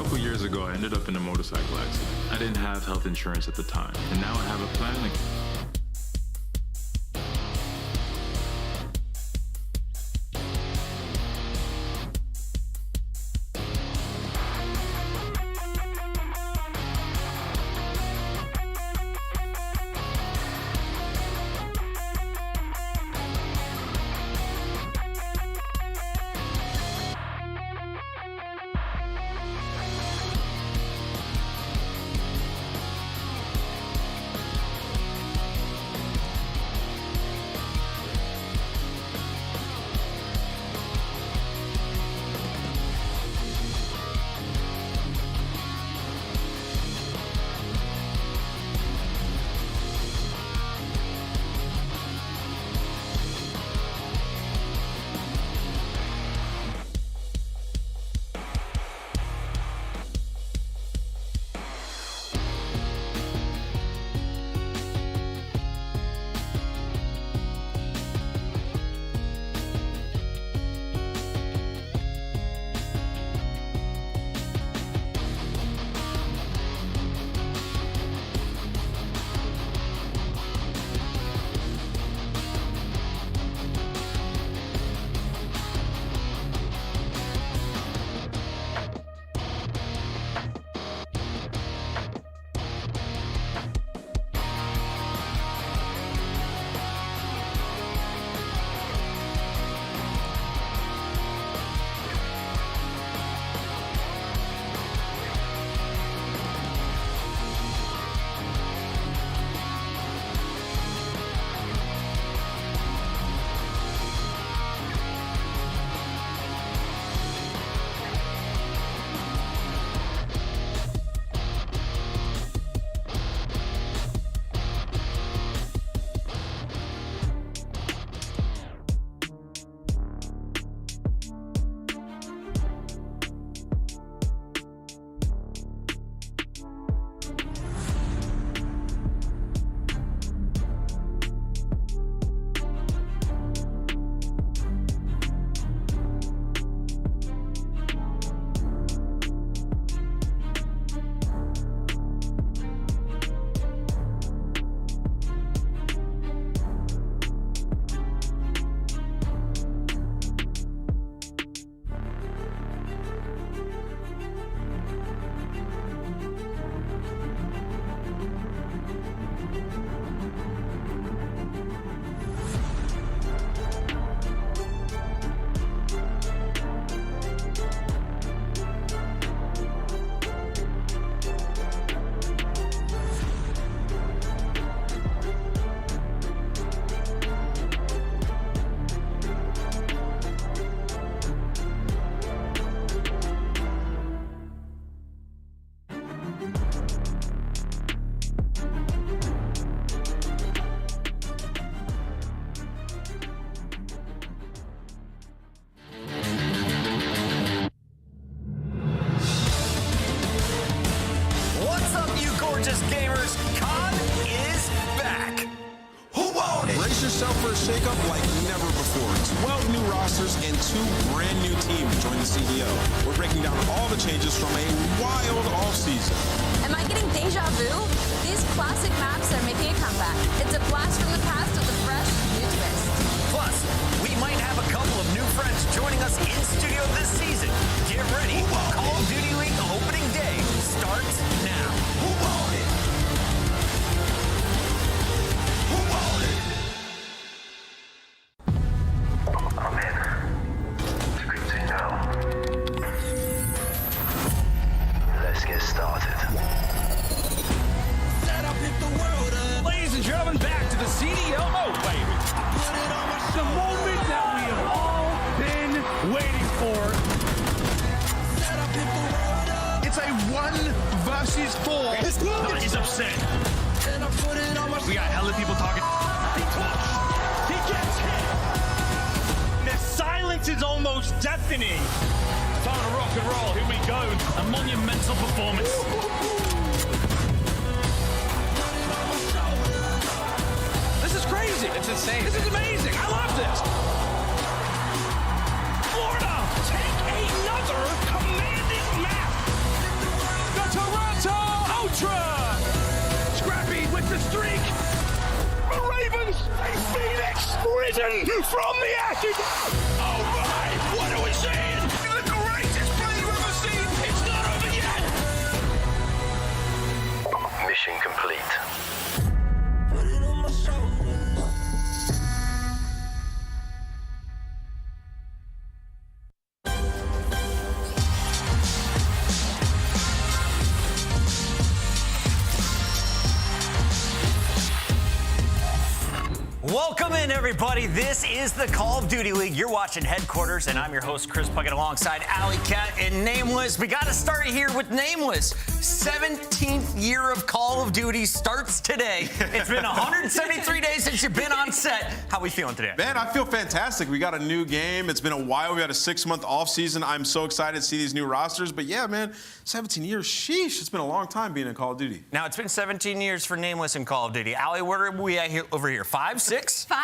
couple years ago, I ended up in a motorcycle accident. I didn't have health insurance at the time, and now I have a plan. yourself for a shakeup like never before. 12 new rosters and 2 brand new teams join the CDL. We're breaking down all the changes from a wild offseason. Am I getting deja vu? These classic maps are making a comeback. It's a blast from the past with a fresh new twist. Plus, we might have a couple of new friends joining us in studio this season. Get ready. Call of Duty League opening day starts now. Who won it? Who won it? I'm in. It's good to know. Let's get started. Set up, hit the world up. Ladies and gentlemen, back to the CDL. Oh, baby. Put it on my The moment that we have all been waiting for. set up, hit the world up. It's a 1 versus 4. That is upset. And I put it on my We got hella people talking. He touched. He gets hit. The silence is almost deafening. Time to rock and roll. Here we go. A monumental performance. This is crazy. It's insane. This is amazing. I love this. Florida, take another commanding map. risen from the ashes. Oh my, what are we seeing? The greatest play you've ever seen. It's not over yet. Mission complete. Put it on my shoulders. Welcome in, everybody. This is the Call of Duty League. You're watching Headquarters, and I'm your host, Chris Puckett, alongside Alley Cat and Nameless. We got to start here with Nameless. 17th year of Call of Duty starts today. It's been 173 days since you've been on set. How we feeling today? Man, I feel fantastic. We got a new game. It's been a while. We had a 6-month off season. I'm so excited to see these new rosters. But yeah, man, 17 years, sheesh. It's been a long time being in Call of Duty. Now, it's been 17 years for Nameless in Call of Duty. Alley, where are we at here, over here? 5, 6? 5?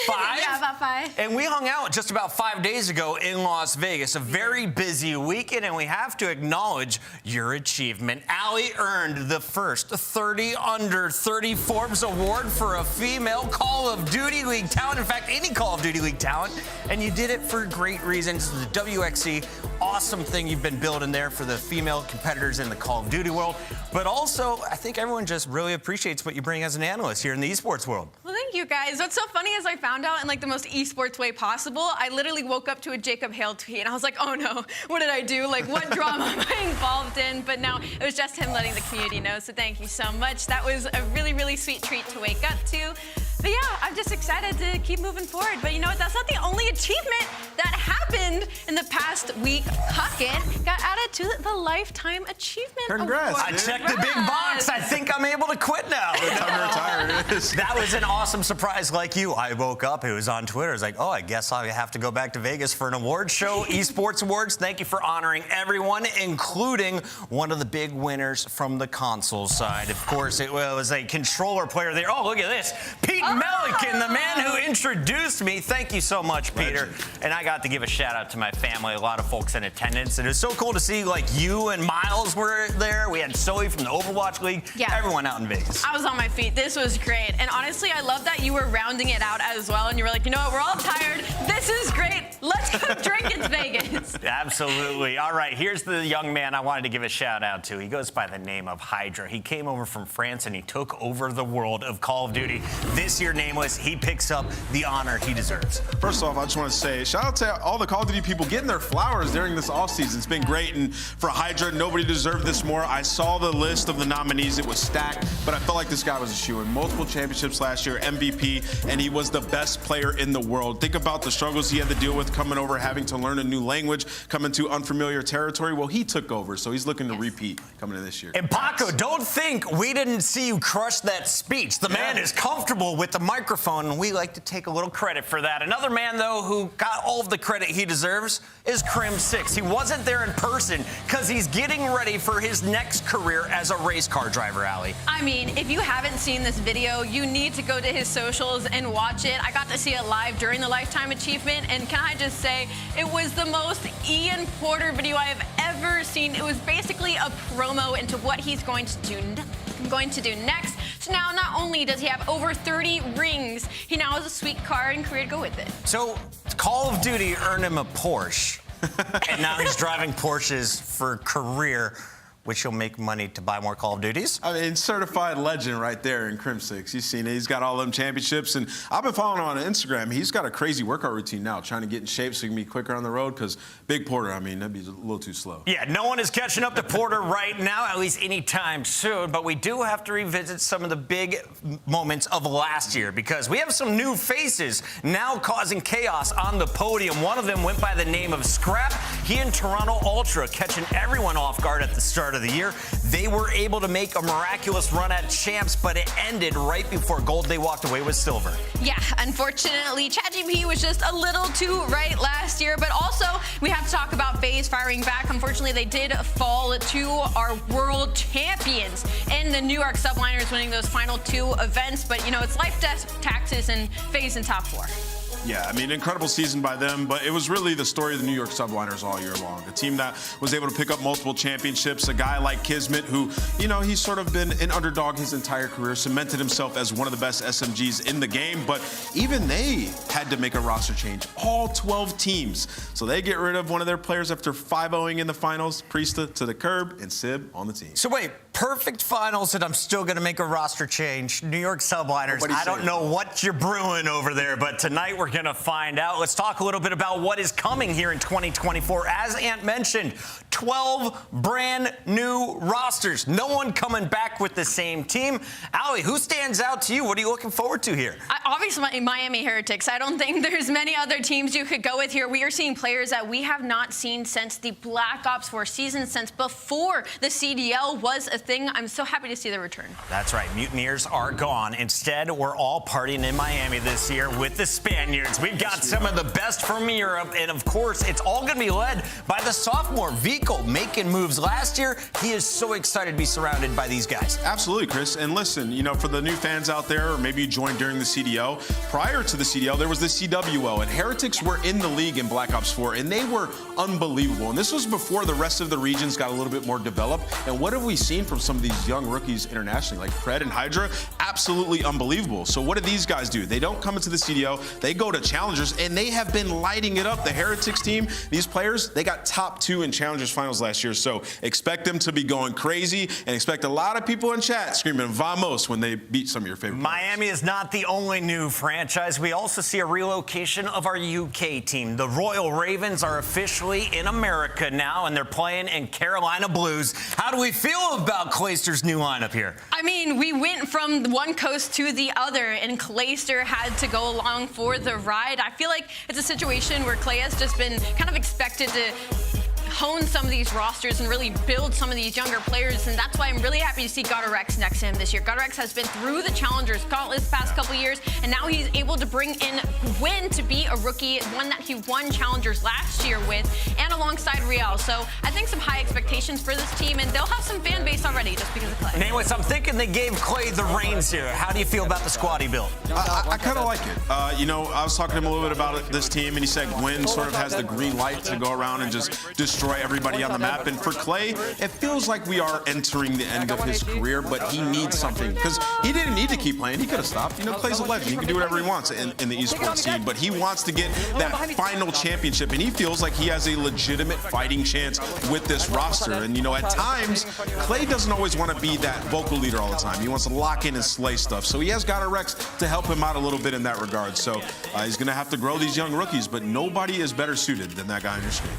5? Yeah, about 5. And we hung out just about 5 days ago in Las Vegas. A very busy weekend, and we have to acknowledge your achievement. Alley earned the first 30 under 30 Forbes Award for a female Call of Duty League talent. In fact, any Call of Duty League talent. And you did it for great reasons. The WXC, awesome thing you've been building there for the female competitors in the Call of Duty world. But also, I think everyone just really appreciates what you bring as an analyst here in the esports world. Well, thank you, guys. What's so funny is I found out in like the most esports way possible. I literally woke up to a Jacob Hale tweet, and I was like, oh no, what did I do? Like, what drama am I involved in? But no, it was just him letting the community know, so thank you so much. That was a really, really sweet treat to wake up to. But yeah, I'm just excited to keep moving forward. But you know what? That's not the only achievement that happened in the past week. Huckett got added to the Lifetime Achievement Congrats, Award. dude. I checked the big box. I think I'm able to quit now. Time to retire. It is. That was an awesome surprise like you. I woke up, it was on Twitter. I was like, oh, I guess I'll have to go back to Vegas for an award show, Esports Awards. Thank you for honoring everyone, including one of the big winners from the console side. Of course, it was a controller player there. Oh, look at this. Pete Melican, the man who introduced me. Thank you so much, Peter. Legend. And I got to give a shout out to my family, a lot of folks in attendance. And it was so cool to see, like, you and Miles were there. We had Zoe from the Overwatch League. Yeah. Everyone out in Vegas. I was on my feet. This was great. And honestly, I love that you were rounding it out as well. And you were like, you know what? We're all tired. This is great. Let's go drink. It's Vegas. Absolutely. All right, here's the young man I wanted to give a shout out to. He goes by the name of Hydra. He came over from France and he took over the world of Call of Duty. This year, Nameless, he picks up the honor he deserves. First off, I just want to say, shout out to all the Call of Duty people getting their flowers during this offseason. It's been great, and for Hydra, nobody deserved this more. I saw the list of the nominees. It was stacked, but I felt like this guy was a shoo-in. Multiple championships last year, MVP, and he was the best player in the world. Think about the struggles he had to deal with coming over, having to learn a new language, coming to unfamiliar territory. Well, he took over, so he's looking to repeat coming in this year. And Paco, don't think we didn't see you crush that speech. The man is comfortable with the microphone, and we like to take a little credit for that. Another man, though, who got all of the credit he deserves is Crim6. He wasn't there in person because he's getting ready for his next career as a race car driver, Alley. I mean, if you haven't seen this video, you need to go to his socials and watch it. I got to see it live during the Lifetime Achievement, and can I just say, it was the most Ian Porter video I have ever seen. It was basically a promo into what he's going to do next. So now, not only does he have over 30 rings, he now has a sweet car and career to go with it. So, Call of Duty earned him a Porsche, and now he's driving Porsches for career, which he'll make money to buy more Call of Duties. I mean, certified legend right there in Crim6. You've seen it. He's got all them championships, and I've been following him on Instagram. He's got a crazy workout routine now, trying to get in shape so he can be quicker on the road, because Big Porter, I mean, that'd be a little too slow. Yeah, no one is catching up to Porter right now, at least anytime soon, but we do have to revisit some of the big moments of last year, because we have some new faces now causing chaos on the podium. One of them went by the name of Scrap. He and Toronto Ultra catching everyone off guard at the start of the year. They were able to make a miraculous run at champs, but it ended right before gold. They walked away with silver. Yeah, unfortunately, ChatGPT was just a little too right last year, but also we have to talk about FaZe firing back. Unfortunately, they did fall to our world champions in the New York Subliners winning those final 2 events, but you know, it's life, death, taxes, and FaZe in top 4. Yeah, I mean, incredible season by them, but it was really the story of the New York Subliners all year long. A team that was able to pick up multiple championships. A guy like Kismet, who, you know, he's sort of been an underdog his entire career, cemented himself as one of the best SMGs in the game, but even they had to make a roster change. All 12 teams. So they get rid of one of their players after 5-0ing in the finals, Priestahh to the curb, and Sib on the team. So wait, perfect finals, and I'm still going to make a roster change. New York Subliners, I don't know what you're brewing over there, but tonight we're going to find out. Let's talk a little bit about what is coming here in 2024. As Ant mentioned, 12 brand new rosters. No one coming back with the same team. Allie, who stands out to you? What are you looking forward to here? Obviously, Miami Heretics. I don't think there's many other teams you could go with here. We are seeing players that we have not seen since the Black Ops 4 season, since before the CDL was a thing. I'm so happy to see the return. That's right. Mutineers are gone. Instead, we're all partying in Miami this year with the Spaniards. We've got some of the best from Europe, and of course, it's all going to be led by the sophomore, Vico, making moves last year. He is so excited to be surrounded by these guys. Absolutely, Chris. And listen, you know, for the new fans out there, or maybe you joined during the CDL, prior to the CDL, there was the CWO, and Heretics were in the league in Black Ops 4, and they were unbelievable. And this was before the rest of the regions got a little bit more developed. And what have we seen from some of these young rookies internationally, like Pred and Hydra? Absolutely unbelievable. So what do these guys do? They don't come into the CDL, they go to Challengers, and they have been lighting it up. The Heretics team, these players, they got top 2 in Challengers finals last year, so expect them to be going crazy, and expect a lot of people in chat screaming "Vamos" when they beat some of your favorite Miami players. is not the only new franchise. We also see a relocation of our UK team. The Royal Ravens are officially in America now, and they're playing in Carolina Blues. How do we feel about Clayster's new lineup here? I mean, we went from one coast to the other, and Clayster had to go along for the ride. I feel like it's a situation where Clay has just been kind of expected to hone some of these rosters and really build some of these younger players, and that's why I'm really happy to see GODRX next to him this year. GODRX has been through the Challengers Gauntlet the past couple years, and now he's able to bring in Gwinn to be a rookie, one that he won Challengers last year with, and alongside Real. So I think some high expectations for this team, and they'll have some fan base already just because of Clay. And anyways, I'm thinking they gave Clay the reins here. How do you feel about the squad he built? I kind of like it. You know, I was talking to him a little bit about this team, and he said Gwinn sort of has the green light to go around and just destroy everybody on the map. And for Clay, it feels like we are entering the end of his career, but he needs something, because he didn't need to keep playing. He could have stopped. You know, Clay's a legend. He can do whatever he wants in the esports scene, but he wants to get that final championship, and he feels like he has a legitimate fighting chance with this roster. And, you know, at times, Clay doesn't always want to be that vocal leader all the time. He wants to lock in and slay stuff. So he has GODRX to help him out a little bit in that regard. So he's going to have to grow these young rookies, but nobody is better suited than that guy on your screen.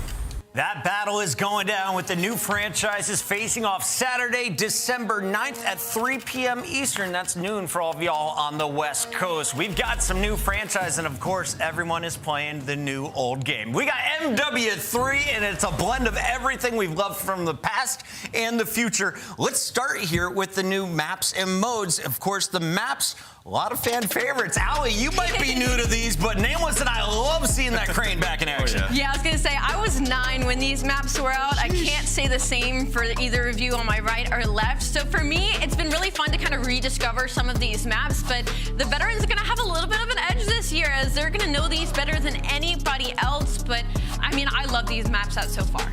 That battle is going down with the new franchises facing off Saturday, December 9th at 3 p.m. Eastern. That's noon for all of y'all on the West Coast. We've got some new franchise, and of course, everyone is playing the new old game. We got MW3, and it's a blend of everything we've loved from the past and the future. Let's start here with the new maps and modes. Of course, the maps, a lot of fan favorites. Allie, you might be new to these, but Nameless and I love seeing that crane back in action. Yeah, I was going to say, I was 9 when these maps were out. I can't say the same for either of you on my right or left. So for me, it's been really fun to kind of rediscover some of these maps, but the veterans are going to have a little bit of an edge this year, as they're going to know these better than anybody else. But, I mean, I love these maps out so far.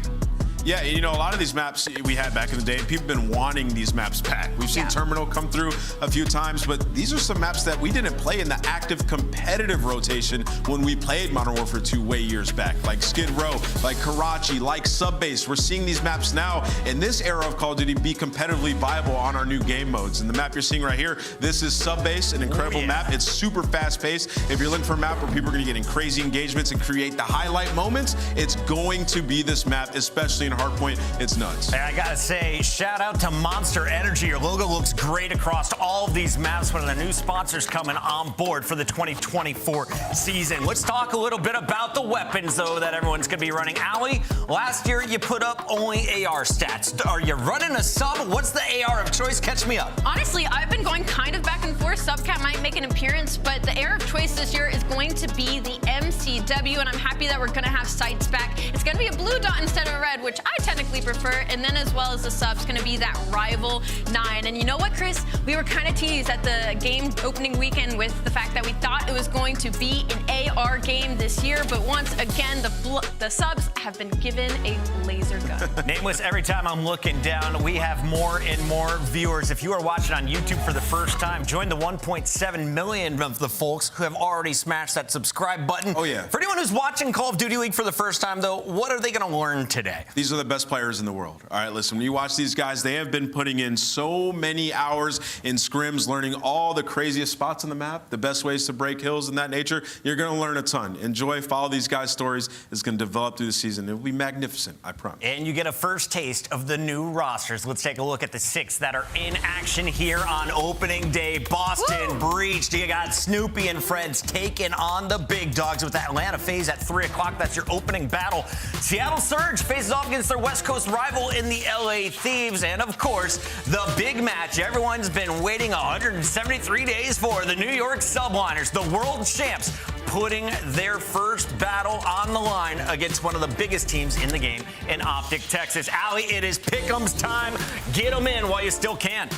Yeah, you know, a lot of these maps we had back in the day, and people have been wanting these maps back. We've seen Terminal come through a few times, but these are some maps that we didn't play in the active competitive rotation when we played Modern Warfare 2 way years back, like Skid Row, like Karachi, like Subbase. We're seeing these maps now in this era of Call of Duty be competitively viable on our new game modes. And the map you're seeing right here, this is Subbase, an incredible map. It's super fast-paced. If you're looking for a map where people are going to get in crazy engagements and create the highlight moments, it's going to be this map, especially in Hardpoint. It's nuts. Hey, I gotta say, shout out to Monster Energy. Your logo looks great across all of these maps. One of the new sponsors coming on board for the 2024 season. Let's talk a little bit about the weapons, though, that everyone's gonna be running. Allie, last year you put up only AR stats. Are you running a sub? What's the AR of choice? Catch me up. Honestly, I've been going kind of back and forth. Subcat might make an appearance, but the AR of choice this year is going to be the MCW, and I'm happy that we're gonna have sights back. It's gonna be a blue dot instead of a red, which I technically prefer. And then as well as the subs, going to be that Rival 9. And you know what, Chris? We were kind of teased at the game opening weekend with the fact that we thought it was going to be an AR game this year. But once again, the subs have been given a laser gun. Nameless, every time I'm looking down, we have more and more viewers. If you are watching on YouTube for the first time, join the 1.7 million of the folks who have already smashed that subscribe button. Oh, yeah. For anyone who's watching Call of Duty League for the first time, though, what are they going to learn today? These are the best players in the world. All right, listen, when you watch these guys, they have been putting in so many hours in scrims, learning all the craziest spots on the map, the best ways to break hills and that nature. You're going to learn a ton. Enjoy, follow these guys' stories. It's going to develop through the season. It will be magnificent, I promise. And you get a first taste of the new rosters. Let's take a look at the 6 that are in action here on opening day. Boston Breach. You got Snoopy and friends taking on the big dogs with Atlanta FaZe at 3 o'clock. That's your opening battle. Seattle Surge faces off against their West Coast rival in the LA Thieves. And of course, the big match everyone's been waiting 173 days for. The New York Subliners, the world champs, putting their first battle on the line against one of the biggest teams in the game in OpTic Texas. Allie, it is pick'ems time. Get them in while you still can.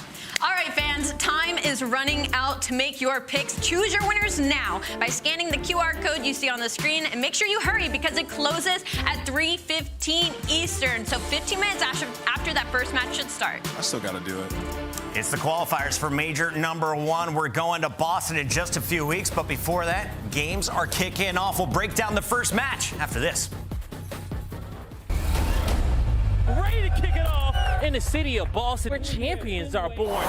All right, fans, time is running out to make your picks. Choose your winners now by scanning the QR code you see on the screen, and make sure you hurry because it closes at 3:15 Eastern. So 15 minutes after that first match should start. I still got to do it. It's the qualifiers for Major number 1. We're going to Boston in just a few weeks, but before that, games are kicking off. We'll break down the first match after this. Ready to kick it off in the city of Boston, where champions are born.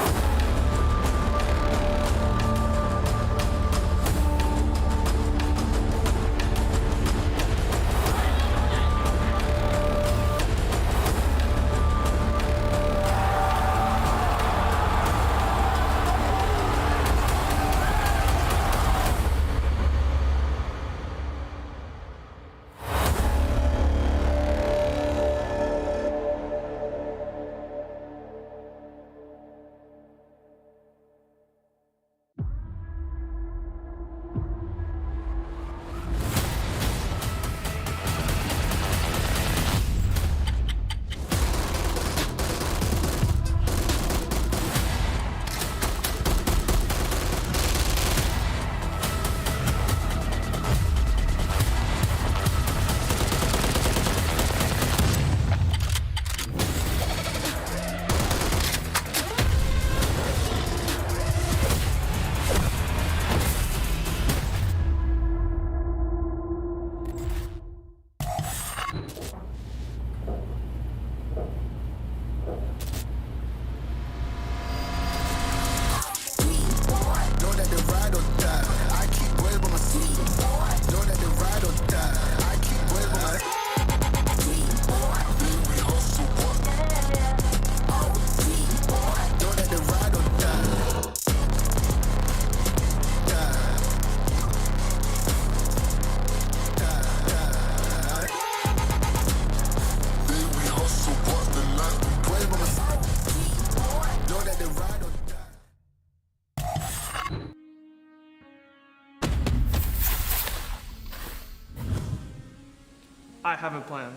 I have a plan.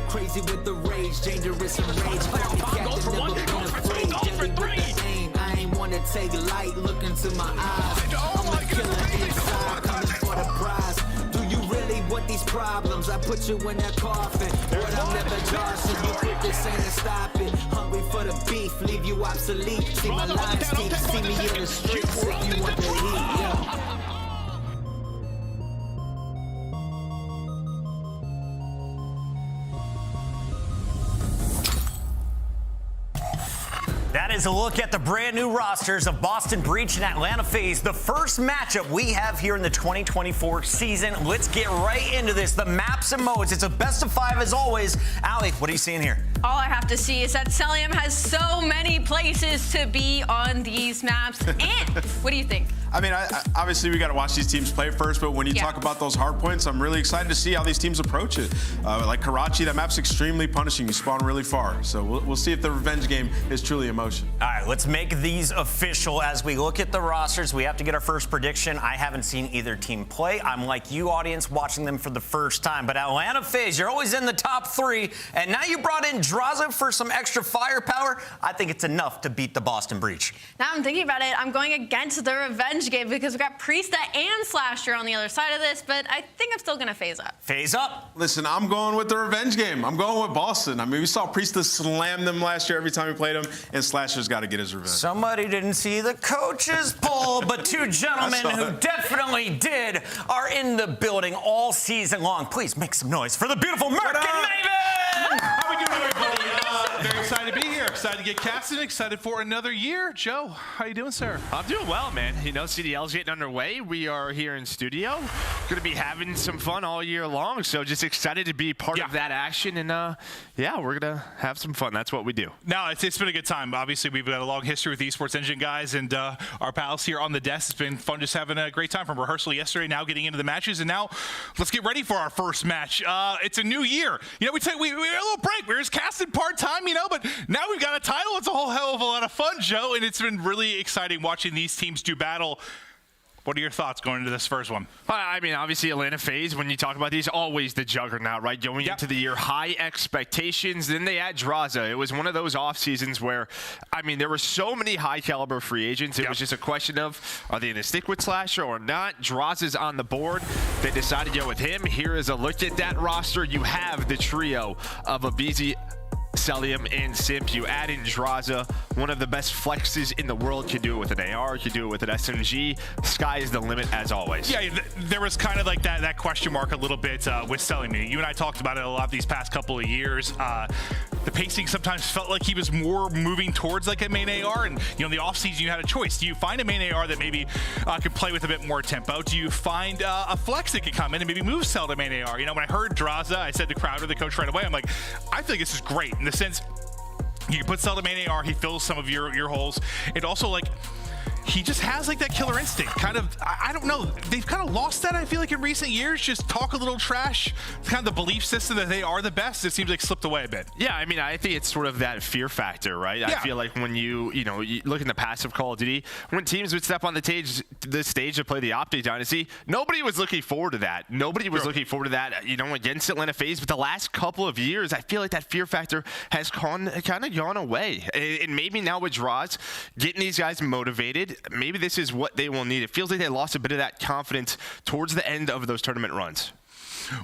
Crazy with the rage, dangerous and rage. Goes for one, goes for two, goes for three. I ain't wanna take light, look into my eyes. I'm a killer inside, coming for the prize. Do you really want these problems? I put you in that coffin, but I'm never Johnson. You put this in and stop it. Hungry for the beef, leave you obsolete. See my lines deep, see me in the streets if you want the heat. Yeah. That is a look at the brand new rosters of Boston Breach and Atlanta FaZe, the first matchup we have here in the 2024 season. Let's get right into this. The maps and modes. It's a best of 5 as always. Allie, what are you seeing here? All I have to see is that Cellium has so many places to be on these maps. And what do you think? I mean, obviously we got to watch these teams play first, but when you talk about those hard points, I'm really excited to see how these teams approach it. Like Karachi, that map's extremely punishing. You spawn really far. So we'll see if the revenge game is truly emotion. All right, let's make these official. As we look at the rosters, we have to get our first prediction. I haven't seen either team play. I'm like you, audience, watching them for the first time. But Atlanta FaZe, you're always in the top 3, and now you brought in Drazah for some extra firepower. I think it's enough to beat the Boston Breach. Now I'm thinking about it, I'm going against the revenge game because we've got Priestahh and Slasher on the other side of this, but I think I'm still going to FaZe up. FaZe up. Listen, I'm going with the revenge game. I'm going with Boston. I mean, we saw Priestahh slam them last year every time we played him, and Slasher's got to get his revenge. Somebody didn't see the coach's poll, but 2 gentlemen who definitely did are in the building all season long. Please make some noise for the beautiful Merc and Maven! How we doing, everybody? Very excited to be here. Excited to get casted. Excited for another year. Joe, how you doing, sir? I'm doing well, man. You know, CDL's getting underway. We are here in studio. Going to be having some fun all year long. So just excited to be part of that action. And yeah, we're going to have some fun. That's what we do. No, it's been a good time. Obviously, we've got a long history with Esports Engine guys and our pals here on the desk. It's been fun just having a great time from rehearsal yesterday, now getting into the matches. And now let's get ready for our first match. It's a new year. You know, we had a little break. We were just casted part-time, you know, but now we've got a title. It's a whole hell of a lot of fun, Joe, and it's been really exciting watching these teams do battle. What are your thoughts going into this first one? I mean, obviously, Atlanta FaZe, when you talk about these, always the juggernaut, right? Going into the year, high expectations. Then they add Drazah. It was one of those off seasons where, I mean, there were so many high caliber free agents. It was just a question of, are they going to stick with Slasher or not? Drazah's on the board. They decided to go with him. Here is a look at that roster. You have the trio of aBeZy, Cellium, and Simp. You add in Drazah, one of the best flexes in the world. Could do it with an AR, could do it with an SMG. Sky is the limit as always. Yeah, there was kind of like that question mark a little bit with Cellium. You and I talked about it a lot these past couple of years. The pacing sometimes felt like he was more moving towards like a main AR, and you know, in the offseason you had a choice. Do you find a main AR that maybe could play with a bit more tempo? Do you find a flex that could come in and maybe move Cell to main AR? You know, when I heard Drazah, I said to Crowder, the coach, right away, I'm like, I feel like this is great in the sense you can put Cell to main AR, he fills some of your holes. And also, like, he just has like that killer instinct. Kind of, I don't know. They've kind of lost that, I feel like, in recent years. Just talk a little trash. It's kind of the belief system that they are the best. It seems like slipped away a bit. Yeah, I mean, I think it's sort of that fear factor, right? I feel like when you look in the passive Call of Duty, when teams would step on the stage to play the OpTic Dynasty, nobody was looking forward to that. Nobody was looking forward to that, you know, against Atlanta FaZe. But the last couple of years, I feel like that fear factor has kind of gone away. And maybe now with Drazah, getting these guys motivated, maybe this is what they will need. It feels like they lost a bit of that confidence towards the end of those tournament runs.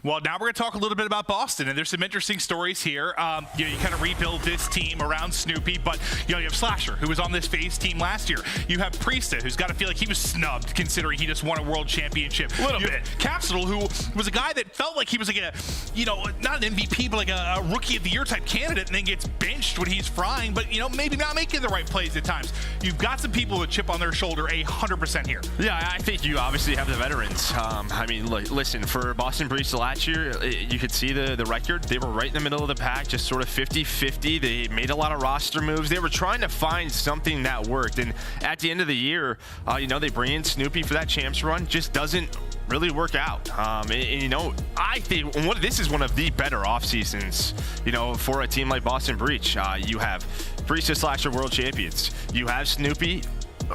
Well, now we're going to talk a little bit about Boston, and there's some interesting stories here. You know, you kind of rebuild this team around Snoopy, but you know, you have Slasher, who was on this FaZe team last year. You have Priestahh, who's got to feel like he was snubbed, considering he just won a world championship. A little bit. Capsidal, who was a guy that felt like he was like a, you know, not an MVP, but like a rookie of the year type candidate, and then gets benched when he's frying, but you know, maybe not making the right plays at times. You've got some people with a chip on their shoulder 100% here. Yeah, I think you obviously have the veterans. I mean, listen, for Boston Breach last year, you could see the record. They were right in the middle of the pack, just sort of 50-50. They made a lot of roster moves. They were trying to find something that worked. And at the end of the year, you know, they bring in Snoopy for that champs run. Just doesn't really work out. And you know, I think this is one of the better off seasons, you know, for a team like Boston Breach. You have Priestahh Slasher world champions. You have Snoopy.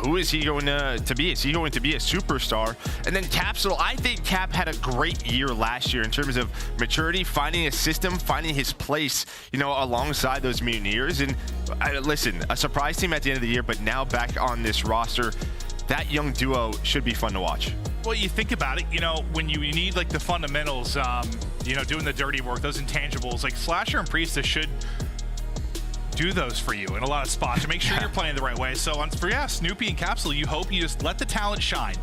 Who is he going to be? Is he going to be a superstar? And then Capsidal, I think Cap had a great year last year in terms of maturity, finding a system, finding his place, you know, alongside those Mutineers. And listen, a surprise team at the end of the year, but now back on this roster, that young duo should be fun to watch. Well, you think about it, you know, when you need like the fundamentals, you know, doing the dirty work, those intangibles, like Slasher and Priestahh should do those for you in a lot of spots to make sure you're playing the right way. So for Snoopy and Capsidal, you hope you just let the talent shine.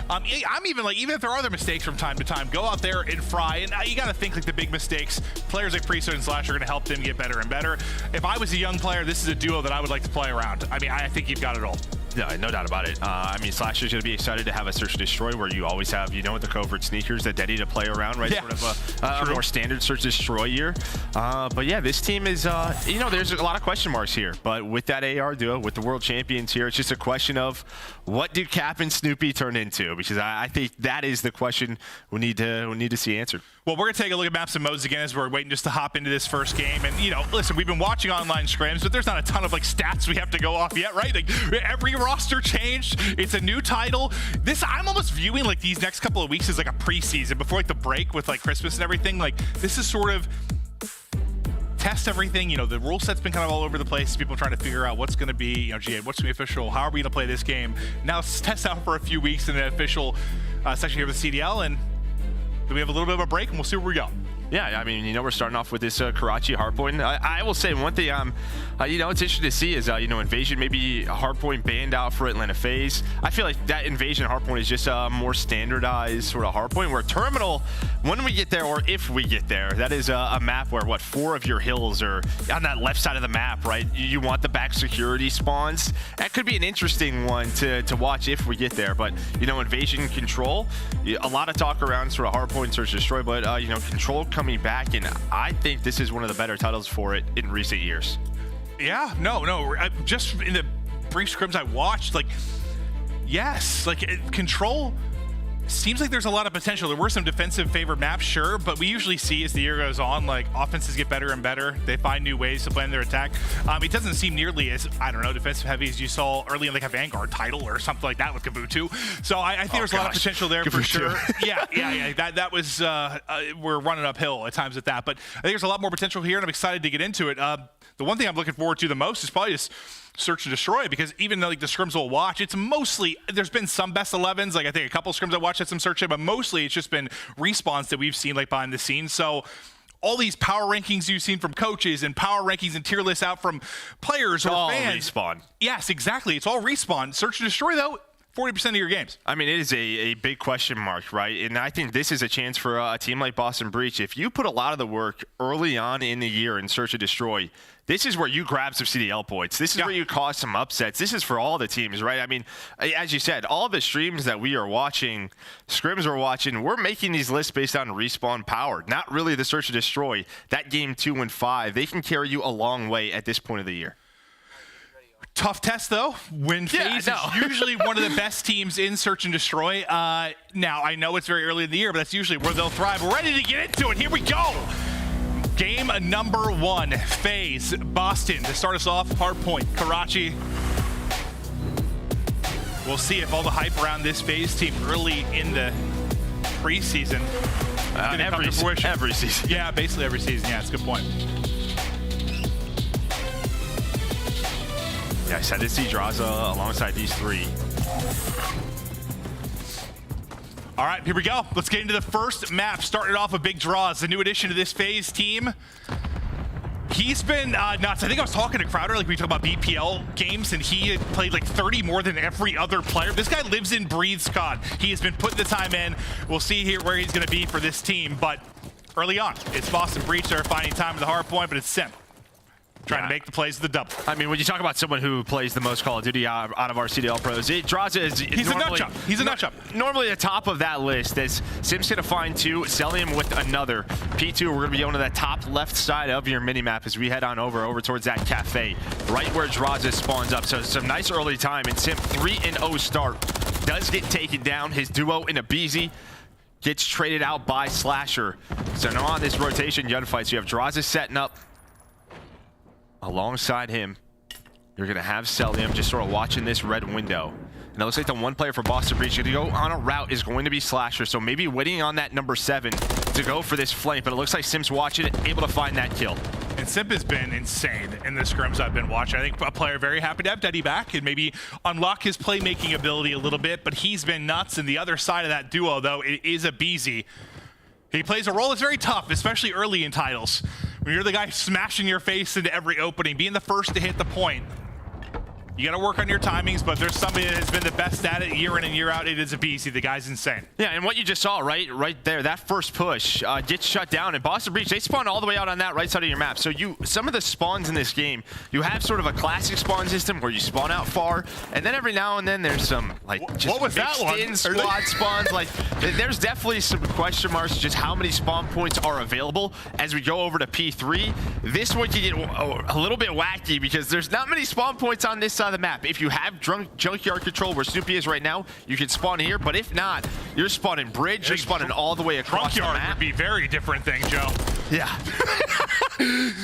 I'm even like, even if there are other mistakes from time to time, go out there and fry. And you got to think like the big mistakes, players like Priestahh and Slash are going to help them get better and better. If I was a young player, this is a duo that I would like to play around. I mean, I think you've got it all. Yeah, no doubt about it. I mean, Slasher's going to be excited to have a search and destroy where you always have, you know, the covert sneakers that Deddy to play around, right? Yeah. Sort of a more standard search and destroy year. But yeah, this team is, you know, there's a lot of question marks here. But with that AR duo, with the world champions here, it's just a question of what do Cap and Snoopy turn into? Because I think that is the question we need to see answered. Well, we're going to take a look at maps and modes again as we're waiting just to hop into this first game. And, you know, listen, we've been watching online scrims, but there's not a ton of, like, stats we have to go off yet, right? Like, every roster changed. It's a new title. I'm almost viewing, like, these next couple of weeks as, like, a preseason before, like, the break with, like, Christmas and everything. Like, this is sort of test everything. You know, the rule set's been kind of all over the place. People trying to figure out what's going to be, you know, GA, what's going to be official? How are we going to play this game? Now let's test out for a few weeks in the official section here with CDL, and we have a little bit of a break, and we'll see where we go. Yeah, I mean, you know, we're starting off with this Karachi hardpoint. I will say one thing, you know, it's interesting to see is, you know, Invasion maybe hardpoint banned out for Atlanta FaZe. I feel like that Invasion hardpoint is just a more standardized sort of hardpoint where Terminal, when we get there or if we get there, that is a map where, what, 4 of your hills are on that left side of the map, right? You want the back security spawns. That could be an interesting one to watch if we get there. But, you know, Invasion Control, a lot of talk around sort of hardpoint search destroy, but, you know, Control coming back, and I think this is one of the better titles for it in recent years. Yeah, no, just in the brief scrims I watched, like, yes, like, Control seems like there's a lot of potential. There were some defensive favored maps, sure, but we usually see as the year goes on, like, offenses get better and better. They find new ways to plan their attack. It doesn't seem nearly as, I don't know, defensive heavy as you saw early in, like, a Vanguard title or something like that with Kabuto. So I think there's a lot of potential there for sure. Yeah. That was, we're running uphill at times with that, but I think there's a lot more potential here, and I'm excited to get into it. The one thing I'm looking forward to the most is probably just search and destroy, because even though, like, the scrims we'll watch, it's mostly, there's been some best 11s, like I think a couple scrims I watched had some search, but mostly it's just been respawns that we've seen, like, behind the scenes. So all these power rankings you've seen from coaches and power rankings and tier lists out from players or fans. Respawn. Yes, exactly. It's all respawn. Search and destroy, though, 40% of your games. I mean, it is a big question mark, right? And I think this is a chance for a team like Boston Breach. If you put a lot of the work early on in the year in Search and Destroy, this is where you grab some CDL points. This is where you cause some upsets. This is for all the teams, right? I mean, as you said, all the streams that we are watching, scrims we're watching, we're making these lists based on respawn power, not really the Search and Destroy. That game 2 and 5, they can carry you a long way at this point of the year. Tough test, though. When FaZe is usually one of the best teams in Search and Destroy. Now, I know it's very early in the year, but that's usually where they'll thrive. We're ready to get into it. Here we go. Game number 1, FaZe, Boston. To start us off, hardpoint, Karachi. We'll see if all the hype around this FaZe team early in the preseason every season. Yeah, basically every season. Yeah, it's a good point. Yeah, I said to see Drazah alongside these 3. All right, here we go. Let's get into the first map. Started off with Big Draws, the new addition to this FaZe team. He's been nuts. I think I was talking to Crowder, like we talked about BPL games, and he had played like 30 more than every other player. This guy lives and breathes COD. He has been putting the time in. We'll see here where he's going to be for this team, but early on, it's Boston Breach. They're finding time at the hard point, but it's Simp trying to make the plays of the double. I mean, when you talk about someone who plays the most Call of Duty out of our CDL pros, Drazah is He's a nut job. He's a nut job. Normally the top of that list is Simp's going to find 2, Cellium with another. P2, we're going to be going to that top left side of your mini-map as we head on over towards that cafe, right where Drazah spawns up. So some nice early time, and Simp 3-0 start. Does get taken down. His duo in aBeZy gets traded out by Slasher. So now on this rotation gunfight, so you have Drazah setting up. Alongside him, you're going to have Cellium just sort of watching this red window. And it looks like the one player for Boston Breach going to go on a route is going to be Slasher. So maybe waiting on that number 7 to go for this flank. But it looks like Simp's watching it, able to find that kill. And Simp has been insane in the scrims I've been watching. I think a player very happy to have Deddy back and maybe unlock his playmaking ability a little bit. But he's been nuts. And the other side of that duo, though, it is aBeZy. He plays a role that's very tough, especially early in titles. When you're the guy smashing your face into every opening, being the first to hit the point. You got to work on your timings, but there's somebody that has been the best at it year in and year out. It is aBeZy. The guy's insane. Yeah, and what you just saw right there, that first push gets shut down. And Boston Breach, they spawn all the way out on that right side of your map. So some of the spawns in this game, you have sort of a classic spawn system where you spawn out far, and then every now and then there's some like just what was that one? in squad spawns. Like there's definitely some question marks just how many spawn points are available as we go over to P3. This one can get a little bit wacky because there's not many spawn points on this side of the map. If you have junkyard control where Snoopy is right now, you can spawn here, but if not, you're spawning bridge, you're spawning all the way across the map. Junkyard would be very different thing, Joe. Yeah.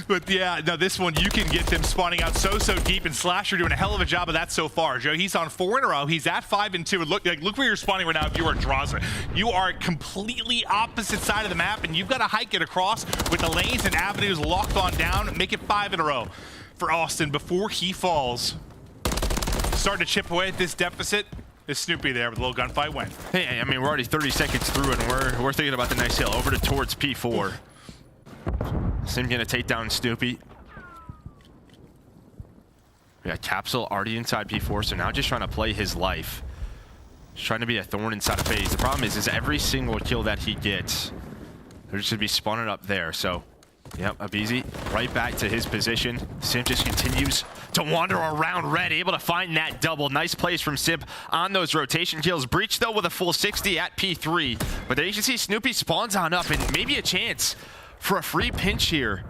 But yeah, no, this one, you can get them spawning out so deep, and Slasher doing a hell of a job of that so far, Joe. He's on 4 in a row. He's at 5 and 2. Look where you're spawning right now if you are Drazah. You are completely opposite side of the map, and you've got to hike it across with the lanes and avenues locked on down. Make it 5 in a row for Austin before he falls. Starting to chip away at this deficit. Is Snoopy there with a little gunfight win. Hey, I mean, we're already 30 seconds through, and we're thinking about the nice hill over towards P4. Simp gonna take down Snoopy. We got Capsidal already inside P4, so now just trying to play his life. Just trying to be a thorn inside of FaZe. The problem is every single kill that he gets, they're just gonna be spawning up there. So, yep, aBeZy right back to his position. Simp just continues to wander around red, able to find that double. Nice plays from Simp on those rotation kills. Breach, though, with a full 60 at P3. But there you can see Snoopy spawns on up, and maybe a chance for a free pinch here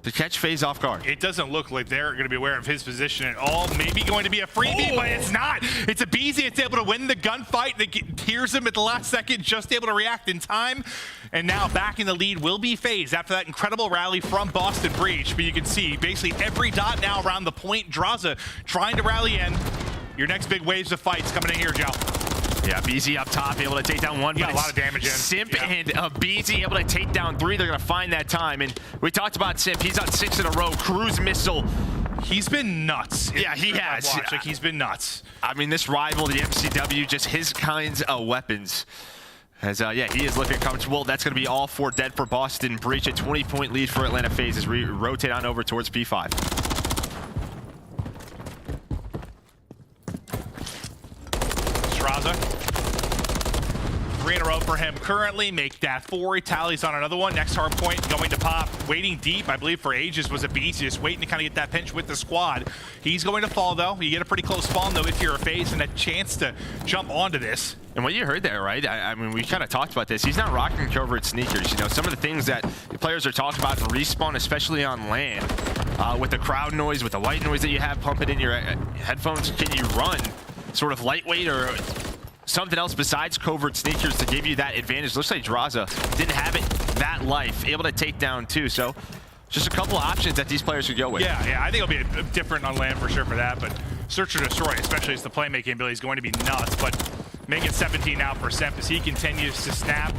to catch FaZe off guard. It doesn't look like they're going to be aware of his position at all. Maybe going to be a freebie, but it's not. It's aBeZy. It's able to win the gunfight. That hears him at the last second, just able to react in time. And now back in the lead will be FaZe after that incredible rally from Boston Breach. But you can see basically every dot now around the point. Drazah trying to rally in. Your next big waves of fights coming in here, Joe. Yeah, aBeZy up top, able to take down one. Got a lot of damage in. Simp and aBeZy able to take down 3. They're going to find that time. And we talked about Simp. He's on 6 in a row. Cruise missile. He's been nuts. Yeah, he has. Like, he's been nuts. I mean, this rival, the MCW, just his kinds of weapons. As, yeah, he is looking comfortable. That's going to be all 4 dead for Boston Breach. A 20-point lead for Atlanta FaZe as we rotate on over towards P5. Drazah. 3 in a row for him currently. Make that 4. He tallies on another one. Next hard point going to pop. Waiting deep, I believe, for ages was aBeZy. Just waiting to kind of get that pinch with the squad. He's going to fall, though. You get a pretty close spawn, though, if you're a FaZe, and a chance to jump onto this. And what you heard there, right? I mean, we kind of talked about this. He's not rocking covert sneakers. You know, some of the things that the players are talking about in respawn, especially on land, with the crowd noise, with the white noise that you have pumping in your headphones, can you run sort of lightweight or something else besides covert sneakers to give you that advantage? Looks like Drazah didn't have it that life, able to take down 2. So just a couple of options that these players could go with. Yeah, I think it'll be different on land for sure for that, but search or destroy, especially as the playmaking ability is going to be nuts. But make it 17 now for Simp as he continues to snap.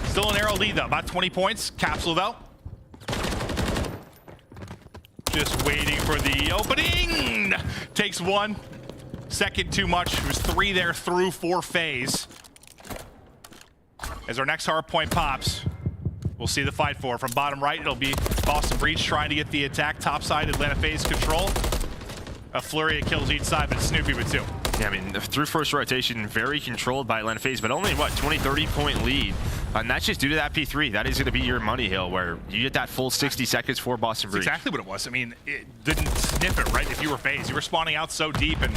Still an arrow lead though, about 20 points. Capsule though. Just waiting for the opening. Takes 1. Second too much. There's 3 there through 4 FaZe. As our next hard point pops, we'll see the fight for. From bottom right, it'll be Boston Breach trying to get the attack. Top side, Atlanta FaZe control. A flurry of kills each side, but Snoopy with 2. Yeah, I mean, through first rotation, very controlled by Atlanta FaZe, but only, what, 20, 30-point lead. And that's just due to that P3. That is going to be your money hill, where you get that full 60 seconds for Boston Breach. That's exactly what it was. I mean, it didn't sniff it, right? If you were FaZe, you were spawning out so deep, and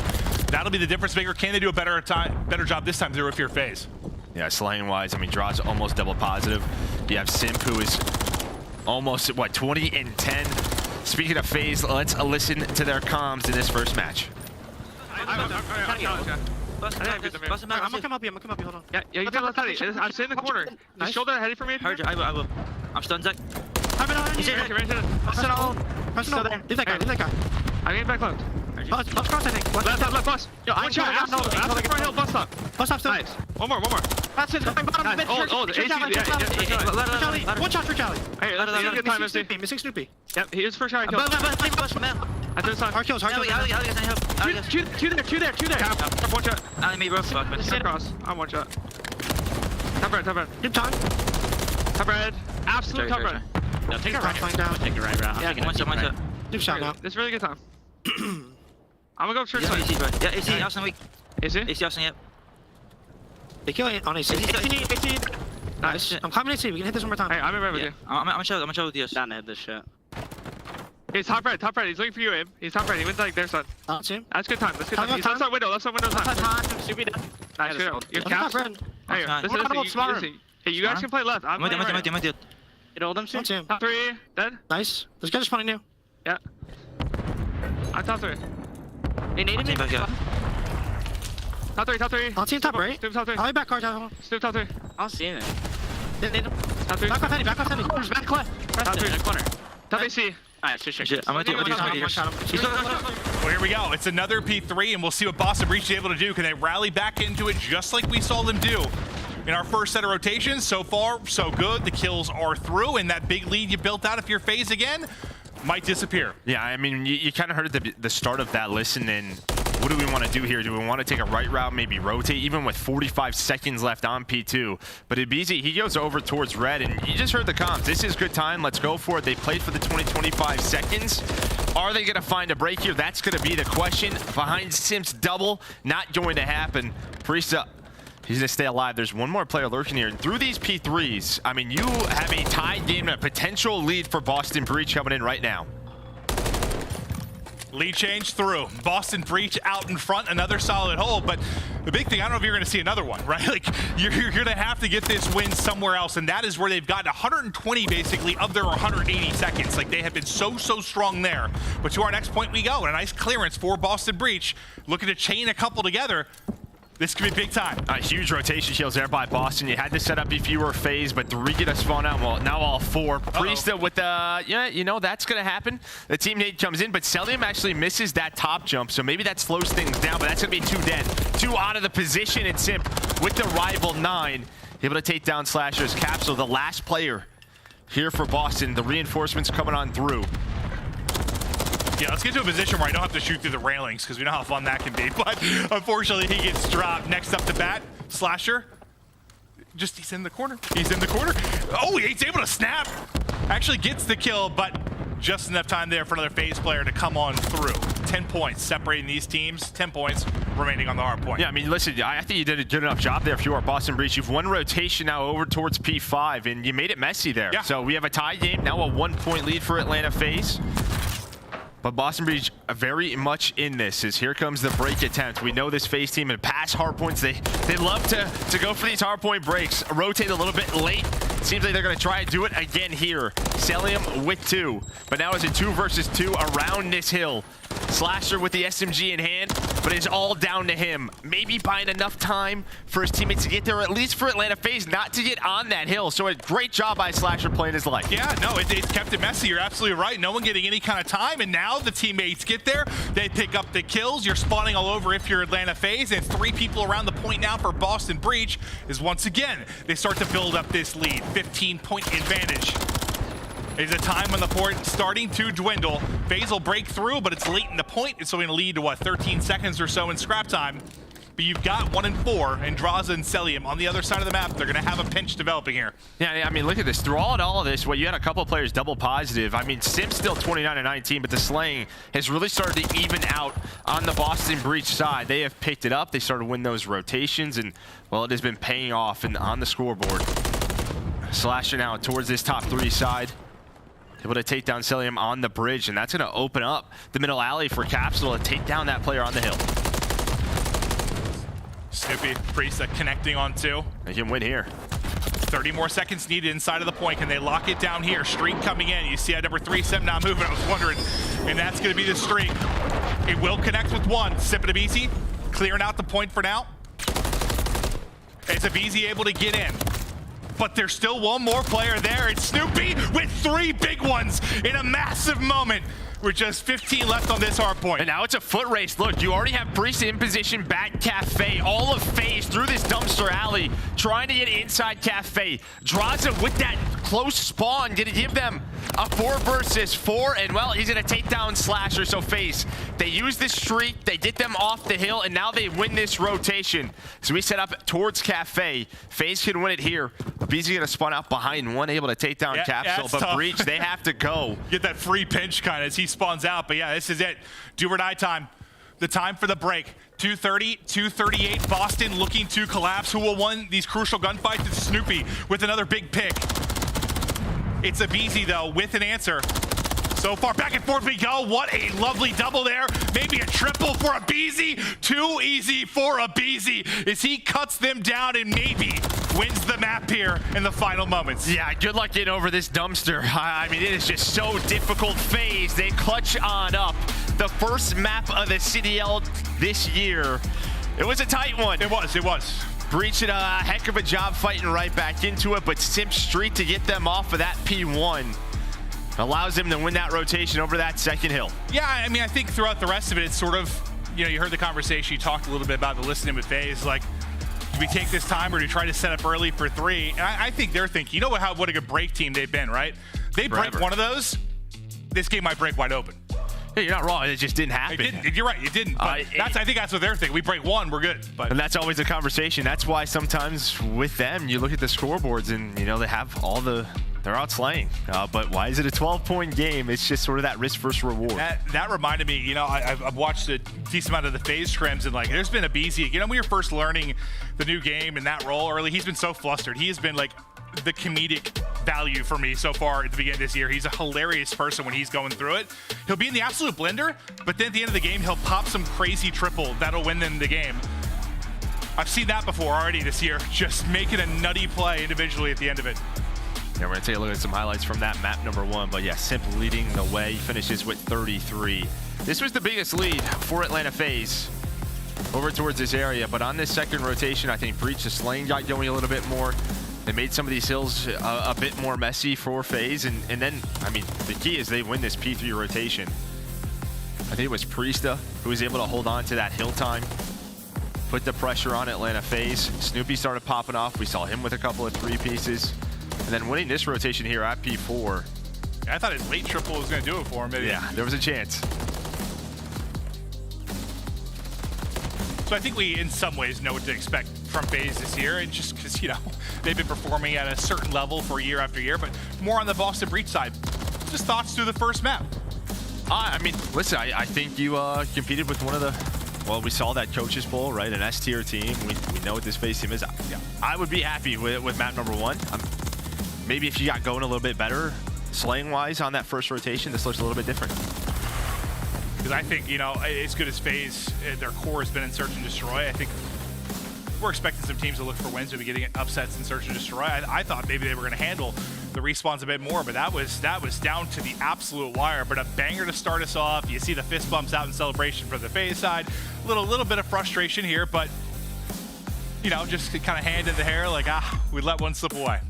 that'll be the difference maker. Can they do a better job this time, if you're FaZe? Yeah, slaying-wise, I mean, Drazah almost double positive. You have Simp, who is almost, what, 20 and 10. Speaking of FaZe, let's listen to their comms in this first match. I'm gonna come up here, hold on. Yeah, you got left side. I'm sitting in the corner. Just shoulder heading for me. I will. I'm stunned, Zach. He's there. Still there. Leave that guy. I'm getting back left. Left cross, I think. Left, bus. Yo, one shot. After front hill, bus stop. Bus stop still. Nice. One more. That's it. Nice. Hold. One shot for Charlie. Hey, good time, MC. Missing Snoopy. Yep, he is first shot. I threw this on. Hard kills. Two there. One shot. Me, bro. Across. I'm one shot. Top red. Good time. Top red. Absolute top red. No, take it right down. Take it right round. Yeah, one shot. Good shot now. This is really good time. I'm gonna go short He's on side. AC, bro. Yeah, AC, Austin weak. Is it? AC, Austin, yep. They kill it on AC. AC. Nice. I'm coming AC. We can hit this one more time. Hey, I'm in right with Yeah. you. I'm gonna show with you. Down to hit this shit. He's top right, top right. He's looking for you, Abe. He's top right. He went like their side. Team. That's good time. That's good Time, time. He's time. left side window. Left side window time. Stupid. Nice. Good. Your caps. Hey, Nice. listen, hey, you guys can play left. I'm I'm playing right. with you. Hit all them soon. Team. Top 3, dead. Nice. This guy's spawning new. Yeah. I'm top 3. They needed me. Back up. Top 3, top 3. On team top right. Snoop top 3. I'll be back card down. Snoop top 3. I don't see it. They need him. Top 3. Back off Henny. Back off Henny. There's back left. Top 3. Corner. Top AC. Alright, shit. I'm with you. Well, here we go. It's another P3, and we'll see what Boston Breach is able to do. Can they rally back into it just like we saw them do in our first set of rotations? So far, so good. The kills are through, and that big lead you built out if you're FaZe again might disappear. Yeah, I mean, you kind of heard the start of that listen, and what do we want to do here? Do we want to take a right route, maybe rotate, even with 45 seconds left on P2? But aBeZy, he goes over towards red, and you just heard the comms. This is good time. Let's go for it. They played for the 20-25 seconds. Are they going to find a break here? That's going to be the question. Behind Simp's double, not going to happen. Priestahh, he's going to stay alive. There's one more player lurking here. And through these P3s, I mean, you have a tied game and a potential lead for Boston Breach coming in right now. Lead change through. Boston Breach out in front, another solid hold, but the big thing, I don't know if you're going to see another one, right? Like, you're going to have to get this win somewhere else, and that is where they've gotten 120, basically, of their 180 seconds. Like, they have been so strong there. But to our next point we go, and a nice clearance for Boston Breach, looking to chain a couple together. This could be big time. Huge rotation kills there by Boston. You had to set up if you were FaZe, but 3 get a spawn out. Well, now all 4. Priestahh with the, yeah, you know, that's going to happen. The teammate comes in, but Cellium actually misses that top jump, so maybe that slows things down, but that's going to be 2 dead. 2 out of the position, and Simp with the rival 9. Able to take down Slasher's Capsidal, the last player here for Boston. The reinforcements coming on through. Yeah, let's get to a position where I don't have to shoot through the railings, because we know how fun that can be. But unfortunately, he gets dropped. Next up to bat, Slasher. Just, he's in the corner. He's in the corner. Oh, he's able to snap. Actually gets the kill, but just enough time there for another FaZe player to come on through. 10 points separating these teams. 10 points remaining on the hard point. Yeah, I mean, listen, I think you did a good enough job there if you are Boston Breach. You've won rotation now over towards P5, and you made it messy there. Yeah. So we have a tie game, now a 1-point lead for Atlanta FaZe. But Boston Breach very much in this, as here comes the break attempt. We know this FaZe team and past hard points, they love to go for these hard point breaks. Rotate a little bit late. Seems like they're going to try and do it again here. Cellium with 2. But now it's a 2 versus 2 around this hill. Slasher with the SMG in hand, but it's all down to him. Maybe buying enough time for his teammates to get there, at least for Atlanta FaZe, not to get on that hill. So a great job by Slasher playing his life. Yeah, no, it kept it messy. You're absolutely right. No one getting any kind of time, and now the teammates get there. They pick up the kills. You're spawning all over if you're Atlanta FaZe, and 3 people around the point now for Boston Breach is once again, they start to build up this lead. 15-point advantage. There's a time when the point starting to dwindle. FaZe will break through, but it's late in the point. It's only going to lead to, what, 13 seconds or so in scrap time. But you've got 1 and 4, and Drazah and Cellium on the other side of the map. They're going to have a pinch developing here. Yeah, I mean, look at this. Through all of this, well, you had a couple of players double positive. I mean, Simp's still 29 and 19, but the slaying has really started to even out on the Boston Breach side. They have picked it up. They started to win those rotations, and, well, it has been paying off on the scoreboard. Slasher now towards this top 3 side. Able to take down Cellium on the bridge, and that's going to open up the middle alley for Capsidal to take down that player on the hill. Snoopy, Priestahh connecting on 2. They can win here. 30 more seconds needed inside of the point. Can they lock it down here? Streak coming in. You see at number 3, Simp now moving. I was wondering, and that's going to be the streak. It will connect with 1. Simp and aBeZy clearing out the point for now. Is aBeZy able to get in? But there's still one more player there. It's Snoopy with 3 big ones in a massive moment. With just 15 left on this hard point. And now it's a foot race. Look, you already have Priestahh in position back Cafe. All of FaZe through this dumpster alley, trying to get inside Cafe. Drazah with that close spawn, gonna give them a 4 versus 4, and well, he's gonna take down Slasher. So FaZe, they use this streak, they get them off the hill, and now they win this rotation. So we set up towards Cafe. FaZe can win it here. aBeZy gonna spawn out behind 1, able to take down Capsidal, but tough. Breach, they have to go. Get that free pinch kind of as he spawns out, but yeah, this is it. Do or die time. The time for the break. 2:30, 2:38. Boston looking to collapse. Who will win these crucial gunfights? It's Snoopy with another big pick. It's aBeZy, though, with an answer. So far, back and forth we go. What a lovely double there. Maybe a triple for aBeZy. Too easy for aBeZy as he cuts them down and maybe wins the map here in the final moments. Yeah, good luck getting over this dumpster. I mean, it is just so difficult. FaZe, they clutch on up. The first map of the CDL this year. It was a tight one. It was. Breach did a heck of a job fighting right back into it, but Simp Street to get them off of that P1 allows him to win that rotation over that second hill. Yeah, I mean, I think throughout the rest of it, it's sort of, you know, you heard the conversation, you talked a little bit about the listening with FaZe, like, do we take this time or do we try to set up early for 3? And I think they're thinking, you know what a good break team they've been, right? They break one of those, this game might break wide open. Hey, you're not wrong. It just didn't happen. It didn't. You're right. It didn't. But I think that's what they're thinking. We break one, we're good. But and that's always a conversation. That's why sometimes with them, you look at the scoreboards and, you know, they have all the, they're out slaying. But why is it a 12-point game? It's just sort of that risk versus reward. That reminded me, you know, I've watched a decent amount of the FaZe scrims, and like, there's been aBeZy. You know, when you're first learning the new game and that role early, he's been so flustered. He has been like the comedic value for me so far at the beginning of this year. He's a hilarious person when he's going through it. He'll be in the absolute blender, but then at the end of the game, he'll pop some crazy triple that'll win them the game. I've seen that before already this year, just making a nutty play individually at the end of it. Yeah, we're gonna take a look at some highlights from that map number 1, but yeah, Simp leading the way, finishes with 33. This was the biggest lead for Atlanta FaZe over towards this area, but on this second rotation, I think Breach the Slaying got going a little bit more. They made some of these hills a bit more messy for FaZe, and then, I mean, the key is they win this P3 rotation. I think it was Priestahh who was able to hold on to that hill time, put the pressure on Atlanta FaZe. Snoopy started popping off. We saw him with a couple of 3 pieces. And then winning this rotation here at P4. I thought his late triple was going to do it for him. Maybe. Yeah, there was a chance. So I think we, in some ways, know what to expect from FaZe this year, and just because, you know, they've been performing at a certain level for year after year, but more on the Boston Breach side. Just thoughts through the first map. I mean, listen, I think you competed with one of the, well, we saw that Coaches Bowl, right? An S-tier team. We know what this FaZe team is. Yeah, I would be happy with map number 1. Maybe if you got going a little bit better, slaying-wise on that first rotation, this looks a little bit different. Because I think, you know, as good as FaZe, their core has been in Search and Destroy. I think we're expecting some teams to look for wins, maybe getting upsets in Search and Destroy. I thought maybe they were going to handle the respawns a bit more, but that was down to the absolute wire. But a banger to start us off. You see the fist bumps out in celebration for the FaZe side. Little bit of frustration here, but, you know, just kind of hand in the hair, like, we let one slip away.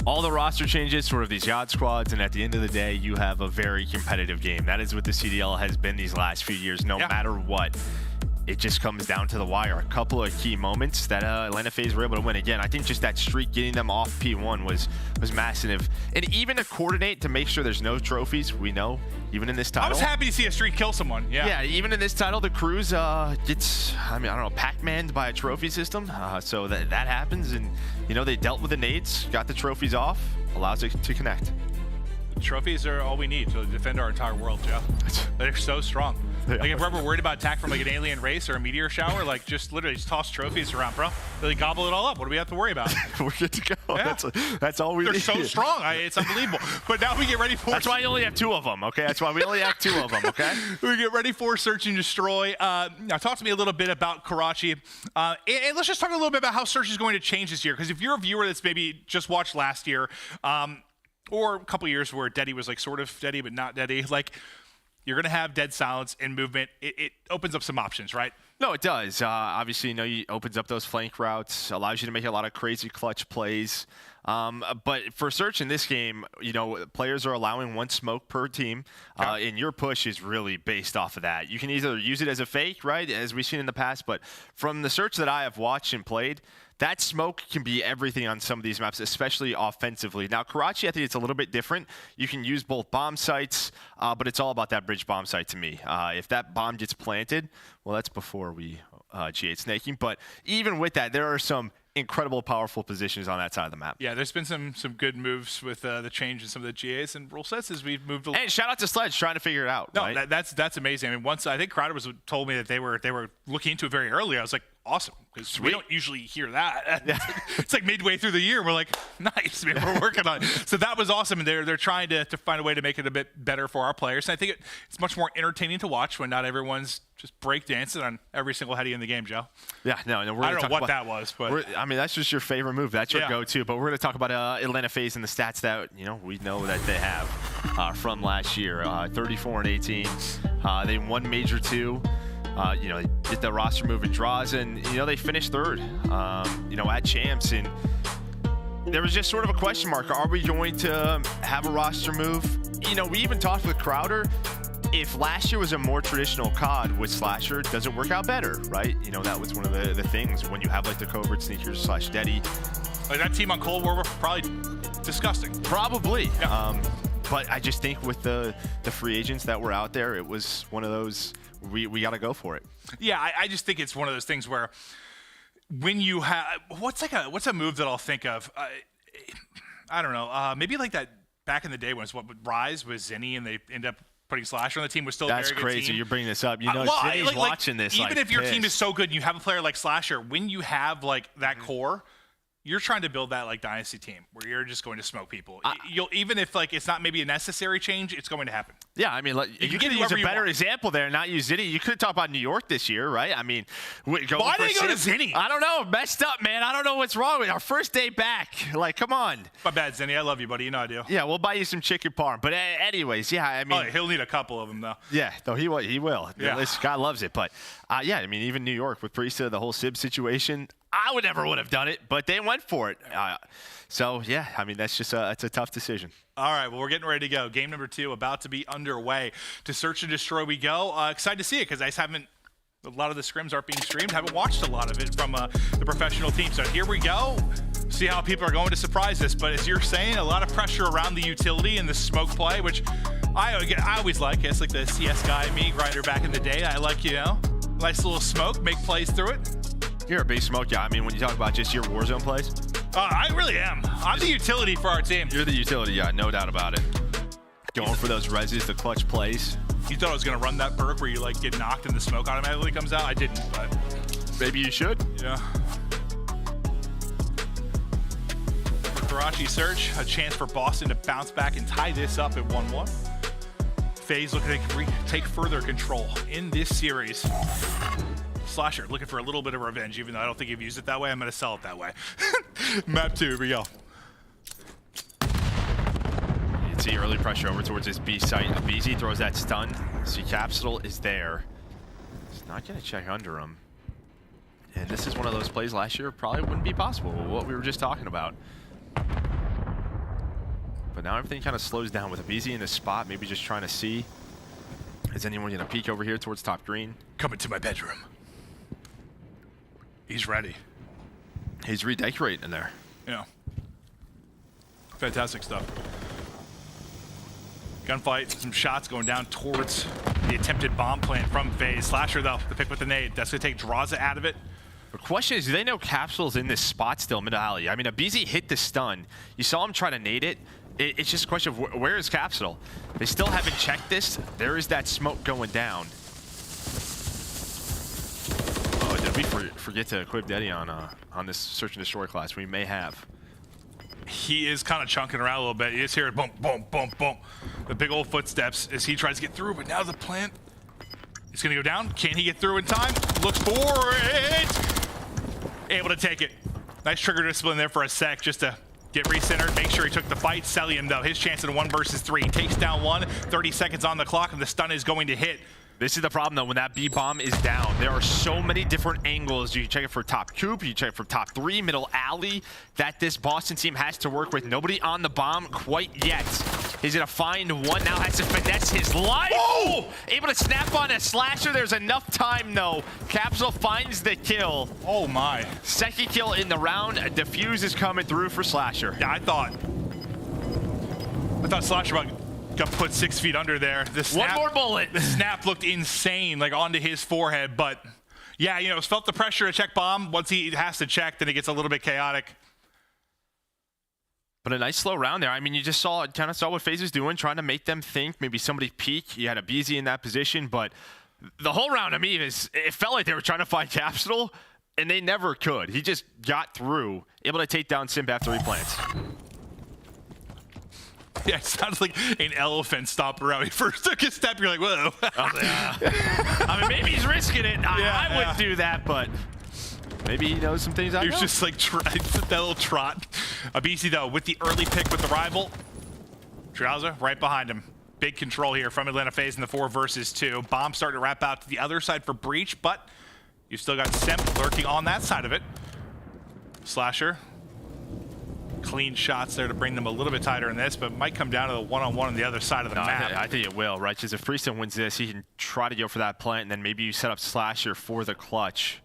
All the roster changes, sort of these God squads, and at the end of the day, you have a very competitive game. That is what the CDL has been these last few years, no matter what. It just comes down to the wire. A couple of key moments that Atlanta FaZe were able to win. Again, I think just that streak getting them off P1 was massive. And even to coordinate to make sure there's no trophies, we know, even in this title. I was happy to see a streak kill someone, Yeah, even in this title, the Crews gets, I mean, I don't know, Pac-Man'd by a trophy system. So that happens, and, you know, they dealt with the nades, got the trophies off, allows it to connect. Trophies are all we need to defend our entire world, Joe. They're so strong. Like, if we're ever worried about attack from like an alien race or a meteor shower, like, just literally just toss trophies around, bro. Really gobble it all up. What do we have to worry about? We're good to go. Yeah. That's all we need. They're so strong. It's unbelievable. But now we get ready for... That's why you only have 2 of them, okay? That's why we only have 2 of them, okay? We get ready for Search and Destroy. Now, talk to me a little bit about Karachi. And let's just talk a little bit about how Search is going to change this year. Because if you're a viewer that's maybe just watched last year, or a couple years where Deady was like sort of Deady but not Deady, like, you're going to have dead silence and movement. It opens up some options, right? No, it does. Obviously, you know, it opens up those flank routes, allows you to make a lot of crazy clutch plays. But for Search in this game, you know, players are allowing 1 smoke per team, and your push is really based off of that. You can either use it as a fake, right, as we've seen in the past, but from the Search that I have watched and played, that smoke can be everything on some of these maps, especially offensively. Now, Karachi, I think it's a little bit different. You can use both bomb sites, but it's all about that bridge bomb site to me. If that bomb gets planted, well, that's before we G8 snaking. But even with that, there are some incredible, powerful positions on that side of the map. Yeah, there's been some good moves with the change in some of the GAs and rule sets as we've moved along. And shout out to Sledge trying to figure it out. No, right? that's amazing. I mean, once I think Crowder told me that they were looking into it very early. I was like, awesome, because we don't usually hear that. It's like midway through the year, and we're like, nice, man, we're working on it. So that was awesome, and they're trying to find a way to make it a bit better for our players. And I think it's much more entertaining to watch when not everyone's just breakdancing on every single heady in the game, Joe. Yeah, no, we're I don't know what that was, but I mean, that's just your favorite move. That's your go-to. But we're going to talk about Atlanta FaZe and the stats that we know that they have from last year. 34-18. They won Major 2. They did the roster move in Drazah, and they finished third. At champs, and there was just sort of a question mark. Are we going to have a roster move? We even talked with Crowder. If last year was a more traditional COD with Slasher, does it work out better, right? That was one of the things when you have like the covert sneakers / Deddy. Like that team on Cold War were probably disgusting. Probably. Yeah. But I just think with the free agents that were out there, it was one of those, we got to go for it. Yeah, I just think it's one of those things where when you have, what's a move that I'll think of? I don't know. Maybe like that back in the day when it's Rise with Zinni and they end up putting Slasher on the team was still That's a very crazy. good team. You're bringing this up. Zinni's watching this. Even if your team is so good and you have a player like Slasher, when you have like that core, you're trying to build that like dynasty team where you're just going to smoke people. You'll even if like it's not maybe a necessary change, it's going to happen. Yeah, I mean, you could use a better example there, not use Zinni. You could talk about New York this year, right? I mean, why did they go to Zinni? I don't know. Messed up, man. I don't know what's wrong with our first day back. Like, come on. My bad, Zinni. I love you, buddy. You know I do. Yeah, we'll buy you some chicken parm. But anyways, yeah, I mean, he'll need a couple of them though. Yeah, though he will. Yeah. This guy loves it. But yeah, I mean, even New York with Priestahh, the whole Sib situation. I would never have done it, but they went for it. So, yeah, I mean, it's a tough decision. All right, well, we're getting ready to go. Game number 2 about to be underway. To search and destroy we go. Excited to see it because a lot of the scrims aren't being streamed. Haven't watched a lot of it from the professional team. So here we go. See how people are going to surprise us. But as you're saying, a lot of pressure around the utility and the smoke play, which I always like. It's like the CS guy, me, grinder back in the day. I like, nice little smoke, make plays through it. You're a big smoke guy. I mean, when you talk about just your Warzone plays. I really am. I'm the utility for our team. You're the utility guy, no doubt about it. Going for those reses, the clutch plays. You thought I was going to run that perk where you like get knocked and the smoke automatically comes out? I didn't, but maybe you should. Yeah. Karachi search, a chance for Boston to bounce back and tie this up at 1-1. FaZe looking to take further control in this series. Slasher looking for a little bit of revenge, even though I don't think you've used it that way. I'm going to sell it that way. Map 2, here we go. You can see early pressure over towards this B site. aBeZy throws that stun. See, Capsidal is there. He's not going to check under him. And this is one of those plays last year probably wouldn't be possible, what we were just talking about. But now everything kind of slows down with aBeZy in this spot, maybe just trying to see. Is anyone going to peek over here towards top green? Coming to my bedroom. He's ready. He's redecorating in there. Yeah. Fantastic stuff. Gunfight, some shots going down towards the attempted bomb plant from FaZe. Slasher, though, the pick with the nade. That's going to take Drazah out of it. The question is, do they know Capsidal's in this spot still, mid alley? I mean, aBeZy hit the stun. You saw him try to nade it. It's just a question of where is Capsidal? They still haven't checked this. There is that smoke going down. Oh, did we forget to equip Deddy on this search and destroy class? We may have. He is kind of chunking around a little bit. You just hear boom, boom, boom, boom. The big old footsteps as he tries to get through, but now the plant is going to go down. Can he get through in time? Looks for it. Able to take it. Nice trigger discipline there for a sec just to get recentered, make sure he took the fight. Cellium, though, his chance in 1 versus 3. Takes down 1, 30 seconds on the clock, and the stun is going to hit. This is the problem, though, when that B-bomb is down. There are so many different angles. You can check it for top coop, you can check it for top 3, middle alley, that this Boston team has to work with. Nobody on the bomb quite yet. He's going to find one, now has to finesse his life. Oh! Able to snap on a Slasher. There's enough time, though. Capsidal finds the kill. Oh, my. Second kill in the round. A defuse is coming through for Slasher. Yeah, I thought Slasher got put 6 feet under there. The snap, one more bullet. The snap looked insane, like onto his forehead, but Yeah, you know, felt the pressure to check bomb. Once he has to check, then it gets a little bit chaotic. But a nice slow round there. I mean, you just kind of saw what FaZe was doing, trying to make them think maybe somebody peek. You had aBeZy in that position, but the whole round to me it felt like they were trying to find Capsidal, and they never could. He just got through, able to take down Simp after he plants. Yeah, it sounds like an elephant stomped around. He first took a step, you're like, whoa. I mean, maybe he's risking it. I wouldn't do that, but maybe he knows some things I know. He was just like that little trot. aBeZy, though, with the early pick with the rival. Drazah right behind him. Big control here from Atlanta FaZe in the 4 versus 2. Bomb starting to wrap out to the other side for Breach, but you've still got Simp lurking on that side of it. Slasher. Clean shots there to bring them a little bit tighter in this, but might come down to the one-on-one on the other side of the map. I think it will, right? Because if Priestahh wins this, he can try to go for that plant, and then maybe you set up Slasher for the clutch.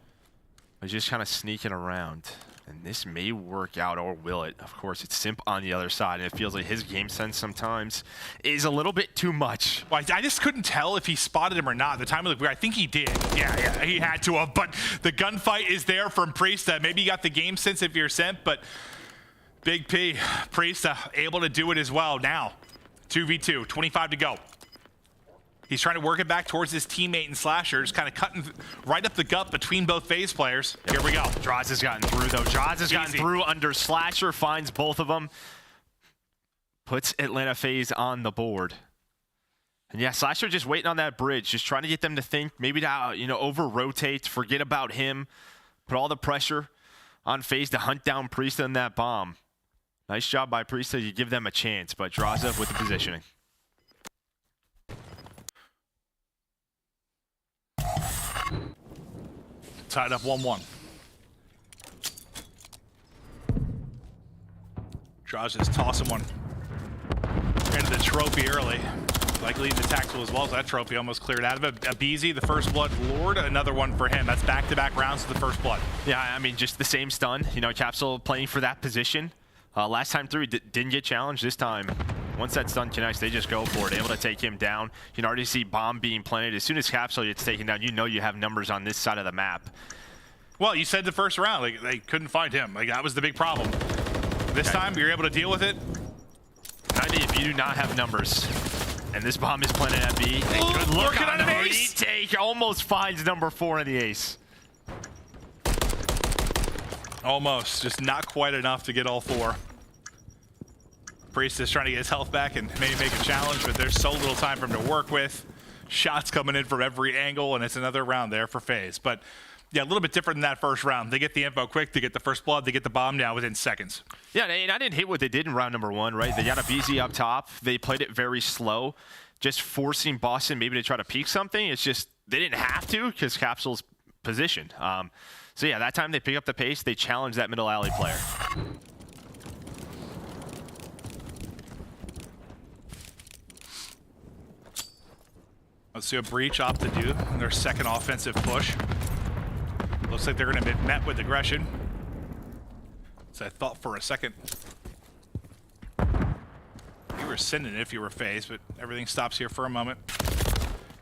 But just kind of sneaking around. And this may work out, or will it? Of course, it's Simp on the other side, and it feels like his game sense sometimes is a little bit too much. Well, I just couldn't tell if he spotted him or not. The time of the I think he did. Yeah, he had to have. But the gunfight is there from Priestahh. Maybe you got the game sense if you're Simp, but Big P, Priestahh, able to do it as well now. 2v2, 25 to go. He's trying to work it back towards his teammate and Slasher, just kind of cutting right up the gut between both FaZe players. Here we go. Drazah's gotten through, though. Drazah's gotten through under Slasher, finds both of them. Puts Atlanta FaZe on the board. And yeah, Slasher just waiting on that bridge, just trying to get them to think, maybe to, you know, over-rotate, forget about him, put all the pressure on FaZe to hunt down Priestahh in that bomb. Nice job by Priestahh. You give them a chance, but Drazah with the positioning. Tied up 1-1. Drazah's tossing one into the trophy early. Likely the tactical as well, so that trophy almost cleared out of it. aBeZy, the first blood lord, another one for him. That's back-to-back rounds to the first blood. Yeah, I mean, just the same stun. You know, Capsidal playing for that position. Last time through, didn't get challenged. This time, once that stun connects, they just go for it, able to take him down. You can already see bomb being planted. As soon as Capsidal gets taken down, you know you have numbers on this side of the map. Well, you said the first round, like, they couldn't find him. Like, that was the big problem. This time, you're able to deal with it. I mean, if you do not have numbers, and this bomb is planted at B, good look on an ace. Take almost finds number 4 in the ace. Almost, just not quite enough to get all 4. Priestahh trying to get his health back and maybe make a challenge, but there's so little time for him to work with. Shots coming in from every angle, and it's another round there for FaZe. But yeah, a little bit different than that first round. They get the info quick, they get the first blood, they get the bomb down within seconds. Yeah, and I didn't hit what they did in round number 1, right? They got aBeZy up top. They played it very slow, just forcing Boston maybe to try to peek something. It's just they didn't have to because Capsidal's positioned. So yeah, that time they pick up the pace, they challenge that middle alley player. Let's see what Breach opt to do in their second offensive push. Looks like they're going to be met with aggression. So I thought for a second you were sending it if you were FaZe, but everything stops here for a moment.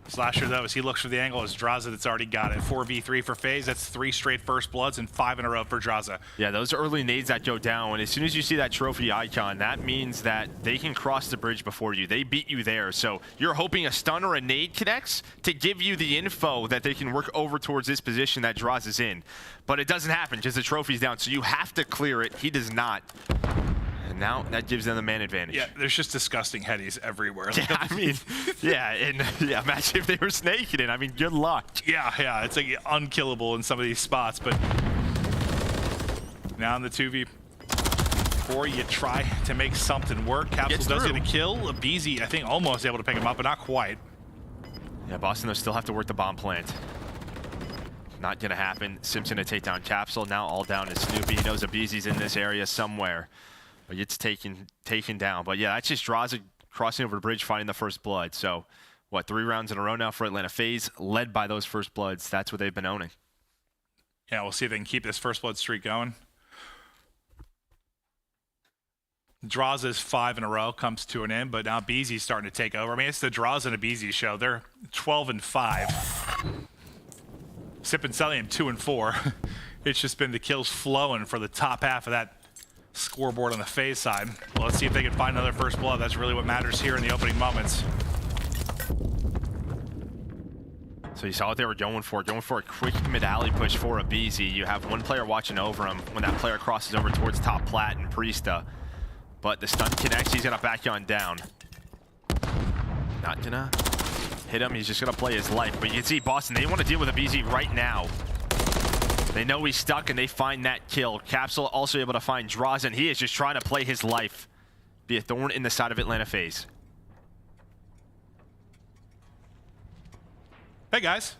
Slasher, though, as he looks for the angle, is Drazah that's already got it. 4v3 for FaZe. That's 3 straight first bloods and 5 in a row for Drazah. Yeah, those early nades that go down, and as soon as you see that trophy icon, that means that they can cross the bridge before you. They beat you there, so you're hoping a stun or a nade connects to give you the info that they can work over towards this position that Drazah's in. But it doesn't happen because the trophy's down, so you have to clear it. He does not. And now that gives them the man advantage. Yeah, there's just disgusting headies everywhere. Yeah, I mean, yeah, and yeah, imagine if they were snaking it. I mean, good luck. Yeah, it's like unkillable in some of these spots, but now in the 2v4, you try to make something work. Capsidal does get a kill. aBeZy, I think, almost able to pick him up, but not quite. Yeah, Boston, they'll still have to work the bomb plant. Not gonna happen. Simpson to take down Capsidal. Now all down to Snoopy. He knows aBeZy's in this area somewhere. But it's taken down. But yeah, that's just Drazah crossing over the bridge, finding the first blood. So, what, 3 rounds in a row now for Atlanta FaZe, led by those first bloods. That's what they've been owning. Yeah, we'll see if they can keep this first blood streak going. Drazah's 5 in a row comes to an end, but now aBeZy's starting to take over. I mean, it's the Drazah and aBeZy show. They're 12-5. Simp and Cellium 2 and 4. It's just been the kills flowing for the top half of that scoreboard on the FaZe side. Well, let's see if they can find another first blood. That's really what matters here in the opening moments. So you saw what they were going for a quick mid-alley push for aBeZy. You have one player watching over him when that player crosses over towards top plat and Priestahh. But the stun connects, he's gonna back you on down. Not gonna hit him, he's just gonna play his life. But you can see Boston, they want to deal with aBeZy right now. They know he's stuck and they find that kill. Capsidal also able to find Drazah, and he is just trying to play his life. Be a thorn in the side of Atlanta FaZe. Hey guys.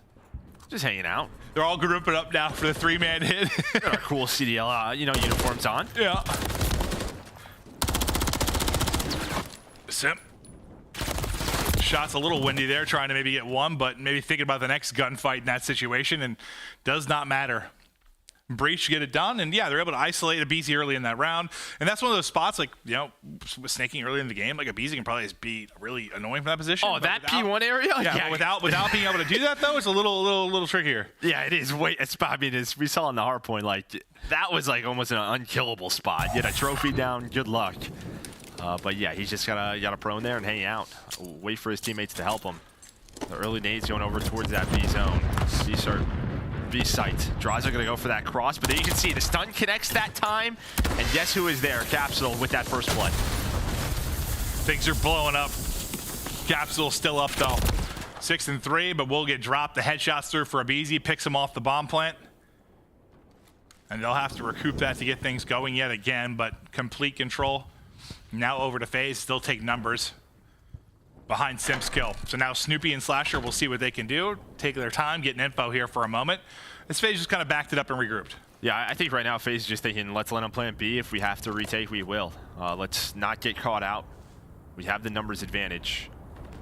Just hanging out. They're all grouping up now for the 3-man hit. Got our cool CDL, uniforms on. Yeah. Simp. Shot's a little windy there, trying to maybe get one, but maybe thinking about the next gunfight in that situation, and does not matter. Breach get it done, and yeah, they're able to isolate aBeZy early in that round, and that's one of those spots, like, with snaking early in the game, like aBeZy can probably just be really annoying from that position. Oh, that P1 area? Yeah, but without being able to do that though, it's a little trickier. Yeah, it is. We saw on the hard point, like, that was like almost an unkillable spot. Get a trophy down, good luck. But yeah, he's just got a prone there and hanging out. Wait for his teammates to help him. The early nades going over towards that B zone. B site. Drazah gonna go for that cross, but then you can see the stun connects that time, and guess who is there? Capsidal with that first blood. Things are blowing up. Capsidal still up though. 6 and 3, but will get dropped. The headshots through for aBeZy, picks him off the bomb plant. And they'll have to recoup that to get things going yet again, but complete control. Now over to FaZe, still take numbers behind Simp's kill. So now Snoopy and Slasher will see what they can do, take their time, getting info here for a moment. This FaZe just kind of backed it up and regrouped. Yeah, I think right now FaZe is just thinking, let's let them plan B. If we have to retake, we will. Let's not get caught out. We have the numbers advantage.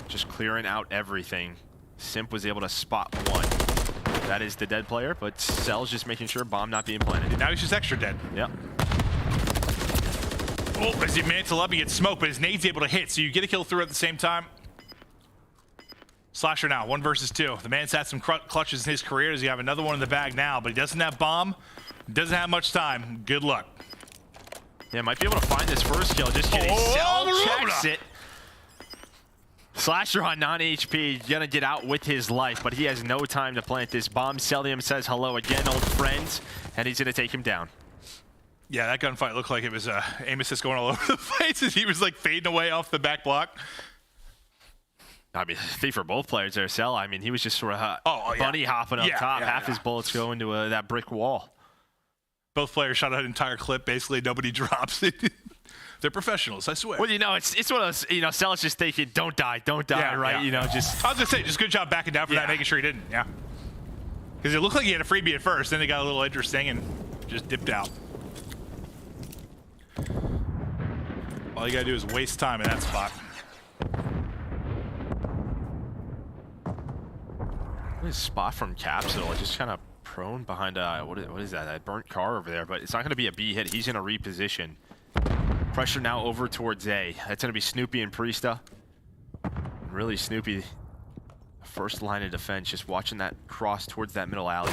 Just clearing out everything. Simp was able to spot one. That is the dead player, but Cell's just making sure bomb not being planted. Now he's just extra dead. Yep. Oh, as he mantle up, he gets smoked, but his nade's able to hit, so you get a kill through at the same time. Slasher now, 1 versus 2. The man's had some clutches in his career. Does he have another one in the bag now? But he doesn't have bomb, doesn't have much time. Good luck. Yeah, might be able to find this first kill. Just kidding. Cell checks it. Slasher on non-HP, gonna get out with his life, but he has no time to plant this bomb. Cellium says hello again, old friends, and he's gonna take him down. Yeah, that gunfight looked like it was aim assist going all over the place as he was like fading away off the back block. I mean, I think for both players there, Cell, I mean, he was just sort of bunny hopping up top. Half his bullets go into that brick wall. Both players shot an entire clip. Basically, nobody drops it. They're professionals, I swear. Well, it's one of those, Cell's just thinking, don't die, right? Yeah. Just. I was gonna say, just good job backing down for that, making sure he didn't. Yeah. Because it looked like he had a freebie at first, then it got a little interesting and just dipped out. All you gotta do is waste time in that spot. What is spot from Capsidal? Just kind of prone behind what is that? That burnt car over there, but it's not gonna be a B hit. He's gonna reposition. Pressure now over towards A. That's gonna be Snoopy and Priestahh. Really, Snoopy, first line of defense, just watching that cross towards that middle alley.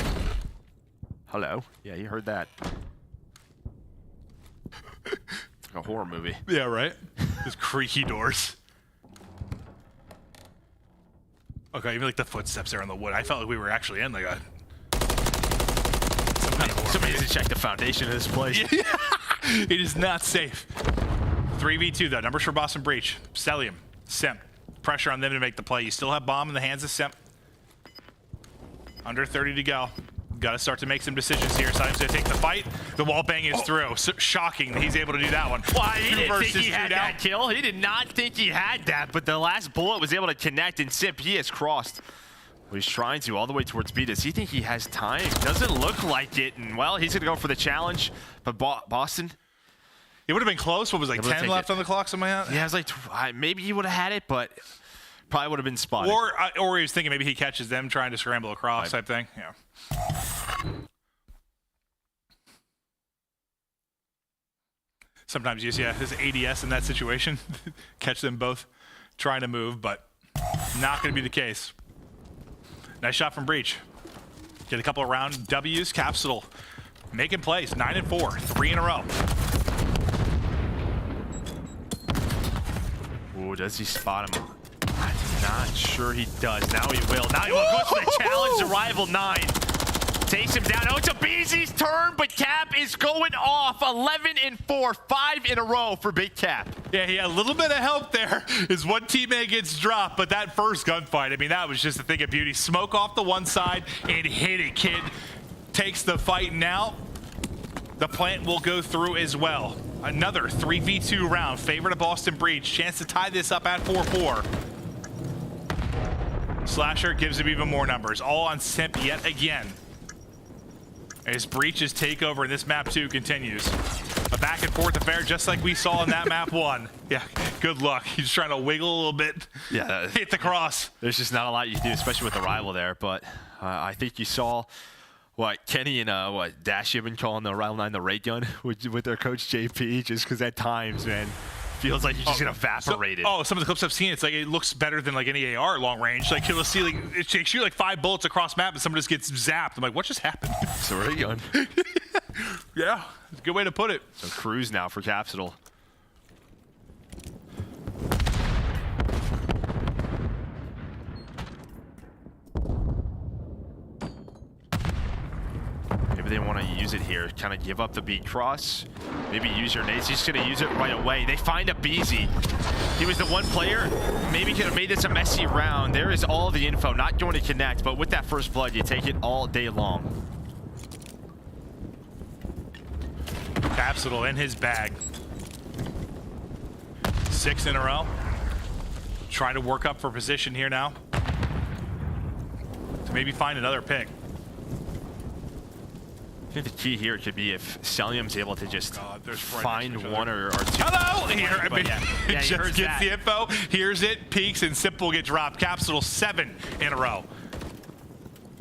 Hello. Yeah, you heard that. It's like a horror movie. Yeah, right? Those creaky doors. Okay, even like the footsteps there on the wood. I felt like we were actually in like a... Somebody needs to check the foundation of this place. It is not safe. 3v2 though, numbers for Boston Breach. Cellium, Simp. Pressure on them to make the play. You still have bomb in the hands of Simp. Under 30 to go. Got to start to make some decisions here. Simon's going to take the fight. The wall bang is through. So shocking that he's able to do that one. Why, he didn't think he had that kill. He did not think he had that, but the last bullet was able to connect, and Simp, he has crossed. Well, he's trying to all the way towards B. Does he think he has time? Doesn't look like it, and well, he's going to go for the challenge. But Boston... It would have been close. What was like 10 left on the clock, something like that? Yeah, it was like, maybe he would have had it, but probably would have been spotted. Or he was thinking maybe he catches them trying to scramble across type thing. Yeah. Sometimes you see his ADS in that situation. Catch them both trying to move, but not going to be the case. Nice shot from Breach. Get a couple of round W's. Capsidal making plays. 9-4, 3 in a row. Ooh, does he spot him? I'm not sure he does. Now he will. Now he will. Goes for the challenge to rival 9. Takes him down. Oh, it's aBeZy's turn, but Cap is going off. 11-4, 5 in a row for Big Cap. Yeah, he had a little bit of help there as one teammate gets dropped, but that first gunfight, I mean, that was just a thing of beauty. Smoke off the one side and hit it, kid. Takes the fight now. The plant will go through as well. Another 3v2 round. Favorite of Boston Breach. Chance to tie this up at 4-4. Slasher gives him even more numbers. All on Simp yet again. As Breach's takeover in this map 2 continues. A back and forth affair just like we saw in that map 1. Yeah, good luck. He's trying to wiggle a little bit. Yeah. Hit the cross. There's just not a lot you can do, especially with the rival there. But I think you saw what Kenny and Dashy have been calling the Rival 9 the ray gun with their coach JP, just because at times, man, feels like you're just gonna evaporate it. Oh, some of the clips I've seen, it's like it looks better than like any AR long range. Like you'll see, like it shoot like 5 bullets across map, and someone just gets zapped. I'm like, what just happened? It's a ray gun. Yeah, it's a good way to put it. So cruise now for Capsidal. Maybe they want to use it here, kind of give up the beat cross. Maybe use your nades. He's going to use it right away. They find aBeZy. He was the one player. Maybe could have made this a messy round. There is all the info. Not going to connect, but with that first blood, you take it all day long. Capsidal in his bag. 6 in a row. Trying to work up for position here now. To maybe find another pick. I think the key here could be if Cellium's able to just find one or two. Hello! Here, He just gets the info, hears it, peeks, and Simp will get dropped. Capsidal 7 in a row.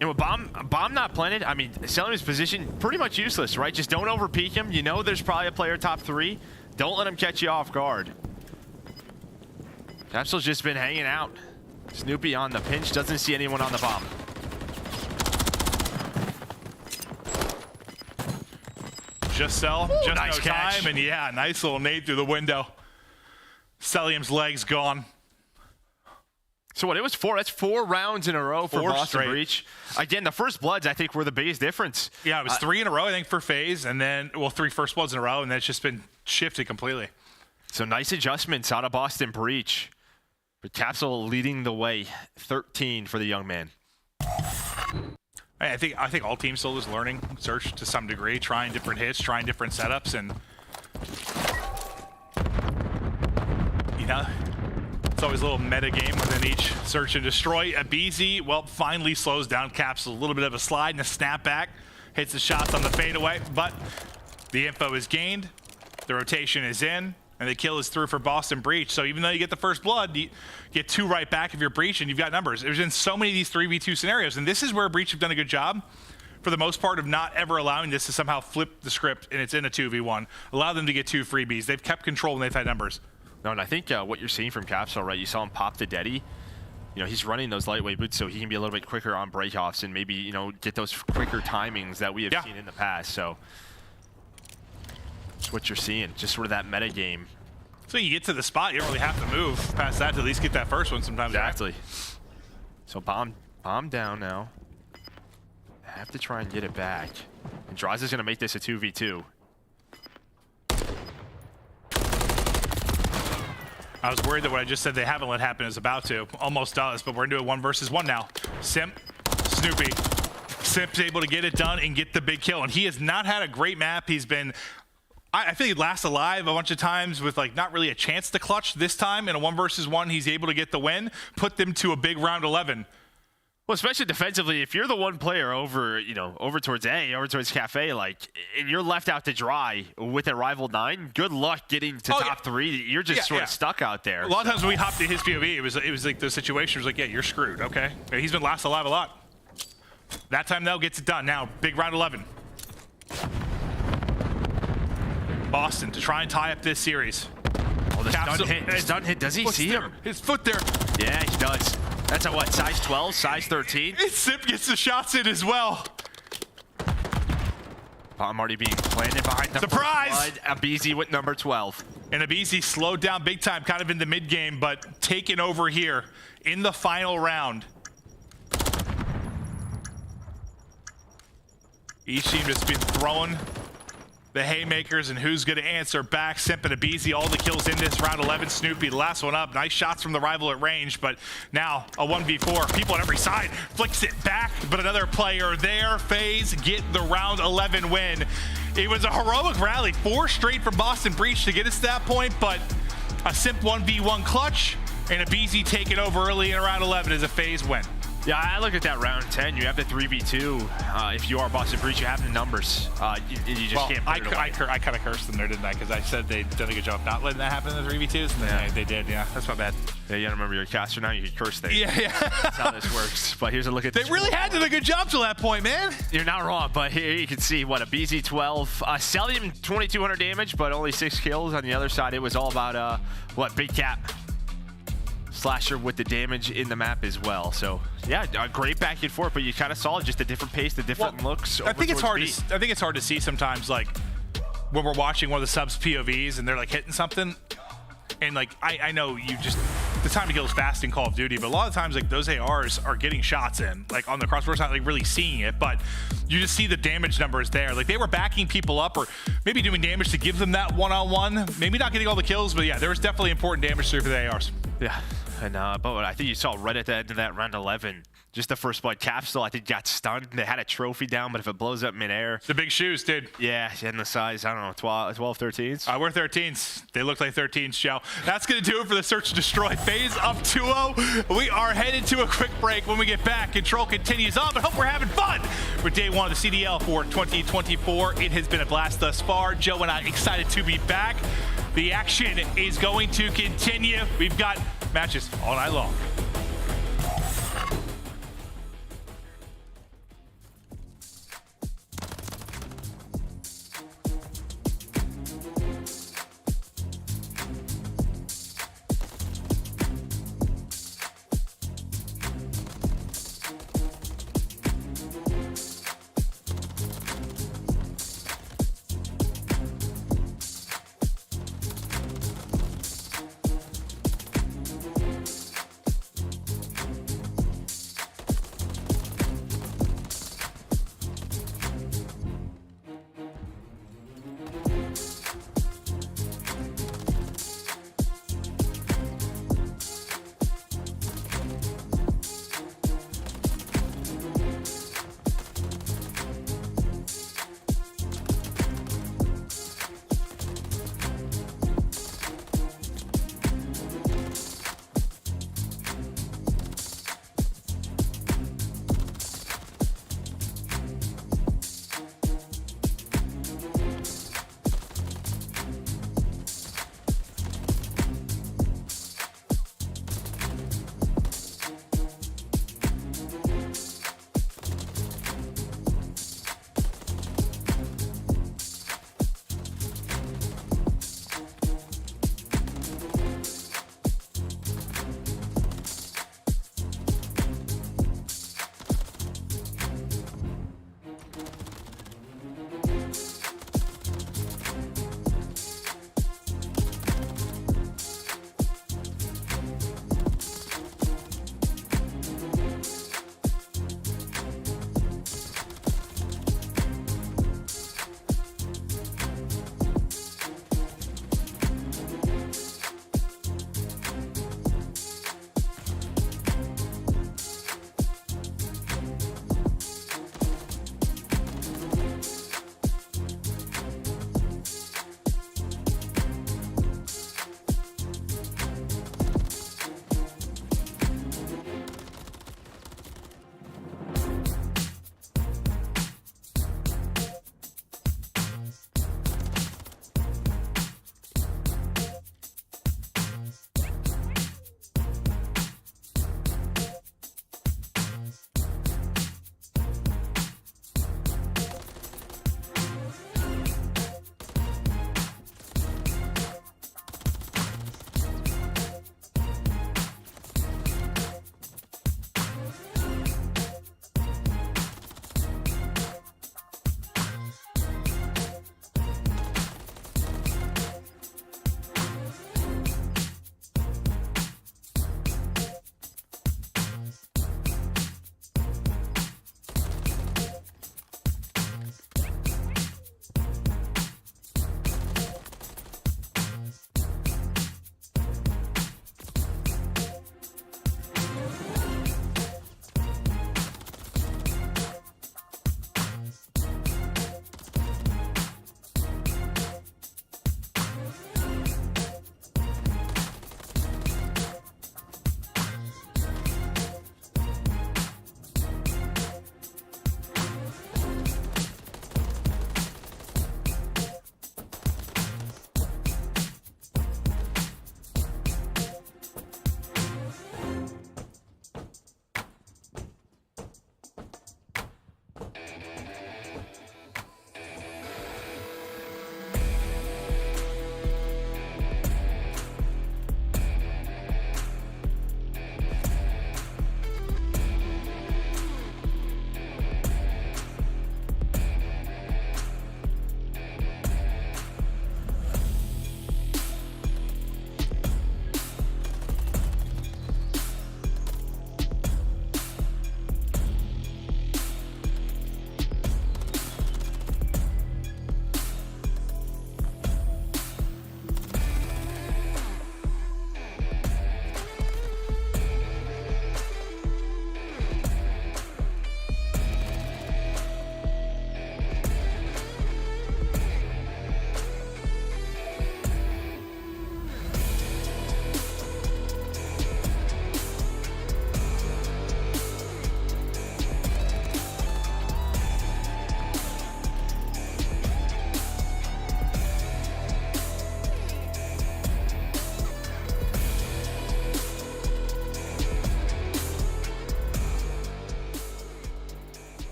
And with bomb not planted, I mean, Cellium's position pretty much useless, right? Just don't over-peek him. You know there's probably a player top 3. Don't let him catch you off guard. Capsidal's just been hanging out. Snoopy on the pinch, doesn't see anyone on the bomb. Just sell, just nice no catch. time, and yeah, nice little nade through the window. Cellium's legs gone. So what, it was 4, that's 4 rounds in a row for 4 Boston straight. Breach. Again, the first bloods, I think, were the biggest difference. Yeah, it was 3 in a row, I think, for FaZe, and then, well, 3 first bloods in a row, and then it's just been shifted completely. So nice adjustments out of Boston Breach. But Capsidal leading the way, 13 for the young man. I think all teams still is learning search to some degree, trying different hits, trying different setups, and you know, it's always a little meta game within each search and destroy. aBeZy, well, finally slows down Capsidal. A little bit of a slide and a snapback, hits the shots on the fadeaway, but the info is gained, the rotation is in, and the kill is through for Boston Breach. So even though you get the first blood, you get 2 right back if you're Breach, and you've got numbers. There's been so many of these 3v2 scenarios, and this is where Breach have done a good job, for the most part, of not ever allowing this to somehow flip the script and it's in a 2v1. Allow them to get 2 freebies. They've kept control and they've had numbers. No, and I think what you're seeing from Capsidal, right, you saw him pop the Deddy. You know, he's running those lightweight boots so he can be a little bit quicker on breakoffs and maybe, you know, get those quicker timings that we have seen in the past. So that's what you're seeing, just sort of that meta game. So you get to the spot, you don't really have to move past that to at least get that first one sometimes. Exactly. Right? So bomb down now. Have to try and get it back. And Drazah's gonna make this a 2v2. I was worried that what I just said they haven't let happen is about to. Almost does, but we're into a 1 versus 1 now. Simp, Snoopy. Simp's able to get it done and get the big kill. And he has not had a great map. He's been, I think he lasts alive a bunch of times with like not really a chance to clutch. This time in a 1 versus 1, he's able to get the win, put them to a big round 11. Well, especially defensively, if you're the one player over, you know, over towards A, over towards Cafe, like, and you're left out to dry with a rival 9, good luck getting to top 3. You're just sort of stuck out there. A lot of times when we hopped to his POV, it was like the situation was like, yeah, you're screwed, okay? He's been last alive a lot. That time, though, gets it done. Now, big round 11. Boston to try and tie up this series. Oh, the stun hit. The stun hit. Does he see him? His foot there. Yeah, he does. That's a what, size 12, size 13? And Simp gets the shots in as well. Bomb already being planted behind the surprise! first blood. aBeZy with number 12. And aBeZy slowed down big time, kind of in the mid game, but taken over here in the final round. Each team just been throwing the haymakers, and who's going to answer back? Simp and aBeZy, all the kills in this round 11. Snoopy, the last one up. Nice shots from the rival at range, but now a 1v4. People on every side, flicks it back, but another player there. FaZe get the round 11 win. It was a heroic rally, 4 straight from Boston Breach to get us to that point, but a Simp 1v1 clutch, and aBeZy taking over early in round 11 as a FaZe win. Yeah, I look at that round 10. You have the 3v2. If you are Boston Breach, you have the numbers. You just can't put it away. I kind of cursed them there, didn't I? Because I said they'd done a good job not letting that happen in the 3v2s, and then they did. Yeah, that's my bad. Yeah, you gotta remember you're a caster now. You can curse things. Yeah. That's how this works. But here's a look at They really had done a good job till that point, man. You're not wrong, but here you can see what aBeZy 12, Cellium 2,200 damage, but only 6 kills. On the other side, it was all about Big Cap Slasher with the damage in the map as well. So yeah, a great back and forth, but you kind of saw just a different pace, the different looks. I think it's hard to see sometimes, like when we're watching one of the subs POVs and they're like hitting something, and like I know you just the time to kill is fast in Call of Duty, but a lot of times like those ARs are getting shots in, like on the crossbar. It's not like really seeing it, but you just see the damage numbers there. Like they were backing people up or maybe doing damage to give them that one-on-one. Maybe not getting all the kills, but yeah, there was definitely important damage through for the ARs. Yeah, and but I think you saw right at the end of that round 11, just the first blood. Capsidal, I think, got stunned. They had a trophy down, but if it blows up midair. The big shoes, dude. Yeah, and the size, I don't know, 12, 13s? We're 13s. They look like 13s, Joe. That's going to do it for the Search and Destroy. FaZe up 2-0. We are headed to a quick break. When we get back, Control continues on, but hope we're having fun for day one of the CDL for 2024. It has been a blast thus far. Joe and I excited to be back. The action is going to continue. We've got matches all night long.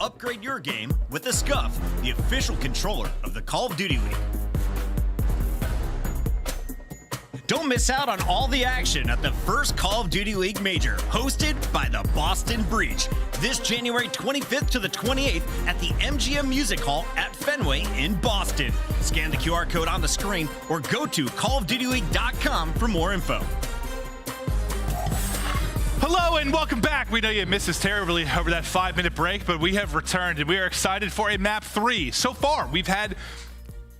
upgrade your game with the Scuff, the official controller of the Call of Duty League. Don't miss out on all the action at the first Call of Duty League Major, hosted by the Boston Breach, this January 25th to the 28th at the MGM Music Hall at Fenway in Boston. Scan the QR code on the screen or go to callofdutyleague.com for more info. Hello and welcome back. We know you missed us terribly over that 5-minute break, but we have returned and we are excited for a map 3. So far, we've had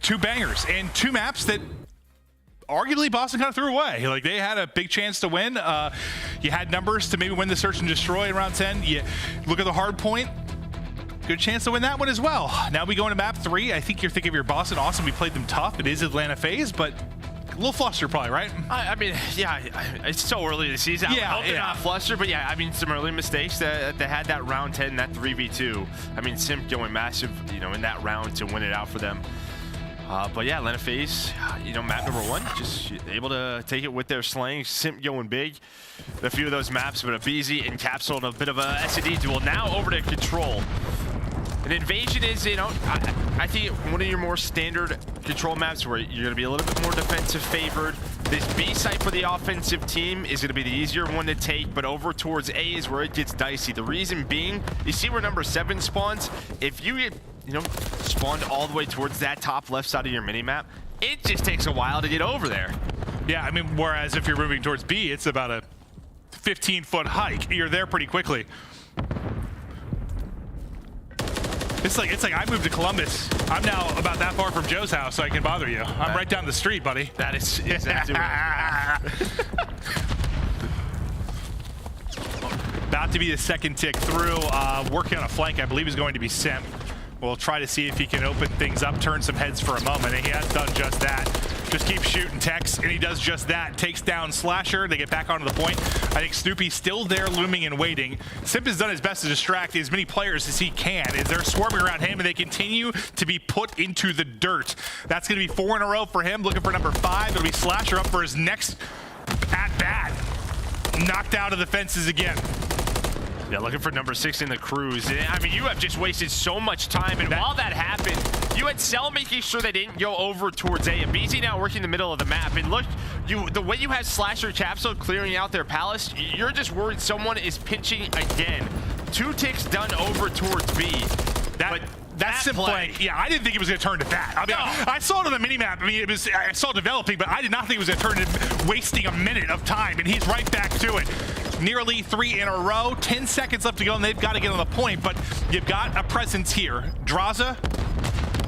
2 bangers and 2 maps that arguably Boston kind of threw away. Like, they had a big chance to win. You had numbers to maybe win the Search and Destroy in round 10. You look at the hard point, good chance to win that one as well. Now we go into map 3. I think you're thinking of your Boston. Awesome, we played them tough. It is Atlanta FaZe, but a little flustered probably, right? I mean, yeah, it's so early in the season. I hope they're not flustered, but yeah, I mean, some early mistakes that they had that round 10, that 3v2. I mean, Simp going massive, you know, in that round to win it out for them. But yeah, Atlanta FaZe, you know, map number 1, just able to take it with their slang. Simp going big. A few of those maps, but aBeZy and Capsidal in a bit of a S&D duel. Now over to Control. An Invasion is, you know, I think one of your more standard Control maps where you're going to be a little bit more defensive favored. This B site for the offensive team is going to be the easier one to take, but over towards A is where it gets dicey. The reason being, you see where number 7 spawns? If you get, you know, spawned all the way towards that top left side of your minimap, it just takes a while to get over there. Yeah, I mean, whereas if you're moving towards B, it's about a 15-foot hike. You're there pretty quickly. It's like I moved to Columbus. I'm now about that far from Joe's house, so I can bother you. I'm right down the street, buddy. That is exactly right. About to be the second tick through. Working on a flank, I believe is going to be Simp. We'll try to see if he can open things up, turn some heads for a moment, and he has done just that. Just keep shooting techs, and he does just that. Takes down Slasher. They get back onto the point. I think Snoopy's still there looming and waiting. Simp has done his best to distract as many players as he can. As they're swarming around him, and they continue to be put into the dirt. That's going to be 4 in a row for him. Looking for number 5. It'll be Slasher up for his next at-bat. Knocked out of the fences again. Yeah, looking for number 6 in the cruise. I mean, you have just wasted so much time, and while that happened, you had Cell making sure they didn't go over towards A. aBeZy now working the middle of the map, and look, the way you have Slasher Capsule clearing out their palace, you're just worried someone is pinching again. 2 ticks done over towards B. That's Simp play. Yeah, I didn't think it was going to turn to that. I mean, I saw it on the minimap. I mean, I saw it developing, but I did not think it was going to turn to wasting a minute of time, and he's right back to it. Nearly 3 in a row, 10 seconds left to go, and they've got to get on the point, but you've got a presence here. Drazah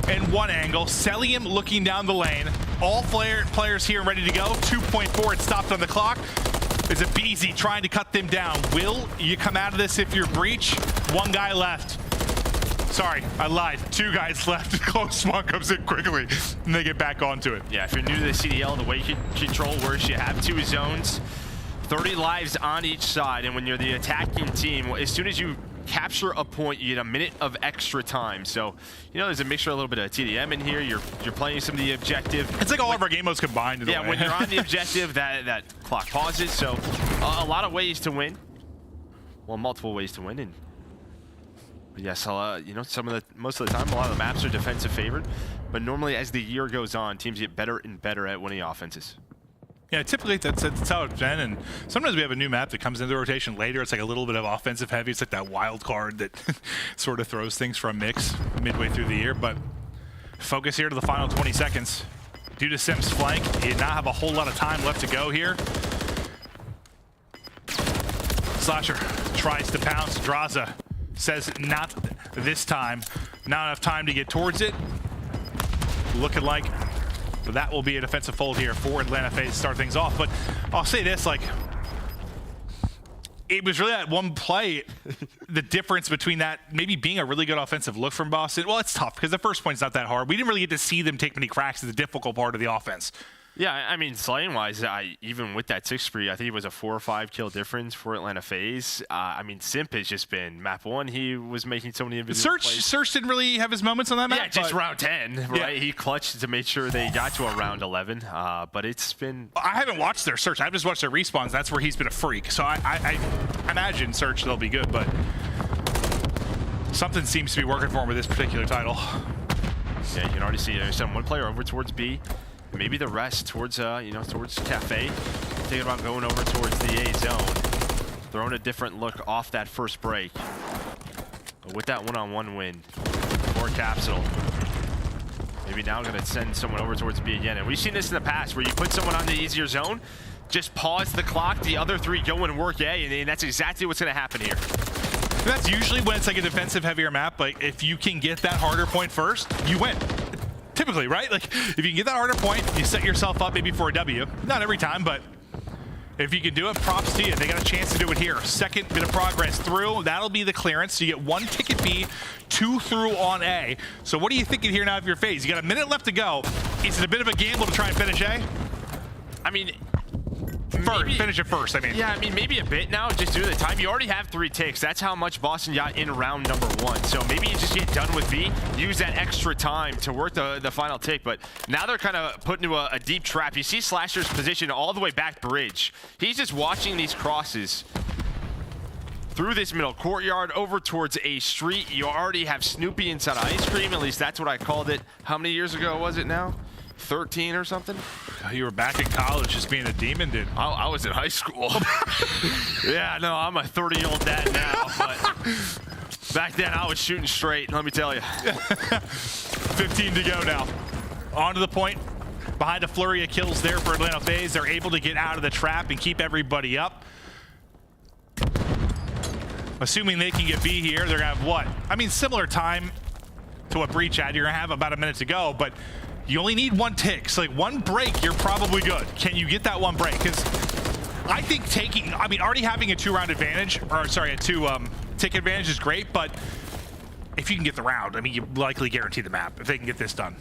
in one angle, Cellium looking down the lane. All players here ready to go. 2.4, it stopped on the clock. Is aBeZy trying to cut them down. Will you come out of this if you're breach? 1 guy left. Sorry, I lied. 2 guys left. Close one comes in quickly, and they get back onto it. Yeah, if you're new to the CDL, the way you control works, you have 2 zones, 30 lives on each side, and when you're the attacking team, as soon as you capture a point, you get a minute of extra time. So, you know, there's a mixture, a little bit of TDM in here. You're playing some of the objective. It's like all of our game modes combined in a way. When you're on the objective, that clock pauses. So, a lot of ways to win. Well, multiple ways to win, and yes, you know, most of the time, a lot of the maps are defensive favored, but normally as the year goes on, teams get better and better at winning offenses. Yeah, typically that's how it's been, and sometimes we have a new map that comes into rotation later. It's like a little bit of offensive heavy. It's like that wild card that sort of throws things for a mix midway through the year, but focus here to the final 20 seconds. Due to Simp's flank, he did not have a whole lot of time left to go here. Slasher tries to pounce. Drazah says not this time. Not enough time to get towards it. Looking like that will be a defensive fold here for Atlanta FaZe to start things off. But I'll say this, like, it was really that one play, the difference between that maybe being a really good offensive look from Boston. Well, it's tough because the first point's not that hard. We didn't really get to see them take many cracks at the difficult part of the offense. Yeah, I mean, slaying-wise, even with that 6 spree, I think it was a 4 or 5 kill difference for Atlanta FaZe. I mean, Simp has just been map 1. He was making so many individual plays. Search didn't really have his moments on that map. Yeah, just round 10, right? Yeah. He clutched to make sure they got to a round 11. But it's been... I haven't watched their Search. I've just watched their respawns. That's where he's been a freak. So I imagine Search they'll be good, but... Something seems to be working for him with this particular title. Yeah, you can already see there's one player over towards B, maybe the rest towards towards Cafe. Thinking about going over towards the A zone, throwing a different look off that first break. But with that one-on-one win for Capsidal, maybe now gonna send someone over towards B again. And we've seen this in the past where you put someone on the easier zone, just pause the clock, the other three go and work A, and that's exactly what's gonna happen here. That's usually when it's like a defensive heavier map. Like if you can get that harder point first, you win. Typically, right? Like if you can get that harder point, you set yourself up maybe for a W. Not every time, but if you can do it, props to you. They got a chance to do it here. Second bit of progress through. That'll be the clearance. So you get 1 ticket B, 2 through on A. So what are you thinking here now of your FaZe? You got a minute left to go. Is it a bit of a gamble to try and finish A? I mean, finish it first, I mean. Yeah, I mean, maybe a bit now, just due to the time. You already have 3 ticks. That's how much Boston got in round number 1. So maybe you just get done with B, use that extra time to work the final tick. But now they're kind of put into a deep trap. You see Slasher's position all the way back bridge. He's just watching these crosses through this middle courtyard over towards A street. You already have Snoopy inside ice cream. At least that's what I called it. How many years ago was it now? 13 or something? You were back in college just being a demon, dude. I was in high school. Yeah, no, I'm a 30-year-old dad now, but back then I was shooting straight, let me tell you. 15 to go now. On to the point. Behind a flurry of kills there for Atlanta FaZe. They're able to get out of the trap and keep everybody up. Assuming they can get B here, they're gonna have what? I mean, similar time to what Breach had. You're gonna have about a minute to go, but you only need 1 tick. So like 1 break, you're probably good. Can you get that 1 break? Because I think already having a 2-round advantage, or sorry, a 2 tick advantage is great, but if you can get the round, I mean, you likely guarantee the map if they can get this done.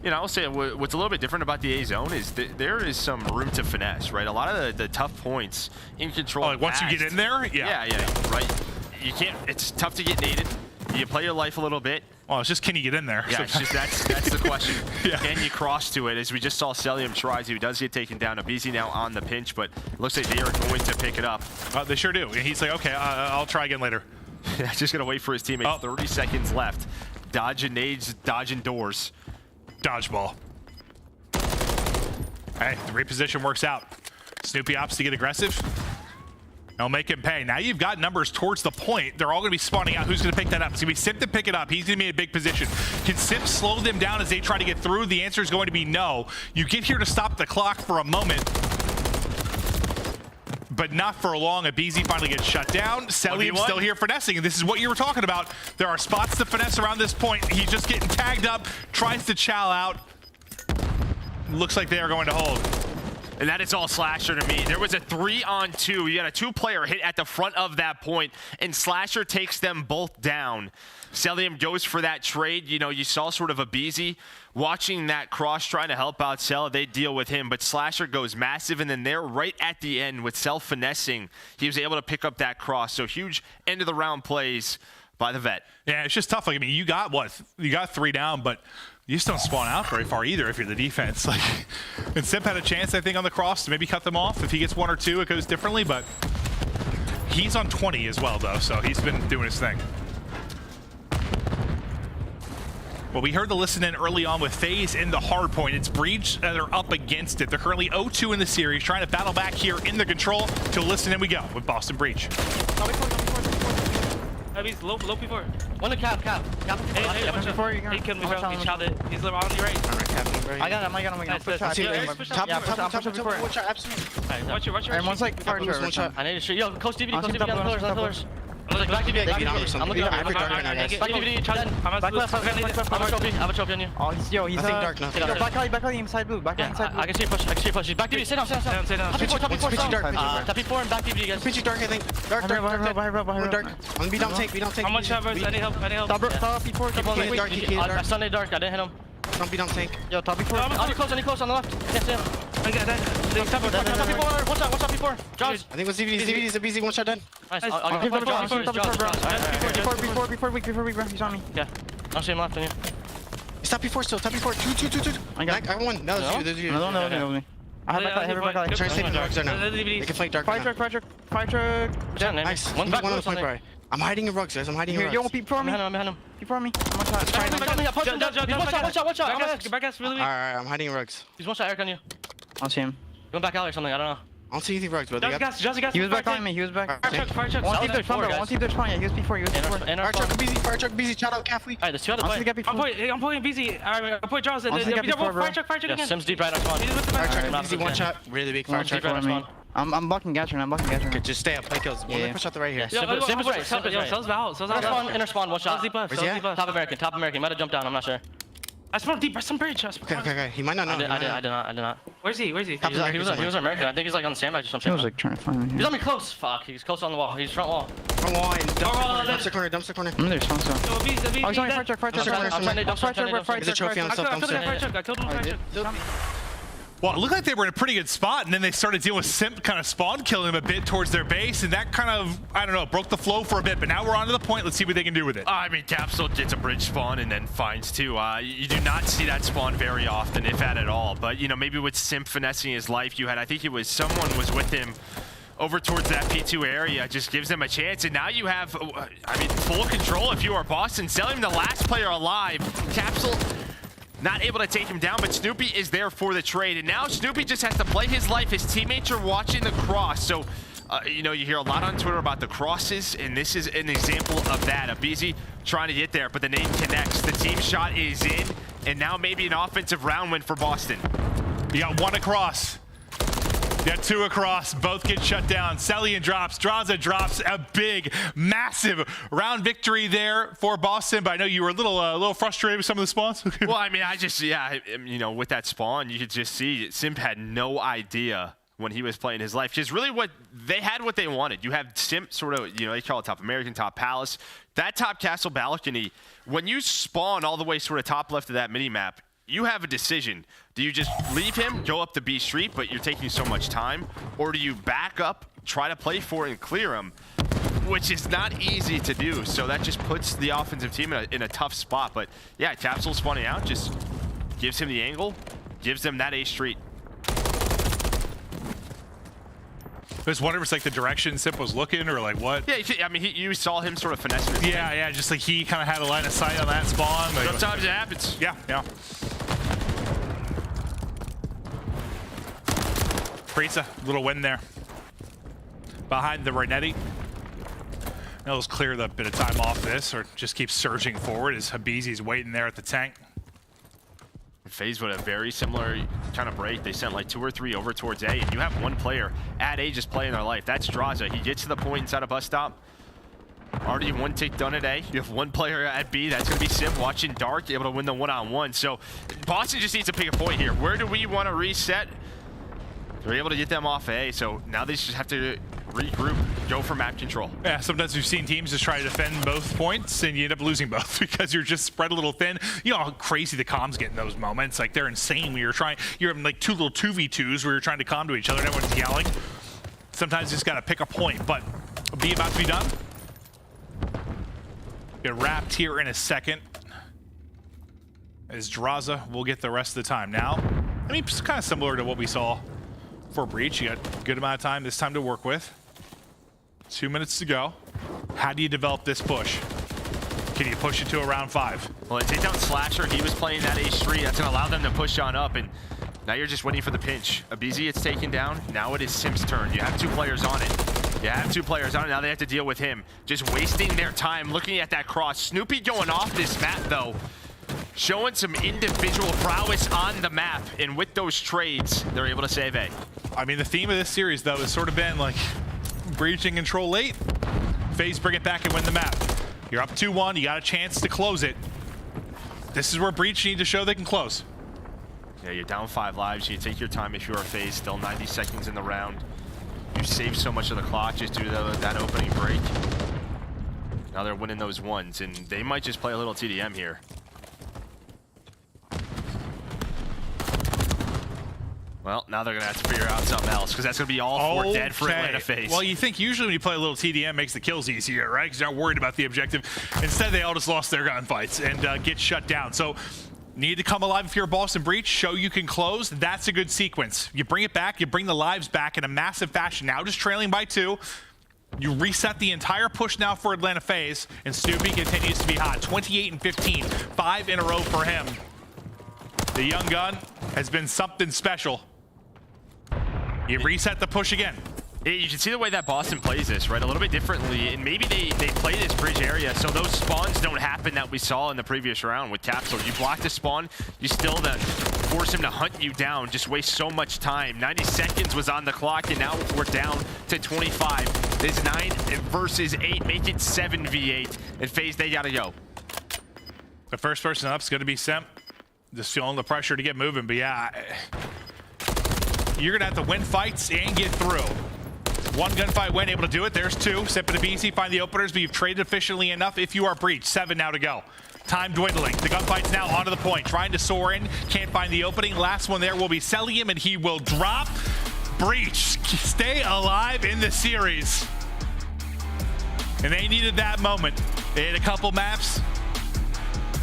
You know, I'll say what's a little bit different about the A zone is there is some room to finesse, right? A lot of the tough points in control. Oh, like once you get in there? Yeah, right. You can't, it's tough to get naded. You play your life a little bit. Well, it's just, can you get in there? Yeah, it's just, that's the question. Yeah. Can you cross to it? As we just saw Cellium tries, he does get taken down. aBeZy now on the pinch, but it looks like they are going to pick it up. They sure do. He's like, okay, I'll try again later. Yeah, just gonna wait for his teammate. 30 seconds left. Dodging nades, dodging doors. Dodgeball. Hey, the reposition works out. Snoopy opts to get aggressive. They'll make him pay. Now you've got numbers towards the point. They're all going to be spawning out. Who's going to pick that up? It's going to be Simp to pick it up. He's going to be in a big position. Can Simp slow them down as they try to get through? The answer is going to be no. You get here to stop the clock for a moment, but not for long. aBeZy finally gets shut down. Cellium still here finessing, and this is what you were talking about. There are spots to finesse around this point. He's just getting tagged up, tries to chow out. Looks like they are going to hold. And that is all Slasher to me. There was a 3-on-2. You got a 2-player hit at the front of that point, and Slasher takes them both down. Cellium goes for that trade. You know, you saw sort of aBeZy watching that cross, trying to help out Cell. They deal with him, but Slasher goes massive, and then there right at the end with Cell finessing, he was able to pick up that cross. So huge end of the round plays by the vet. Yeah, it's just tough. Like, I mean, you got 3 down, but you just don't spawn out very far either if you're the defense. Like, and Simp had a chance, I think, on the cross to maybe cut them off. If he gets 1 or 2, it goes differently, but he's on 20 as well, though, so he's been doing his thing. Well, we heard the listen in early on with FaZe in the hard point. It's Breach that are up against it. They're currently 0-2 in the series, trying to battle back here in the control. To listen in we go with Boston Breach. He's low before. One to cap. Hey, before you he killed me, bro. He shot it. He's on the right. I got him. Push top. Watch out, absolutely. Watch your. And one's like far one shot. I need to shoot. Yo, Coast DVD on the pillars. Back DVD. I'm looking at Hydra dark right now, guys. Back DVD, back left. I have a trophy on you. Oh, he's dark now. Back alley inside blue. Back inside blue. I can see push. Back DVD, sit down. Top P4 and back DVD, guys. Pitchy dark, I think. Dark. On B, don't take. How much have I need help? Top P4. Dark. I stunned dark. I didn't hit him. Don't be, don't tank. Yo, top P4. Any close on the left. Yes. I got that. Top P4. Watch out, P4. Jaws. I think it was CVD's aBeZy, one shot dead. Nice. I'll give him Jaws. Before weak, bro. He's on me. Yeah. I'll see him left on you. It's top P4 still. Top P4. Two. I got one. No, there's you. No. I have back eye. Try to save the rugs right now. They can flank dark. Fire truck. Nice. One on the flank right. I'm hiding in rugs, guys. I'm hiding in rugs. You won't peep for me. I'm behind him. Peep for me. I'm on top. Watch out. Alright, I'm hiding in rugs. He's one shot Eric on you. I don't see him. Going back out or something, I don't know. I don't see anything rugs, bro. Jazzy gas. He was back on me. He was back. Fire truck. One team there's spawn, bro. One team there's spawn. Yeah, he was before. Fire truck, aBeZy. Shout out, Calfly. Alright, there's two other I'll see the players. gap before. I'm pulling aBeZy. I'm pulling Drazah. I'll see the gap before, bro. Fire truck Yeah, again. Sim's deep right on spawn. Fire truck, aBeZy, one shot. Really big fire truck. I'm blocking Gatron. Okay, just stay up. Play kills. Yeah. Push out the right here. Simp is right. Cell's out. Inner spawn, one shot. Where's he at? Top American. Might have jumped down, I'm not sure. I spawned deep by some bridge. Okay. He might not know. I did not. Where's he? He was American. I think he's like on sandbags or something. He was like trying to find me. He's on me close. Fuck, he's close on the wall. He's front wall. Front wall and dumpster corner. I'm there, spawn still. Oh, he's on fire truck. I'm trying to There's a trophy on self dumpster. I killed one fire truck. Well, it looked like they were in a pretty good spot, and then they started dealing with Simp kind of spawn killing them a bit towards their base, and that kind of, I don't know, broke the flow for a bit, but now we're on to the point. Let's see what they can do with it. I mean, Capsidal gets a bridge spawn and then finds two. You do not see that spawn very often, if at all, but, you know, maybe with Simp finessing his life, you had, I think it was someone was with him over towards that P2 area, just gives them a chance, and now you have, I mean, full control if you are Boston. Cellium, the last player alive. Capsidal not able to take him down, but Snoopy is there for the trade. And now Snoopy just has to play his life. His teammates are watching the cross. So, you know, you hear a lot on Twitter about the crosses, and this is an example of that. aBeZy trying to get there, but the name connects. The team shot is in, and now maybe an offensive round win for Boston. You got one across. You got two across, both get shut down. Cellium drops, Drazah drops a big, massive round victory there for Boston, but I know you were a little frustrated with some of the spawns. Well, I mean, you know, with that spawn, you could just see Simp had no idea when he was playing his life. Because really what they wanted. You have Simp sort of, you know, they call it top American, top palace. That top castle balcony, when you spawn all the way sort of top left of that mini-map, you have a decision. Do you just leave him, go up the B street, but you're taking so much time? Or do you back up, try to play for it and clear him, which is not easy to do. So that just puts the offensive team in a tough spot. But yeah, Capsidal spawning out, just gives him the angle, gives them that A street. I was wondering if it's like the direction Simp was looking or like what? Yeah, I mean, you saw him sort of finessing his Yeah, just like he kind of had a line of sight on that spawn. Like, sometimes it happens. Yeah. Priestahh, little win there. Behind the Renetti. Now let's clear the bit of time off this or just keep surging forward as aBeZy's waiting there at the tank. FaZe with a very similar kind of break. They sent like 2 or 3 over towards A, and you have one player at A just playing their life. That's Drazah. He gets to the point inside a bus stop. Already one tick done at A. You have one player at B. That's going to be Simp watching Dark, able to win the one-on-one. So Boston just needs to pick a point here. Where do we want to reset? They're able to get them off A, so now they just have to regroup, go for map control. Yeah, sometimes we've seen teams just try to defend both points and you end up losing both because you're just spread a little thin. You know how crazy the comms get in those moments. Like they're insane when you're having like 2 little 2v2s where you're trying to comm to each other and everyone's yelling. Sometimes you just gotta pick a point, but B about to be done. Get wrapped here in a second. As Drazah will get the rest of the time. Now, I mean, it's kind of similar to what we saw for Breach. You got a good amount of time this time to work with. 2 minutes to go. How do you develop this push? Can you push it to around 5? Well, they take down Slasher. He was playing that A street. That's going to allow them to push on up, and now you're just waiting for the pinch. aBeZy, it's taken down. Now it is Simp's turn. You have 2 players on it. Now they have to deal with him. Just wasting their time looking at that cross. Snoopy going off this map, though. Showing some individual prowess on the map, and with those trades, they're able to save A. I mean, the theme of this series, though, has sort of been like Breach and control late. FaZe bring it back and win the map. You're up 2-1, you got a chance to close it. This is where Breach need to show they can close. Yeah, you're down 5 lives. You take your time if you are FaZe. Still 90 seconds in the round. You save so much of the clock just due to that opening break. Now they're winning those ones, and they might just play a little TDM here. Well, now they're going to have to figure out something else, because that's going to be all 4 dead for Atlanta FaZe. Well, you think usually when you play a little TDM, it makes the kills easier, right? Because you're not worried about the objective. Instead, they all just lost their gunfights and get shut down. So Need to come alive if you're a Boston Breach, show you can close. That's a good sequence. You bring it back, you bring the lives back in a massive fashion. Now just trailing by 2. You reset the entire push now for Atlanta FaZe, and Snoopy continues to be hot. 28 and 15, 5 in a row for him. The young gun has been something special. You reset the push again. You can see the way that Boston plays this, right? A little bit differently, and maybe they play this bridge area so those spawns don't happen that we saw in the previous round with Capsidal. You block the spawn, you still then force him to hunt you down, just waste so much time. 90 seconds was on the clock, and now we're down to 25. This 9 versus 8, make it 7v8, and FaZe, they gotta go. The first person up is gonna be Simp. Just feeling the pressure to get moving, but yeah, you're gonna have to win fights and get through. One gunfight win, able to do it. There's 2. Simp and aBeZy find the openers, but you've traded efficiently enough if you are breached. 7 now to go. Time dwindling. The gunfight's now onto the point. Trying to soar in. Can't find the opening. Last one there will be Cellium, and he will drop. Breach. Stay alive in the series. And they needed that moment. They had a couple maps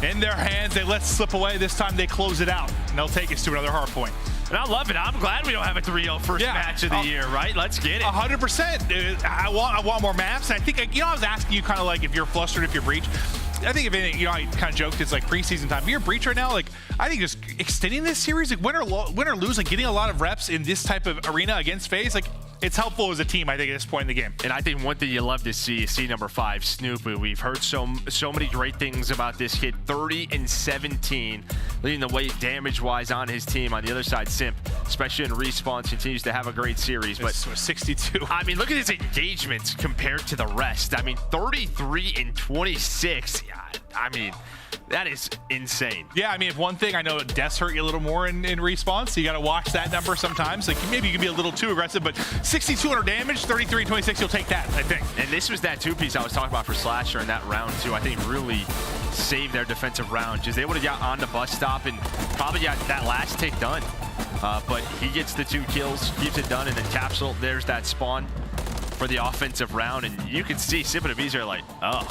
in their hands. They let it slip away. This time they close it out. And they'll take us to another hard point. And I love it. I'm glad we don't have a 3-0 first match of the year, right? Let's get it. 100%. I want more maps. And I think, I was asking you kind of like if you're flustered, if you're breached. I think if anything, I kind of joked, it's like preseason time. If you're breached right now, like, I think just extending this series, like win or lose, like getting a lot of reps in this type of arena against FaZe, like, it's helpful as a team, I think, at this point in the game. And I think one thing you love to see is number 5, Snoopy. We've heard so many great things about this kid. 30 and 17, leading the way damage-wise on his team. On the other side, Simp, especially in respawns, continues to have a great series. But 62. I mean, look at his engagements compared to the rest. I mean, 33 and 26. I mean, that is insane. Yeah, I mean, if one thing, I know deaths hurt you a little more in response, so you got to watch that number sometimes. Like, maybe you can be a little too aggressive, but 6,200 damage, 33 and 26, you'll take that, I think. And this was that 2-piece I was talking about for Slasher in that round, too. I think really saved their defensive round. Just able to get on the bus stop and probably got that last tick done. But he gets the 2 kills, keeps it done, and then Capsidal, there's that spawn for the offensive round. And you can see Simp and aBeZy are like, oh,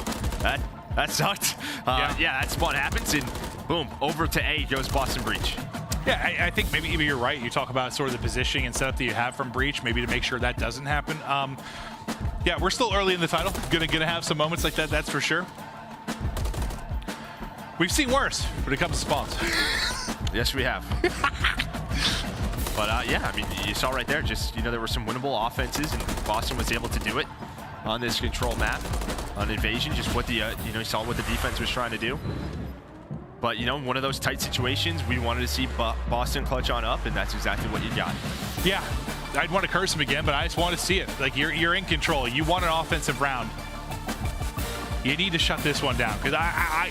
that sucked. Yeah, that spawn happens, and boom, over to A goes Boston Breach. Yeah, I think maybe you're right. You talk about sort of the positioning and setup that you have from Breach, maybe to make sure that doesn't happen. Yeah, we're still early in the title. Gonna have some moments like that, that's for sure. We've seen worse when it comes to spawns. Yes, we have. But yeah, I mean, you saw right there, just, there were some winnable offenses, and Boston was able to do it on this control map, on Invasion, just what the, you saw what the defense was trying to do. But, one of those tight situations, we wanted to see Boston clutch on up, and that's exactly what you got. Yeah, I'd want to curse him again, but I just want to see it. Like, you're in control. You want an offensive round. You need to shut this one down, because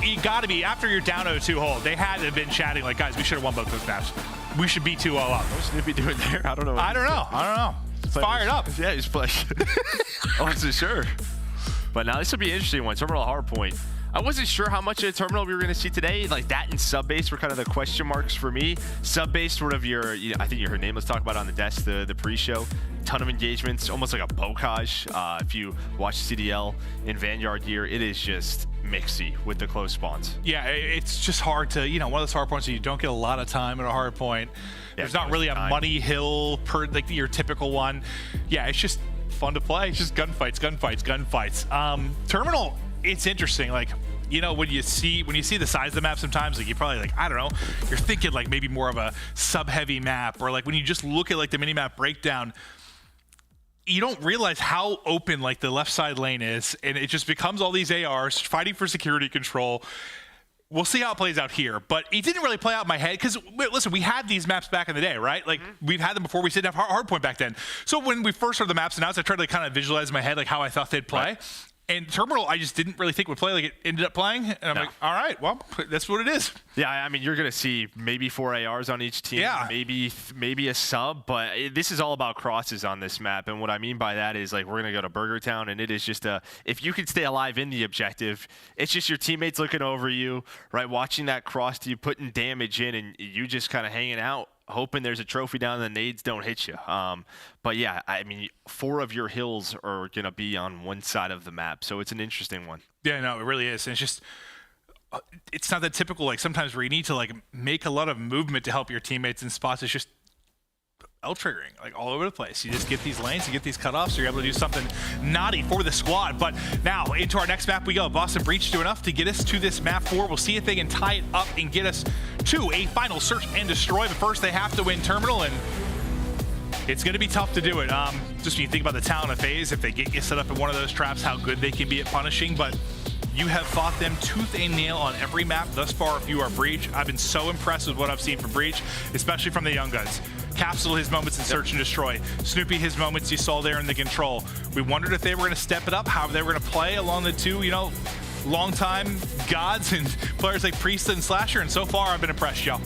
you got to be, after you're down 0-2 hole, they had to have been chatting like, guys, we should have won both those maps. We should be 2-0 up. What's Snoopy doing there? I don't know. I don't know. It's fired up. Yeah, he's playing. I wasn't sure. But now this will be an interesting one. Terminal hardpoint. I wasn't sure how much of a terminal we were going to see today. Like that and sub base were kind of the question marks for me. Sub base, sort of your, I think you heard name. Let's talk about it on the desk, the pre-show. Ton of engagements, almost like a bocage. If you watch CDL in Vanguard gear, it is just mixy with the close spawns. Yeah, it's just hard to, one of those hard points where you don't get a lot of time at a hard point. Yeah, there's not really a money hill per like your typical one. Yeah, it's just fun to play. It's just gunfights. Terminal, it's interesting. Like, when you see the size of the map sometimes, like you probably like, I don't know, you're thinking like maybe more of a sub-heavy map, or like when you just look at like the mini-map breakdown, you don't realize how open like the left side lane is, and it just becomes all these ARs fighting for security control. We'll see how it plays out here, but it didn't really play out in my head because, listen, we had these maps back in the day, right? Like, we've had them before. We didn't have hardpoint back then. So when we first heard the maps announced, I tried to kind of visualize in my head like how I thought they'd play. Right. And Terminal, I just didn't really think would play. Like, it ended up playing, and I'm like, all right, well, that's what it is. Yeah, I mean, you're going to see maybe 4 ARs on each team, maybe a sub, but this is all about crosses on this map. And what I mean by that is, like, we're going to go to Burger Town, and it is just if you can stay alive in the objective, it's just your teammates looking over you, right, watching that cross to you, putting damage in, and you just kind of hanging out, hoping there's a trophy down and the nades don't hit you. But yeah, I mean, 4 of your hills are going to be on one side of the map, so it's an interesting one. Yeah, no, it really is. And it's just it's not that typical, like sometimes where you need to like make a lot of movement to help your teammates in spots. It's just L-triggering, like all over the place. You just get these lanes, you get these cutoffs, so you're able to do something naughty for the squad. But now into our next map we go. Boston Breach do enough to get us to this map 4. We'll see if they can tie it up and get us to a final search and destroy. But first they have to win Terminal, and it's going to be tough to do it. Just when you think about the talent of FaZe, if they get you set up in one of those traps, how good they can be at punishing. But you have fought them tooth and nail on every map thus far if you are Breach. I've been so impressed with what I've seen from Breach, especially from the young guns. Capsidal, his moments in Search and Destroy. Snoopy, his moments you saw there in the Control. We wondered if they were going to step it up, how they were going to play along the two, you know, long-time gods and players like Priestahh and Slasher, and so far I've been impressed, Joe.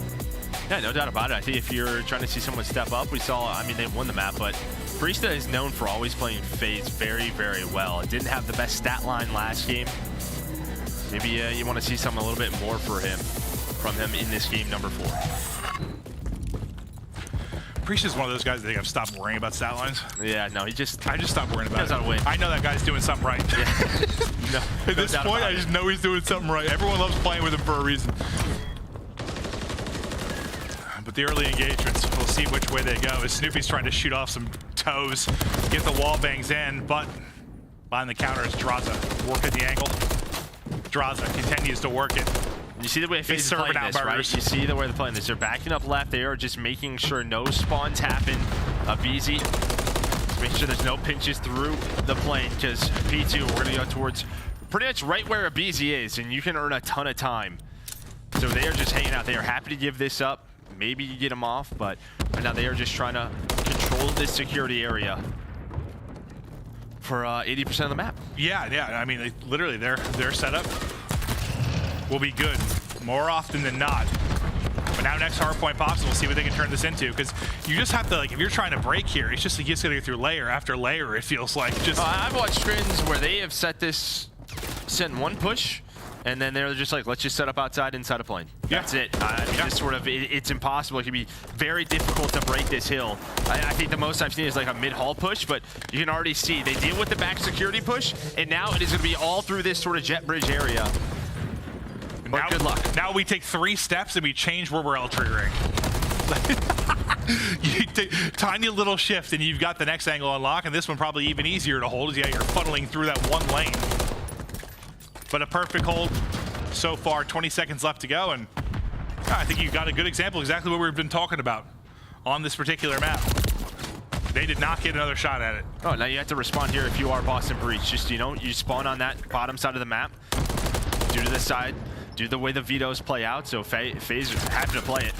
Yeah, no doubt about it. I think if you're trying to see someone step up, we saw, I mean, they won the map, but Priestahh is known for always playing FaZe very, very well. It didn't have the best stat line last game. Maybe you want to see something a little bit more from him in this game number 4. Priestahh's one of those guys that I think I've stopped worrying about stat lines. Yeah, no, I just stopped worrying about it. Win. I know that guy's doing something right. Yeah. At this point, I just know he's doing something right. Everyone loves playing with him for a reason. But the early engagements, we'll see which way they go. As Snoopy's trying to shoot off some toes, get the wall bangs in, but behind the counter is Drazah, working the angle. Drazah continues to work it. You see the way FaZe is playing this, right? You see the way they're playing this. They're backing up left. They are just making sure no spawns happen. aBeZy, just make sure there's no pinches through the plane, because P2, we're going to go towards pretty much right where aBeZy is, and you can earn a ton of time. So they are just hanging out. They are happy to give this up. Maybe you get them off, but right now they are just trying to control this security area for 80% of the map. Yeah. I mean, literally, their setup will be good more often than not. But now next hardpoint pops, and we'll see what they can turn this into. Because you just have to, like, if you're trying to break here, it's just going to go through layer after layer. It feels like just. I've watched scrims where they have sent one push, and then they're just like, let's just set up outside inside a plane. Yeah. That's it. Just sort of, it's impossible. It can be very difficult to break this hill. I think the most I've seen is like a mid-haul push, but you can already see they deal with the back security push, and now it is going to be all through this sort of jet bridge area. Now, good luck. Now we take 3 steps and we change where we're L-triggering. You take tiny little shift and you've got the next angle unlock, and this one probably even easier to hold. Yeah, you're funneling through that one lane. But a perfect hold so far. 20 seconds left to go, and I think you've got a good example, exactly what we've been talking about on this particular map. They did not get another shot at it. Oh, now you have to respond here if you are Boston Breach. Just, you know, you spawn on that bottom side of the map, due to the side, due to the way the vetoes play out, so FaZe happy to play it.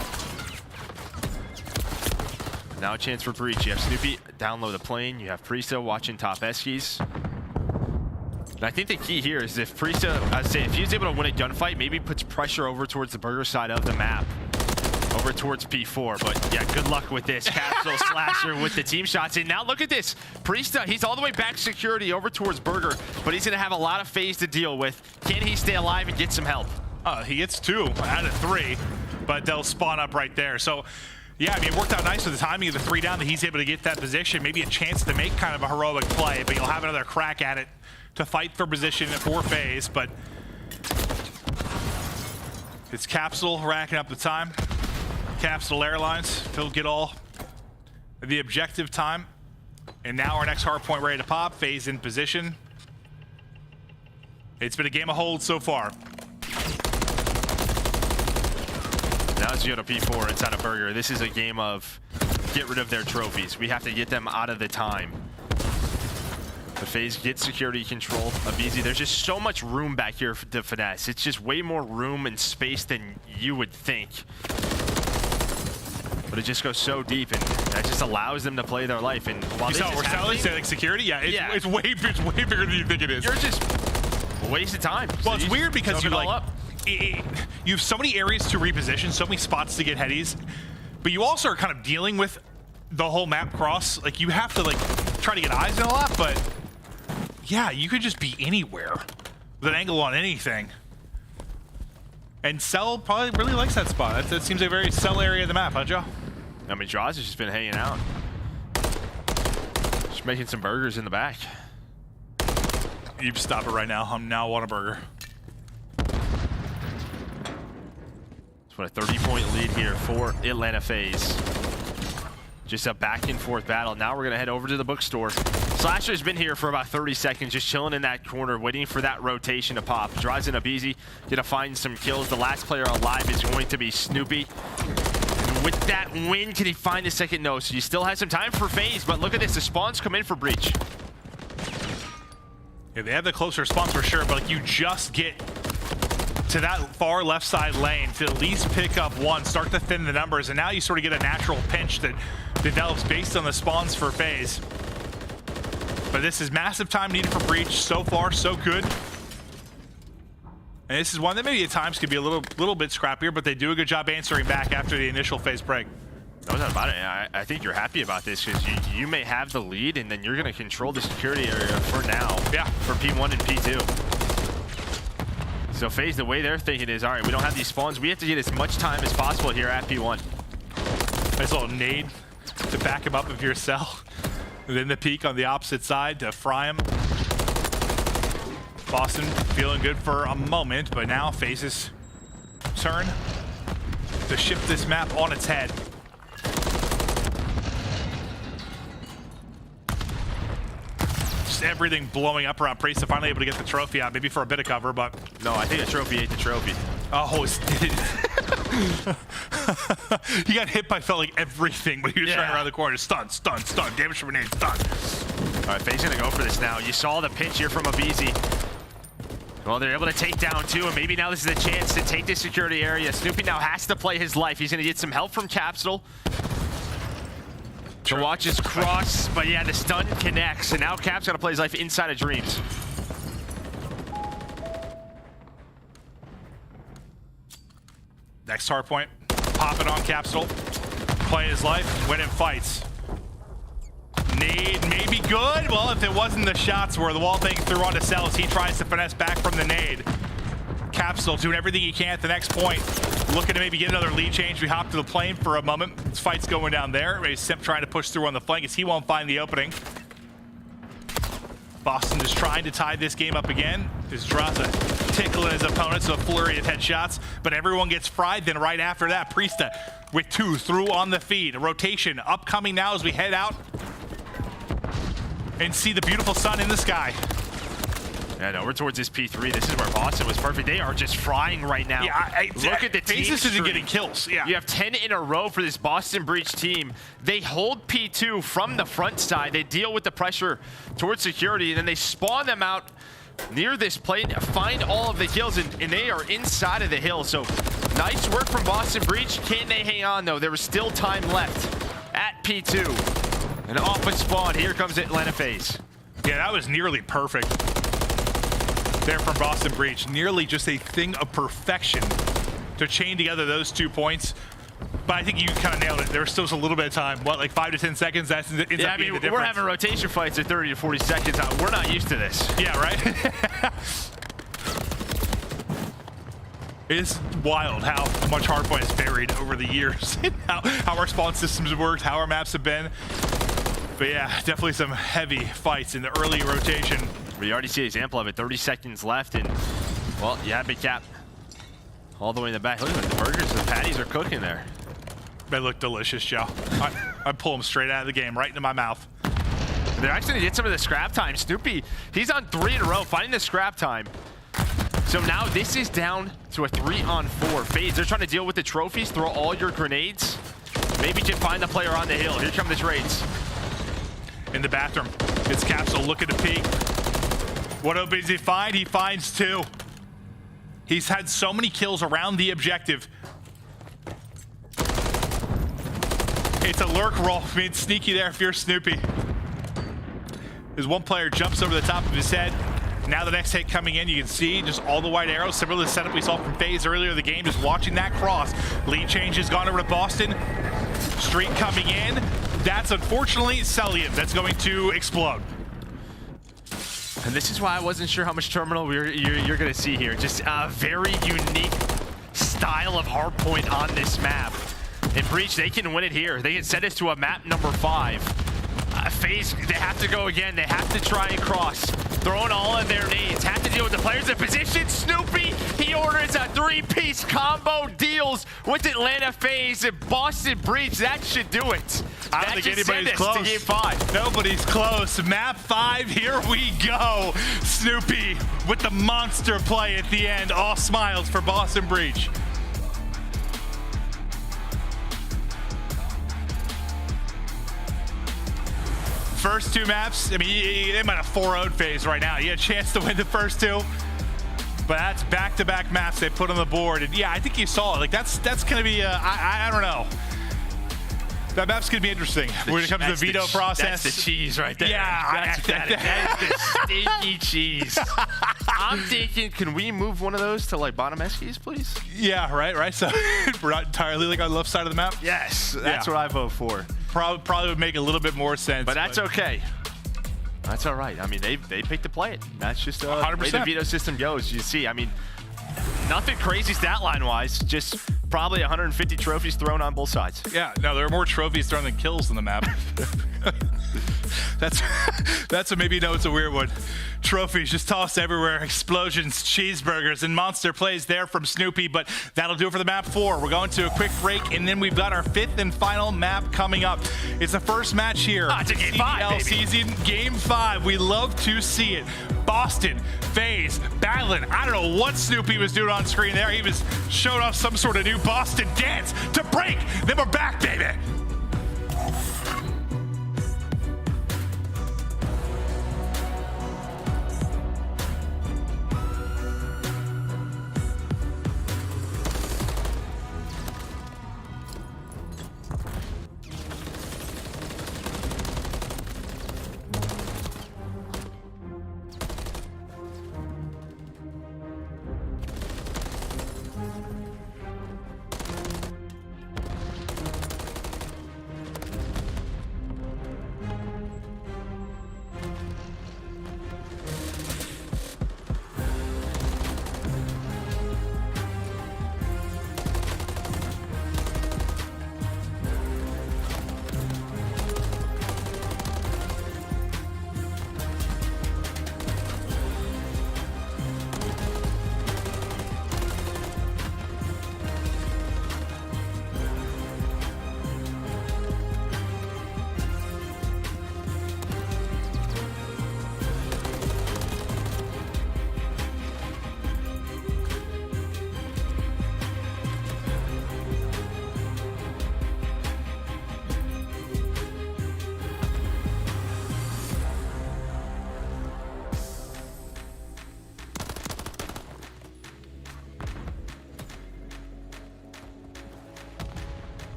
Now a chance for Breach. You have Snoopy down low the plane. You have Priestahh watching top Eskies. And I think the key here is if Priestahh, I'd say if he's able to win a gunfight, maybe puts pressure over towards the burger side of the map, over towards P4. But yeah, good luck with this. Capsidal Slasher with the team shots. And now look at this. Priestahh, he's all the way back security over towards burger, but he's gonna have a lot of FaZe to deal with. Can he stay alive and get some help? He gets 2 out of 3, but they'll spawn up right there. So yeah, I mean, it worked out nice with the timing of the 3 down that he's able to get that position. Maybe a chance to make kind of a heroic play, but you'll have another crack at it to fight for position for FaZe. But it's Capsidal racking up the time. Capsidal Airlines, he'll get all the objective time. And now our next hard point ready to pop. FaZe in position. It's been a game of hold so far. Now it's Yoda P4 inside of burger. This is a game of get rid of their trophies. We have to get them out of the time. The FaZe get security control. aBeZy, there's just so much room back here to finesse. It's just way more room and space than you would think. But it just goes so deep, and that just allows them to play their life. And while this is happening, like security, it's way bigger than you think it is. You're just a waste of time. Well, it's weird because you like you have so many areas to reposition, so many spots to get headies, but you also are kind of dealing with the whole map cross. Like, you have to like try to get eyes in a lot, but yeah, you could just be anywhere with an angle on anything. And Cell probably really likes that spot. That seems a very Cell area of the map, huh, Joe? I mean, Drazah's just been hanging out. Just making some burgers in the back. You stop it right now. I'm now want a burger. So a 30-point lead here for Atlanta FaZe. Just a back and forth battle. Now we're gonna head over to the bookstore. Slasher's been here for about 30 seconds, just chilling in that corner, waiting for that rotation to pop. Drazah and aBeZy gonna find some kills. The last player alive is going to be Snoopy. And with that win, can he find the second? No, so you still have some time for FaZe, but look at this, the spawns come in for Breach. Yeah, they have the closer response for sure, but like you just get to that far left side lane to at least pick up one, start to thin the numbers, and now you sort of get a natural pinch that develops based on the spawns for FaZe. But this is massive time needed for Breach. So far, so good. And this is one that maybe at times could be a little bit scrappier, but they do a good job answering back after the initial FaZe break. No doubt about it. I think you're happy about this because you may have the lead, and then you're going to control the security area for now. Yeah. For P1 and P2. So FaZe, the way they're thinking is, all right, we don't have these spawns. We have to get as much time as possible here at P1. Nice little nade to back him up if you're a cell. And then the peek on the opposite side to fry him. Boston feeling good for a moment, but now FaZe's turn to shift this map on its head. Just everything blowing up around Priestahh, finally able to get the trophy out, maybe for a bit of cover, but... No, I think the trophy ate the trophy. Oh, he got hit by, felt like everything when he was running around the corner. Stun, stun, stun, damage from a nade, stun. All right, FaZe gonna go for this now. You saw the pinch here from aBeZy. Well, they're able to take down two, and maybe now this is a chance to take this security area. Snoopy now has to play his life. He's gonna get some help from Capsidal to watch his cross, but yeah, the stun connects, and now Cap's gotta play his life inside of Dreams. Next hard point, pop it on Capsidal, play his life, win in fights. Nade may be good. Well, if it wasn't the shots where the wall thing threw onto Cells, he tries to finesse back from the nade. Capsidal doing everything he can at the next point. Looking to maybe get another lead change. We hop to the plane for a moment. This fight's going down there. Maybe Simp trying to push through on the flank as he won't find the opening. Boston just trying to tie this game up again. Is Drazah tickling his opponents, a flurry of headshots, but everyone gets fried. Then right after that, Priestahh with two through on the feed. A rotation upcoming now as we head out and see the beautiful sun in the sky. Yeah, no, we're towards this P3. This is where Boston was perfect. They are just frying right now. Yeah, look at the team. FaZe isn't getting kills. Yeah, you have 10 in a row for this Boston Breach team. They hold P2 from the front side. They deal with the pressure towards security, and then they spawn them out near this plane, find all of the kills, and they are inside of the hill. So nice work from Boston Breach. Can they hang on, though? There was still time left at P2. And off a spawn, here comes Atlanta FaZe. Yeah, that was nearly perfect there from Boston Breach. Nearly just a thing of perfection to chain together those 2 points. But I think you kind of nailed it. There was still a little bit of time. What, like 5 to 10 seconds? That's ends up being the difference. We're having rotation fights at 30 to 40 seconds. We're not used to this. Yeah, right? It's wild how much hardpoint has varied over the years. how our spawn systems have worked, how our maps have been. But yeah, definitely some heavy fights in the early rotation. We already see an example of it. 30 seconds left, and well, yeah, big cap all the way in the back. Look at the burgers, the patties are cooking there. They look delicious, Joe. I pull them straight out of the game, right into my mouth. They're actually gonna get some of the scrap time. Snoopy, he's on 3 in a row, finding the scrap time. So now this is down to a 3-on-4. FaZe, they're trying to deal with the trophies, throw all your grenades. Maybe just find the player on the hill. Here come the trades. In the bathroom, it's Capsidal looking to peek. What does he find? He finds 2. He's had so many kills around the objective. It's a lurk roll. Being sneaky there if you're Snoopy. As one player jumps over the top of his head. Now the next hit coming in, you can see just all the white arrows, similar to the setup we saw from FaZe earlier in the game, just watching that cross. Lead change has gone over to Boston. Streak coming in. That's unfortunately Cellium. That's going to explode. And this is why I wasn't sure how much terminal you're going to see here. Just a very unique style of hardpoint on this map. In Breach, they can win it here. They can set us to a map number 5. FaZe, they have to go again. They have to try and cross. Throwing all of their nades. Have to deal with the players in position. Snoopy, he orders a three-piece combo deals with Atlanta FaZe and Boston Breach. That should do it. I don't think anybody's close. To game 5. Nobody's close. Map 5, here we go. Snoopy with the monster play at the end. All smiles for Boston Breach. First 2 maps, I mean, they might have 4-0'd FaZe right now. He had a chance to win the first 2. But that's back-to-back maps they put on the board. And yeah, I think you saw it. Like, that's going to be, I don't know. That map's going to be interesting when it comes to the veto process. That's the cheese right there. Yeah. That is the stinky cheese. I'm thinking, can we move one of those to, like, bottom Eskies, please? Yeah, right. So we're not entirely, like, on the left side of the map? Yes, that's what I vote for. Probably would make a little bit more sense. But that's okay. That's all right. I mean, they picked to play it. That's just the way the veto system goes. You see, I mean, nothing crazy stat line-wise. Just probably 150 trophies thrown on both sides. Yeah, no, there are more trophies thrown than kills in the map. That's what maybe you know it's a weird one. Trophies just tossed everywhere, explosions, cheeseburgers, and monster plays there from Snoopy, but that'll do it for the map 4. We're going to a quick break, and then we've got our 5th and final map coming up. It's the first match here. It's a game 5, baby. Season, game 5. We love to see it. Boston, FaZe, battling. I don't know what Snoopy was doing on screen there. He was showing off some sort of new Boston dance to break. Then we're back, baby.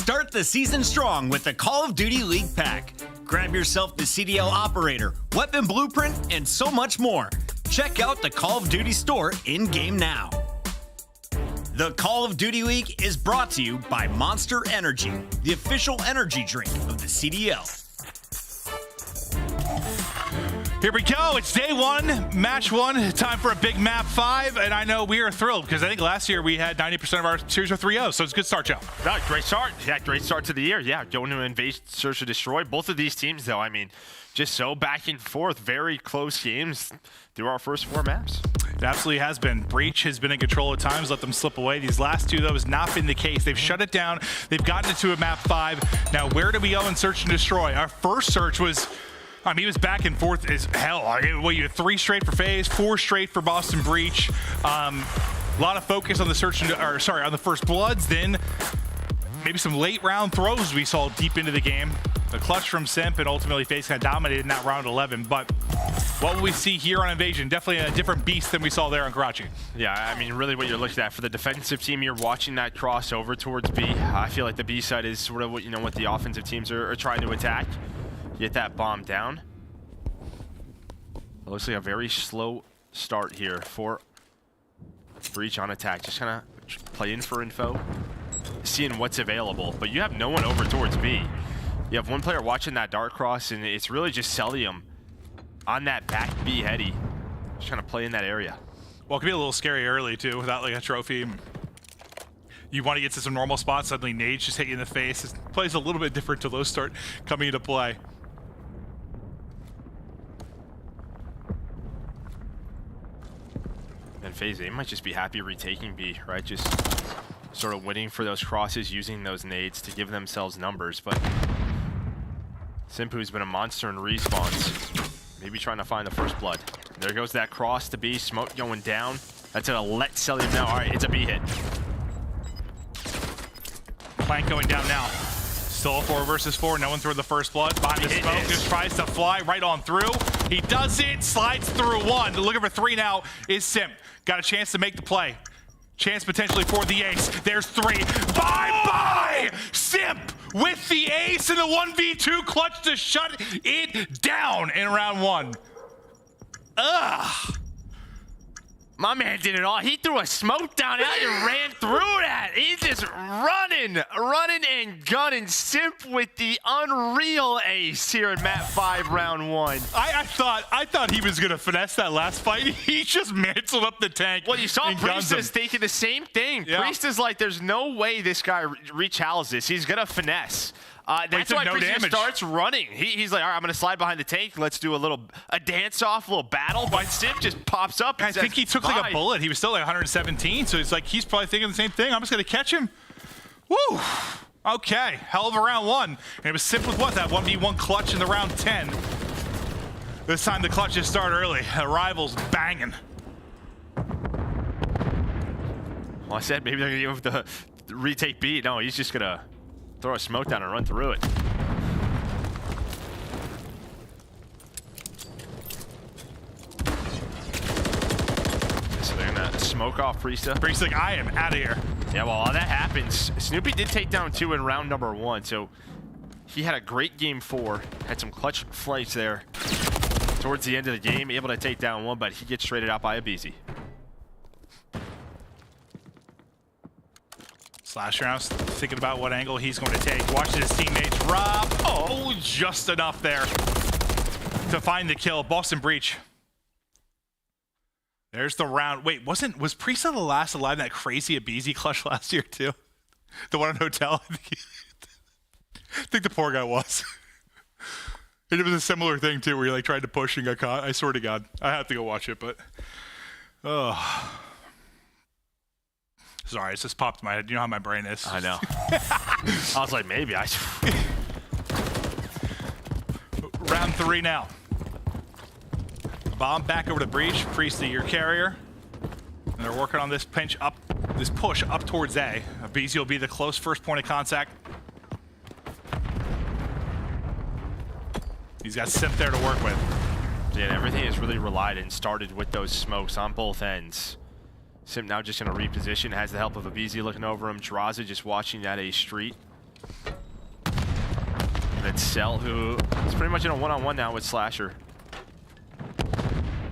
Start the season strong with the Call of Duty League Pack. Grab yourself the CDL Operator, Weapon Blueprint, and so much more. Check out the Call of Duty store in-game now. The Call of Duty League is brought to you by Monster Energy, the official energy drink of the CDL. Here we go. It's day one, match one. Time for a big map 5, and I know we are thrilled because I think last year we had 90% of our series were 3-0, so it's a good start, Joe. No, great start. Yeah, great start to the year. Yeah, going to invade, search, and destroy. Both of these teams, though, I mean, just so back and forth, very close games through our first 4 maps. It absolutely has been. Breach has been in control at times, let them slip away. These last 2, though, has not been the case. They've shut it down. They've gotten it to a map 5. Now, where do we go in search and destroy? Our first search was, I mean, it was back and forth as hell. Well, you had 3 straight for FaZe, 4 straight for Boston Breach. A lot of focus on the on the First Bloods. Then maybe some late round throws we saw deep into the game. The clutch from Simp, and ultimately FaZe kind of dominated in that round 11. But what will we see here on Invasion? Definitely a different beast than we saw there on Karachi. Yeah, I mean, really what you're looking at for the defensive team, you're watching that cross over towards B. I feel like the B side is sort of what, you know, what the offensive teams are trying to attack. Get that bomb down. It looks like a very slow start here for Breach on attack. Just kind of play in for info, seeing what's available. But you have no one over towards B. You have one player watching that dart cross, and it's really just Cellium on that back B heady. Just trying to play in that area. Well, it could be a little scary early, too, without like a trophy. You want to get to some normal spots, suddenly nades just hit you in the face. It plays a little bit different till those start coming into play. And FaZe, they might just be happy retaking B, right? Just sort of waiting for those crosses, using those nades to give themselves numbers. But Simp, who's been a monster in respawns, maybe trying to find the first blood. There goes that cross to B, smoke going down. That's gonna let Cellium know. All right, it's a B hit. Plank going down now. Still a 4 versus 4. No one threw the first blood. Behind the smoke, just tries to fly right on through. He does it, slides through 1. Looking for 3 now is Simp. Got a chance to make the play. Chance potentially for the ace. There's 3. Bye-bye! Simp with the ace and the 1v2 clutch to shut it down in round 1. Ugh. My man did it all. He threw a smoke down out and ran through that. He's just running and gunning. Simp with the unreal ace here in map 5, round 1. I thought he was gonna finesse that last fight. He just mantled up the tank. Well, you saw Priestahh thinking the same thing. Yeah. Priestah's like, there's no way this guy rechallenges this. He's gonna finesse. That's why Priestahh starts running. He's like, all right, I'm going to slide behind the tank. Let's do a dance-off, a little battle. But Simp just pops up. I think he took like a bullet. He was still like 117, so it's like he's probably thinking the same thing. I'm just going to catch him. Woo! Okay, hell of a round 1. And it was Simp with what? That 1v1 clutch in the round 10. This time the clutches start early. Arrivals banging. Well, I said maybe they're going to give the retake B. No, he's just going to throw a smoke down and run through it. So they're gonna smoke off Priestahh. Priestah's like, I am out of here. Yeah, well, while that happens, Snoopy did take down 2 in round number 1, so he had a great game 4, had some clutch flights there towards the end of the game, able to take down 1, but he gets traded out by aBeZy. Slash rounds, thinking about what angle he's going to take. Watching his teammates rob. Oh, just enough there to find the kill. Boston Breach. There's the round. Wait, was Priestahh the last alive in that crazy aBeZy clutch last year too? The one in hotel? I think the poor guy was. And it was a similar thing too, where he like tried to push and got caught. I swear to God, I have to go watch it, but oh. Sorry, it's just popped in my head. You know how my brain is. I know. I was like, maybe I. Round 3 now. Bomb back over to Breach. Priestahh, your carrier. And they're working on this pinch up, this push up towards A. aBeZy will be the close first point of contact. He's got Simp there to work with. Yeah, everything is really relied and started with those smokes on both ends. Simp now just going to reposition, has the help of aBeZy looking over him. Drazah just watching that A street. it's Cell who is pretty much in a one-on-one now with Slasher.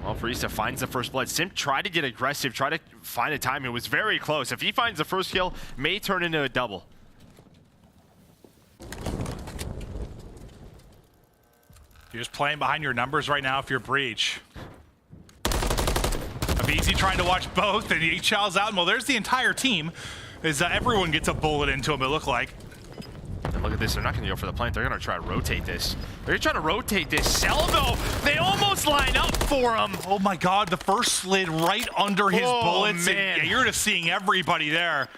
Well, Priestahh finds the first blood. Simp tried to get aggressive, tried to find a time. It was very close. If he finds the first kill, may turn into a double. You're just playing behind your numbers right now if you're Breach. aBeZy trying to watch both, and he chows out. Well, there's the entire team. As everyone gets a bullet into him, it looked like. And look at this, they're not gonna go for the plant. They're gonna try to rotate this. They're gonna try to rotate this. Cell, though, they almost line up for him. Oh my God, the first slid right under his bullets. Man. And, yeah, you're just seeing everybody there.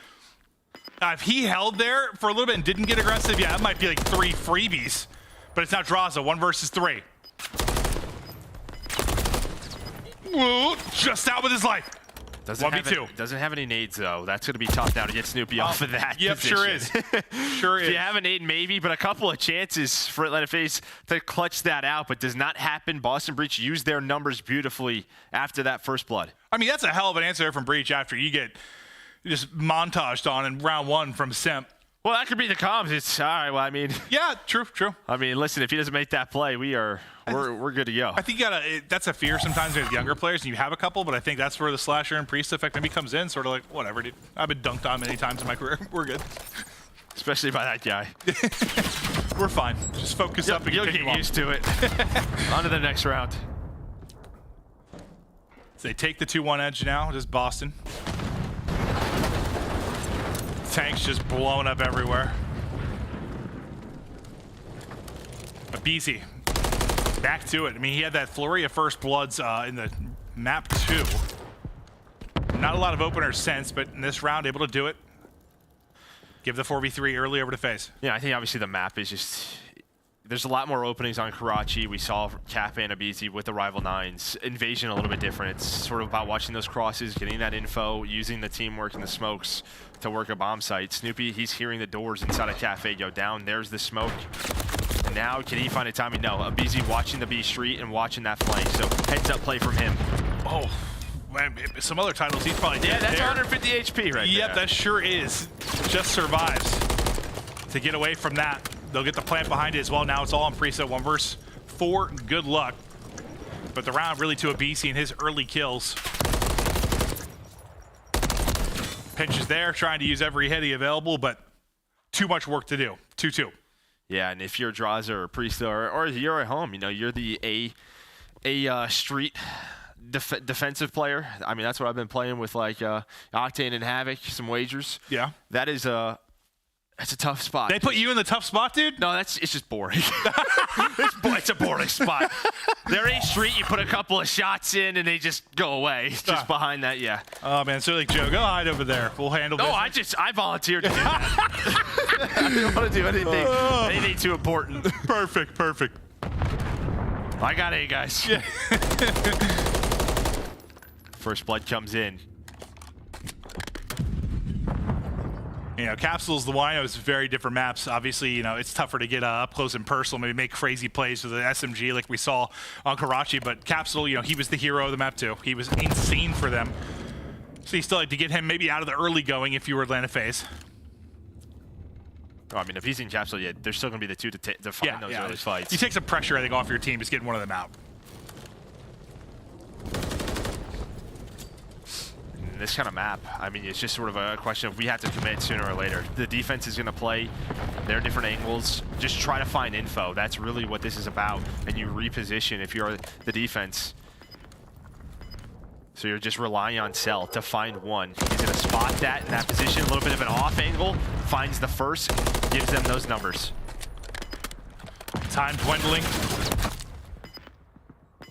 If he held there for a little bit and didn't get aggressive, yeah, that might be like 3 freebies. But it's not Drazah, 1 versus 3. Whoa, just out with his life. Doesn't have any nades, though. That's going to be tough now to get Snoopy off of that. Yep, position. sure is. Sure is. If you have a nade, maybe, but a couple of chances for Atlanta FaZe to clutch that out, but does not happen. Boston Breach used their numbers beautifully after that first blood. I mean, that's a hell of an answer from Breach after you get just montaged on in round 1 from Simp. Well, that could be the comms. It's all right. Well, I mean, yeah, true. I mean, listen, if he doesn't make that play, we're good to go. I think that's a fear sometimes with younger players, and you have a couple, but I think that's where the Slasher and Priestahh effect maybe comes in, sort of like, whatever, dude. I've been dunked on many times in my career. We're good. Especially by that guy. We're fine. Just focus up and you'll continue get on. used to it. On to the next round. So they take the 2-1 edge now, just Boston. Tanks just blowing up everywhere. aBeZy, back to it. I mean, he had that flurry of first bloods in the map 2. Not a lot of openers since, but in this round, able to do it. Give the 4v3 early over to FaZe. Yeah, I think obviously the map is just... There's a lot more openings on Karachi. We saw Cap and aBeZy with the Rival 9s. Invasion a little bit different. It's sort of about watching those crosses, getting that info, using the teamwork and the smokes to work a bomb site. Snoopy, he's hearing the doors inside a cafe go down. There's the smoke. And now, can he find a timing? No. aBeZy watching the B street and watching that flank. So heads up play from him. Oh, man, some other titles he's probably Yeah, dead that's there. 150 HP right there. Yep, that sure is. Just survives to get away from that. They'll get the plant behind it as well. Now it's all on Priestahh, 1 versus 4. Good luck. But the round really to aBeZy and his early kills. Pinch is there, trying to use every heady available, but too much work to do. 2-2. Yeah, and if you're Drazah or Priestahh or you're at home, you know, you're the street defensive player. I mean, that's what I've been playing with, like Octane and Havoc, some wagers. Yeah. That is That's a tough spot. They put you in the tough spot, dude? No, it's just boring. It's a boring spot. They're A street, you put a couple of shots in, and they just go away. Just behind that, yeah. Oh, man, so like, Joe, go hide over there. We'll handle this. No, I volunteered to do that. I didn't want to do anything too important. Perfect. I got A, guys. Yeah. First blood comes in. You know, Capsidal's the one. It's very different maps. Obviously, you know, it's tougher to get up close and personal, maybe make crazy plays with the SMG like we saw on Karachi. But Capsidal, you know, he was the hero of the map too. He was insane for them. So you still like to get him maybe out of the early going if you were Atlanta FaZe. Oh, I mean, if he's in Capsidal, yeah, there's still going to be the two to find those early fights. You take some pressure, I think, off your team just getting one of them out. This kind of map, I mean, it's just sort of a question of we have to commit sooner or later. The defense is going to play their different angles. Just try to find info. That's really what this is about. And you reposition if you're the defense. So you're just relying on Cell to find one. He's going to spot that in that position, a little bit of an off angle, finds the first, gives them those numbers. Time dwindling.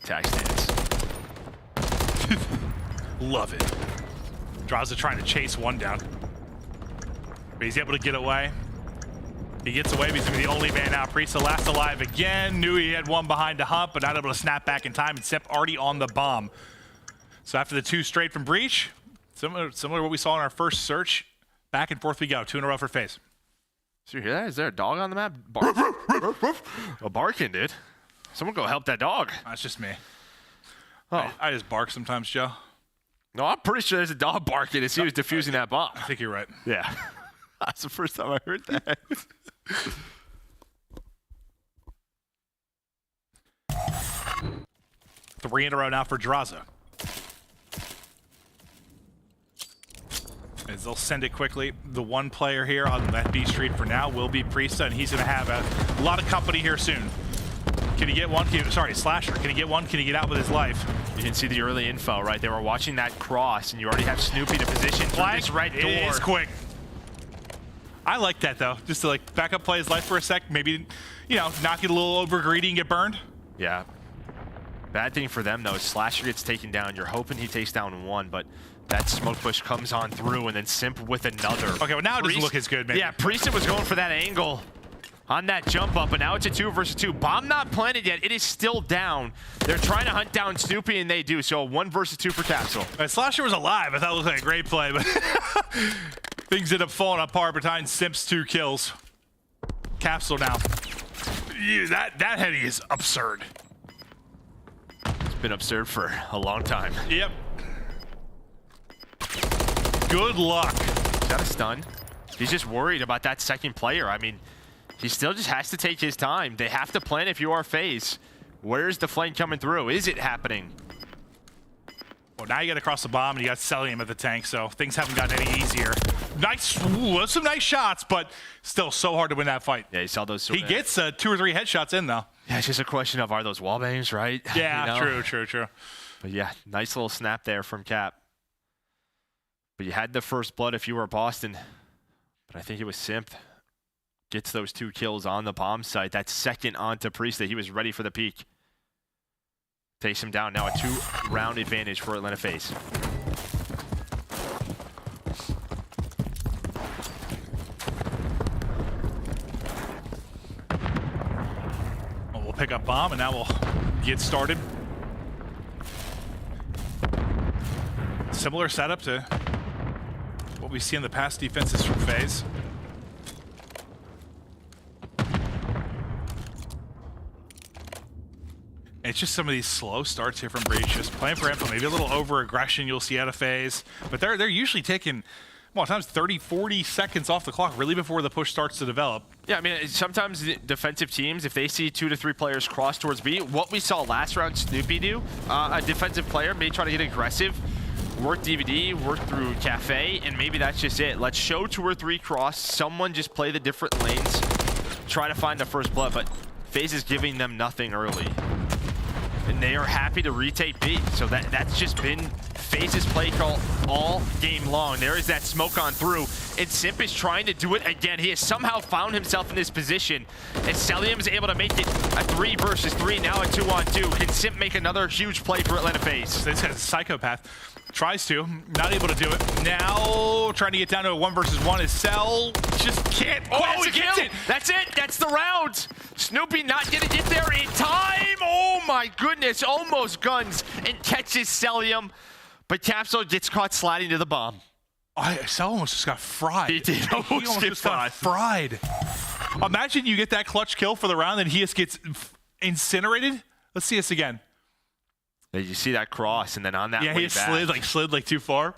Tag stance. Love it. Drazah trying to chase one down. But he's able to get away. He gets away, but he's going to be the only man out. Priestahh last alive again. Knew he had one behind to hump, but not able to snap back in time. And Simp already on the bomb. So after the 2 straight from Breach, similar to what we saw in our first search, back and forth we go. 2 in a row for FaZe. So you hear that? Is there a dog on the map? Barking, dude. Someone go help that dog. That's just me. Oh. I just bark sometimes, Joe. No, I'm pretty sure there's a dog barking as he was defusing that bomb. I think you're right. Yeah. That's the first time I heard that. 3 in a row now for Drazah. As they'll send it quickly. The one player here on that B Street for now will be Priestahh, and he's going to have a lot of company here soon. Can he get one? Sorry, Slasher. Can he get one? Can he get out with his life? You can see the early info, right? They were watching that cross, and you already have Snoopy to position through this red door. It is quick. I like that, though. Just to, like, back up play his life for a sec. Maybe, you know, not get a little over greedy and get burned. Yeah. Bad thing for them, though, is Slasher gets taken down. You're hoping he takes down one, but that smoke push comes on through, and then Simp with another. Okay, well, now it doesn't look as good, maybe. Yeah, Priestahh was going for that angle on that jump up, but now it's a 2 versus 2. Bomb not planted yet. It is still down. They're trying to hunt down Snoopy, and they do. So 1 versus 2 for Capsidal. Slasher was alive. I thought it looked like a great play, but things ended up falling apart behind Simp's 2 kills. Capsidal now. That heady is absurd. It's been absurd for a long time. Yep. Good luck. He's got a stun. He's just worried about that second player. I mean, he still just has to take his time. They have to plan if you are FaZe. Where's the flame coming through? Is it happening? Well, now you got to cross the bomb, and you got Cellium at the tank, so things haven't gotten any easier. Nice, that's some nice shots, but still so hard to win that fight. Yeah, you saw those. He gets 2 or 3 headshots in, though. Yeah, it's just a question of, are those wall bangs, right? Yeah, you know? true. But yeah, nice little snap there from Cap. But you had the first blood if you were Boston. But I think it was Simp. Gets those 2 kills on the bomb site. That second onto Priestahh. He was ready for the peak. Takes him down. Now a 2-round advantage for Atlanta FaZe. Well, we'll pick up bomb, and now we'll get started. Similar setup to what we see in the past defenses from FaZe. It's just some of these slow starts here from Breach, just playing for info, maybe a little over-aggression you'll see out of FaZe, but they're usually taking, well, sometimes 30, 40 seconds off the clock, really before the push starts to develop. Yeah, I mean, sometimes the defensive teams, if they see 2 to 3 players cross towards B, what we saw last round Snoopy do, a defensive player may try to get aggressive, work DVD, work through Cafe, and maybe that's just it. Let's show 2 or 3 cross, someone just play the different lanes, try to find the first blood, but FaZe is giving them nothing early. And they are happy to retake B. So that's just been FaZe's play call all game long. There is that smoke on through, and Simp is trying to do it again. He has somehow found himself in this position, and Cellium is able to make it a 3 versus 3, now a 2-on-2. Can Simp make another huge play for Atlanta FaZe? This guy's a psychopath. Tries to, not able to do it. Now trying to get down to a 1 versus 1 is Cell. Just can't. Oh, he gets it. That's it. That's the round. Snoopy not going to get there in time. Oh my goodness. Almost guns and catches Cellium. But Capsidal gets caught sliding to the bomb. Cell almost just got fried. He did. He almost just got fried. Imagine you get that clutch kill for the round and he just gets incinerated. Let's see this again. You see that cross, and then on that way he back. slid like too far.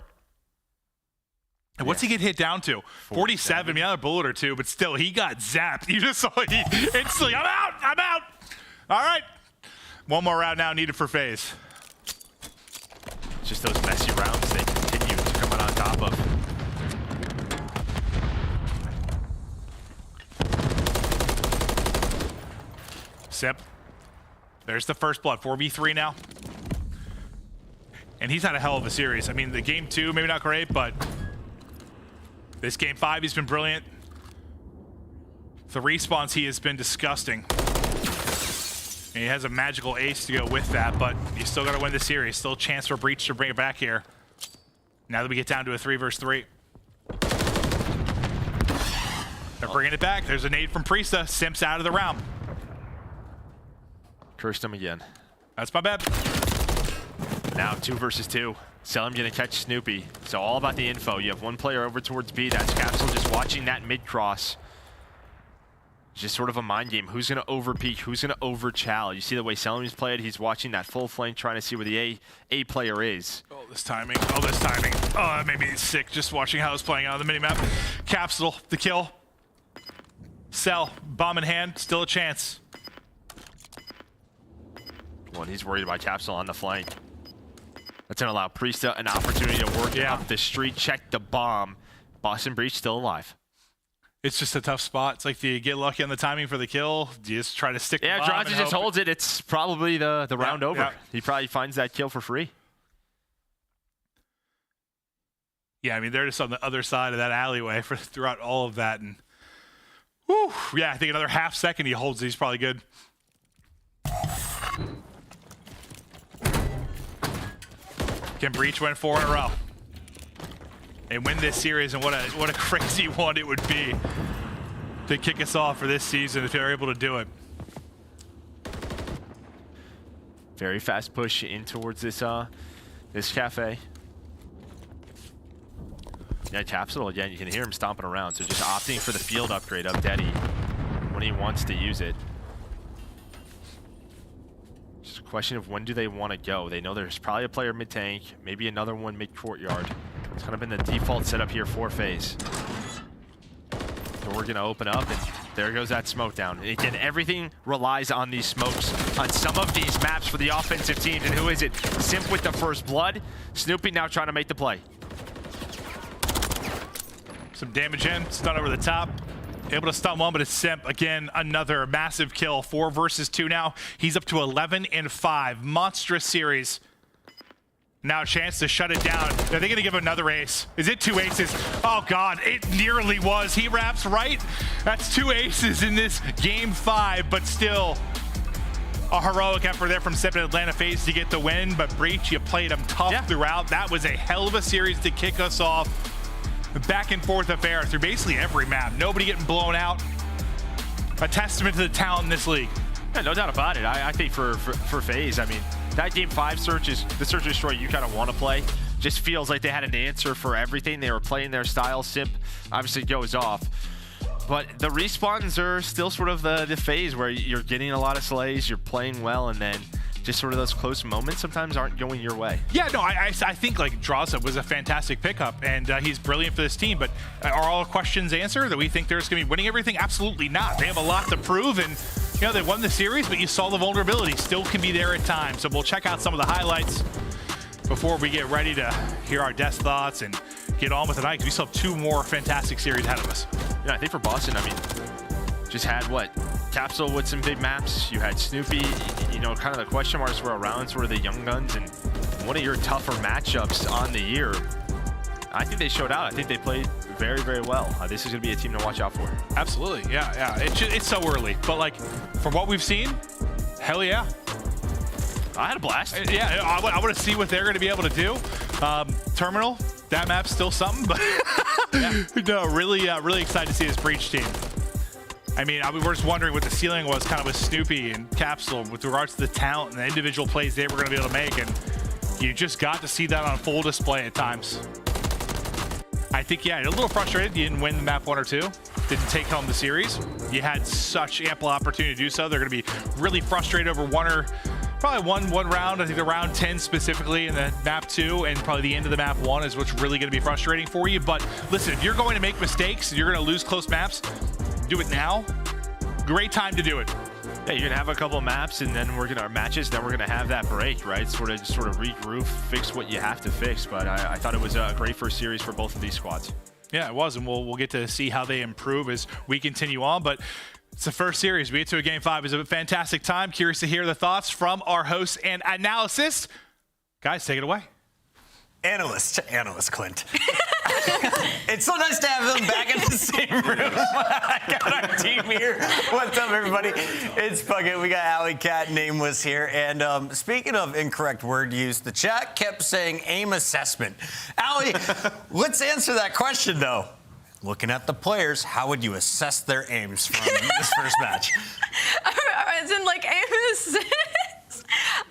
And what's he get hit down to? 47, another bullet or 2, but still, he got zapped. You just saw he instantly, I'm out. All right. 1 more round now needed for FaZe. Just those messy rounds they continue to come out on top of. Simp. There's the first blood, 4v3 now. And he's had a hell of a series. I mean, the game 2, maybe not great, but this game 5, he's been brilliant. The respawns, he has been disgusting. And he has a magical ace to go with that, but you still got to win the series. Still a chance for Breach to bring it back here. Now that we get down to a 3 versus 3. They're bringing it back. There's a nade from Priestahh. Simp's out of the round. Cursed him again. That's my bad. Now 2 versus 2. Cellium gonna catch Snoopy. So all about the info. You have 1 player over towards B. That's Capsidal just watching that mid-cross. Just sort of a mind game. Who's gonna over-peek? Who's gonna over-chow? You see the way Cellium's played. He's watching that full flank, trying to see where the A player is. Oh, this timing. Oh, that made me sick just watching how it's playing out on the minimap. Capsidal, the kill. Cell, bomb in hand, still a chance. Well, he's worried about Capsidal on the flank. That's going to allow Priestahh an opportunity to work up the street, check the bomb. Boston Breach still alive. It's just a tough spot. It's like, do you get lucky on the timing for the kill? Do you just try to stick the bomb? Yeah, Drazah just holds it. It's probably the round over. He probably finds that kill for free. Yeah, I mean, they're just on the other side of that alleyway throughout all of that. And, whew, yeah, I think another half second he holds it. He's probably good. Can Breach win 4 in a row and win this series? And what a crazy one it would be to kick us off for this season if they're able to do it. Very fast push in towards this cafe. Yeah, Capsidal again. You can hear him stomping around. So just opting for the field upgrade of Daddy when he wants to use it. Just a question of when do they want to go. They know there's probably a player mid-tank, maybe another one mid-courtyard. It's kind of been the default setup here for FaZe. So we're going to open up, and there goes that smoke down. And again, everything relies on these smokes on some of these maps for the offensive teams. And who is it? Simp with the first blood. Snoopy now trying to make the play. Some damage in, stun over the top. Able to stun one, but it's Simp. Again, another massive kill. 4 versus 2 now. He's up to 11 and 5. Monstrous series. Now a chance to shut it down. Are they going to give another ace? Is it 2 aces? Oh, God, it nearly was. He wraps right. That's 2 aces in this game 5, but still a heroic effort there from Simp and Atlanta FaZe to get the win. But Breach, you played them tough throughout. That was a hell of a series to kick us off. Back and forth affair through basically every map. Nobody getting blown out. A testament to the talent in this league. Yeah, no doubt about it. I think for FaZe, I mean, that game 5 search is the search and destroy you kind of want to play. Just feels like they had an answer for everything. They were playing their style. Simp obviously goes off. But the respawns are still sort of the FaZe where you're getting a lot of slays, you're playing well, and then just sort of those close moments sometimes aren't going your way. Yeah, no, I think like Drazah was a fantastic pickup, and he's brilliant for this team, but are all questions answered that we think they're just going to be winning everything? Absolutely not. They have a lot to prove, and you know, they won the series, but you saw the vulnerability still can be there at times. So we'll check out some of the highlights before we get ready to hear our death thoughts and get on with the night, because we still have 2 more fantastic series ahead of us. Yeah, I think for Boston, I mean, just had what? Capsidal with some big maps. You had Snoopy. You know, kind of the question marks were around sort of the young guns, and one of your tougher matchups on the year. I think they showed out. I think they played very, very well. This is going to be a team to watch out for. Absolutely, yeah. It's so early, but like from what we've seen, hell yeah. I had a blast. Yeah, I want to see what they're going to be able to do. Terminal, that map's still something, but no, really excited to see this Breach team. I mean, we're just wondering what the ceiling was kind of with Snoopy and Capsidal with regards to the talent and the individual plays they were going to be able to make, and you just got to see that on full display at times. I think, yeah, a little frustrated you didn't win the map 1 or 2, didn't take home the series. You had such ample opportunity to do so. They're going to be really frustrated over probably one round, I think the round 10 specifically, and then map 2, and probably the end of the map 1 is what's really going to be frustrating for you. But listen, if you're going to make mistakes, you're going to lose close maps, do it now. Great time to do it. Yeah, you're gonna have a couple of maps, and then we're gonna matches. Then we're gonna have that break, right? Sort of regroup, fix what you have to fix. But I thought it was a great first series for both of these squads. Yeah, it was, and we'll get to see how they improve as we continue on. But it's the first series. We get to a game 5. It's a fantastic time. Curious to hear the thoughts from our hosts and analysis. Guys, take it away. Analyst Clint. It's so nice to have them back in the same room. I got our team here. What's up, everybody? It's fucking. We got Alley Cat, Nameless here. And speaking of incorrect word use, the chat kept saying aim assessment. Alley, let's answer that question, though. Looking at the players, how would you assess their aims from this first match? As in, like, aim assist?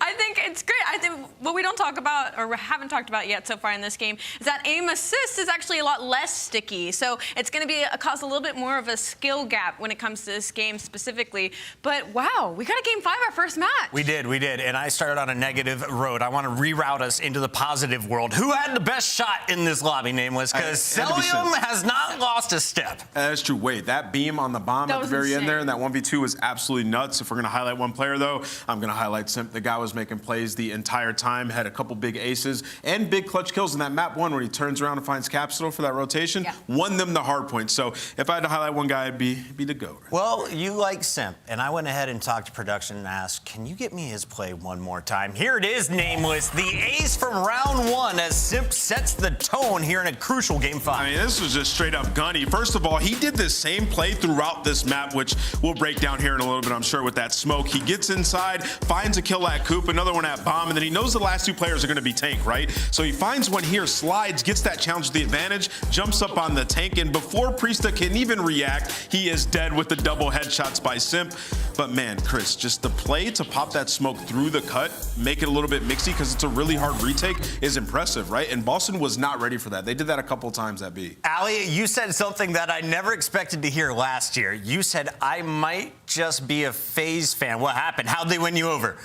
I think it's great. I think what we don't talk about or haven't talked about yet so far in this game is that aim assist is actually a lot less sticky. So it's going to be cause a little bit more of a skill gap when it comes to this game specifically. But wow, we got a game 5 our first match. We did. And I started on a negative road. I want to reroute us into the positive world. Who had the best shot in this lobby, Nameless? Because Cellium has not lost a step. That's true. Wait, that beam on the bomb at the very end there in that 1v2 was absolutely nuts. If we're going to highlight one player, though, I'm going to highlight Simp. The guy was making plays the entire time, had a couple big aces and big clutch kills in that map 1 when he turns around and finds Capsidal for that rotation. Won them the hard point. So if I had to highlight one guy, it'd be the GOAT. Well, you like Simp, and I went ahead and talked to production and asked, can you get me his play one more time? Here it is, Nameless, the ace from round 1 as Simp sets the tone here in a crucial game 5. I mean, this was just straight up gunny. First of all, he did this same play throughout this map, which we'll break down here in a little bit, I'm sure, with that smoke. He gets inside, finds a kill at Coop, another one at Bomb, and then he knows the last 2 players are going to be tank, right? So he finds one here, slides, gets that challenge to the advantage, jumps up on the tank, and before Priestahh can even react, he is dead with the double headshots by Simp. But man, Chris, just the play to pop that smoke through the cut, make it a little bit mixy because it's a really hard retake is impressive, right? And Boston was not ready for that. They did that a couple times at B. Ali, you said something that I never expected to hear last year. You said, I might just be a FaZe fan. What happened? How'd they win you over?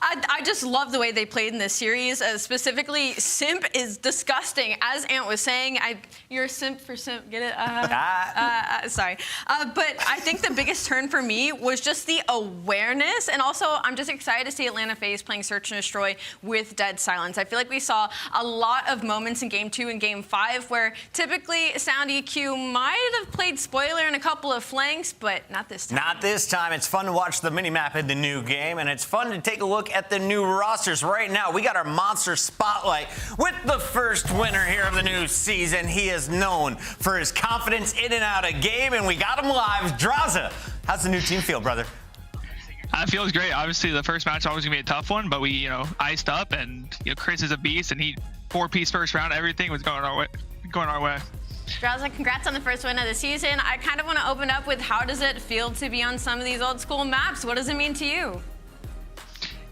I just love the way they played in this series. Specifically, Simp is disgusting. As Ant was saying, you're a simp for Simp. Get it? Sorry. But I think the biggest turn for me was just the awareness. And also, I'm just excited to see Atlanta FaZe playing Search and Destroy with Dead Silence. I feel like we saw a lot of moments in Game 2 and Game 5 where typically Sound EQ might have played spoiler in a couple of flanks, but not this time. Not this time. It's fun to watch the minimap in the new game, and it's fun to take a look at the new rosters. Right now, we got our monster spotlight with the first winner here of the new season. He is known for his confidence in and out of game, and we got him live. Drazah, how's the new team feel, brother? It feels great. Obviously, the first match is always gonna be a tough one, but we, iced up, and Chris is a beast, and he 4-piece first round. Everything was going our way. Drazah, congrats on the first win of the season. I kind of want to open up with how does it feel to be on some of these old school maps? What does it mean to you?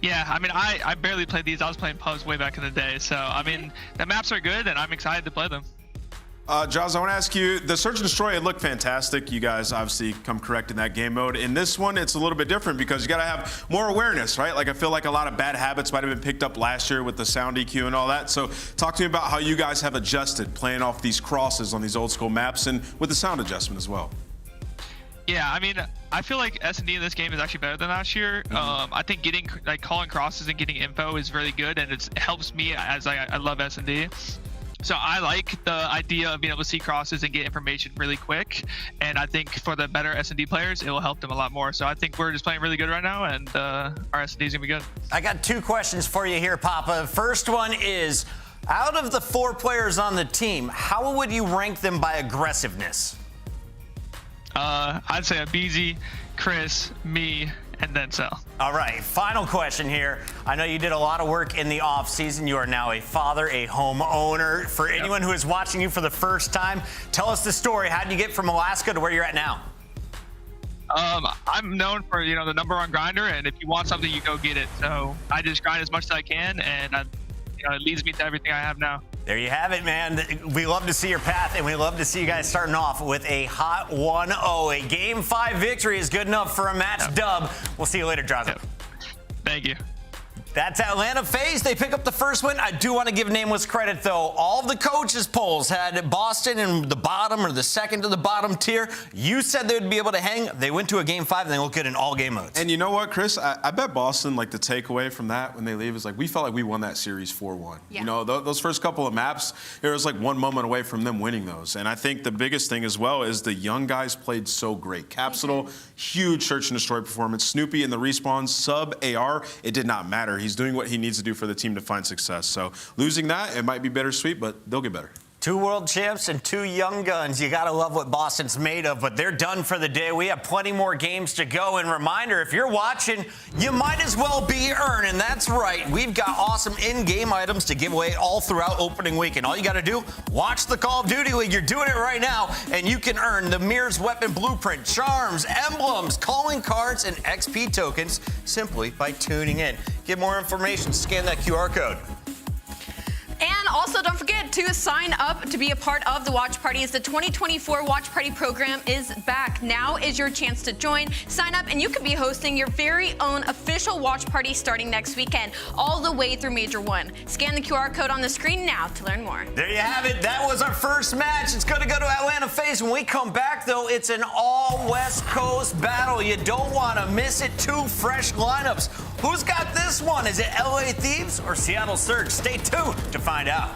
Yeah, I mean, I barely played these. I was playing pubs way back in the day, so I mean, the maps are good, and I'm excited to play them. Jaws, I want to ask you, the Search and Destroy, it looked fantastic. You guys obviously come correct in that game mode. In this one, it's a little bit different because you got to have more awareness, right? Like, I feel like a lot of bad habits might have been picked up last year with the sound EQ and all that. So talk to me about how you guys have adjusted playing off these crosses on these old school maps and with the sound adjustment as well. Yeah, I mean, I feel like S&D in this game is actually better than last year. I think calling crosses and getting info is really good, and it helps me as I love S&D. So I like the idea of being able to see crosses and get information really quick. And I think for the better S&D players, it will help them a lot more. So I think we're just playing really good right now, and our S&D is going to be good. I got 2 questions for you here, Papa. First one is, out of the 4 players on the team, how would you rank them by aggressiveness? I'd say aBeZy, Chris, me, and then Cell. All right, final question here. I know you did a lot of work in the off season. You are now a father, a homeowner. For anyone who is watching you for the first time, tell us the story. How did you get from Alaska to where you're at now? I'm known for, the #1 grinder, and if you want something, you go get it. So I just grind as much as I can, and it leads me to everything I have now. There you have it, man. We love to see your path, and we love to see you guys starting off with a hot 1-0. A Game 5 victory is good enough for a match dub. We'll see you later, Drazah. Thank you. That's Atlanta FaZe. They pick up the first win. I do want to give Nameless credit, though. All of the coaches' polls had Boston in the bottom or the second to the bottom tier. You said they would be able to hang. They went to a Game 5, and they look good in all game modes. And you know what, Chris? I bet Boston, the takeaway from that when they leave is, we felt like we won that series 4-1. Yeah. Those first couple of maps, there was, one moment away from them winning those. And I think the biggest thing as well is the young guys played so great. Capsidal, huge Search and Destroy performance. Snoopy in the respawns, sub AR, it did not matter. He's doing what he needs to do for the team to find success. So losing that, it might be bittersweet, but they'll get better. 2 world champs and 2 young guns. You got to love what Boston's made of, but they're done for the day. We have plenty more games to go. And reminder, if you're watching, you might as well be earning. That's right. We've got awesome in-game items to give away all throughout opening weekend. All you got to do, watch the Call of Duty League. You're doing it right now, and you can earn the Mirror's Weapon Blueprint, charms, emblems, calling cards, and XP tokens simply by tuning in. Get more information. Scan that QR code. And also, don't forget to sign up to be a part of the watch parties. The 2024 watch party program is back. Now is your chance to join. Sign up, and you could be hosting your very own official watch party starting next weekend, all the way through Major 1. Scan the QR code on the screen now to learn more. There you have it. That was our first match. It's going to go to Atlanta FaZe. When we come back, though, it's an all West Coast battle. You don't want to miss it. 2 fresh lineups. Who's got this one? Is it LA Thieves or Seattle Surge? Stay tuned to find out.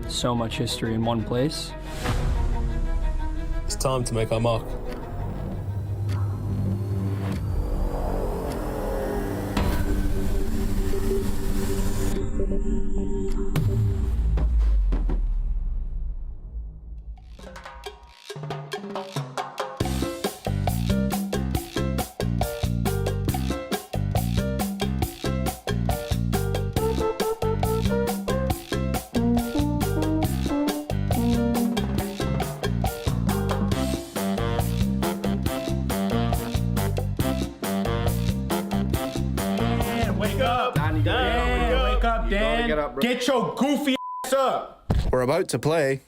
so much history in one place. It's time to make our mark. Get your goofy ass up. We're about to play.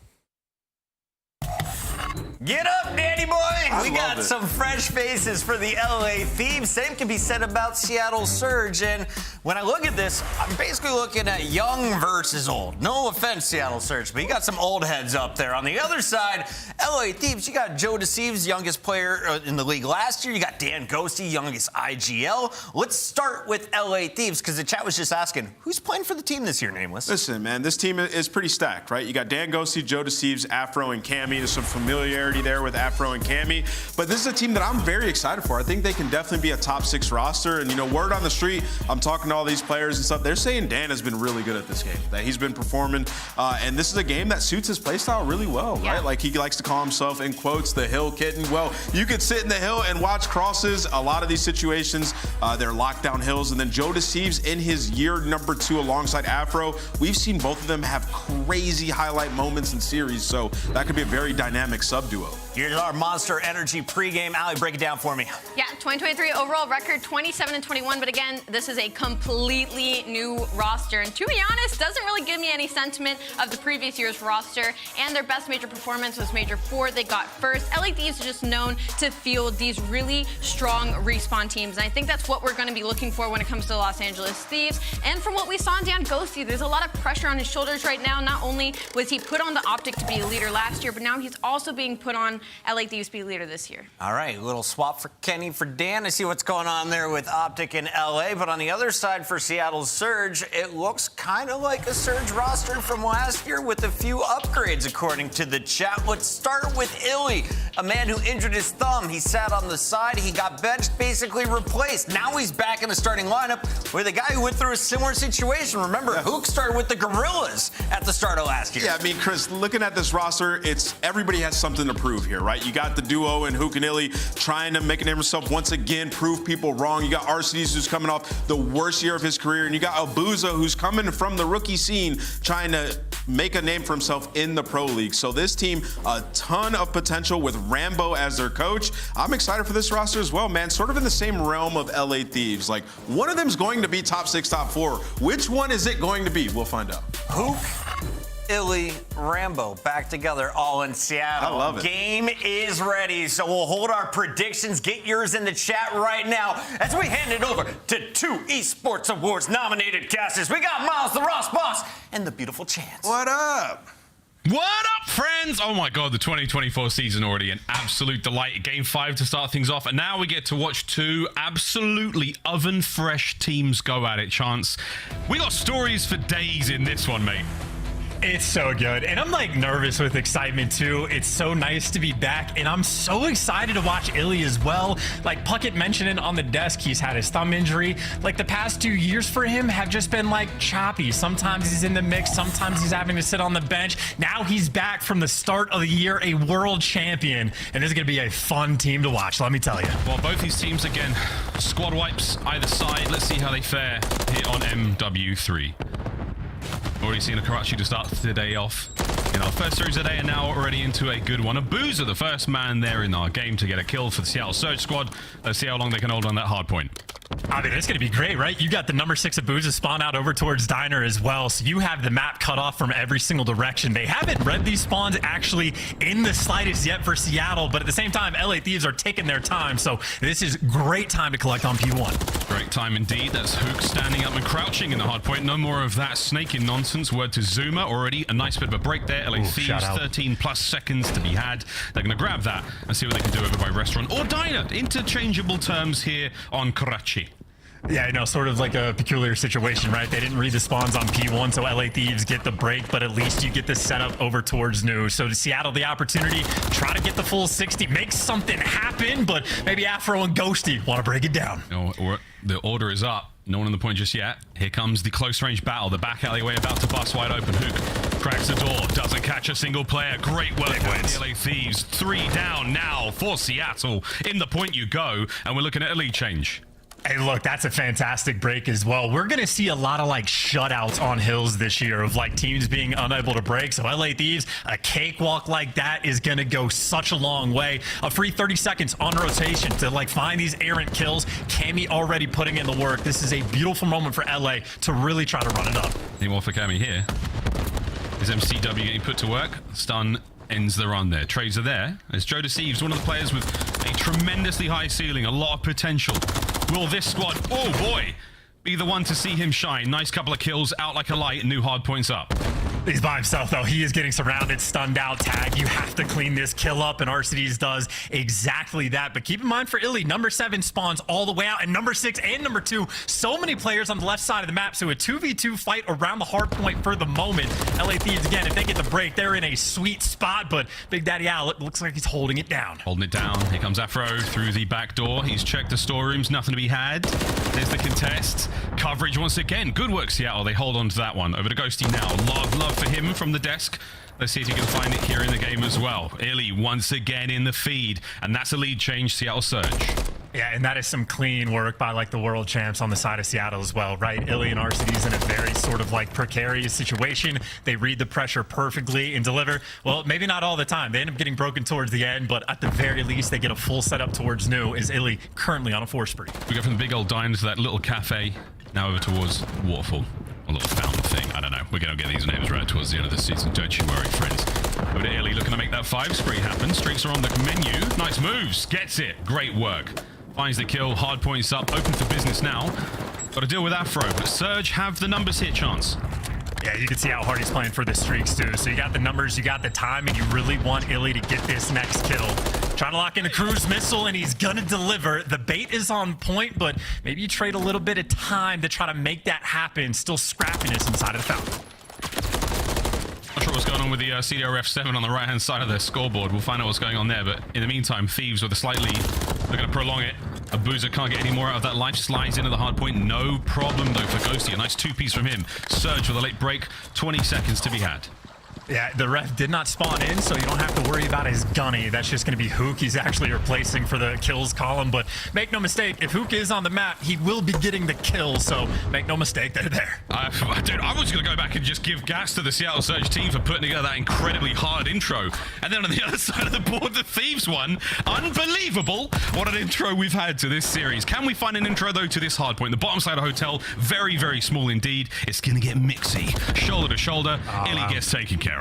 Get up, Danny boy! We got some fresh faces for the LA Thieves. Same can be said about Seattle Surge. And when I look at this, I'm basically looking at young versus old. No offense, Seattle Surge, but you got some old heads up there. On the other side, LA Thieves, you got Joedecieves, youngest player in the league last year. You got Dan Ghosty, youngest IGL. Let's start with LA Thieves, because the chat was just asking, who's playing for the team this year, Nameless? Listen, man, this team is pretty stacked, right? You got Dan Ghosty, Joedecieves, Afro, and Cammy. There's some familiarity there with Afro and Cammy. But this is a team that I'm very excited for. I think they can definitely be a top 6 roster. And, you know, word on the street, I'm talking to all these players and stuff. They're saying Dan has been really good at this game, that he's been performing. And this is a game that suits his playstyle really well, right? Like, he likes to call himself, in quotes, the hill kitten. Well, you could sit in the hill and watch crosses. A lot of these situations, they're lockdown hills. And then Joedecieves in his year number 2 alongside Afro, we've seen both of them have crazy highlight moments in series. So that could be a very dynamic sub-duo. Here's our Monster Energy pregame. Allie, break it down for me. Yeah, 2023 overall record 27-21, but again, this is a completely new roster. And to be honest, doesn't really give me any sentiment of the previous year's roster. And their best major performance was Major 4. They got first. LA Thieves are just known to field these really strong respawn teams. And I think that's what we're going to be looking for when it comes to the Los Angeles Thieves. And from what we saw in Dan Ghosty, there's a lot of pressure on his shoulders right now. Not only was he put on the OpTic to be a leader last year, but now he's also being put on LA Thieves to be leader this year. All right, a little swap for Kenny for Dan. I see what's going on there with OpTic in LA, but on the other side for Seattle Surge, it looks kind of like a Surge roster from last year with a few upgrades according to the chat. Let's start with Illey, a man who injured his thumb. He sat on the side, he got benched, basically replaced. Now he's back in the starting lineup with a guy who went through a similar situation. Remember, Huke started with the Guerrillas at the start of last year. Yeah, I mean, Chris, looking at this roster, everybody has something to prove here, right? You got the duo in Huke and Illey trying to make a name for himself once again, prove people wrong. You got Arcitys, who's coming off the worst year of his career, and you got Abuzah, who's coming from the rookie scene, trying to make a name for himself in the pro league. So this team, a ton of potential with Rambo as their coach. I'm excited for this roster as well, man. Sort of in the same realm of LA Thieves. Like, one of them's going to be top 6, top 4. Which one is it going to be? We'll find out. Huke, Illey, Rambo back together all in Seattle. I love it. Game is ready, so we'll hold our predictions. Get yours in the chat right now as we hand it over to 2 Esports Awards nominated casters. We got Miles, the Ross Boss, and the beautiful Chance. What up? What up, friends? Oh my god, the 2024 season already an absolute delight. Game 5 to start things off, and now we get to watch 2 absolutely oven-fresh teams go at it. Chance, we got stories for days in this one, mate. It's so good, and I'm like nervous with excitement too. It's so nice to be back, and I'm so excited to watch Illey as well. Like Puckett mentioned it on the desk, he's had his thumb injury. Like the past 2 years for him have just been like choppy. Sometimes he's in the mix, sometimes he's having to sit on the bench. Now he's back from the start of the year, a world champion, and this is gonna be a fun team to watch, let me tell you. Well, both these teams again, squad wipes either side. Let's see how they fare here on MW3. Already seen a Karachi to start today off in our first series of the day, and now already into a good one. Abuzah, the first man there in our game to get a kill for the Seattle Surge squad. Let's see how long they can hold on that hard point. I mean, it's going to be great, right? You got the number 6 Abuzah spawn out over towards Diner as well, so you have the map cut off from every single direction. They haven't read these spawns actually in the slightest yet for Seattle, but at the same time, LA Thieves are taking their time, so this is great time to collect on P1. Great time indeed. That's Huke standing up and crouching in the hard point. No more of that snaking nonsense. Word to Zuma already. A nice bit of a break there. LA Thieves, 13 plus seconds to be had. They're going to grab that and see what they can do over by restaurant or diner. Interchangeable terms here on Karachi. Yeah, I know, sort of like a peculiar situation, right? They didn't read the spawns on P1, so LA Thieves get the break, but at least you get the setup over towards New. So to Seattle, the opportunity, try to get the full 60, make something happen, but maybe Afro and Ghosty want to break it down. No, the order is up. No one on the point just yet. Here comes the close range battle. The back alleyway about to bust wide open. Huke cracks the door. Doesn't catch a single player. Great work by the LA Thieves. 3 down now for Seattle. In the point you go. And we're looking at a lead change. Hey, look, that's a fantastic break as well. We're going to see a lot of like shutouts on hills this year of like teams being unable to break. So LA Thieves, a cakewalk like that is going to go such a long way. A free 30 seconds on rotation to like find these errant kills. Cammy already putting in the work. This is a beautiful moment for LA to really try to run it up. Any more for Cammy here? Is MCW getting put to work? Stun ends the run there. Trades are there. As Joedecieves, one of the players with a tremendously high ceiling, a lot of potential. Will this squad, oh boy, be the one to see him shine? Nice couple of kills, out like a light, new hard points up. He's by himself, though. He is getting surrounded, stunned out, tagged. You have to clean this kill up, and Arcitys does exactly that. But keep in mind for Illey, number 7 spawns all the way out, and number 6 and number 2, so many players on the left side of the map. So a 2v2 fight around the hard point for the moment. LA Thieves, again, if they get the break, they're in a sweet spot, but Big Daddy Al, it looks like he's holding it down. Holding it down. Here comes Afro through the back door. He's checked the storerooms, nothing to be had. There's the contest. Coverage once again. Good work, Seattle. They hold on to that one. Over to Ghosty now. Love for him from the desk. Let's see if he can find it here in the game as well. Illey once again in the feed, and that's a lead change. Seattle surge. Yeah, and that is some clean work by like the world champs on the side of Seattle as well, right? Illey and Arcitys in a very sort of like precarious situation. They read the pressure perfectly and deliver. Well, maybe not all the time. They end up getting broken towards the end, but at the very least, they get a full setup towards New. Is Illey currently on a 4 spree? We go from the big old diner to that little cafe, now over towards Waterfall. A little fountain thing. I don't know. We're going to get these names right towards the end of the season. Don't you worry, friends. Over to Illey, looking to make that 5 spree happen. Streaks are on the menu. Nice moves. Gets it. Great work. Finds the kill. Hard points up. Open for business now. Got to deal with Afro, but Surge have the numbers here, Chance. Yeah, you can see how hard he's playing for the streaks, too. So you got the numbers, you got the time, and you really want Illey to get this next kill. Trying to lock in a cruise missile, and he's gonna deliver. The bait is on point, but maybe you trade a little bit of time to try to make that happen. Still scrappiness inside of the fountain. Not sure what's going on with the CDL Ref 7 on the right-hand side of the scoreboard. We'll find out what's going on there, but in the meantime, Thieves with a slight lead. They're going to prolong it. Abuzah can't get any more out of that life. Slides into the hard point. No problem, though, for Ghosty. A nice 2-piece from him. Surge with a late break. 20 seconds to be had. Yeah, the ref did not spawn in, so you don't have to worry about his gunny. That's just going to be Huke. He's actually replacing for the kills column, but make no mistake, if Huke is on the map, he will be getting the kill, so make no mistake, they're there. Dude, I was going to go back and just give gas to the Seattle Surge team for putting together that incredibly hard intro. And then on the other side of the board, the Thieves one. Unbelievable. What an intro we've had to this series. Can we find an intro, though, to this hard point? The bottom side of hotel, very, very small indeed. It's going to get mixy. Shoulder to shoulder. Illey gets taken care of.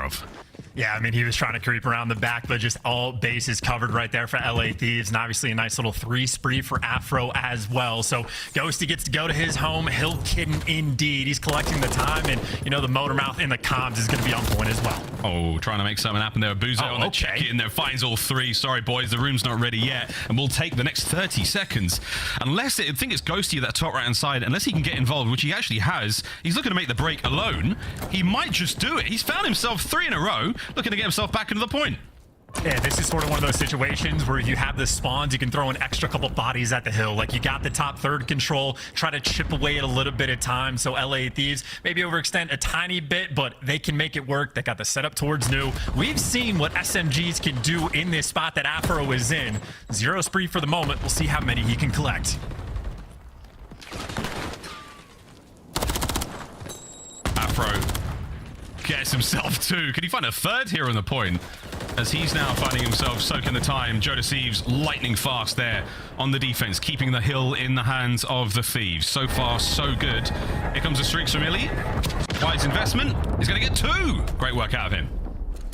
Yeah, I mean, he was trying to creep around the back, but just all bases covered right there for LA Thieves, and obviously a nice little 3 spree for Afro as well. So Ghosty gets to go to his home. He'll kitten indeed. He's collecting the time, and you know the motor mouth in the comms is going to be on point as well. Oh, trying to make something happen there. Abuzah on the check in there, finds all 3. Sorry, boys, the room's not ready yet, and we'll take the next 30 seconds. Unless I think it's Ghosty at that top right-hand side, unless he can get involved, which he actually has. He's looking to make the break alone. He might just do it. He's found himself 3 in a row, looking to get himself back into the point. Yeah, this is sort of one of those situations where you have the spawns, you can throw an extra couple bodies at the hill. Like, you got the top third control, try to chip away at a little bit of time. So LA Thieves maybe overextend a tiny bit, but they can make it work. They got the setup towards New. We've seen what SMGs can do in this spot that Afro is in. 0 spree for the moment. We'll see how many he can collect. Afro gets himself 2. Can he find a 3rd here on the point? As he's now finding himself soaking the time. Joedecieves lightning fast there on the defense, keeping the hill in the hands of the Thieves. So far, so good. Here comes the streaks from Illey. Wise investment. He's going to get 2. Great work out of him.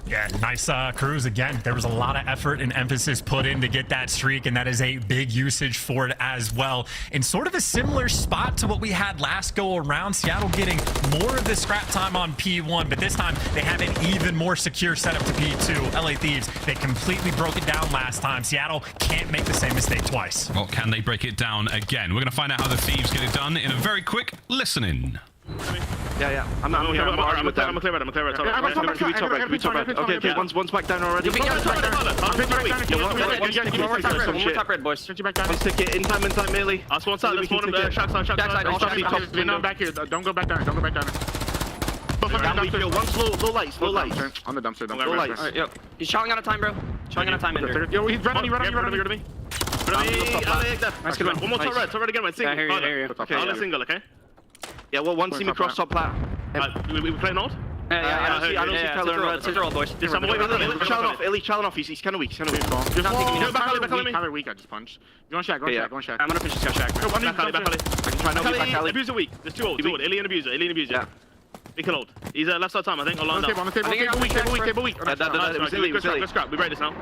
Yeah, nice cruise again. There was a lot of effort and emphasis put in to get that streak, and that is a big usage for it as well. In sort of a similar spot to what we had last go around, Seattle getting more of the scrap time on P1, but this time they have an even more secure setup to P2. LA Thieves, they completely broke it down last time. Seattle can't make the same mistake twice. Well, can they break it down again? We're going to find out how the Thieves get it done in a very quick listen-in. Yeah. I'm clear red. Okay, one's back down already. One top red, boys. One ticket, in time, melee. That's one side, Shotzzy. No, back here. Don't go back down. One slow light. On the dumpster. Low lights. Alright, yep. He's chowing out of time, bro. Chowing out of time, Ender. Yo, he's running me. Nice, good one. One more top red again, Yeah, I hear you. Okay, I'll single, okay? Yeah, well, one see me cross top plat. We play Nord? Yeah, I don't see color red. Take the roll, boys. Illey challenge off. He's kind of weak. Back alley weak. I just punched. Go on shack. I'm gonna finish this guy shack. Back alley. I can try and back alley. Abuzah weak. There's two old. Illey and Abuzah. Yeah. He can hold. He's left side time, I think. On the table. Weak. Let's scrap. We break this now.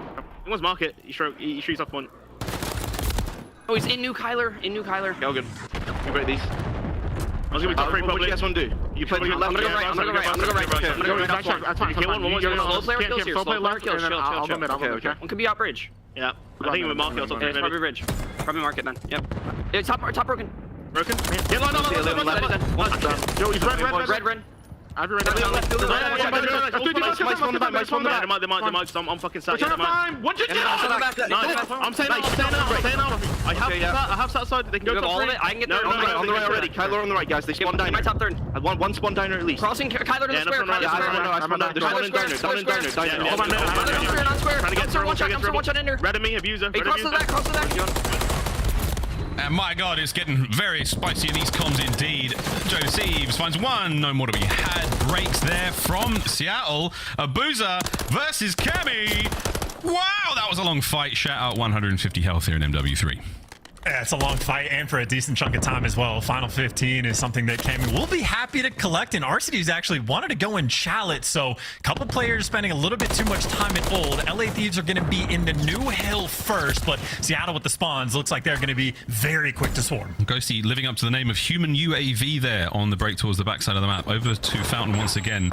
He wants market. He shoots off one. Oh, he's in new Kyler. Go good. We break these. I was gonna be top three, what do you guys want to do? You play to your left. I'm gonna go right. I'm gonna go right. Kill one. Slow player kills here. Slow player kills. Chill. Okay. One could be up bridge. Yeah. I think with market or something. It's probably ridge. Probably market then. Yep. Yeah, top broken. Røkkr? Yeah, no. Yo, he's red. I've been ready. I'm fucking sad. What you do? I'm staying out. I have that side. They can go all of it. I can get there. On the right already. Kyler on the right, guys. They spawn diner. My top third. One spawn diner at least. Crossing Kyler to the square. I spawned diner. Trying to get one shot in there. Red me, Abuzah. Cross to that. And my God, it's getting very spicy in these comms indeed. Joedecieves finds one. No more to be had. Breaks there from Seattle. Abuzah versus Cammy. Wow, that was a long fight. Shout out 150 health here in MW3. Yeah, it's a long fight and for a decent chunk of time as well. Final 15 is something that Cammy will be happy to collect, and Arcitys actually wanted to go and challenge, so a couple players spending a little bit too much time at old. LA Thieves are going to be in the new hill first, but Seattle with the spawns looks like they're going to be very quick to swarm. Ghosty living up to the name of human UAV there on the break towards the backside of the map. Over to Fountain once again.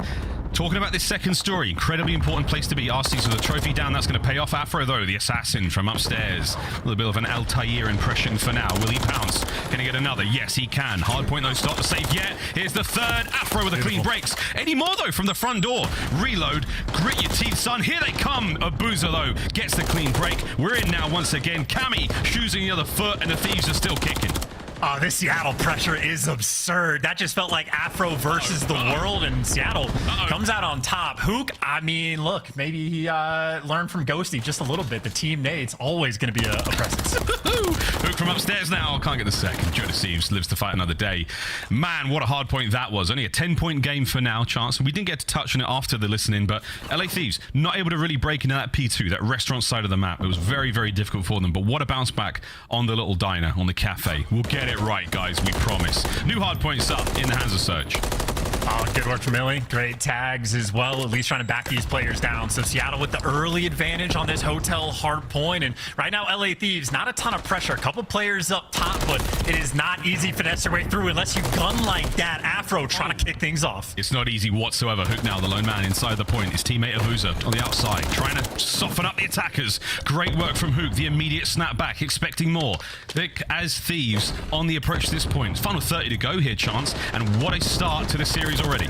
Talking about this second story, incredibly important place to be. Arcitys with a trophy down, that's going to pay off. Afro though, the assassin from upstairs. A little bit of an Altair impression for now. Will he pounce? Can he get another? Yes, he can. Hardpoint though, start the save yet. Here's the third. Afro with the clean breaks. Any more though from the front door. Reload. Grit your teeth, son. Here they come. Abuzah though gets the clean break. We're in now once again. Cammy choosing the other foot, and the Thieves are still kicking. Oh, this Seattle pressure is absurd. That just felt like Afro versus the world, and Seattle comes out on top. Huke, I mean, look, maybe he learned from Ghosty just a little bit. The team Nate's always going to be a presence. Huke from upstairs now. Can't get the second. Joedecieves lives to fight another day. Man, what a hard point that was. Only a 10-point game for now, Chance. We didn't get to touch on it after the listening, but LA Thieves not able to really break into that P2, that restaurant side of the map. It was very, very difficult for them, but what a bounce back on the little diner, on the cafe. We'll get it right, guys, we promise. New hard points up in the hands of Surge. Oh, good work from Illey. Great tags as well, at least trying to back these players down. So Seattle with the early advantage on this hotel hard point. And right now, LA Thieves, not a ton of pressure. A couple players up top, but it is not easy to finesse your way through unless you gun like that. Afro trying to kick things off. It's not easy whatsoever. Huke now, the lone man inside the point. His teammate Abuzah on the outside, trying to soften up the attackers. Great work from Huke, the immediate snap back, expecting more. Vic as Thieves on the approach to this point. Final 30 to go here, Chance. And what a start to the series already.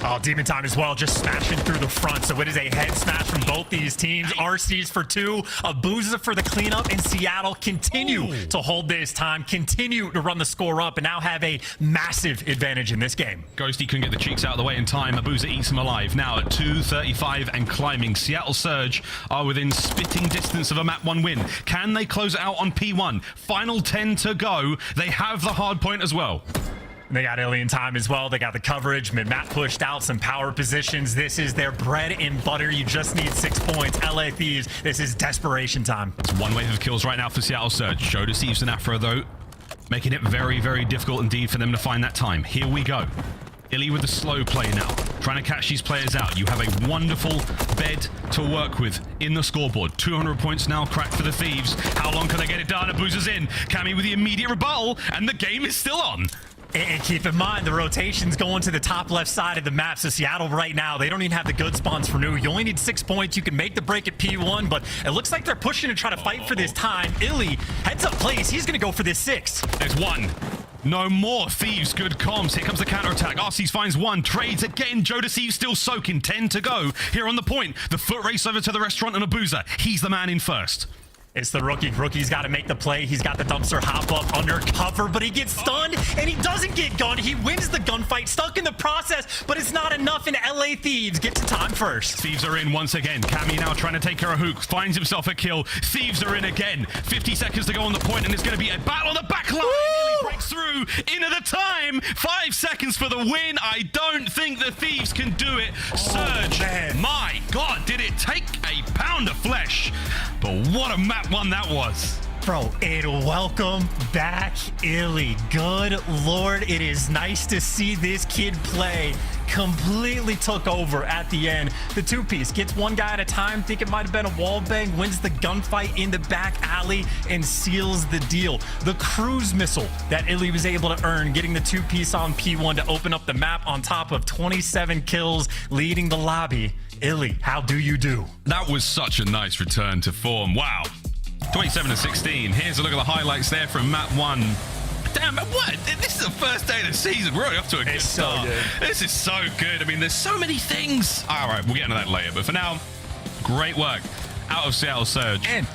Oh, Demon Time as well, just smashing through the front. So it is a head smash from both these teams. Arcitys for 2, Abuzah for the cleanup, and Seattle continue to hold this time, continue to run the score up, and now have a massive advantage in this game. Ghosty couldn't get the cheeks out of the way in time. Abuzah eats him alive. Now at 2:35 and climbing. Seattle Surge are within spitting distance of a map 1 win. Can they close it out on P1? Final 10 to go. They have the hard point as well. They got Illey in time as well. They got the coverage. Mid-map pushed out some power positions. This is their bread and butter. You just need 6 points. LA Thieves, this is desperation time. It's one wave of kills right now for Seattle Surge. Joedecieves and Afro, though, making it very, very difficult indeed for them to find that time. Here we go. Illey with the slow play now, trying to catch these players out. You have a wonderful bed to work with in the scoreboard. 200 points now cracked for the Thieves. How long can they get it done? Abuzah's in. Cammy with the immediate rebuttal, and the game is still on. And keep in mind, the rotation's going to the top left side of the map. So Seattle right now, they don't even have the good spawns for new. You only need 6 points. You can make the break at P1, but it looks like they're pushing to try to fight for this time. Illey, heads up plays. He's going to go for this 6. There's one. No more. Thieves, good comms. Here comes the counterattack. Arcitys finds one. Trades again. Joedecieves still soaking. 10 to go. Here on the point. The foot race over to the restaurant and Abuzah. He's the man in first. It's the rookie. Rookie's got to make the play. He's got the dumpster hop up under cover, but he gets stunned, and he doesn't get gunned. He wins the gunfight, stuck in the process, but it's not enough, and LA Thieves get to time first. Thieves are in once again. Cammy now trying to take care of Huke. Finds himself a kill. Thieves are in again. 50 seconds to go on the point, and it's going to be a battle on the back line. Illey breaks through into the time. 5 seconds for the win. I don't think the Thieves can do it. Surge. Man. My God, did it take a pound of flesh? But what a map one that was. Bro, and welcome back, Illey. Good Lord, it is nice to see this kid play. Completely took over at the end. The two-piece gets one guy at a time. Think it might have been a wall bang. Wins the gunfight in the back alley and seals the deal. The cruise missile that Illey was able to earn, getting the two-piece on P1 to open up the map on top of 27 kills, leading the lobby. Illey, how do you do? That was such a nice return to form. Wow. 27-16. Here's a look at the highlights there from map 1. Damn, what? This is the first day of the season. We're already off to a good start. So good. This is so good. I mean, there's so many things. All right, we'll get into that later. But for now, great work out of Seattle Surge. And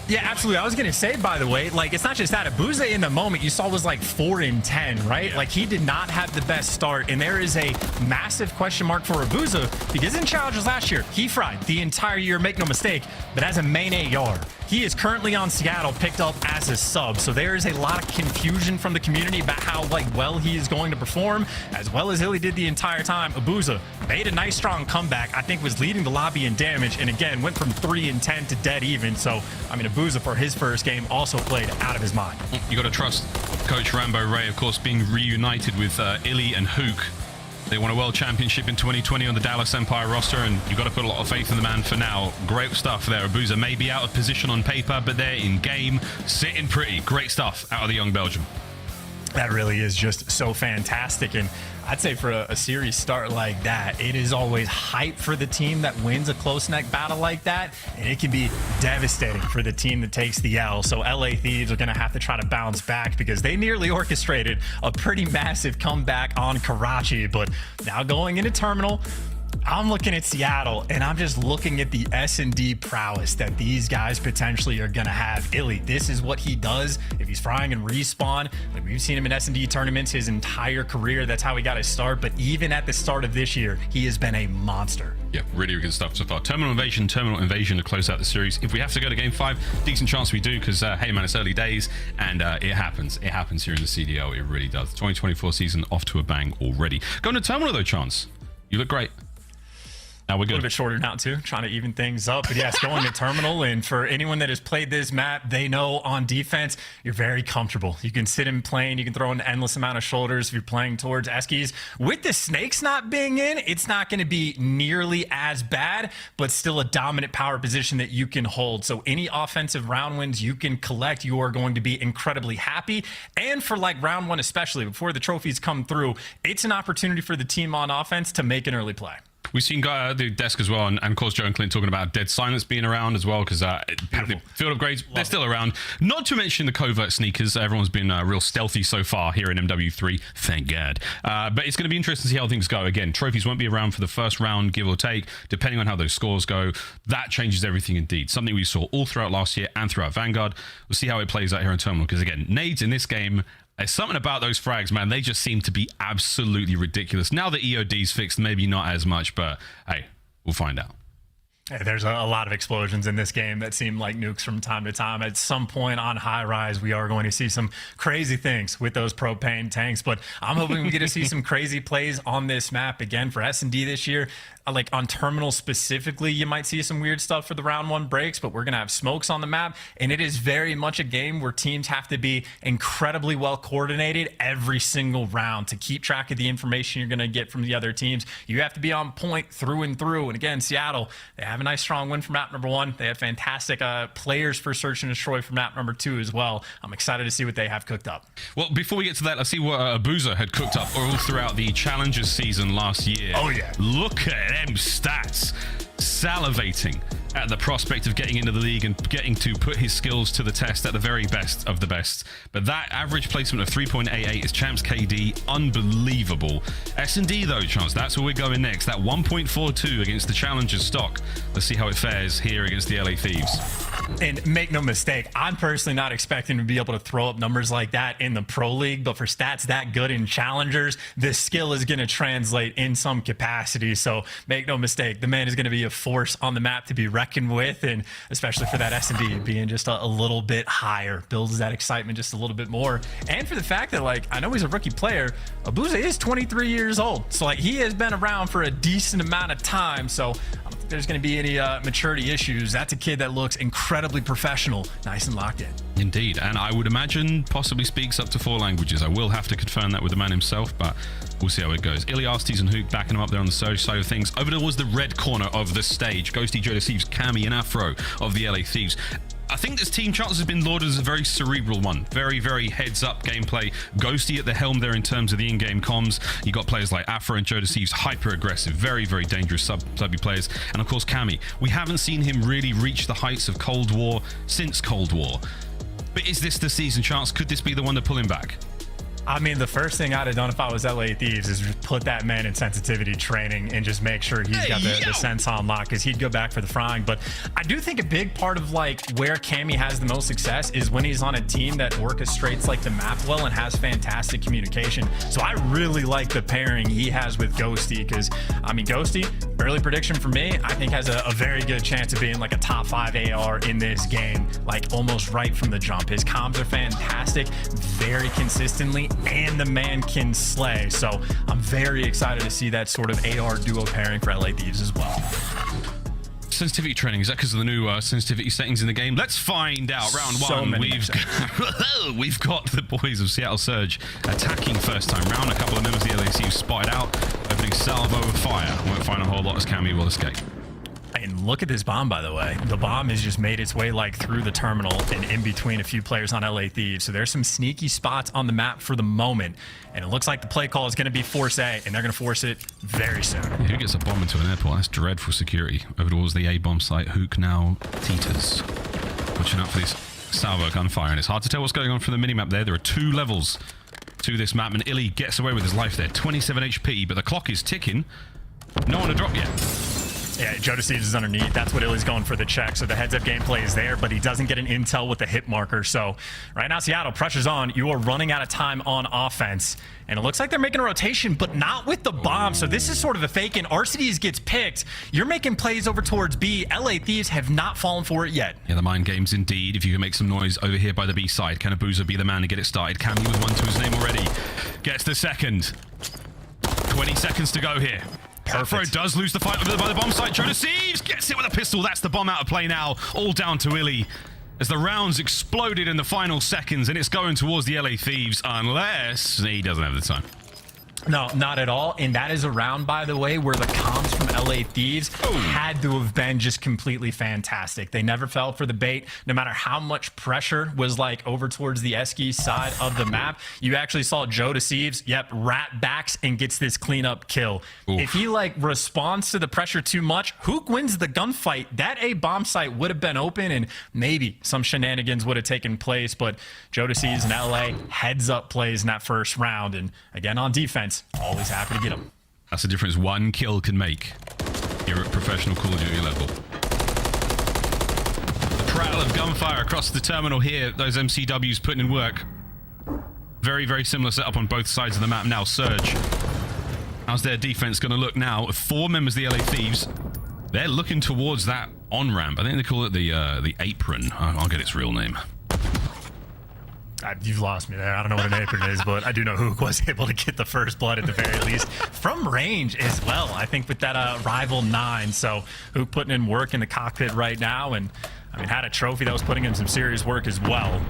yeah, absolutely. I was going to say, by the way, like, it's not just that. Abuzah in the moment you saw was like 4 in 10, right? Yeah. Like, he did not have the best start. And there is a massive question mark for Abuzah because in challenges last year, he fried the entire year, make no mistake. But as a main AR, he is currently on Seattle, picked up as a sub. So there is a lot of confusion from the community about how well he is going to perform, as well as Illey did the entire time. Abuzah made a nice strong comeback. I think was leading the lobby in damage, and again went from 3 in 10 to dead even. So I mean, Abuzah for his first game also played out of his mind. You got to trust Coach Rambo Ray, of course, being reunited with Illey and Huke. They won a world championship in 2020 on the Dallas Empire roster, and you've got to put a lot of faith in the man for now. Great stuff there. Abuzah may be out of position on paper, but they're in game, sitting pretty. Great stuff out of the young Belgian. That really is just so fantastic. And I'd say for a series start like that, it is always hype for the team that wins a close neck battle like that. And it can be devastating for the team that takes the L. So LA Thieves are going to have to try to bounce back because they nearly orchestrated a pretty massive comeback on Karachi. But now going into Terminal, I'm looking at Seattle, and I'm just looking at the S&D prowess that these guys potentially are going to have. Illey, this is what he does. If he's frying and respawn, like we've seen him in S&D tournaments his entire career. That's how he got his start. But even at the start of this year, he has been a monster. Yeah, really good stuff so far. Terminal Invasion to close out the series. If we have to go to Game 5, decent chance we do because, hey, man, it's early days, and it happens. It happens here in the CDL. It really does. 2024 season off to a bang already. Going to Terminal, though, Chance. You look great. Now we're good. A little bit shorter now too, trying to even things up. But yes, going to Terminal, and for anyone that has played this map, they know on defense, you're very comfortable. You can sit in plane, you can throw an endless amount of shoulders if you're playing towards Eskies. With the snakes not being in, it's not going to be nearly as bad, but still a dominant power position that you can hold. So any offensive round wins you can collect, you are going to be incredibly happy. And for like round 1 especially, before the trophies come through, it's an opportunity for the team on offense to make an early play. We've seen the desk as well, and of course Joe and Clint talking about Dead Silence being around as well, because the field upgrades, they're still around. Not to mention the covert sneakers. Everyone's been real stealthy so far here in MW3, thank God. But it's going to be interesting to see how things go. Again, trophies won't be around for the first round, give or take, depending on how those scores go. That changes everything indeed. Something we saw all throughout last year and throughout Vanguard. We'll see how it plays out here in Terminal, because again, nades in this game, there's something about those frags, man. They just seem to be absolutely ridiculous. Now that EOD's fixed, maybe not as much, but hey, we'll find out. Hey, there's a lot of explosions in this game that seem like nukes from time to time. At some point on High Rise, we are going to see some crazy things with those propane tanks, but I'm hoping we get to see some crazy plays on this map again for S&D this year. Like on Terminal specifically, you might see some weird stuff for the round 1 breaks, but we're going to have smokes on the map, and it is very much a game where teams have to be incredibly well coordinated every single round to keep track of the information you're going to get from the other teams. You have to be on point through and through, and again, Seattle, they have a nice strong win for map number 1. They have fantastic players for Search and Destroy for map number 2 as well. I'm excited to see what they have cooked up. Well, before we get to that, let's see what Abuzah had cooked up all throughout the Challengers season last year. Oh, yeah. Look at them stats. Salivating at the prospect of getting into the league and getting to put his skills to the test at the very best of the best. But that average placement of 3.88 is Champs KD. Unbelievable. S&D though, Chance, that's where we're going next. That 1.42 against the Challengers stock. Let's see how it fares here against the LA Thieves. And make no mistake, I'm personally not expecting to be able to throw up numbers like that in the Pro League, but for stats that good in Challengers, this skill is going to translate in some capacity. So make no mistake, the man is going to be a force on the map to be reckoned with, and especially for that S&D being just a little bit higher, builds that excitement just a little bit more. And for the fact that, like, I know he's a rookie player, Abuzah is 23 years old, so like he has been around for a decent amount of time, so I don't think there's going to be any maturity issues. That's a kid that looks incredibly professional, nice and locked in. Indeed, and I would imagine possibly speaks up to 4 languages. I will have to confirm that with the man himself, but we'll see how it goes. Illey, Arcitys, and Huke backing him up there on the Surge side of things. Over towards the red corner of the stage, Ghosty, Joedecieves, Cammy, and Afro of the LA Thieves. I think this team, Chances, has been lauded as a very cerebral one. Very, very heads-up gameplay. Ghosty at the helm there in terms of the in-game comms. You got players like Afro and Joedecieves, hyper-aggressive, very, very dangerous subby players. And of course, Cammy. We haven't seen him really reach the heights of Cold War since Cold War. But is this the season, Chance? Could this be the one to pull him back? I mean, the first thing I'd have done if I was LA Thieves is just put that man in sensitivity training and just make sure he's got the sense on lock, because he'd go back for the frying. But I do think a big part of like where Cammy has the most success is when he's on a team that orchestrates like the map well and has fantastic communication. So I really like the pairing he has with Ghosty, because I mean, Ghosty, early prediction for me, I think has a very good chance of being like a top 5 AR in this game, like almost right from the jump. His comms are fantastic, very consistently, and the man can slay. So I'm very excited to see that sort of AR duo pairing for LA Thieves as well. Sensitivity training, is that because of the new sensitivity settings in the game? Let's find out. Round 1, we've got the boys of Seattle Surge attacking first time round. A couple of members of the LA Thieves spotted out, opening salvo of fire. Won't find a whole lot as Cammy will escape. And look at this bomb, by the way. The bomb has just made its way like through the terminal and in between a few players on LA Thieves. So there's some sneaky spots on the map for the moment. And it looks like the play call is going to be Force A, and they're going to force it very soon. Yeah, who gets a bomb into an airport? That's dreadful security. Over towards the A bomb site, Huke now teeters. Watching out for this salvo gunfire, and it's hard to tell what's going on from the minimap there. There are 2 levels to this map, and Illey gets away with his life there. 27 HP, but the clock is ticking. No one to drop yet. Yeah, Joedecieves is underneath. That's what Illey's going for the check. So the heads-up gameplay is there, but he doesn't get an intel with the hit marker. So right now, Seattle, pressure's on. You are running out of time on offense. And it looks like they're making a rotation, but not with the bomb. So this is sort of a fake, and Arcitys gets picked. You're making plays over towards B. LA Thieves have not fallen for it yet. Yeah, the mind games indeed. If you can make some noise over here by the B side, can Abuzah be the man to get it started? Cammy with 1 to his name already. Gets the second. 20 seconds to go here. Afro does lose the fight over by the bomb site. Joedecieves gets it with a pistol. That's the bomb out of play now. All down to Illey as the rounds exploded in the final seconds, and it's going towards the LA Thieves unless he doesn't have the time. No, not at all. And that is a round, by the way, where the comms from LA Thieves had to have been just completely fantastic. They never fell for the bait. No matter how much pressure was like over towards the Esky side of the map, you actually saw Joedecieves, rat backs and gets this cleanup kill. Oof. If he like responds to the pressure too much, Huke wins the gunfight. That A bomb site would have been open and maybe some shenanigans would have taken place, but Joedecieves and LA heads up plays in that first round. And again, on defense, always happy to get them. That's the difference one kill can make here at professional Call of Duty level. The prattle of gunfire across the terminal here. Those MCWs putting in work. Very, very similar setup on both sides of the map now. Surge. How's their defense going to look now? 4 members of the LA Thieves They're looking towards that on-ramp. I think they call it the apron. I'll get its real name. You've lost me there. I don't know what an apron is, but I do know Huke was able to get the first blood at the very least from range as well. I think with that rival 9. So Huke putting in work in the cockpit right now, and I mean had a trophy that was putting in some serious work as well.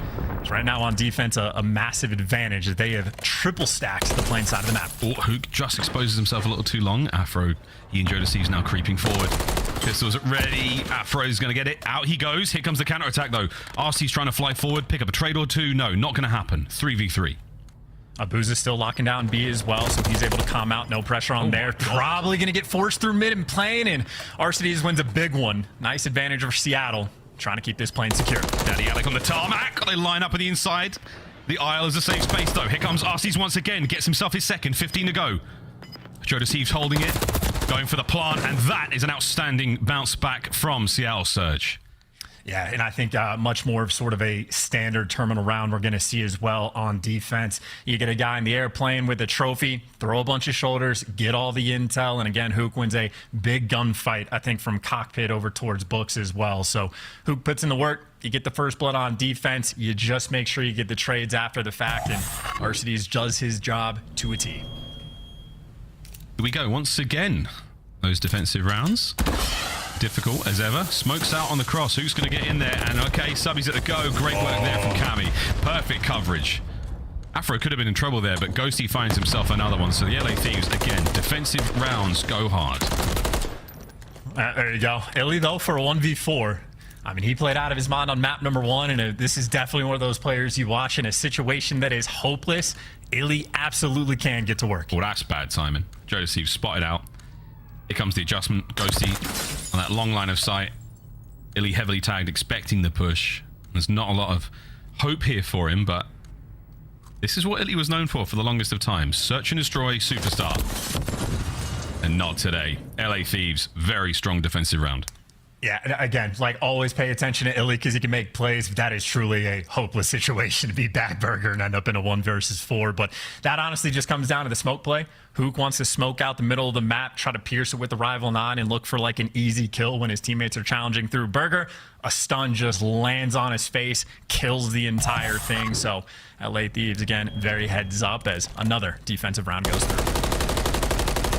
So right now on defense, a massive advantage that they have triple stacks to the plane side of the map. Oh, Huke just exposes himself a little too long. Afro, he and Joedecieves now creeping forward. Pistols ready. Afro's going to get it. Out he goes. Here comes the counter-attack, though. RC's trying to fly forward, pick up a trade or two. No, not going to happen. 3v3. Abuzah still locking down B as well, so he's able to calm out. No pressure on there. Probably going to get forced through mid and plane, and Arcitys wins a big one. Nice advantage over Seattle, trying to keep this plane secure. Daddy Alec on the tarmac. They line up on the inside. The aisle is a safe space, though. Here comes Arcitys once again. Gets himself his second. 15 to go. Joedecieves holding it. Going for the plant, and that is an outstanding bounce back from Seattle Surge. Yeah, and I think much more of sort of a standard terminal round we're going to see as well on defense. You get a guy in the airplane with a trophy, throw a bunch of shoulders, get all the intel, and again, Huke wins a big gunfight, I think, from cockpit over towards books as well. So Huke puts in the work. You get the first blood on defense. You just make sure you get the trades after the fact, and Arcitys does his job to a T. Here we go once again. Those defensive rounds. Difficult as ever. Smokes out on the cross. Who's going to get in there? And okay, Subby's at the go. Great work there from Cammy. Perfect coverage. Afro could have been in trouble there, but Ghosty finds himself another one. So the LA Thieves, again, defensive rounds go hard. There you go. Illey, though, for a 1v4. I mean, he played out of his mind on map number 1, and this is definitely one of those players you watch in a situation that is hopeless. Illey absolutely can get to work. Well, that's bad, Simon. Joedecieves spotted out. Here comes the adjustment. Ghosty on that long line of sight. Illey heavily tagged, expecting the push. There's not a lot of hope here for him, but this is what Illey was known for the longest of times. Search and destroy superstar. And not today. LA Thieves, very strong defensive round. Yeah, and again, like always pay attention to Illey because he can make plays. That is truly a hopeless situation to be Backburger and end up in a 1 versus 4. But that honestly just comes down to the smoke play. Huke wants to smoke out the middle of the map, try to pierce it with the rival 9 and look for like an easy kill when his teammates are challenging through. Burger, a stun just lands on his face, kills the entire thing. So LA Thieves, again, very heads up as another defensive round goes through.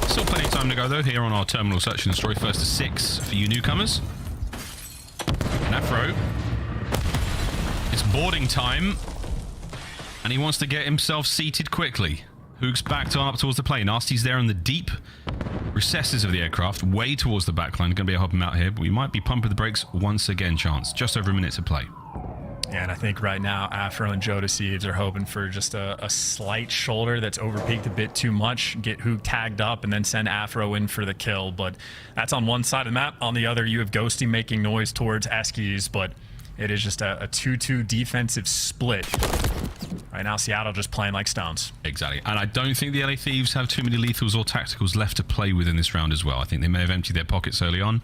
Still plenty of time to go, though, here on our terminal search and destroy. First to 6 for you newcomers. And Afro, it's boarding time, and he wants to get himself seated quickly. Huke's backed up towards the plane. Arcitys there in the deep recesses of the aircraft, way towards the backline. Going to be a help him out here, but we might be pumping the brakes once again, Chance. Just over a minute to play. Yeah, and I think right now Afro and Joedecieves are hoping for just a slight shoulder that's overpeaked a bit too much, get Huke tagged up, and then send Afro in for the kill. But that's on one side of the map. On the other, you have Ghosty making noise towards Skyz, but it is just a 2-2 defensive split. Right now, Seattle just playing like stones. Exactly. And I don't think the LA Thieves have too many lethals or tacticals left to play with in this round as well. I think they may have emptied their pockets early on,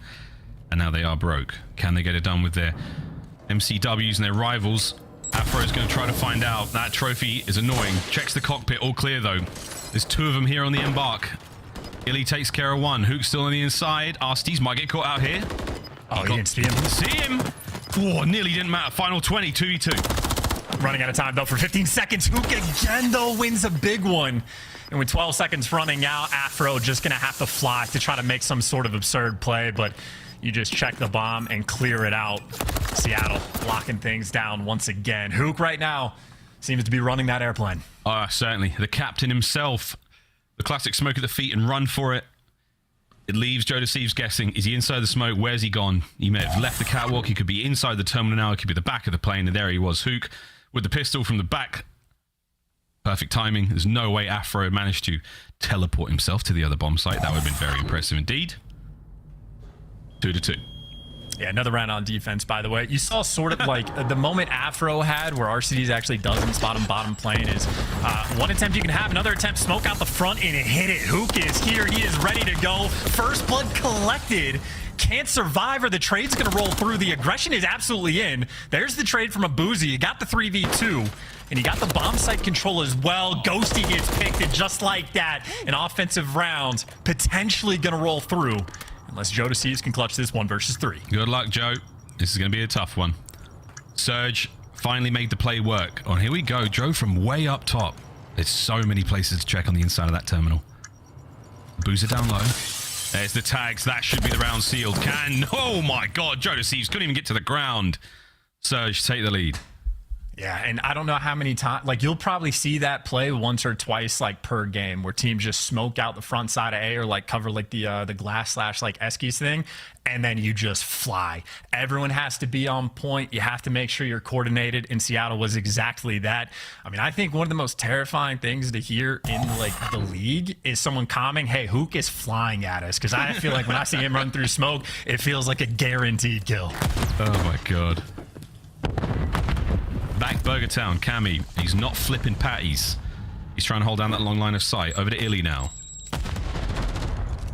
and now they are broke. Can they get it done with their MCWs and their rivals? Afro's going to try to find out. That trophy is annoying. Checks the cockpit. All clear, though. There's 2 of them here on the embark. Illey takes care of 1. Huke's still on the inside. Arcitys might get caught out here. Oh, you didn't see him. See him. Oh, nearly didn't matter. Final 20, 2v2. Running out of time, though, for 15 seconds. Huke again, though, wins a big one. And with 12 seconds running out, Afro just going to have to fly to try to make some sort of absurd play, but you just check the bomb and clear it out. Seattle locking things down once again. Huke right now seems to be running that airplane. Certainly. The captain himself. The classic smoke at the feet and run for it. It leaves Joedecieves guessing. Is he inside the smoke? Where's he gone? He may have left the catwalk. He could be inside the terminal now. He could be the back of the plane. And there he was. Huke with the pistol from the back. Perfect timing. There's no way Afro managed to teleport himself to the other bomb site. That would have been very impressive indeed. 2-2. Yeah, another round on defense, by the way. You saw sort of like the moment Afro had where Arcitys actually doesn't spot him bottom plane is one attempt you can have, another attempt, smoke out the front and hit it. Huke is here. He is ready to go. First blood collected. Can't survive or the trade's going to roll through. The aggression is absolutely in. There's the trade from Abuzah. You got the 3v2, and you got the bomb site control as well. Ghosty gets picked, and just like that, an offensive round potentially going to roll through. unless Joedecieves can clutch this 1 versus 3. Good luck, Joe. This is going to be a tough one. Surge finally made the play work. Oh, here we go. Joe from way up top. There's so many places to check on the inside of that terminal. Abuzah down low. There's the tags. That should be the round sealed. Oh my god, Joedecieves couldn't even get to the ground. Surge, take the lead. Yeah, and I don't know how many times, like you'll probably see that play once or twice like per game where teams just smoke out the front side of A or like cover like the glass / like Eskies thing, and then you just fly. Everyone has to be on point. You have to make sure you're coordinated, and Seattle was exactly that. I mean, I think one of the most terrifying things to hear in like the league is someone commenting, hey, Huke is flying at us, because I feel like when I see him run through smoke, it feels like a guaranteed kill. Oh my god. Back Burger Town, Cammy. He's not flipping patties. He's trying to hold down that long line of sight. Over to Illey now.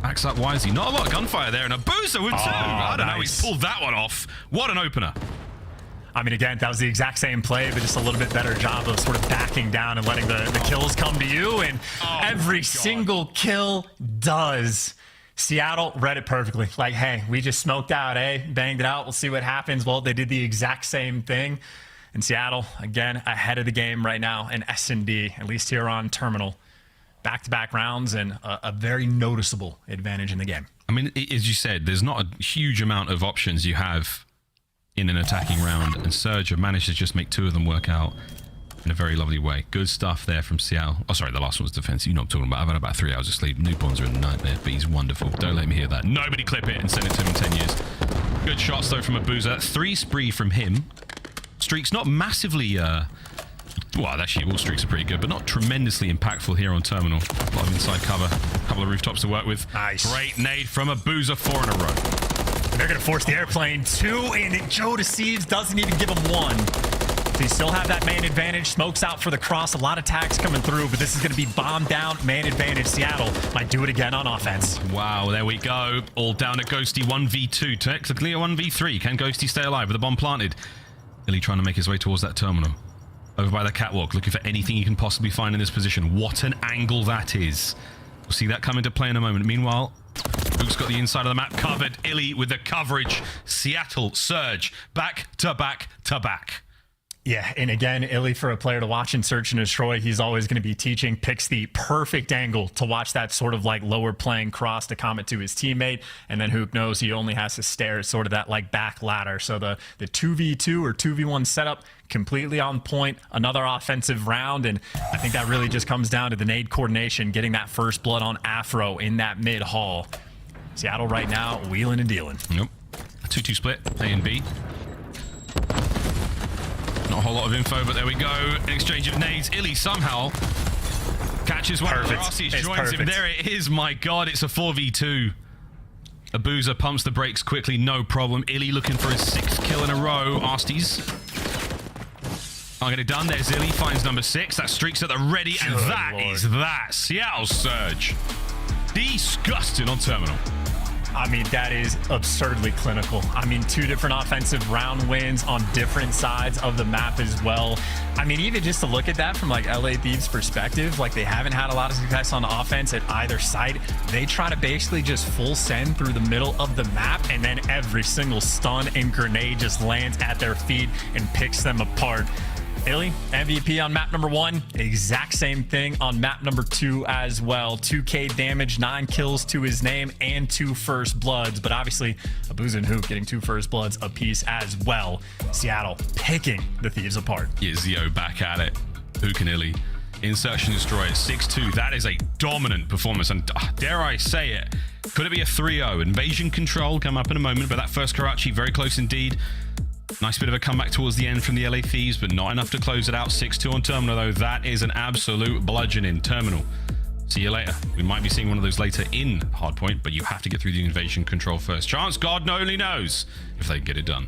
Backs up wisely. Not a lot of gunfire there, and Abuzah with 2. I don't know. He's pulled that one off. What an opener. I mean, again, that was the exact same play, but just a little bit better job of sort of backing down and letting the kills come to you. And every single kill does. Seattle read it perfectly. Like, hey, we just smoked out, banged it out. We'll see what happens. Well, they did the exact same thing. And Seattle, again, ahead of the game right now in S&D, at least here on Terminal. Back-to-back rounds and a very noticeable advantage in the game. I mean, as you said, there's not a huge amount of options you have in an attacking round, and Surge have managed to just make 2 of them work out in a very lovely way. Good stuff there from Seattle. Oh, sorry, the last one was defense. You know what I'm talking about. I've had about 3 hours of sleep. Newborns are a nightmare, but he's wonderful. Don't let me hear that. Nobody clip it and send it to him in 10 years. Good shots, though, from Abuzah. 3 spree from him. Streaks not massively, well, actually all streaks are pretty good, but not tremendously impactful here on Terminal. A lot of inside cover, a couple of rooftops to work with. Nice. Great nade from Abuzah, 4 in a row. They're going to force the airplane 2, and Joedecieves doesn't even give him 1. They still have that man advantage. Smokes out for the cross. A lot of tags coming through, but this is going to be bomb down, man advantage. Seattle might do it again on offense. Wow, there we go. All down to Ghosty, 1v2. Technically a 1v3. Can Ghosty stay alive with the bomb planted? Illey trying to make his way towards that terminal. Over by the catwalk, looking for anything he can possibly find in this position. What an angle that is. We'll see that come into play in a moment. Meanwhile, Huke's got the inside of the map covered. Illey with the coverage. Seattle Surge back to back to back. Yeah, and again, Illey, for a player to watch and search and destroy, he's always going to be teaching, picks the perfect angle to watch that sort of like lower playing cross to comment to his teammate, and then Huke knows he only has to stare at sort of that like back ladder. So the 2v2 or 2v1 setup, completely on point, another offensive round, and I think that really just comes down to the nade coordination, getting that first blood on Afro in that mid hall. Seattle right now, wheeling and dealing. Yep. 2-2 split, A and B. Not a whole lot of info, but there we go. An exchange of nades. Illey somehow catches one. Arcitys joins him. There it is. My God, it's a 4v2. Abuzah pumps the brakes quickly. No problem. Illey looking for his 6th kill in a row. Arcitys. I'll get it done. There's Illey. Finds number 6. That streak's at the ready. And that is that. Seattle Surge. Disgusting on Terminal. I mean, that is absurdly clinical. I mean, 2 different offensive round wins on different sides of the map as well. I mean, even just to look at that from like LA Thieves perspective, like they haven't had a lot of success on offense at either side. They try to basically just full send through the middle of the map, and then every single stun and grenade just lands at their feet and picks them apart. Illey, MVP on map number 1. Exact same thing on map number 2 as well. 2k damage, 9 kills to his name, and 2 first bloods. But obviously, Abuzah and Huke getting 2 first bloods apiece as well. Seattle picking the Thieves apart. Yeah, Zio back at it. Huke and Illey. Insertion Destroyer, 6-2. That is a dominant performance. And dare I say it, could it be a 3-0? Invasion Control come up in a moment, but that first Karachi, very close indeed. Nice bit of a comeback towards the end from the LA Thieves, but not enough to close it out. 6-2 on Terminal, though. That is an absolute bludgeoning. Terminal. See you later. We might be seeing one of those later in Hardpoint, but you have to get through the Invasion Control first. Chance, God only knows if they can get it done.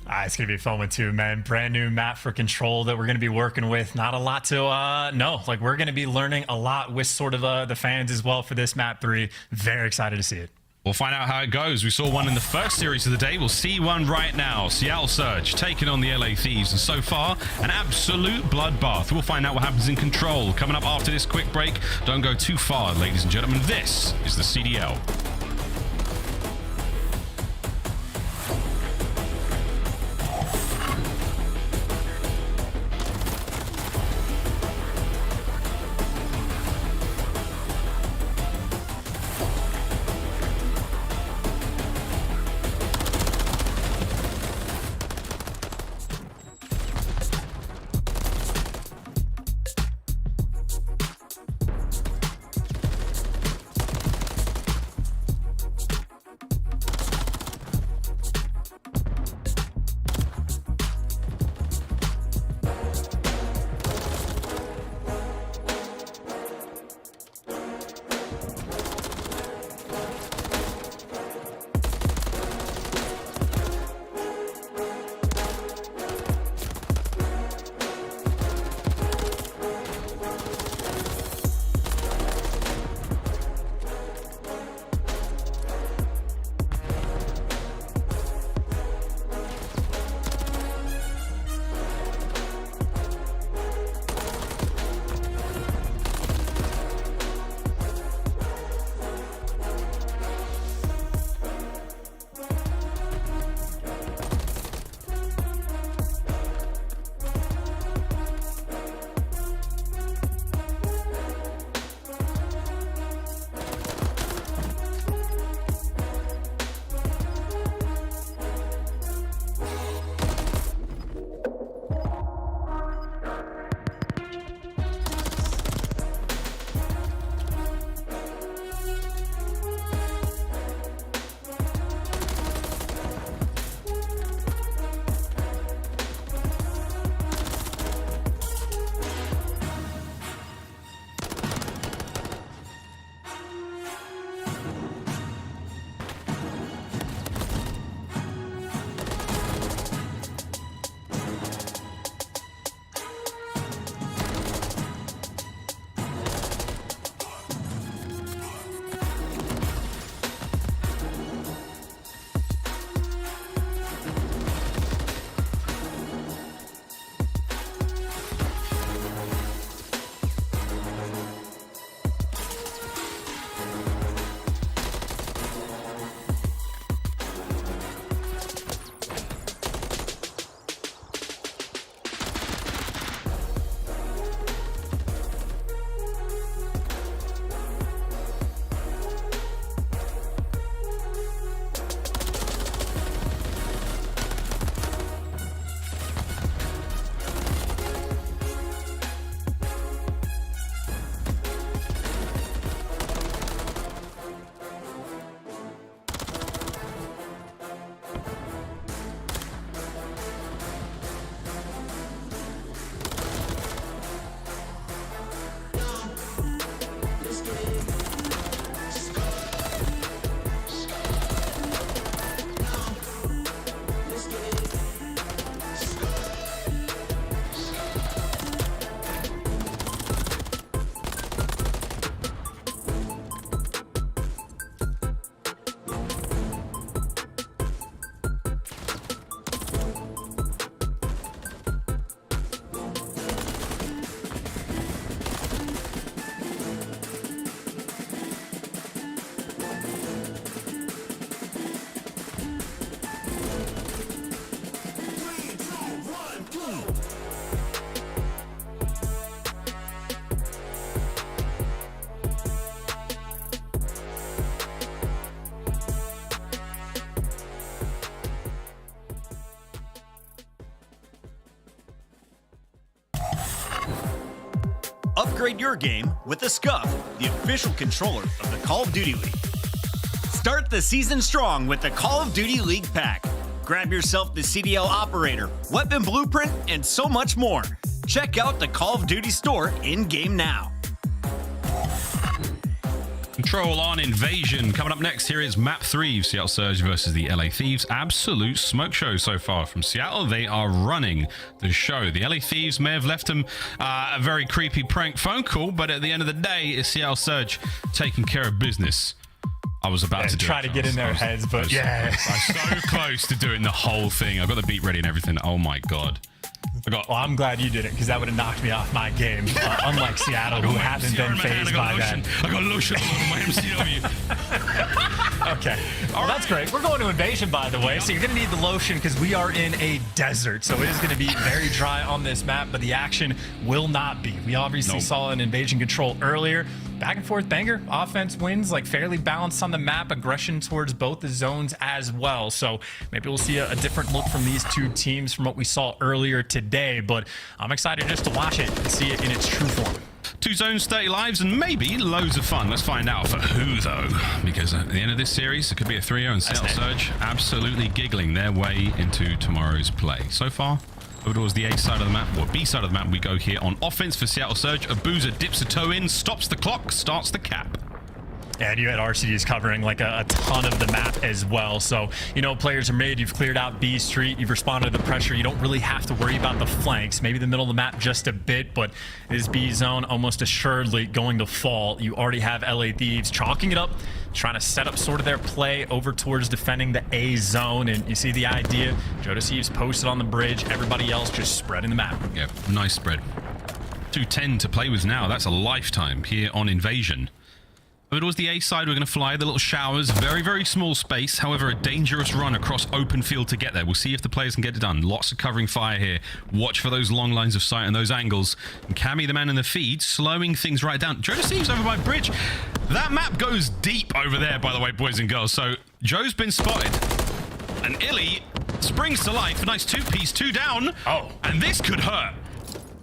It's going to be a fun one, too, man. Brand new map for Control that we're going to be working with. Not a lot to know. Like, we're going to be learning a lot with sort of the fans as well for this map 3. Very excited to see it. We'll find out how it goes. We saw one in the first series of the day. We'll see one right now. Seattle Surge taking on the LA Thieves. And so far, an absolute bloodbath. We'll find out what happens in Control. Coming up after this quick break. Don't go too far, ladies and gentlemen. This is the CDL. upgrade your game with the Scuff, the official controller of the Call of Duty League. Start the season strong with the Call of Duty League pack. Grab yourself the CDL Operator, Weapon Blueprint, and so much more. Check out the Call of Duty store in-game now. Control on Invasion. Coming up next, here is Map 3 of Seattle Surge versus the LA Thieves. Absolute smoke show so far from Seattle. They are running the show. The LA Thieves may have left them a very creepy prank phone call, but at the end of the day, it's Seattle Surge taking care of business. I was about to try to get in their heads, but I was so close to doing the whole thing. I got the beat ready and everything. Oh my God. Well, I'm glad you did it, because that would have knocked me off my game. Unlike Seattle, who haven't been phased by that. I got lotion all over my MCW. Okay. Well, that's great. We're going to Invasion, by the way, so you're going to need the lotion because we are in a desert, so it is going to be very dry on this map, but the action will not be. We obviously saw an Invasion control earlier. Back and forth banger. Offense wins, like fairly balanced on the map. Aggression towards both the zones as well. So maybe we'll see a different look from these two teams from what we saw earlier today. But I'm excited just to watch it and see it in its true form. 2 zones, 30 lives, and maybe loads of fun. Let's find out for who, though. Because at the end of this series, it could be a 3-0 and Seattle Surge absolutely giggling their way into tomorrow's play. So far, over towards the A side of the map, or B side of the map, we go here on offense for Seattle Surge. Abuzah dips a toe in, stops the clock, starts the cap. And you had Arcitys covering like a ton of the map as well. So, you know, players are made. You've cleared out B Street. You've responded to the pressure. You don't really have to worry about the flanks. Maybe the middle of the map just a bit, but this B zone almost assuredly going to fall. You already have LA Thieves chalking it up, trying to set up sort of their play over towards defending the A zone. And you see the idea. Joedecieves posted on the bridge. Everybody else just spreading the map. Yeah, nice spread. 2:10 to play with now. That's a lifetime here on Invasion. Over towards the A side, we're going to fly the little showers. Very, very small space. However, a dangerous run across open field to get there. We'll see if the players can get it done. Lots of covering fire here. Watch for those long lines of sight and those angles. And Cammy, the man in the feed, slowing things right down. Joedecieves over by bridge. That map goes deep over there, by the way, boys and girls. So Joe's been spotted. And Illey springs to life. A nice 2-piece, 2 down. Oh. And this could hurt.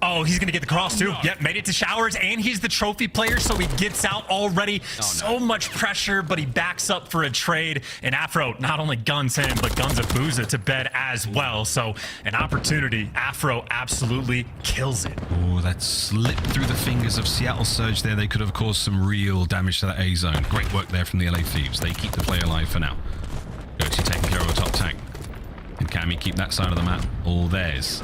Oh, he's going to get the cross too. Yep, made it to showers, and he's the trophy player, so he gets out already. So much pressure, but he backs up for a trade. And Afro not only guns him, but guns Abuzah to bed as well. So an opportunity. Afro absolutely kills it. Oh, that slipped through the fingers of Seattle Surge there. They could have caused some real damage to that A zone. Great work there from the LA Thieves. They keep the play alive for now. Ghosty taking care of a top tank. And Cammy keep that side of the map all theirs.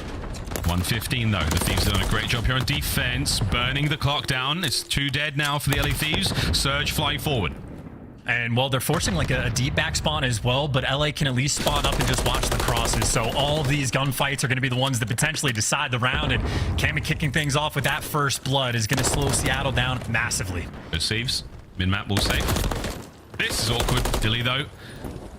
1:15 though. The Thieves have done a great job here on defense, burning the clock down. It's 2 dead now for the LA Thieves. Surge flying forward. And well, they're forcing like a deep back spawn as well, but LA can at least spawn up and just watch the crosses. So all of these gunfights are going to be the ones that potentially decide the round. And Cammy kicking things off with that first blood is going to slow Seattle down massively. Joedecieves, mid-map will save. This is awkward. Illey though.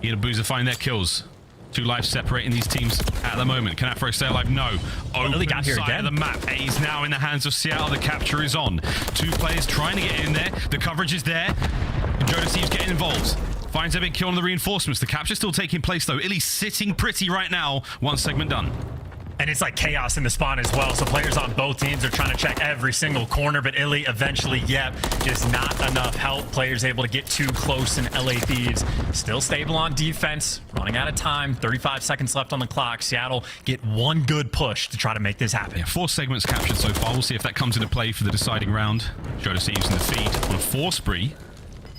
He and Abuzah find their kills. 2 lives separating these teams at the moment. Can Afro stay alive? No. Open got here side again. of the map. A's now in the hands of Seattle. The capture is on. 2 players trying to get in there. The coverage is there. And Joedecieves getting involved. Finds a big kill on the reinforcements. The capture still taking place though. Illey sitting pretty right now. 1 segment done. And it's like chaos in the spawn as well. So players on both teams are trying to check every single corner, but Illey eventually, just not enough help. Players able to get too close, and LA Thieves still stable on defense, running out of time. 35 seconds left on the clock. Seattle get 1 good push to try to make this happen. Yeah, 4 segments captured so far. We'll see if that comes into play for the deciding round. Joedecieves in the feed on a 4 spree.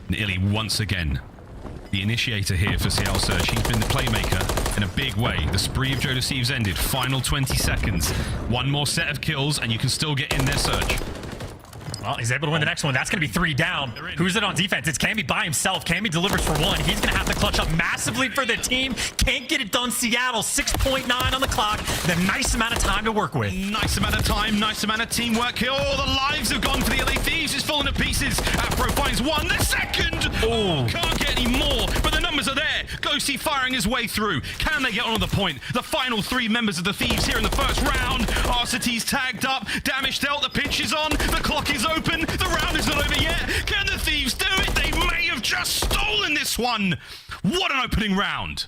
And Illey once again, the initiator here for Seattle Surge. He's been the playmaker in a big way. The spree of Joedecieves ended. Final 20 seconds. 1 more set of kills, and you can still get in there, Surge. Well, he's able to win the next one. That's going to be 3 down. Who's it on defense? It's Cammy by himself. Cammy delivers for 1. He's going to have to clutch up massively for the team. Can't get it done. Seattle, 6.9 on the clock. The nice amount of time to work with. Nice amount of time, nice amount of teamwork here. All the lives have gone for the LA Thieves. It's falling to pieces. Afro finds 1. The second! Oh, can't get any more, but the numbers are there. Ghosty firing his way through. Can they get on the point? The final 3 members of the Thieves here in the first round. Arcitys tagged up. Damage dealt. The pitch is on. The clock is open. The round is not over yet. Can the Thieves do it? They may have just stolen this one. What an opening round.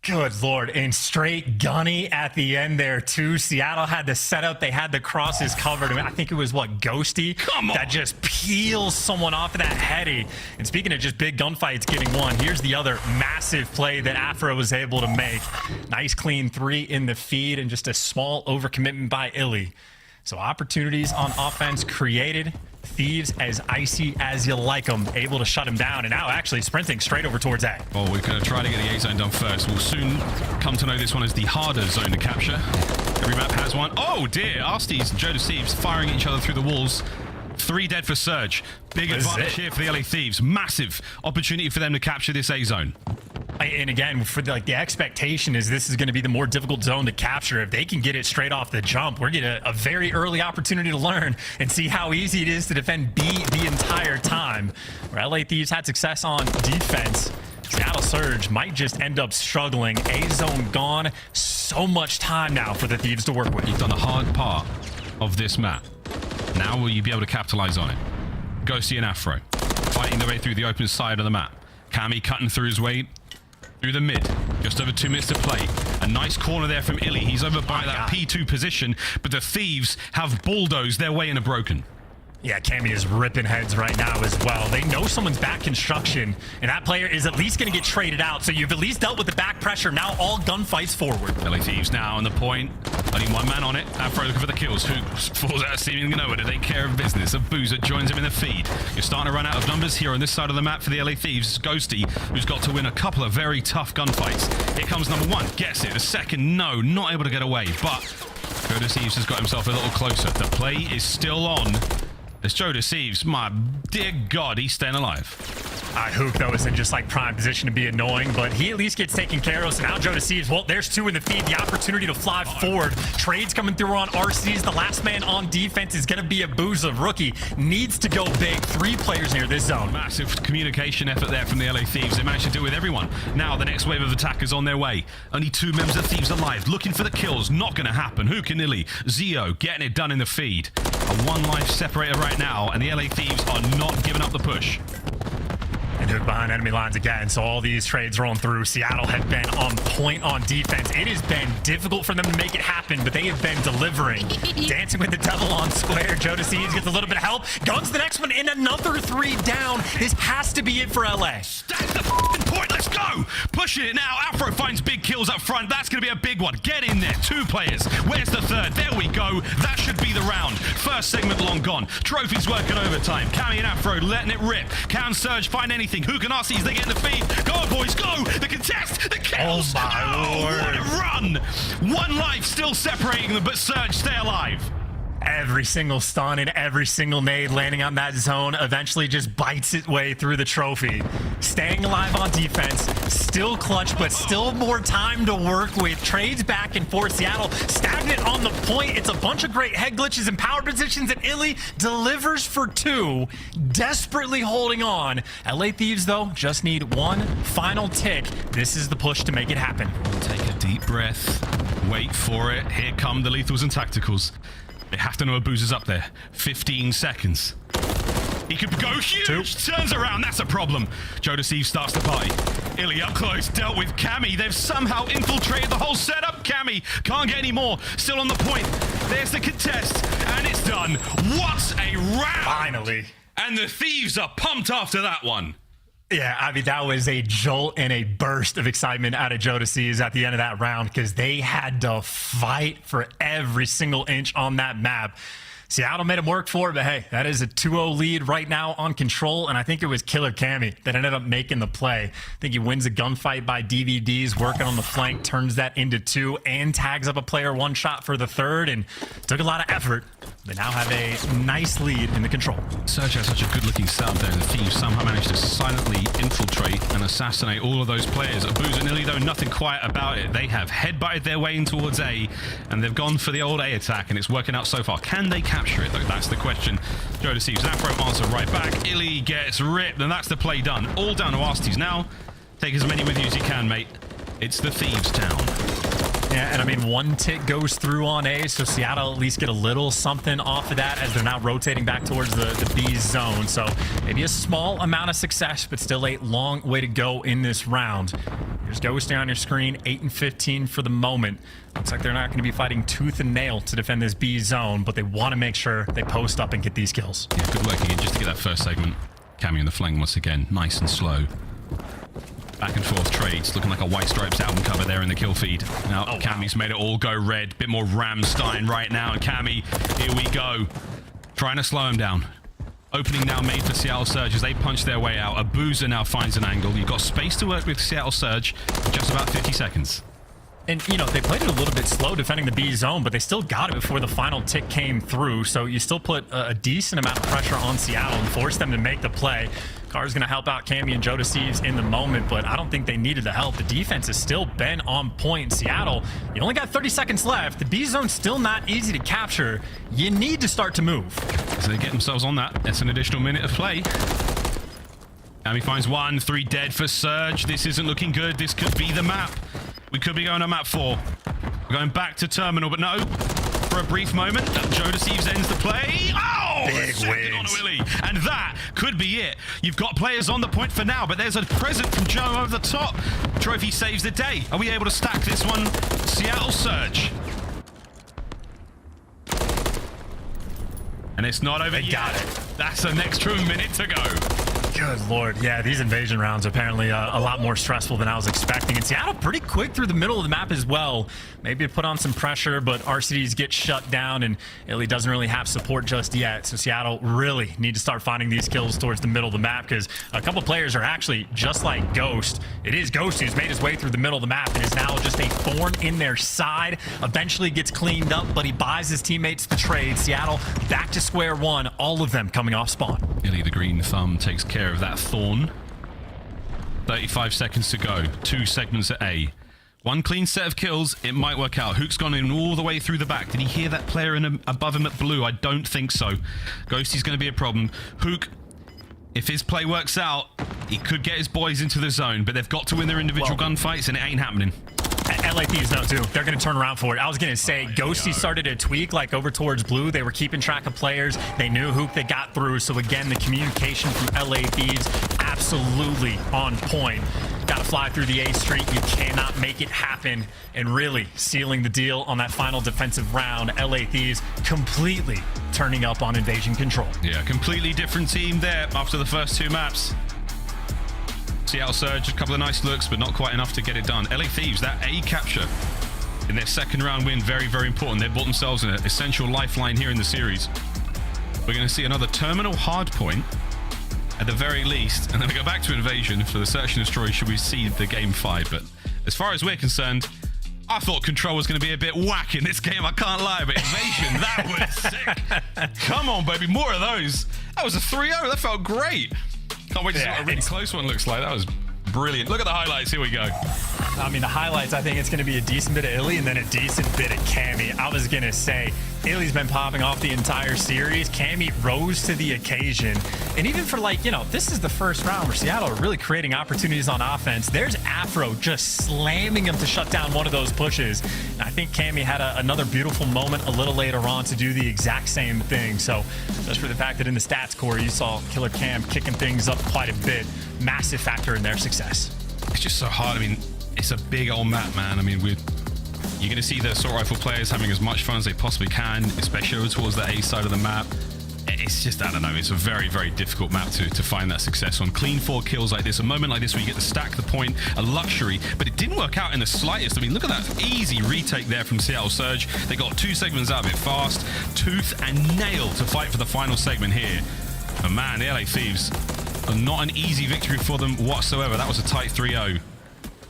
Good Lord, and straight gunny at the end there too. Seattle had the setup, they had the crosses covered. I mean, I think it was what, Ghosty that just peels someone off of that heady. And speaking of just big gunfights getting won, here's the other massive play that Afro was able to make. Nice clean 3 in the feed and just a small overcommitment by Illey. So opportunities on offense created. Thieves as icy as you like them, able to shut him down, and now actually sprinting straight over towards A. Oh, we're going to try to get the A zone done first. We'll soon come to know this one as the harder zone to capture. Every map has one. Oh dear, Arcitys and Joedecieves firing each other through the walls. 3 dead for Surge. Big advantage here for the LA Thieves. Massive opportunity for them to capture this A zone. And again, for the expectation is this is going to be the more difficult zone to capture. If they can get it straight off the jump, we're getting a very early opportunity to learn and see how easy it is to defend B the entire time. Where LA Thieves had success on defense, Seattle Surge might just end up struggling. A zone gone. So much time now for the Thieves to work with. You've done the hard part of this map. Now will you be able to capitalize on it? Ghosty and Afro fighting their way through the open side of the map. Cammy cutting through his way through the mid. Just over 2 minutes to play. A nice corner there from Illey. He's over by that P2 position, but the Thieves have bulldozed their way in a broken. Yeah, Cammy is ripping heads right now as well. They know someone's back construction, and that player is at least going to get traded out. So you've at least dealt with the back pressure. Now all gunfights forward. LA Thieves now on the point. Only 1 man on it. Afro looking for the kills. Huke falls out of seeming nowhere to take care of business. Abuzah joins him in the feed. You're starting to run out of numbers here on this side of the map for the LA Thieves. Ghosty, who's got to win a couple of very tough gunfights. Here comes number 1. Gets it. The second, no, not able to get away. But Joedecieves has got himself a little closer. The play is still on. It's Joedecieves. My dear God, he's staying alive. Huke, though, is in just like prime position to be annoying, but he at least gets taken care of. So now Joedecieves, well, there's 2 in the feed. The opportunity to fly forward. Trades coming through on Arcitys. The last man on defense is going to be Abuzah. Rookie needs to go big. 3 players near this zone. Massive communication effort there from the LA Thieves. They managed to deal with everyone. Now the next wave of attackers on their way. Only 2 members of Thieves alive. Looking for the kills. Not going to happen. Huke and Illey. Zio getting it done in the feed. A 1 life separator right now, and the LA Thieves are not giving up the push. And Huke behind enemy lines again, so all these trades rolling through. Seattle had been on point on defense. It has been difficult for them to make it happen, but they have been delivering. Dancing with the devil on square. Joedecieves gets a little bit of help. Guns the next one, and another 3 down. This has to be it for LA. That's the f***ing point. Let's go. Pushing it now. Afro finds big kills up front. That's going to be a big one. Get in there. 2 players. Where's the 3rd? There we go. That should be the round. First segment long gone. Trophies working overtime. Cammy and Afro letting it rip. Can Surge find anything? Huke and Arcitys, they get in the feed. Go on, boys, go! The contest, the kills! Oh, my Lord. What a run! 1 life still separating them, but Surge stay alive. Every single stun and every single nade landing on that zone eventually just bites its way through the trophy. Staying alive on defense, still clutch, but still more time to work with. Trades back and forth. Seattle stagnant on the point. It's a bunch of great head glitches and power positions, and Illey delivers for 2, desperately holding on. LA Thieves, though, just need 1 final tick. This is the push to make it happen. Take a deep breath. Wait for it. Here come the lethals and tacticals. They have to know Abuzah's up there. 15 seconds. He could go huge. 2. Turns around. That's a problem. Joedecieves starts the party. Illey up close. Dealt with Cammy. They've somehow infiltrated the whole setup. Cammy can't get any more. Still on the point. There's the contest. And it's done. What a round. Finally. And the Thieves are pumped after that one. Yeah, I mean, that was a jolt and a burst of excitement out of Joedecieves at the end of that round because they had to fight for every single inch on that map. Seattle made him work for it, but hey, that is a 2-0 lead right now on control, and I think it was Killer Cammy that ended up making the play. I think he wins a gunfight by DVDs, working on the flank, turns that into 2, and tags up a player 1 shot for the 3rd, and took a lot of effort. They now have a nice lead in the control. Surge has such a good-looking setup there. The Thieves somehow managed to silently infiltrate and assassinate all of those players. Abuzah and Illey, though, nothing quiet about it. They have headbutted their way in towards A, and they've gone for the old A attack, and it's working out so far. Can they capture it, though? That's the question. Joedecieves, Afro answer right back. Illey gets ripped, and that's the play done. All down to Arcitys now. Take as many with you as you can, mate. It's the Thieves' town. Yeah, and I mean, 1 tick goes through on A, so Seattle at least get a little something off of that as they're now rotating back towards the B zone. So maybe a small amount of success, but still a long way to go in this round. There's Ghosty on your screen, 8 and 15 for the moment. Looks like they're not going to be fighting tooth and nail to defend this B zone, but they want to make sure they post up and get these kills. Yeah, good work again just to get that first segment. Cammy in the flank once again, nice and slow. Back and forth trades, looking like a White Stripes album cover there in the kill feed. Now, Cammy's made it all go red. Bit more Rammstein right now. And Cammy, here we go. Trying to slow him down. Opening now made for Seattle Surge as they punch their way out. Abuzah now finds an angle. You've got space to work with Seattle Surge in just about 50 seconds. And, you know, they played it a little bit slow defending the B zone, but they still got it before the final tick came through. So you still put a decent amount of pressure on Seattle and force them to make the play. Carr's going to help out Cammy and Joedecieves in the moment, but I don't think they needed the help. The defense has still been on point in Seattle. You only got 30 seconds left. The B zone's still not easy to capture. You need to start to move. So they get themselves on that. That's an additional minute of play. Cammy finds 1, 3 dead for Surge. This isn't looking good. This could be the map. We could be going on map 4. We're going back to Terminal, but no. For a brief moment, Joedecieves ends the play. Oh! Big wins. On Illey. And that could be it. You've got players on the point for now, but there's a present from Joe over the top. Trophy saves the day. Are we able to stack this one? Seattle Surge. And it's not over yet. Got it. That's an extra minute to go. Good Lord. Yeah, these invasion rounds are apparently a lot more stressful than I was expecting. And Seattle pretty quick through the middle of the map as well. Maybe to put on some pressure, but Arcitys gets shut down and Illey doesn't really have support just yet. So Seattle really need to start finding these kills towards the middle of the map because a couple players are actually just like Ghost. It is Ghost who's made his way through the middle of the map and is now just a thorn in their side. Eventually gets cleaned up, but he buys his teammates the trade. Seattle back to square one, all of them coming off spawn. Illey, the green thumb, takes care of that thorn. 35 seconds to go. 2 segments at A. 1 clean set of kills, it might work out. Huke's gone in all the way through the back. Did he hear that player above him at blue? I don't think so. Ghosty's going to be a problem. Huke, if his play works out, he could get his boys into the zone, but they've got to win their individual gunfights, and it ain't happening. LA Thieves know too. They're going to turn around for it. I was going to say, Ghosty started to tweak like over towards blue. They were keeping track of players. They knew Huke they got through. So again, the communication from LA Thieves absolutely on point. Got to fly through the A street. You cannot make it happen. And really sealing the deal on that final defensive round. LA Thieves completely turning up on invasion control. Yeah, completely different team there after the first 2 maps. Seattle Surge, a couple of nice looks, but not quite enough to get it done. LA Thieves, that A capture in their second round win, very, very important. They've bought themselves an essential lifeline here in the series. We're going to see another terminal hard point at the very least, and then we go back to invasion for the search and destroy should we see the game 5. But as far as we're concerned, I thought control was going to be a bit whack in this game, I can't lie, but invasion, that was sick. Come on, baby, more of those. That was a 3-0, that felt great. Can't wait to see what a really close one looks like. That was brilliant. Look at the highlights. Here we go. I mean, the highlights, I think it's going to be a decent bit of Illey and then a decent bit of Cammy. I was going to say, Illey's been popping off the entire series. Cammy rose to the occasion. And even for like, you know, this is the first round where Seattle are really creating opportunities on offense. There's Afro just slamming him to shut down one of those pushes. And I think Cammy had another beautiful moment a little later on to do the exact same thing. So just for the fact that in the stats core, you saw Killer Cam kicking things up quite a bit. Massive factor in their success. It's just so hard. I mean, it's a big old map, man. I mean, you're going to see the assault rifle players having as much fun as they possibly can, especially over towards the A side of the map. It's just, I don't know, it's a very, very difficult map to find that success on. Clean 4 kills like this, a moment like this where you get to stack the point, a luxury, but it didn't work out in the slightest. I mean, look at that easy retake there from Seattle Surge. They got 2 segments out of it fast, tooth and nail to fight for the final segment here. But man, the LA Thieves, not an easy victory for them whatsoever. That was a tight 3-0.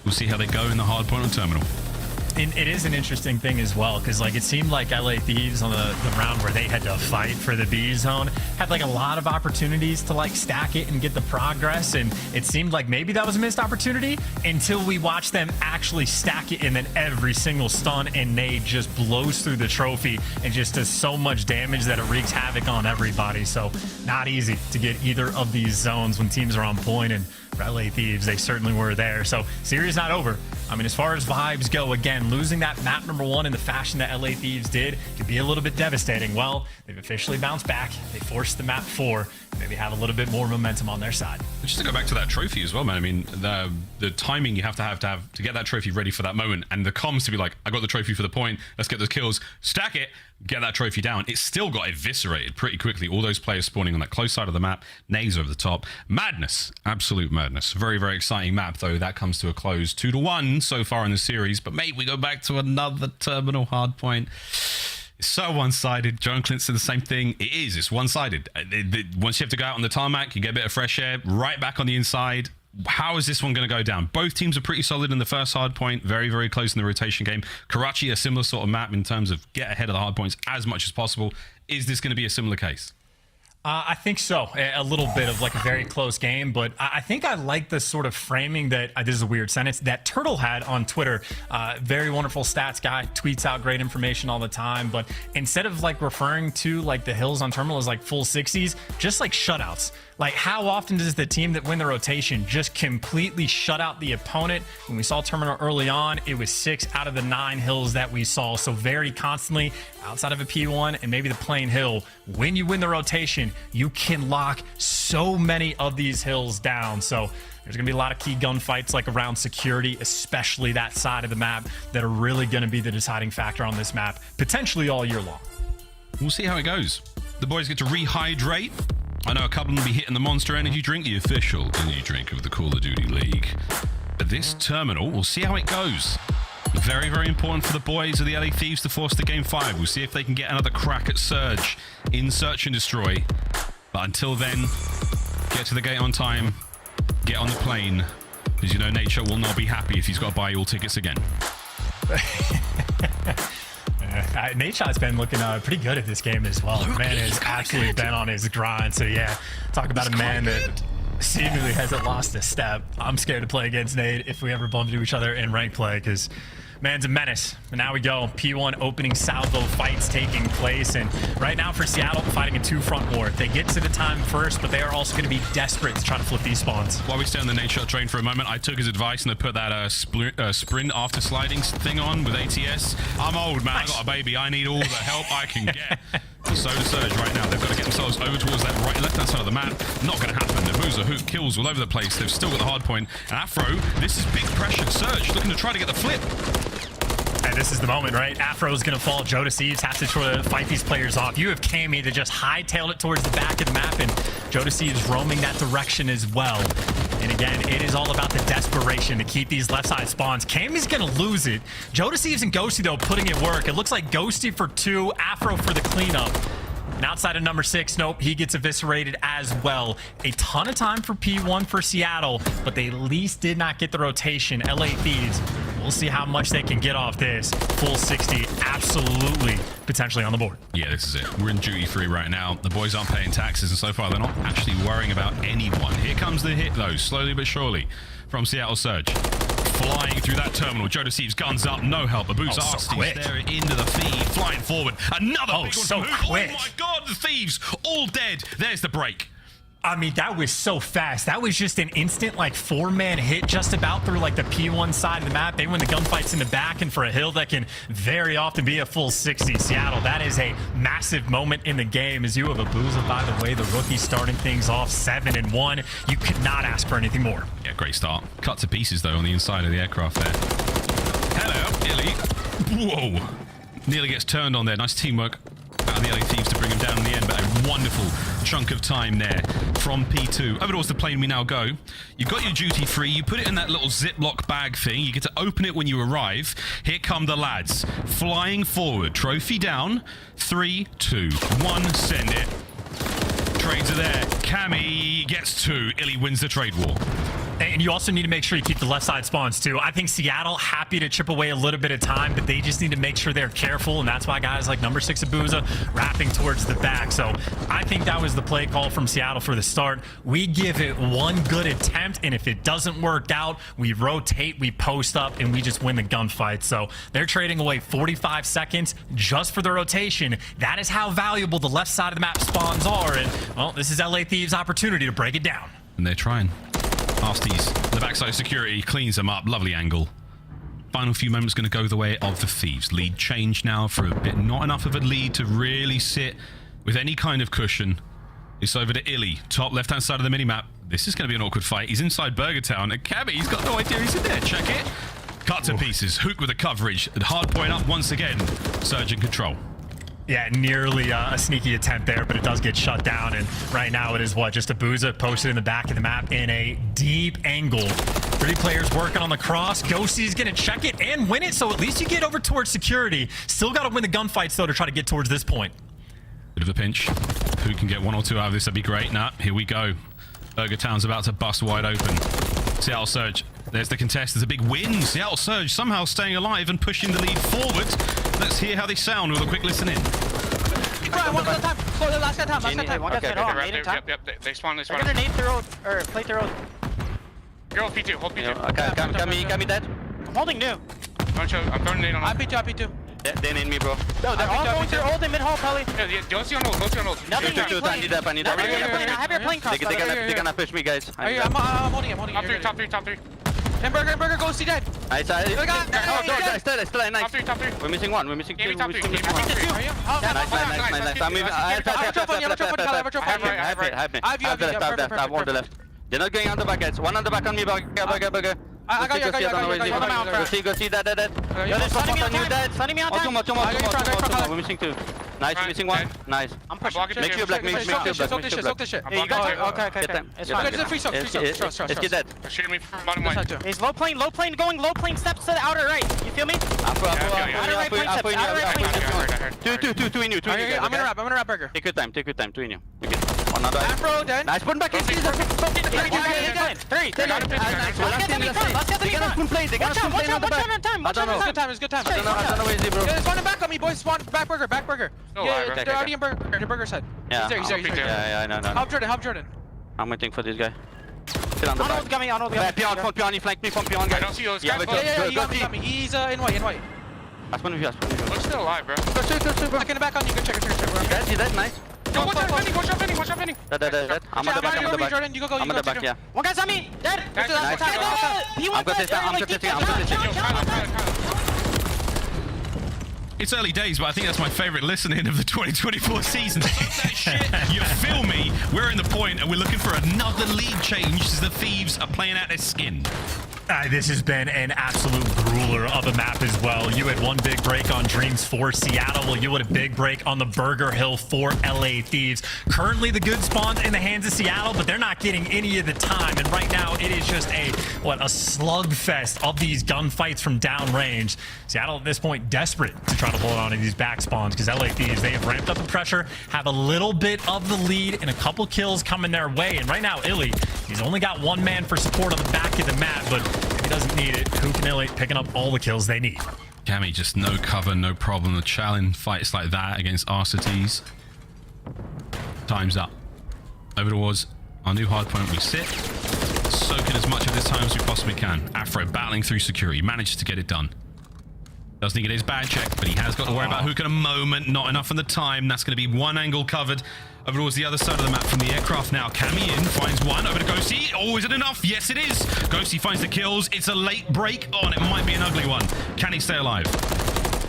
We'll see how they go in the hard point on Terminal. And it is an interesting thing as well, because like it seemed like LA Thieves on the round where they had to fight for the B zone had like a lot of opportunities to like stack it and get the progress, and it seemed like maybe that was a missed opportunity until we watched them actually stack it, and then every single stun and nade just blows through the trophy and just does so much damage that it wreaks havoc on everybody. So not easy to get either of these zones when teams are on point, and for LA Thieves they certainly were there. So series not over. I mean, as far as vibes go, again, losing that map number 1 in the fashion that LA Thieves did could be a little bit devastating. Well, they've officially bounced back. They forced the map 4. Maybe have a little bit more momentum on their side. Just to go back to that trophy as well, man. I mean, the timing you have to get that trophy ready for that moment, and the comms to be like, I got the trophy for the point, let's get those kills, stack it, get that trophy down. It still got eviscerated pretty quickly. All those players spawning on that close side of the map, nades over the top. Madness, absolute madness. Very, very exciting map, though. That comes to a close 2-1 so far in the series. But mate, we go back to another terminal hard point. It's so one-sided. John Clint said the same thing. It is. It's one-sided. Once you have to go out on the tarmac, you get a bit of fresh air, right back on the inside. How is this one going to go down? Both teams are pretty solid in the first hard point, very, very close in the rotation game. Karachi, a similar sort of map in terms of get ahead of the hard points as much as possible. Is this going to be a similar case? I think so. A little bit of like a very close game, but I think I like the sort of framing that, this is a weird sentence, that Turtle had on Twitter. Very wonderful stats guy, tweets out great information all the time, but instead of like referring to like the hills on Terminal as like full 60s, just like shutouts. Like, how often does the team that win the rotation just completely shut out the opponent? When we saw Terminal early on, it was 6 out of the 9 hills that we saw. So very constantly, outside of a P1 and maybe the plain hill, when you win the rotation, you can lock so many of these hills down. So there's going to be a lot of key gunfights like around security, especially that side of the map, that are really going to be the deciding factor on this map, potentially all year long. We'll see how it goes. The boys get to rehydrate. I know a couple will be hitting the Monster Energy drink, the official energy drink of the Call of Duty League. But this terminal, we'll see how it goes. Very, very important for the boys of the LA Thieves to force the Game 5. We'll see if they can get another crack at Surge in Search and Destroy. But until then, get to the gate on time, get on the plane, because you know Nature will not be happy if he's got to buy you all tickets again. Nate has been looking pretty good at this game as well. The man has absolutely been on his grind. So yeah, talk about a man that seemingly hasn't lost a step. I'm scared to play against Nate if we ever bump into each other in ranked play, because man's a menace. And now we go. P1 opening salvo fights taking place. And right now for Seattle, fighting a 2-front war. They get to the time first, but they are also going to be desperate to try to flip these spawns. While we stay on the Nate Shot train for a moment, I took his advice and I put that sprint after sliding thing on with ATS. I'm old, man. Nice. I got a baby. I need all the help I can get. So to Surge right now. They've got to get themselves over towards that right left-hand side of the map. Not going to happen. Abuzah, Huke, kills all over the place. They've still got the hard point. And Afro, this is big pressure. Surge looking to try to get the flip. And this is the moment, right? Afro's going to fall. Joedecieves has to try to fight these players off. You have Cammy that just hightailed it towards the back of the map, and Joedecieves roaming that direction as well. And again, it is all about the desperation to keep these left side spawns. Cammy's going to lose it. Joedecieves and Ghosty, though, putting in work. It looks like Ghosty for 2, Afro for the cleanup. And outside of number 6, nope, he gets eviscerated as well. A ton of time for P1 for Seattle, but they at least did not get the rotation. LA Thieves, we'll see how much they can get off this. Full 60, absolutely, potentially on the board. Yeah, this is it. We're in duty free right now. The boys aren't paying taxes, and so far they're not actually worrying about anyone. Here comes the hit, though, slowly but surely, from Seattle Surge. Flying through that terminal. Joedecieves guns up, no help. Abuzah Arcitys there into the feed, flying forward. Another big one so from Huke. quick. Oh my god, the Thieves all dead. There's the break. I mean, that was so fast. That was just an instant, like, 4-man hit just about through, like, the P1 side of the map. They win the gunfights in the back, and for a hill that can very often be a full 60. Seattle, that is a massive moment in the game as you have Abuzah, by the way, the rookie starting things off 7-1. You could not ask for anything more. Yeah, great start. Cut to pieces, though, on the inside of the aircraft there. Hello, Illey. Whoa. Nearly gets turned on there. Nice teamwork out of the LA Thieves to bring him down in the end, but a wonderful chunk of time there from P2. Over towards the plane we now go. You've got your duty free. You put it in that little Ziploc bag thing. You get to open it when you arrive. Here come the lads. Flying forward. Trophy down. 3, 2, 1. Send it. Trades are there. Cammy gets 2. Illey wins the trade war. And you also need to make sure you keep the left side spawns too. I think Seattle happy to chip away a little bit of time, but they just need to make sure they're careful, and that's why guys like number 6 Abuzah wrapping towards the back. So I think that was the play call from Seattle for the start. We give it one good attempt, and if it doesn't work out, we rotate, we post up, and we just win the gunfight. So they're trading away 45 seconds just for the rotation. That is how valuable the left side of the map spawns are, and well, this is LA Thieves' opportunity to break it down. And they're trying. Arcitys, the backside security cleans them up. Lovely angle. Final few moments going to go the way of the Thieves. Lead change now for a bit. Not enough of a lead to really sit with any kind of cushion. It's over to Illey, top left-hand side of the minimap. This is going to be an awkward fight. He's inside Burger Town. And Cammy, he's got no idea he's in there. Check it. Cut to pieces. Huke with the coverage. Hard point up once again. Surge in control. Yeah, nearly a sneaky attempt there, but it does get shut down. And right now it is what? Just Abuzah posted in the back of the map in a deep angle. 3 players working on the cross. Ghosty's going to check it and win it, so at least you get over towards security. Still got to win the gunfights, though, to try to get towards this point. Bit of a pinch. Who can get 1 or 2 out of this? That'd be great. Nah, here we go. Burger Town's about to bust wide open. Seattle Surge. There's the contest. There's a big win. Seattle Surge somehow staying alive and pushing the lead forward. Let's hear how they sound with a quick listen in. Yep, they spawn. They're gonna nade the road, or plate the road. You're hold P2, hold P2. Okay, Cammy dead. I'm holding new. I'm throwing nade on him. P2. Yeah, they need me, bro. No, they're all going through old and mid hall, probably. Yeah, Ghosty on hold. Nothing. I need that. I have your plane cross. They're gonna push me, guys. I'm holding. Top three. And Burger, Ghosty dead. Nice. Still nice. Top three. We're missing 1. We're missing 2. Top three. Nice. I'm moving. I have one on the left. They're not going on the back, guys. 1 on the back on me, Burger. I got you. Go see that. There's sunning me on time. Two more. We're missing 2. Nice, missing 1. Nice. I'm pushing. Make sure black. Soak this shit. Okay. It's fine. It's free soak. Let's get that. Shooting me from bottom right. He's low plane, going low plane steps to the outer right. You feel me? Outer right plane steps. Two in you. I'm gonna wrap Burger. Take your time. 2 in you. Another Afro dead. Nice, put back in. 3. They got a Watch out on time. It's good time. I don't know where is he, bro. Yeah, spawn back on me, boys. Spawn back Burger. Yeah, they're already in Burger's head. Yeah. He's there. Yeah, I know. Help Jordan. I'm waiting for this guy. Still on the back. Got Pion, he flanked me from Pion, guys. I don't see those guys. Yeah, he got me. He's in white. Last one of you. Looks still alive, bro. Go back in the back on you. Go check. He's dead, nice. Yo, watch out, Penny. Dead. I'm on the back. Jordan, you go. I'm on the back, yeah. One guy's on me. Dead. Nice. I'm gonna test. It's early days, but I think that's my favorite listening of the 2024 season. That shit. You feel me? We're in the point and we're looking for another lead change as the Thieves are playing out their skin. This has been an absolute grueler of a map as well. You had one big break on Dreams for Seattle. Well, you had a big break on the Burger Hill for LA Thieves. Currently, the good spawns in the hands of Seattle, but they're not getting any of the time. And right now, it is just a slugfest of these gunfights from downrange. Seattle at this point desperate to try to hold on to these back spawns because LA Thieves, they have ramped up the pressure, have a little bit of the lead, and a couple kills coming their way. And right now, Illey, he's only got 1 man for support on the back of the map, but if he doesn't need it, Huke and Illey picking up all the kills they need. Cammy, just no cover, no problem. The challenge fights like that against Arcitys. Time's up. Over towards our new hard point. We sit, soak in as much of this time as we possibly can. Afro battling through security, manages to get it done. Doesn't get his bad check, but he has got to worry about Huke in a moment. Not enough in the time. That's going to be 1 angle covered. Over towards the other side of the map from the aircraft now. Cammy in, finds 1. Over to Ghosty. Oh, is it enough? Yes, it is. Ghosty finds the kills. It's a late break. Oh, and it might be an ugly one. Can he stay alive?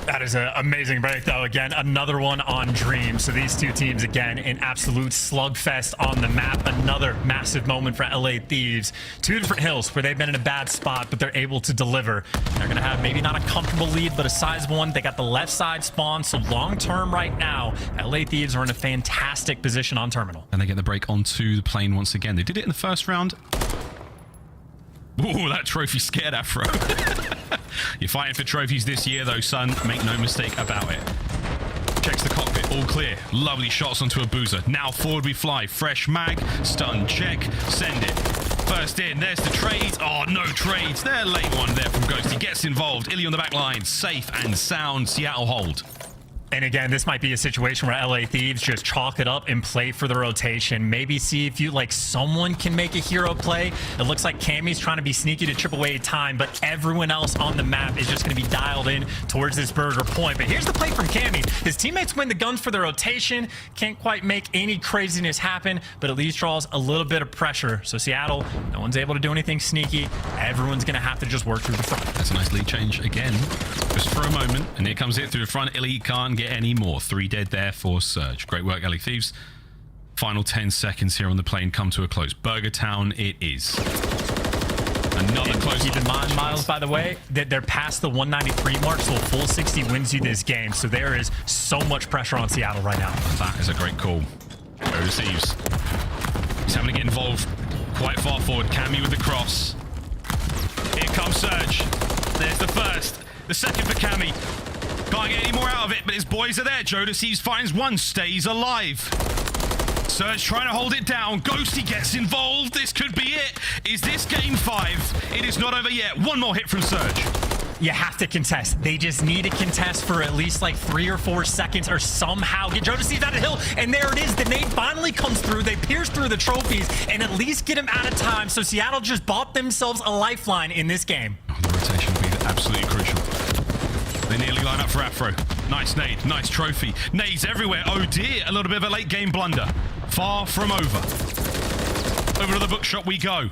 That is an amazing break, though. Again, another one on Dream. So these two teams, again, an absolute slugfest on the map. Another massive moment for LA Thieves. 2 different hills where they've been in a bad spot, but they're able to deliver. They're going to have maybe not a comfortable lead, but a sizable one. They got the left side spawn, so long-term right now, LA Thieves are in a fantastic position on terminal. And they get the break onto the plane once again. They did it in the first round. Ooh, that trophy scared Afro. You're fighting for trophies this year, though, son. Make no mistake about it. Checks the cockpit. All clear. Lovely shots onto Abuzah. Now forward we fly. Fresh mag. Stun check. Send it. First in. There's the trades. Oh, no trades. There, late one there from Ghosty. Gets involved. Illey on the back line. Safe and sound. Seattle hold. And again, this might be a situation where LA Thieves just chalk it up and play for the rotation. Maybe see if you like someone can make a hero play. It looks like Cammy's trying to be sneaky to chip away at time, but everyone else on the map is just going to be dialed in towards this burger point. But here's the play from Cammy. His teammates win the guns for the rotation. Can't quite make any craziness happen, but at least draws a little bit of pressure. So Seattle, no one's able to do anything sneaky. Everyone's going to have to just work through the front. That's a nice lead change again, just for a moment. And here comes it through the front. Illey can't get any more. 3 dead there for Surge. Great work, LA Thieves. Final 10 seconds here on the plane come to a close. Burger Town it is. Another close. Keep in mind, Miles, by the way, that they're past the 193 mark, so a full 60 wins you this game. So there is so much pressure on Seattle right now. That is a great call. Joedecieves. He's having to get involved quite far forward. Cammy with the cross. Here comes Surge. There's the first. The second for Cammy. Can't get any more out of it, but his boys are there. Joedecieves finds one, stays alive. Surge trying to hold it down. Ghosty gets involved. This could be it. Is this game 5? It is not over yet. One more hit from Surge. You have to contest. They just need to contest for at least like 3 or 4 seconds or somehow get Joedecieves out of the hill. And there it is. The nade finally comes through. They pierce through the trophies and at least get him out of time. So Seattle just bought themselves a lifeline in this game. Oh, the rotation will be absolutely crucial. They nearly line up for Afro. Nice nade, nice trophy. Nades everywhere. Oh dear, a little bit of a late game blunder. Far from over. Over to the bookshop we go.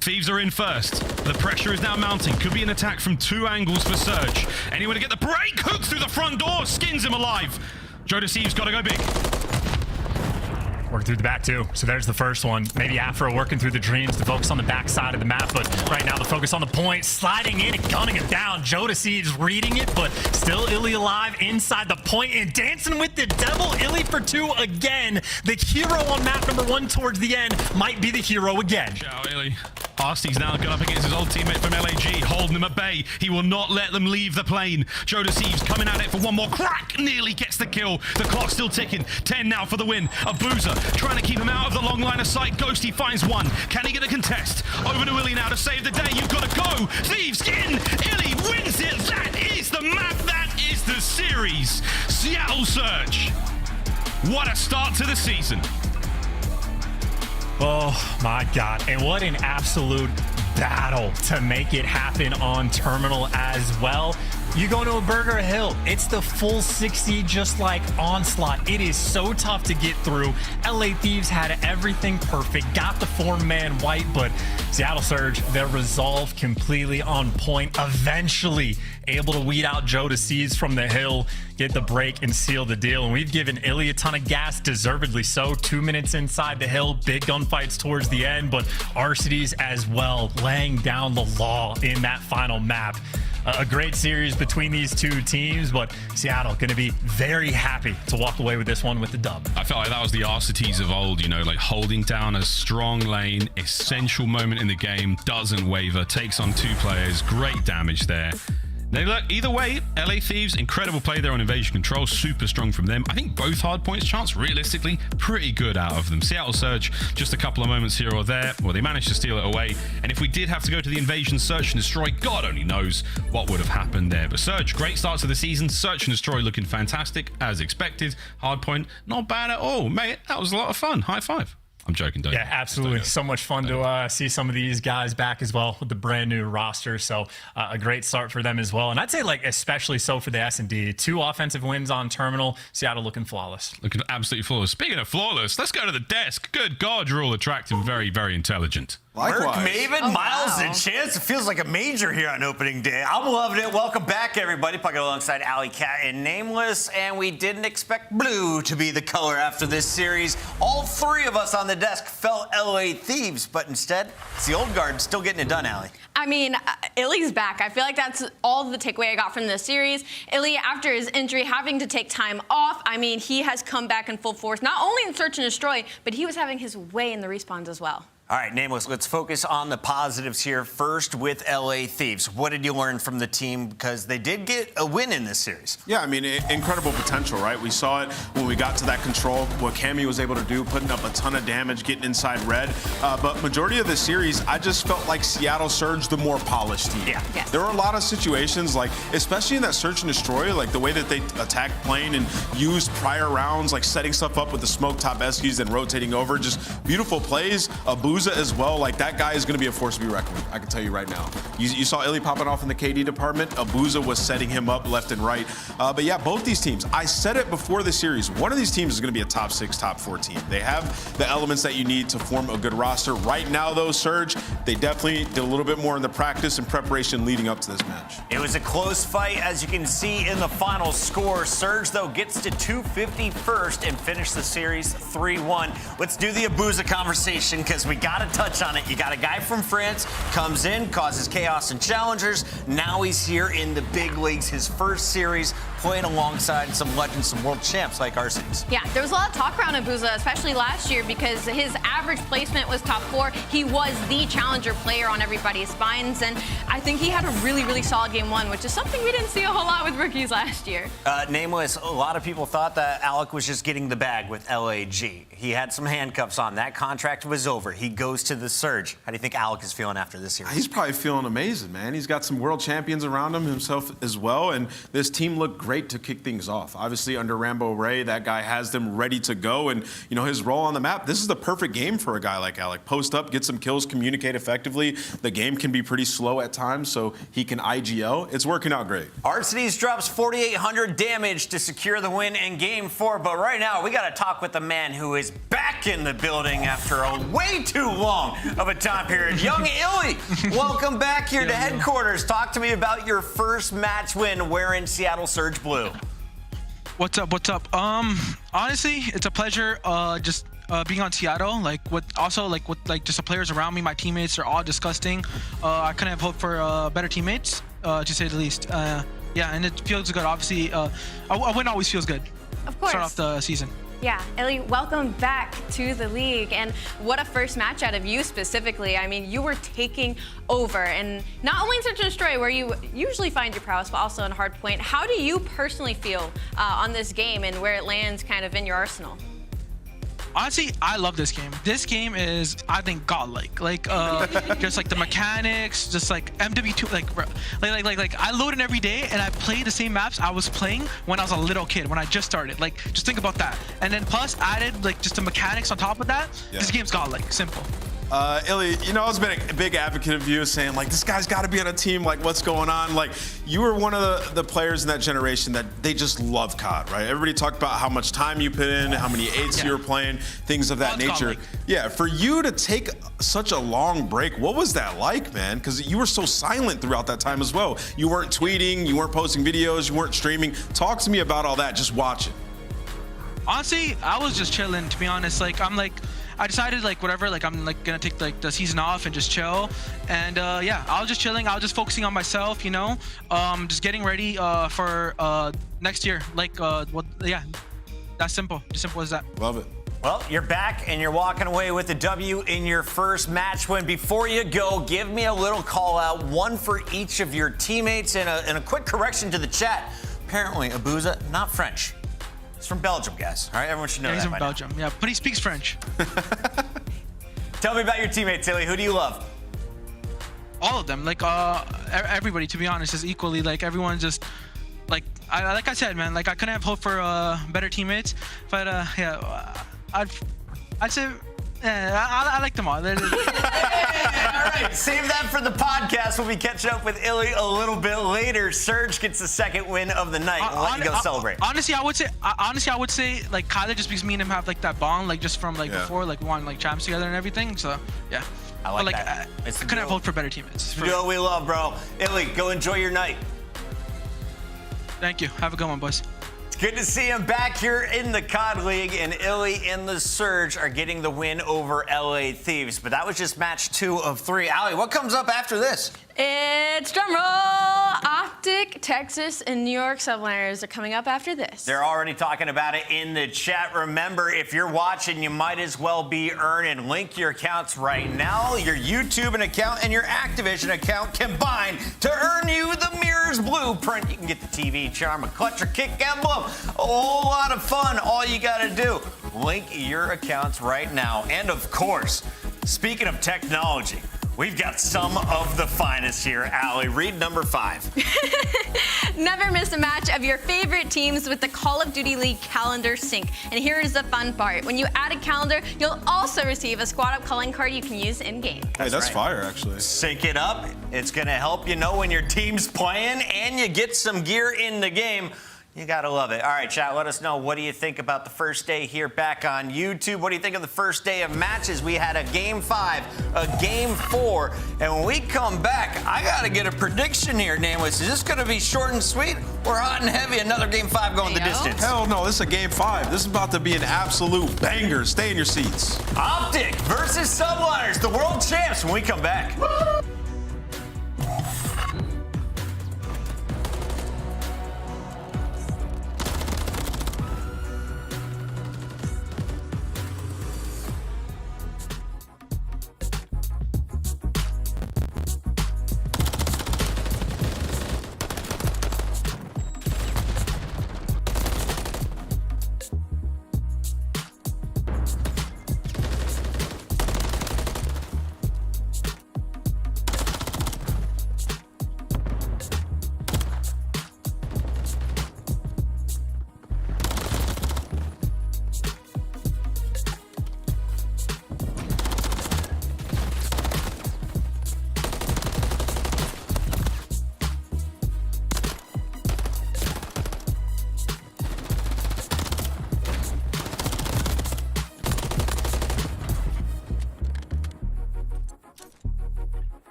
Thieves are in first. The pressure is now mounting. Could be an attack from 2 angles for Surge. Anyone to get the break? Huke through the front door, skins him alive. Joedecieves got to go big. Working through the back too. So there's the first one. Maybe Afro working through the dreams to focus on the back side of the map, but right now the focus on the point, sliding in and gunning him down. Joedecieves reading it, but still Illey alive inside the point and dancing with the devil. Illey for 2 again. The hero on map number 1 towards the end might be the hero again. Ciao, Illey. Arcitys now got up against his old teammate from LAG, holding him at bay. He will not let them leave the plane. Joedecieves coming at it for one more crack. Nearly gets the kill. The clock's still ticking. 10 now for the win. Abuzah trying to keep him out of the long line of sight. Ghosty finds one. Can he get a contest? Over to Illey now to save the day. You've got to go. Thieves in. Illey wins it. That is the map. That is the series. Seattle Surge. What a start to the season. Oh my God. And what an absolute battle to make it happen on Terminal as well. You go to a Burger Hill, it's the full 60 just like Onslaught. It is so tough to get through. LA Thieves had everything perfect, got the 4-man wipe, but Seattle Surge, their resolve completely on point. Eventually able to weed out Joedecieves from the hill, get the break and seal the deal. And we've given Illey a ton of gas, deservedly so. 2 minutes inside the hill, big gunfights towards the end, but Arcitys as well, laying down the law in that final map. A great series between these 2 teams, but Seattle going to be very happy to walk away with this one with the dub. I felt like that was the Arcitys of old, you know, like holding down a strong lane, essential moment in the game, doesn't waver, takes on 2 players, great damage there. Now, look, either way, LA Thieves, incredible play there on invasion control, super strong from them. I think both hard points chance, realistically, pretty good out of them. Seattle Surge, just a couple of moments here or there. Well, they managed to steal it away. And if we did have to go to the invasion, search and destroy, God only knows what would have happened there. But Surge, great start to the season. Search and destroy looking fantastic, as expected. Hard point, not bad at all. Mate, that was a lot of fun. High five. I'm joking, don't Yeah, absolutely. So much fun to see some of these guys back as well with the brand new roster. So a great start for them as well. And I'd say like especially so for the S&D. 2 offensive wins on Terminal. Seattle looking flawless. Looking absolutely flawless. Speaking of flawless, let's go to the desk. Good God, you're all attractive and very, very intelligent. Merc, Maven, Oh, Miles, wow. and Chance. It feels like a major here on opening day. I'm loving it. Welcome back, everybody. Pucking alongside Alley Cat and Nameless. And we didn't expect blue to be the color after this series. All 3 of us on the desk felt LA Thieves, but instead, it's the old guard still getting it done, Alley. I mean, Illey's back. I feel like that's all the takeaway I got from this series. Illey, after his injury, having to take time off, I mean, he has come back in full force, not only in Search and Destroy, but he was having his way in the respawns as well. All right, Nameless, let's focus on the positives here. First with LA Thieves. What did you learn from the team? Because they did get a win in this series. Yeah, I mean, incredible potential, right? We saw it when we got to that control, what Cammy was able to do, putting up a ton of damage, getting inside red. But majority of the series, I just felt like Seattle Surge, the more polished team. Yeah. Yes. There were a lot of situations, like, especially in that search and destroy, like the way that they attacked plane and used prior rounds, like setting stuff up with the smoke top Eskies and rotating over. Just beautiful plays. Abuzah as well. Like, that guy is going to be a force to be reckoned with, I can tell you right now. You saw Illey popping off in the KD department. Abuzah was setting him up left and right. But yeah, both these teams, I said it before the series, one of these teams is going to be a top 6, top 4 team. They have the elements that you need to form a good roster. Right now, though, Surge, they definitely did a little bit more in the practice and preparation leading up to this match. It was a close fight, as you can see in the final score. Surge, though, gets to 251st and finished the series 3-1. Let's do the Abuzah conversation, because we got to touch on it. You got a guy from France, comes in, causes chaos and challengers. Now he's here in the big leagues, his first series, playing alongside some legends, some world champs like Arcitys. Yeah, there was a lot of talk around Abuzah, especially last year, because his average placement was top 4. He was the challenger player on everybody's minds, and I think he had a really, really solid game 1, which is something we didn't see a whole lot with rookies last year. Nameless, a lot of people thought that Alec was just getting the bag with LAG. He had some handcuffs on. That contract was over. He goes to the Surge. How do you think Alec is feeling after this series? He's probably feeling amazing, man. He's got some world champions around him himself as well, and this team looked great to kick things off. Obviously, under Rambo Ray, that guy has them ready to go, and you know his role on the map. This is the perfect game for a guy like Alec. Post up, get some kills, communicate effectively. The game can be pretty slow at times, so he can IGL. It's working out great. Arcitys drops 4,800 damage to secure the win in Game 4, but right now we got to talk with the man who is back in the building after a way too long of a time period. Young Illey, welcome back here to headquarters. Talk to me about your first match win wearing Seattle Surge blue. What's up? What's up? Honestly, it's a pleasure. Just being on Seattle. Like with just the players around me, my teammates are all disgusting. I couldn't have hoped for better teammates, to say the least. Yeah, and it feels good. Obviously, a win always feels good. Of course. Start off the season. Yeah, Illey, welcome back to the league, and what a first match out of you specifically. I mean, you were taking over, and not only in Search and Destroy, where you usually find your prowess, but also in Hardpoint. How do you personally feel on this game and where it lands kind of in your arsenal? Honestly, I love this game. This game is, I think, godlike. Like, just like the mechanics, just like MW2, like I load in every day and I play the same maps I was playing when I was a little kid, when I just started. Like, just think about that. And then plus added like just the mechanics on top of that. Yeah. This game's godlike, simple. Illey, you know, I've been a big advocate of you, saying like this guy's got to be on a team. Like, what's going on? Like, you were one of the players in that generation that they just love COD, right? Everybody talked about how much time you put in, how many 8s you were playing, things of that nature. Yeah, for you to take such a long break, what was that like, man? Because you were so silent throughout that time as well. You weren't tweeting, you weren't posting videos, you weren't streaming. Talk to me about all that. Just watching. Honestly, I was just chilling, to be honest. Like, I decided like whatever, like I'm like gonna take like the season off and just chill, and yeah, I was just chilling. I was just focusing on myself, you know, just getting ready for next year. Like yeah, that's simple, just simple as that. Love it. Well, you're back and you're walking away with a W in your first match win. Before you go, give me a little call out, one for each of your teammates, and a quick correction to the chat. Apparently, Abuzah, not French. He's from Belgium, guys. All right, everyone should know that. He's from Belgium, yeah, but he speaks French. Tell me about your teammates, Illey. Who do you love? All of them, like everybody. To be honest, is equally like everyone. Just like I said, man. Like I couldn't have hoped for better teammates, but yeah, I'd say. Yeah, I like them all. All right, save that for the podcast. We'll be catching up with Illey a little bit later. Surge gets the second win of the night. We'll let you go celebrate. Honestly, I would say like Kyler, just because me and him have like that bond, like just from like before, like we won like champs together and everything. So yeah, I like that. I couldn't have hoped for better teammates. It's the duo we love, bro. Illey, go enjoy your night. Thank you. Have a good one, boys. Good to see him back here in the COD League, and Illey and the Surge are getting the win over LA Thieves. But that was just match 2 of 3. Allie, what comes up after this? It's drumroll. OpTic Texas and New York Subliners are coming up after this. They're already talking about it in the chat. Remember, if you're watching, you might as well be earning. Link your accounts right now, your YouTube account and your Activision account combined to earn you the Mirrors Blueprint. You can get the TV, Charm, a Clutch, or Kick Emblem. A whole lot of fun. All you got to do, link your accounts right now. And of course, speaking of technology, we've got some of the finest here. Allie, read number 5. Never miss a match of your favorite teams with the Call of Duty League calendar sync. And here is the fun part. When you add a calendar, you'll also receive a squad up calling card you can use in game. Hey, that's fire, actually. Sync it up. It's going to help you know when your team's playing and you get some gear in the game. You gotta love it. All right, chat, let us know. What do you think about the first day here back on YouTube? What do you think of the first day of matches? We had a game 5, a game 4, and when we come back, I gotta get a prediction here, Nameless. Is this gonna be short and sweet or hot and heavy? Another game 5 going the distance? Hell no, this is a game 5. This is about to be an absolute banger. Stay in your seats. OpTic versus Subliners, the world champs, when we come back.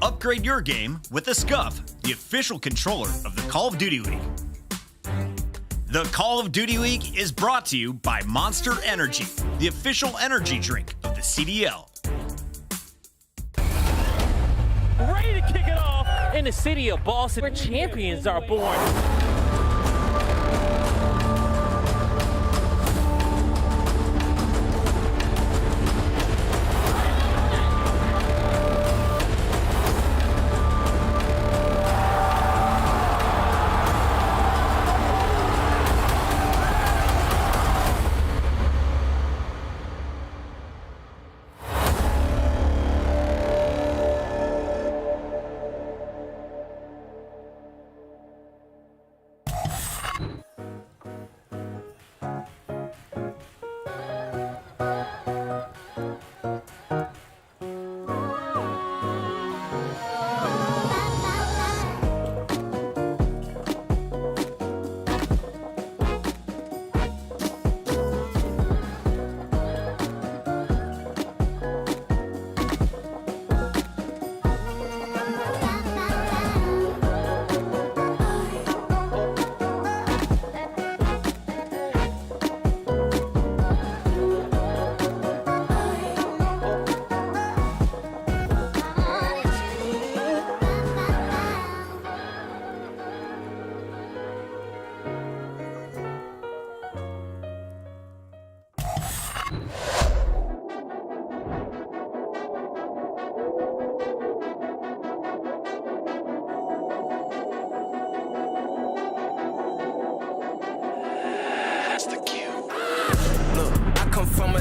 upgrade your game with the Scuff, the official controller of the Call of Duty League. The Call of Duty League is brought to you by Monster Energy, the official energy drink of the CDL. Ready to kick it off in the city of Boston, where champions are born.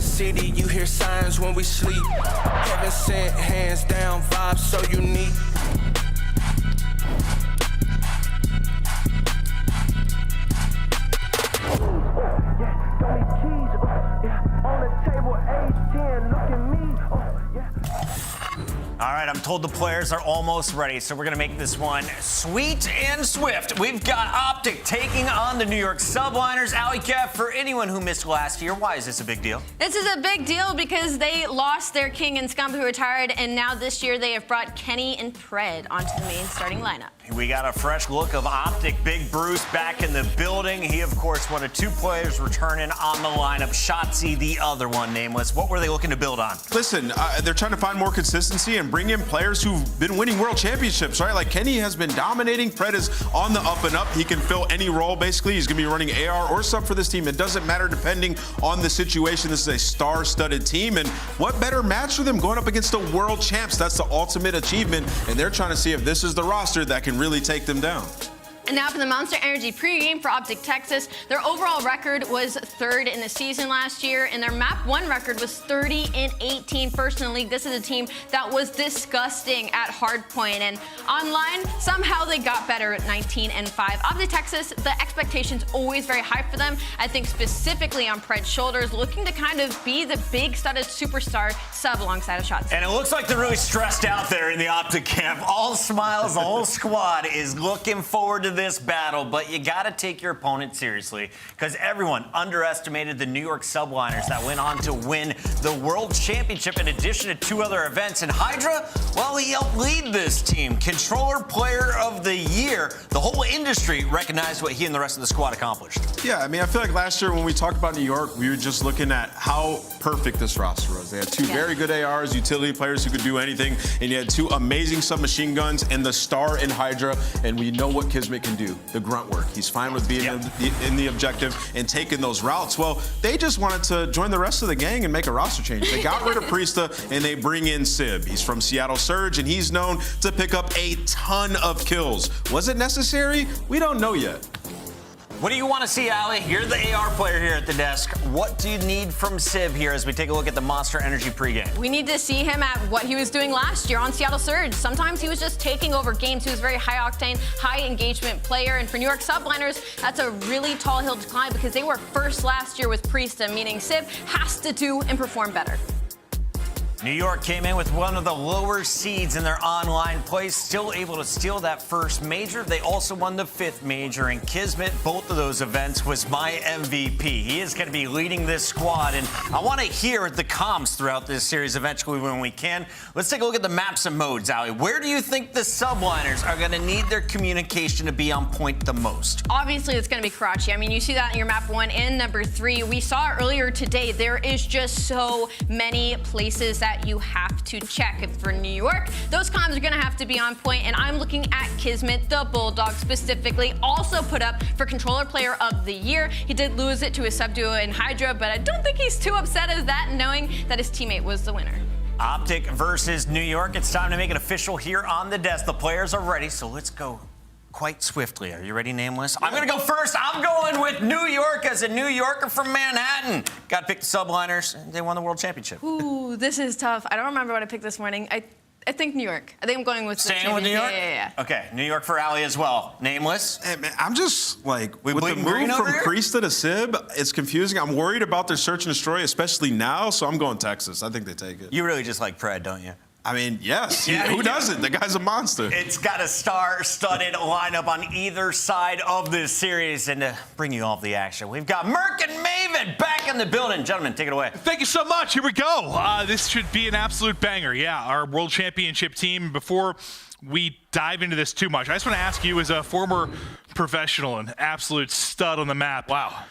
City, you hear signs when we sleep. Heaven sent, hands down, vibes so unique. All right, I'm told the players are almost ready, so we're going to make this one sweet and swift. We've got OpTic taking on the New York Subliners. Alley Cap, for anyone who missed last year, why is this a big deal? This is a big deal because they lost their king and scum who retired, and now this year they have brought Kenny and Pred onto the main starting lineup. We got a fresh look of OpTic. Big Bruce back in the building. He, of course, one of two players returning on the lineup. Shotzzy, the other one, nameless. What were they looking to build on? Listen, they're trying to find more consistency and bring in players who've been winning world championships, right? Like Kenny has been dominating. Pred is on the up and up. He can fill any role, basically. He's going to be running AR or sub for this team. It doesn't matter depending on the situation. This is a star-studded team. And what better match for them going up against the world champs? That's the ultimate achievement. And they're trying to see if this is the roster that can really take them down. And now for the Monster Energy pregame for OpTic Texas. Their overall record was 3rd in the season last year, and their map 1 record was 30-18, first in the league. This is a team that was disgusting at hardpoint, and online, somehow they got better at 19-5. OpTic Texas, the expectations always very high for them. I think specifically on Pred's shoulders, looking to kind of be the big studded superstar sub alongside of Shotzzy. And it looks like they're really stressed out there in the OpTic camp. All smiles, the whole squad is looking forward to this battle, but you got to take your opponent seriously because everyone underestimated the New York Subliners that went on to win the World Championship in addition to 2 other events. And Hydra, well, he helped lead this team. Controller Player of the Year. The whole industry recognized what he and the rest of the squad accomplished. Yeah, I mean, I feel like last year when we talked about New York, we were just looking at how perfect this roster was. They had 2 very good ARs, utility players who could do anything, and you had 2 amazing submachine guns and the star in Hydra, and we know what Kismet can do, the grunt work. He's fine with being in the objective and taking those routes. Well, they just wanted to join the rest of the gang and make a roster change. They got rid of Priestahh and they bring in Sib. He's from Seattle Surge and he's known to pick up a ton of kills. Was it necessary? We don't know yet. What do you want to see, Alley? You're the AR player here at the desk. What do you need from Sib here as we take a look at the Monster Energy pregame? We need to see him at what he was doing last year on Seattle Surge. Sometimes he was just taking over games. He was a very high-octane, high-engagement player. And for New York Subliners, that's a really tall hill to climb because they were first last year with Priestahh, meaning Sib has to do and perform better. New York came in with one of the lower seeds in their online play, still able to steal that first major. They also won the 5th major, and Kismet, both of those events, was my MVP. He is going to be leading this squad, and I want to hear the comms throughout this series eventually when we can. Let's take a look at the maps and modes, Ali. Where do you think the Subliners are going to need their communication to be on point the most? Obviously, it's going to be Karachi. I mean, you see that in your map 1 and number 3. We saw earlier today, there is just so many places that you have to check. For New York, those comms are going to have to be on point, and I'm looking at Kismet, the Bulldog specifically, also put up for Controller Player of the Year. He did lose it to his sub-duo in Hydra, but I don't think he's too upset as that, knowing that his teammate was the winner. OpTic versus New York. It's time to make it official here on the desk. The players are ready, so let's go quite swiftly. Are you ready, Nameless? I'm going to go first. I'm going with New York as a New Yorker from Manhattan. Got to pick the Subliners. They won the World Championship. Ooh, this is tough. I don't remember what I picked this morning. I think New York. I think I'm going with Staying with New York? Yeah. Okay, New York for Ali as well. Nameless? Hey, man, I'm just like, with the bleeding move green from over here? Priestahh to Sib, it's confusing. I'm worried about their search and destroy, especially now, so I'm going Texas. I think they take it. You really just like Pred, don't you? I mean, yes. Yeah, Who doesn't? The guy's a monster. It's got a star-studded lineup on either side of this series. And to bring you all the action, we've got Merc and Maven back in the building. Gentlemen, take it away. Thank you so much. Here we go. This should be an absolute banger. Yeah, our World Championship team. Before we dive into this too much, I just want to ask you, as a former professional and absolute stud on the map. Wow.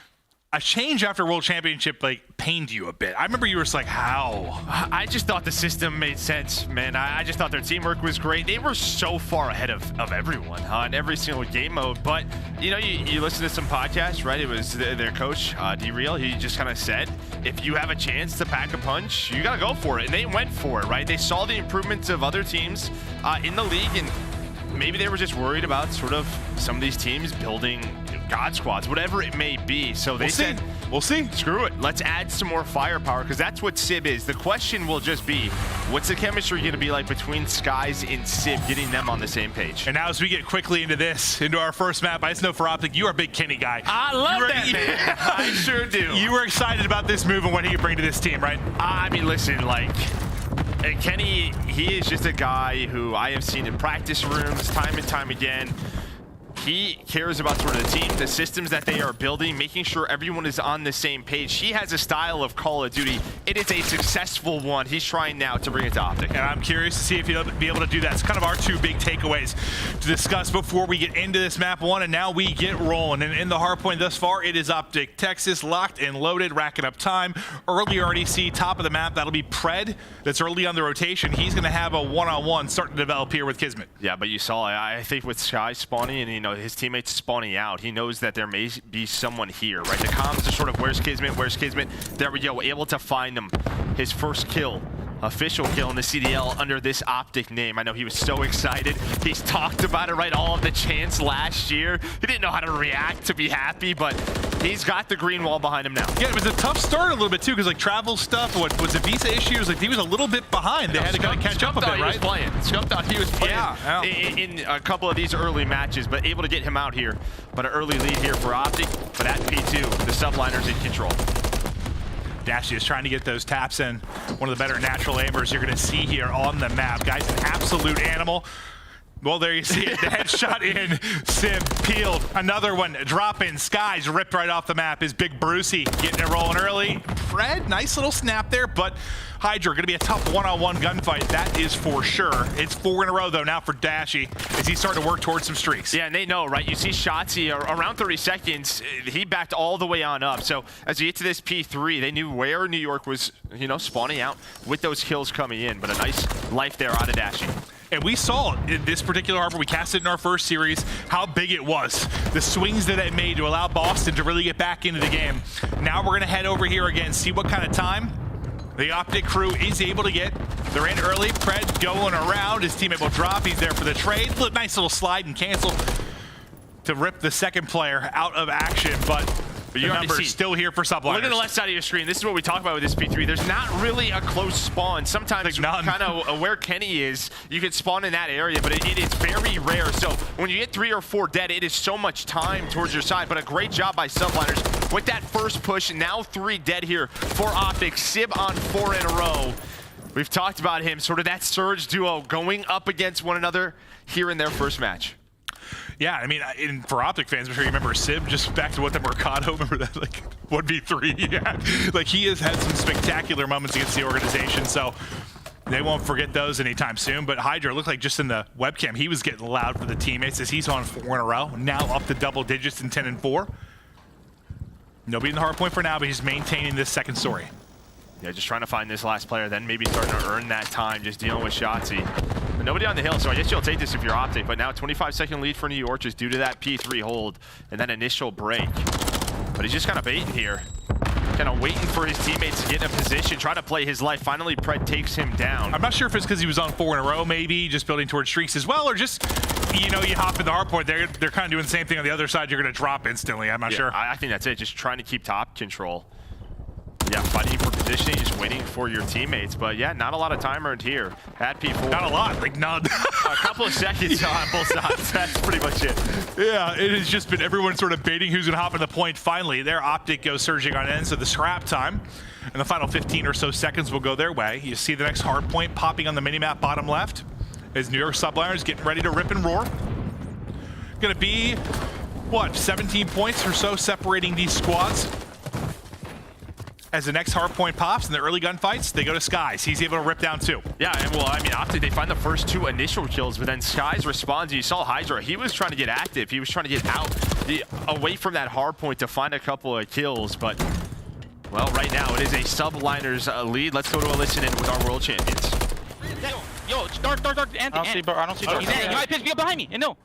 A change after World Championship pained you a bit. I remember you were just like, how? I just thought the system made sense, man. I just thought their teamwork was great. They were so far ahead of everyone on every single game mode. But, you know, you listen to some podcasts, right? It was their coach, D-Real. He just kind of said, if you have a chance to pack a punch, you got to go for it. And they went for it, right? They saw the improvements of other teams in the league, and maybe they were just worried about sort of some of these teams building God squads, whatever it may be. So they said, we'll see. Screw it. Let's add some more firepower, because that's what Sib is. The question will just be, what's the chemistry going to be like between Skyz and Sib, getting them on the same page? And now as we get quickly into our first map, I just know for OpTic, you are a big Kenny guy. I love that, man. I sure do. You were excited about this move and what he could bring to this team, right? I mean, listen, Kenny, he is just a guy who I have seen in practice rooms time and time again. He cares about sort of the team, the systems that they are building, making sure everyone is on the same page. He has a style of Call of Duty. It is a successful one. He's trying now to bring it to OpTic. And I'm curious to see if he'll be able to do that. It's kind of our two big takeaways to discuss before we get into this map 1, and now we get rolling. And in the hardpoint thus far, it is OpTic Texas, locked and loaded, racking up time. Early you already see top of the map, that'll be Pred. That's early on the rotation. He's going to have a one-on-one starting to develop here with Kismet. Yeah, but you saw, I think with Skyz spawning and, you know, his teammates spawning out, he knows that there may be someone here, right? The comms are sort of, where's Kismet, where's Kismet? There we go, able to find him. His first kill, official kill in the CDL under this OpTic name. I know he was so excited. He's talked about it, right? All of the chants last year. He didn't know how to react to be happy, but he's got the green wall behind him now. Yeah, it was a tough start a little bit too, because travel stuff, what was the visa issues, he was a little bit behind. They had to kind of catch up a bit, right? Scump thought he was playing yeah. in a couple of these early matches, but able to get him out here. But an early lead here for OpTic, but at P2, the Subliners in control. Dashy is trying to get those taps in. One of the better natural aimers you're going to see here on the map. Guy's an absolute animal. Well, there you see it. The headshot in. Sim peeled. Another one. Drop in. Skyz ripped right off the map. Is Big Brucey getting it rolling early. Fred, nice little snap there, but Hydra going to be a tough one-on-one gunfight. That is for sure. It's 4 in a row, though, now for Dashy as he's starting to work towards some streaks. Yeah, and they know, right? You see Shotzzy around 30 seconds. He backed all the way on up. So as you get to this P3, they knew where New York was, you know, spawning out with those kills coming in. But a nice life there out of Dashy. And we saw in this particular harbor, we cast it in our first series, how big it was. The swings that it made to allow Boston to really get back into the game. Now we're going to head over here again, see what kind of time the OpTic crew is able to get. They're in early. Pred going around. His teammate will drop. He's there for the trade. Nice little slide and cancel to rip the second player out of action, but the number's still here for Subliners. Look at the left side of your screen. This is what we talk about with this P3. There's not really a close spawn. Sometimes kind of where Kenny is, you can spawn in that area, but it is very rare. So when you get 3 or 4 dead, it is so much time towards your side. But a great job by Subliners with that first push. Now 3 dead here for OpTic. Sib on 4 in a row. We've talked about him, sort of that surge duo going up against one another here in their first match. Yeah, I mean, for OpTic fans, I'm sure you remember Simp, just back to what the Mercado, remember that, like, 1v3 he had? Like, he has had some spectacular moments against the organization, so they won't forget those anytime soon. But Hydra looked like just in the webcam, he was getting loud for the teammates as he's on 4 in a row, now up to double digits in 10 and 4. Nobody in the hard point for now, but he's maintaining this second story. Yeah, just trying to find this last player, then maybe starting to earn that time, just dealing with Shotzzy. But nobody on the hill, so I guess you'll take this if you're OpTic. But now 25-second lead for New York just due to that P3 hold and that initial break. But he's just kind of baiting here. Kind of waiting for his teammates to get in a position, try to play his life. Finally, Pred takes him down. I'm not sure if it's because he was on 4 in a row, maybe, just building towards streaks as well, or just, you know, you hop in the hard point, they're kind of doing the same thing on the other side, you're going to drop instantly. I'm not sure. I think that's it, just trying to keep top control. Yeah, fighting for positioning, just waiting for your teammates. But yeah, not a lot of time earned here at P4. Not a lot, like none. A couple of seconds on both sides. That's pretty much it. Yeah, it has just been everyone sort of baiting who's going to hop in the point. Finally, their OpTic goes surging on ends of the scrap time. And the final 15 or so seconds will go their way. You see the next hard point popping on the minimap bottom left as New York Subliners getting ready to rip and roar. Going to be, what, 17 points or so separating these squads. As the next hard point pops in the early gunfights, they go to Skyz. He's able to rip down 2. Yeah, and well, I mean, OpTic, they find the first 2 initial kills, but then Skyz responds. You saw Hydra. He was trying to get active. He was trying to get out, away from that hard point to find a couple of kills. But, well, right now it is a Subliners lead. Let's go to a listen-in with our world champions. Yo, dark, Anthony. I don't see dark. He's in. He's behind me. And no.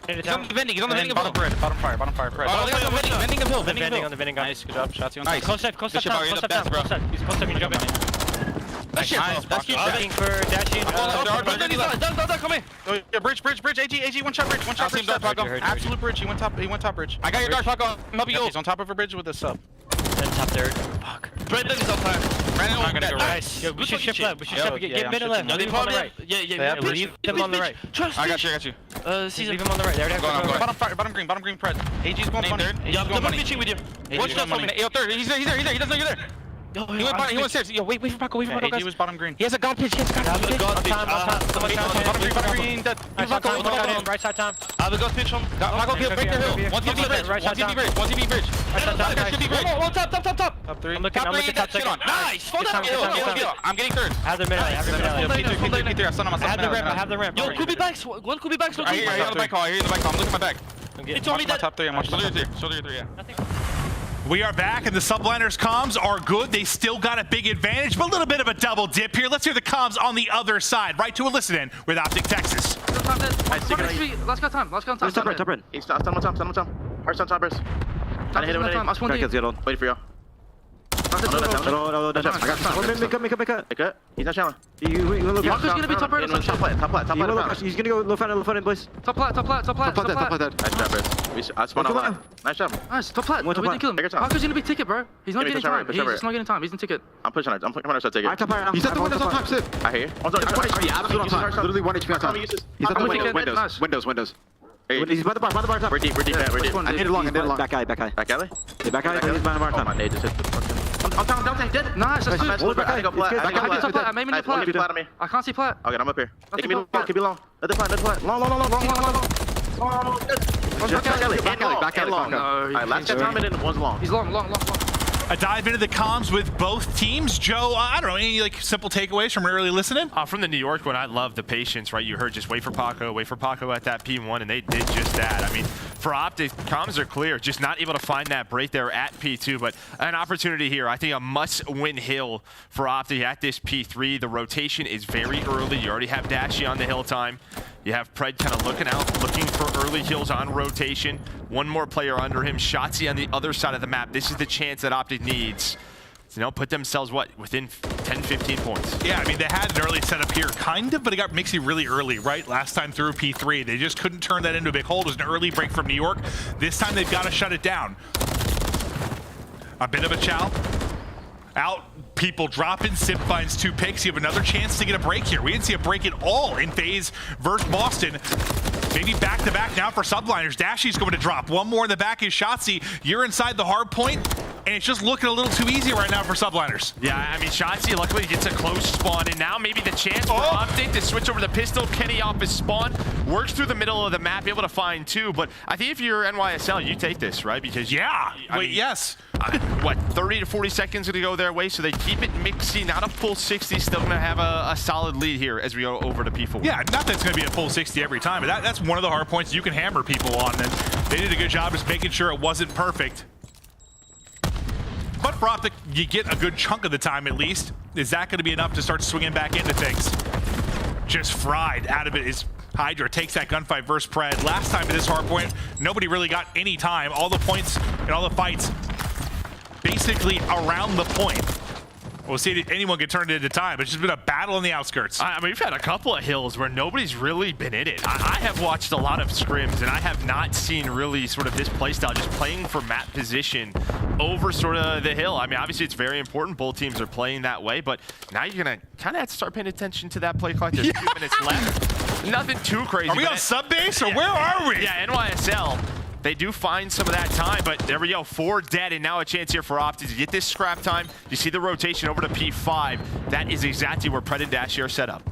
He's on the vending. He's on the vending of hill. Bottom fire. Vending of hill. Vending on the vending. Nice. Good job. Shotzzy on top. Close step down. He's close step. You jump in. Nice. That's good. Looking for Dashy. Don't come in. Yeah, bridge. AG, one shot bridge. Bridge. Absolute bridge. He went top bridge. I got your dark, Paco. I'm helping you. He's on top of a bridge with a sub. Then top third. Fuck. Brandon is on fire. Nice. Yo, we should shift left. Get middle left. No, they on the right. Yeah. Leave them on the right. I got you. Leave them on the right. There. Bottom fire. Bottom green. Pred. AG's going money. AG's going money. Pitching with you. Watch that for me. Yo, third. He's there. He doesn't know you're there. He went stairs. Yo, wait for Paco. Guys. AG was bottom green. He has a god pitch. Bottom green. Right side time. I have a ghost pitch from Paco. Break the hill. One TV bridge. One top. Top 3. I'm looking top second. Nice. I'm getting third. I have the middle. P3. I have the ramp. Yo, could be backs. One could be backs. I hear you on the bike call. I'm looking at my back. He told me that. Top 3. I'm watching shoulder 3. Yeah. We are back, and the Subliners comms are good. They still got a big advantage, but a little bit of a double dip here. Let's hear the comms on the other side. Right to a listen-in with OpTic Texas. Let's go time. Top red. He's top. Hearts on top red. Trying to hit him with it. Wait for you. No, I got make it. He's not challenging. Marco's gonna be top right. Top plat. He's gonna go low front, boys. Top plat. Nice job, bro. I spawned out. Nice job. Nice, top plat. We didn't kill him. Marco's gonna be ticket, bro. He's not getting time. He's just not getting time. He's in ticket. I'm pushing it. I'm coming to ticket. He's at the windows on top, Sip. I hear you. Absolutely on top. Literally 1 HP on top. He's at the windows. He's by the bar, top. We're deep. I hit it long. Back alley. Back alley? Yeah, back alley. He's by the bar top. Oh, my nade just hit the fucking... I'm down, dead. Nice, that's good. I go plat. I made me plat. I can't see plat. Okay, I'm up here. It can be long. Let the plat. Long. Back alley. Alright, last guy time and then one's long. He's long. A dive into the comms with both teams. Joe, I don't know, any like simple takeaways from early listening? From the New York one, I love the patience, right? You heard just wait for Paco at that P1, and they did just that. I mean, for OpTic, comms are clear, just not able to find that break there at P2, but an opportunity here. I think a must-win hill for OpTic at this P3. The rotation is very early. You already have Dashy on the hill time. You have Pred kind of looking for early kills on rotation. One more player under him. Shotzzy on the other side of the map. This is the chance that OpTic needs to put themselves, within 10, 15 points. Yeah, I mean, they had an early setup here, kind of, but it got mixy really early, right? Last time through P3, they just couldn't turn that into a big hold. It was an early break from New York. This time, they've got to shut it down. A bit of a chow. Out, people dropping. Simp finds 2 picks. You have another chance to get a break here. We didn't see a break at all in FaZe versus Boston. Maybe back-to-back now for Subliners. Dashy's going to drop. One more in the back is Shotzzy. You're inside the hard point. and it's just looking a little too easy right now for Subliners. Yeah, I mean, Shotzzy luckily gets a close spawn, and now maybe the chance for OpTic to switch over the pistol. Kenny off his spawn, works through the middle of the map, able to find two, but I think if you're NYSL, you take this, right? Because yes. What, 30 to 40 seconds to go their way, so they keep it mixy, not a full 60, still gonna have a solid lead here as we go over to P4. Yeah, not that it's gonna be a full 60 every time, but that's one of the hard points you can hammer people on, and they did a good job just making sure it wasn't perfect. But for OpTic, you get a good chunk of the time at least. Is that gonna be enough to start swinging back into things? Just fried out of it is Hydra, takes that gunfight versus Pred. Last time at this hard point, nobody really got any time. All the points and all the fights basically around the point. We'll see if anyone can turn it into time. It's just been a battle on the outskirts. I mean, we've had a couple of hills where nobody's really been in it. I have watched a lot of scrims, and I have not seen really sort of this playstyle, just playing for map position over sort of the hill. I mean, obviously it's very important. Both teams are playing that way, but now you're going to kind of have to start paying attention to that play clock. There's 2 minutes left. Nothing too crazy. Are we on sub base, or where are we? Yeah, NYSL. They do find some of that time, but there we go. 4 dead, and now a chance here for OpTic to get this scrap time. You see the rotation over to P5. That is exactly where Pred and Dashy are set up.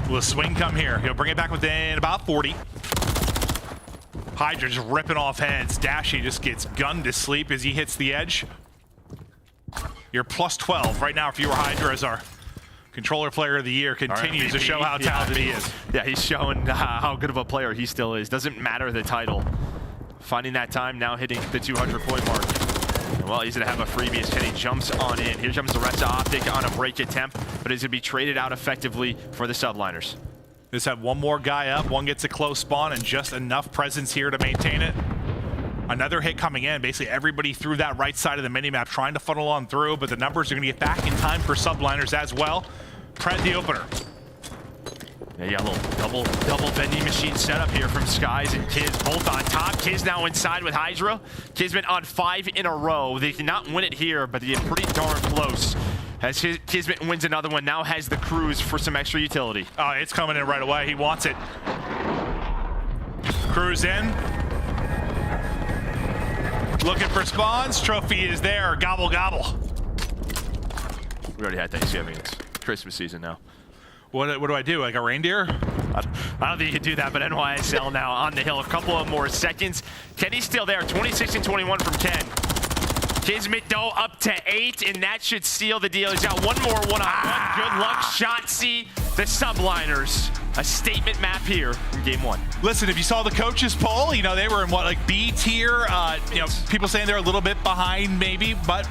Will a swing come here? He'll bring it back within about 40. Hydra just ripping off heads. Dashy just gets gunned to sleep as he hits the edge. You're plus 12 right now if you were Hydra as our Controller Player of the Year continues to show how talented he is. Yeah, he's showing how good of a player he still is. Doesn't matter the title. Finding that time, now hitting the 200-point mark. Well, he's going to have a freebie as Kenny jumps on in. Here comes the rest of OpTic on a break attempt, but he's going to be traded out effectively for the Subliners. Just have one more guy up, one gets a close spawn, and just enough presence here to maintain it. Another hit coming in. Basically, everybody through that right side of the minimap trying to funnel on through, but the numbers are going to get back in time for Subliners as well. Pred the opener. Yeah, a little double vending machine setup here from Skyz and Kiz both on top. Kiz now inside with Hydra. Kismet on 5 in a row. They cannot win it here, but they get pretty darn close. As Kismet wins another one, now has the cruise for some extra utility. Oh, it's coming in right away. He wants it. Cruise in. Looking for spawns. Trophy is there. Gobble, gobble. We already had Thanksgiving. It's Christmas season now. What do I do? Like a reindeer? I don't think you can do that, but NYSL now on the hill. A couple of more seconds. Kenny's still there. 26 and 21 from Ken. Kismet, though, up to 8, and that should seal the deal. He's got one more one-on-one. Good luck, Shotzzy. The Subliners. A statement map here in game 1. Listen, if you saw the coaches poll, you know, they were in what, like B tier? You know, people saying they're a little bit behind maybe, but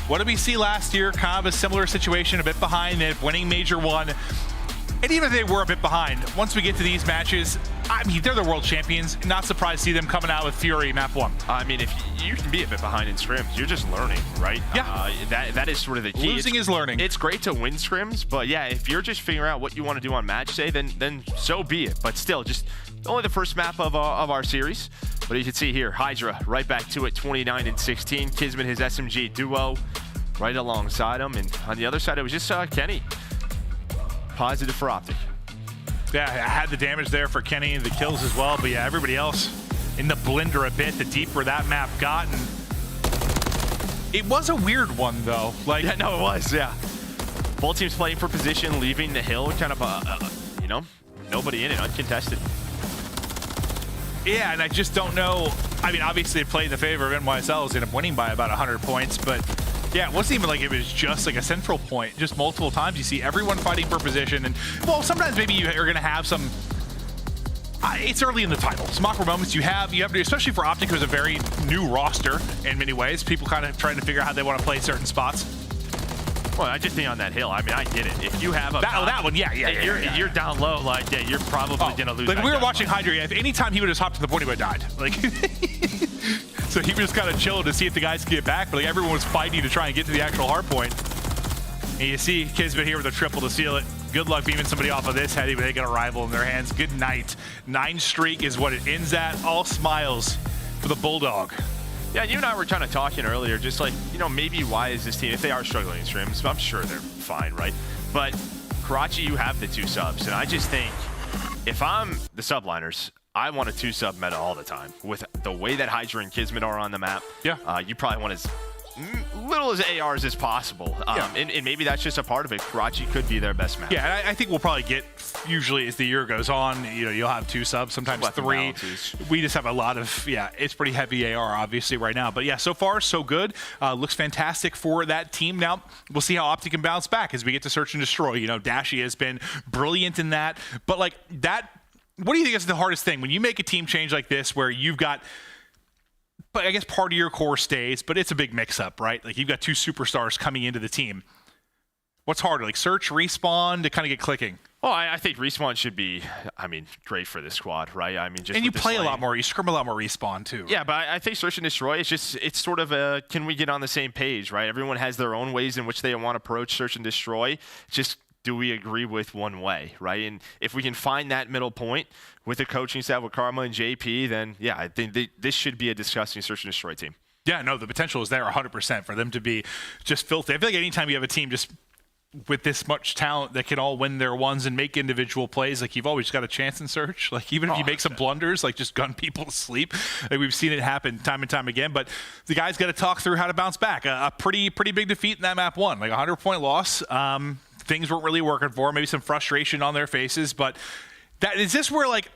what did we see last year? Kind of a similar situation, a bit behind it, winning Major 1. And even if they were a bit behind, once we get to these matches, I mean, they're the world champions. Not surprised to see them coming out with Fury map 1. I mean, if you can be a bit behind in scrims, you're just learning, right? Yeah. That is sort of the key. Losing is learning. It's great to win scrims, but yeah, if you're just figuring out what you want to do on match day, then so be it. But still, just only the first map of our series. But you can see here, Hydra right back to it, 29 and 16. Kismet, his SMG duo, right alongside him. And on the other side, it was just Kenny. Positive for OpTic. Yeah, I had the damage there for Kenny and the kills as well, but yeah, everybody else in the blender a bit, the deeper that map got. And it was a weird one, though. Like, yeah, no, it was, yeah. Both teams playing for position, leaving the hill, kind of, you know, nobody in it, uncontested. Yeah, and I just don't know. I mean, obviously, they played in the favor of NYSL, ended up winning by about 100 points, but yeah, it wasn't even like it was just like a central point. Just multiple times you see everyone fighting for position. And, well, sometimes maybe you're going to have some... it's early in the title. Some awkward moments you have, especially for OpTic, who's a very new roster in many ways. People kind of trying to figure out how they want to play certain spots. Well, I just think on that hill, I mean, I get it. If you have a... That one, yeah. You're down low, like, yeah, you're probably going to lose. Like, we were watching Hydra, if any time he would have hopped to the point, he would have died. Like... So he was just kind of chilling to see if the guys could get back, but like everyone was fighting to try and get to the actual hard point. And you see Kismet here with a triple to seal it. Good luck beaming somebody off of this heady, but they got a rival in their hands. Good night. 9 streak is what it ends at. All smiles for the Bulldog. Yeah, you and I were kind of talking earlier, just like, you know, maybe why is this team, if they are struggling in scrims, I'm sure they're fine, right? But Karachi, you have the 2 subs, and I just think if I'm the Subliners, I want a 2-sub meta all the time. With the way that Hydra and Kismet are on the map, yeah, you probably want as little as ARs as possible. And maybe that's just a part of it. Karachi could be their best map. Yeah, and I think we'll probably get, usually as the year goes on, you know, you'll have 2 subs, sometimes 3. We just have a lot of, it's pretty heavy AR, obviously, right now. But yeah, so far, so good. Looks fantastic for that team. Now, we'll see how OpTic can bounce back as we get to search and destroy. You know, Dashy has been brilliant in that. But like that, what do you think is the hardest thing when you make a team change like this where you've got, but I guess part of your core stays, but it's a big mix-up, right? Like you've got 2 superstars coming into the team. What's harder, like search, respawn, to kind of get clicking? Well, I think respawn should be, I mean, great for this squad, right? I mean, just and you play a lot more, you scrim a lot more respawn too. Yeah, but I think search and destroy, it's sort of a, can we get on the same page, right? Everyone has their own ways in which they want to approach search and destroy. Just do we agree with one way, right? And if we can find that middle point with the coaching staff, with Karma and JP, then yeah, I think this should be a disgusting search and destroy team. Yeah, no, the potential is there 100% for them to be just filthy. I feel like anytime you have a team just with this much talent that can all win their ones and make individual plays, like you've always got a chance in search. Like even if you make some blunders, like just gun people to sleep. Like we've seen it happen time and time again. But the guys got to talk through how to bounce back. A pretty big defeat in that map 1, like a 100-point loss. Things weren't really working for them. Maybe some frustration on their faces. But that is this where like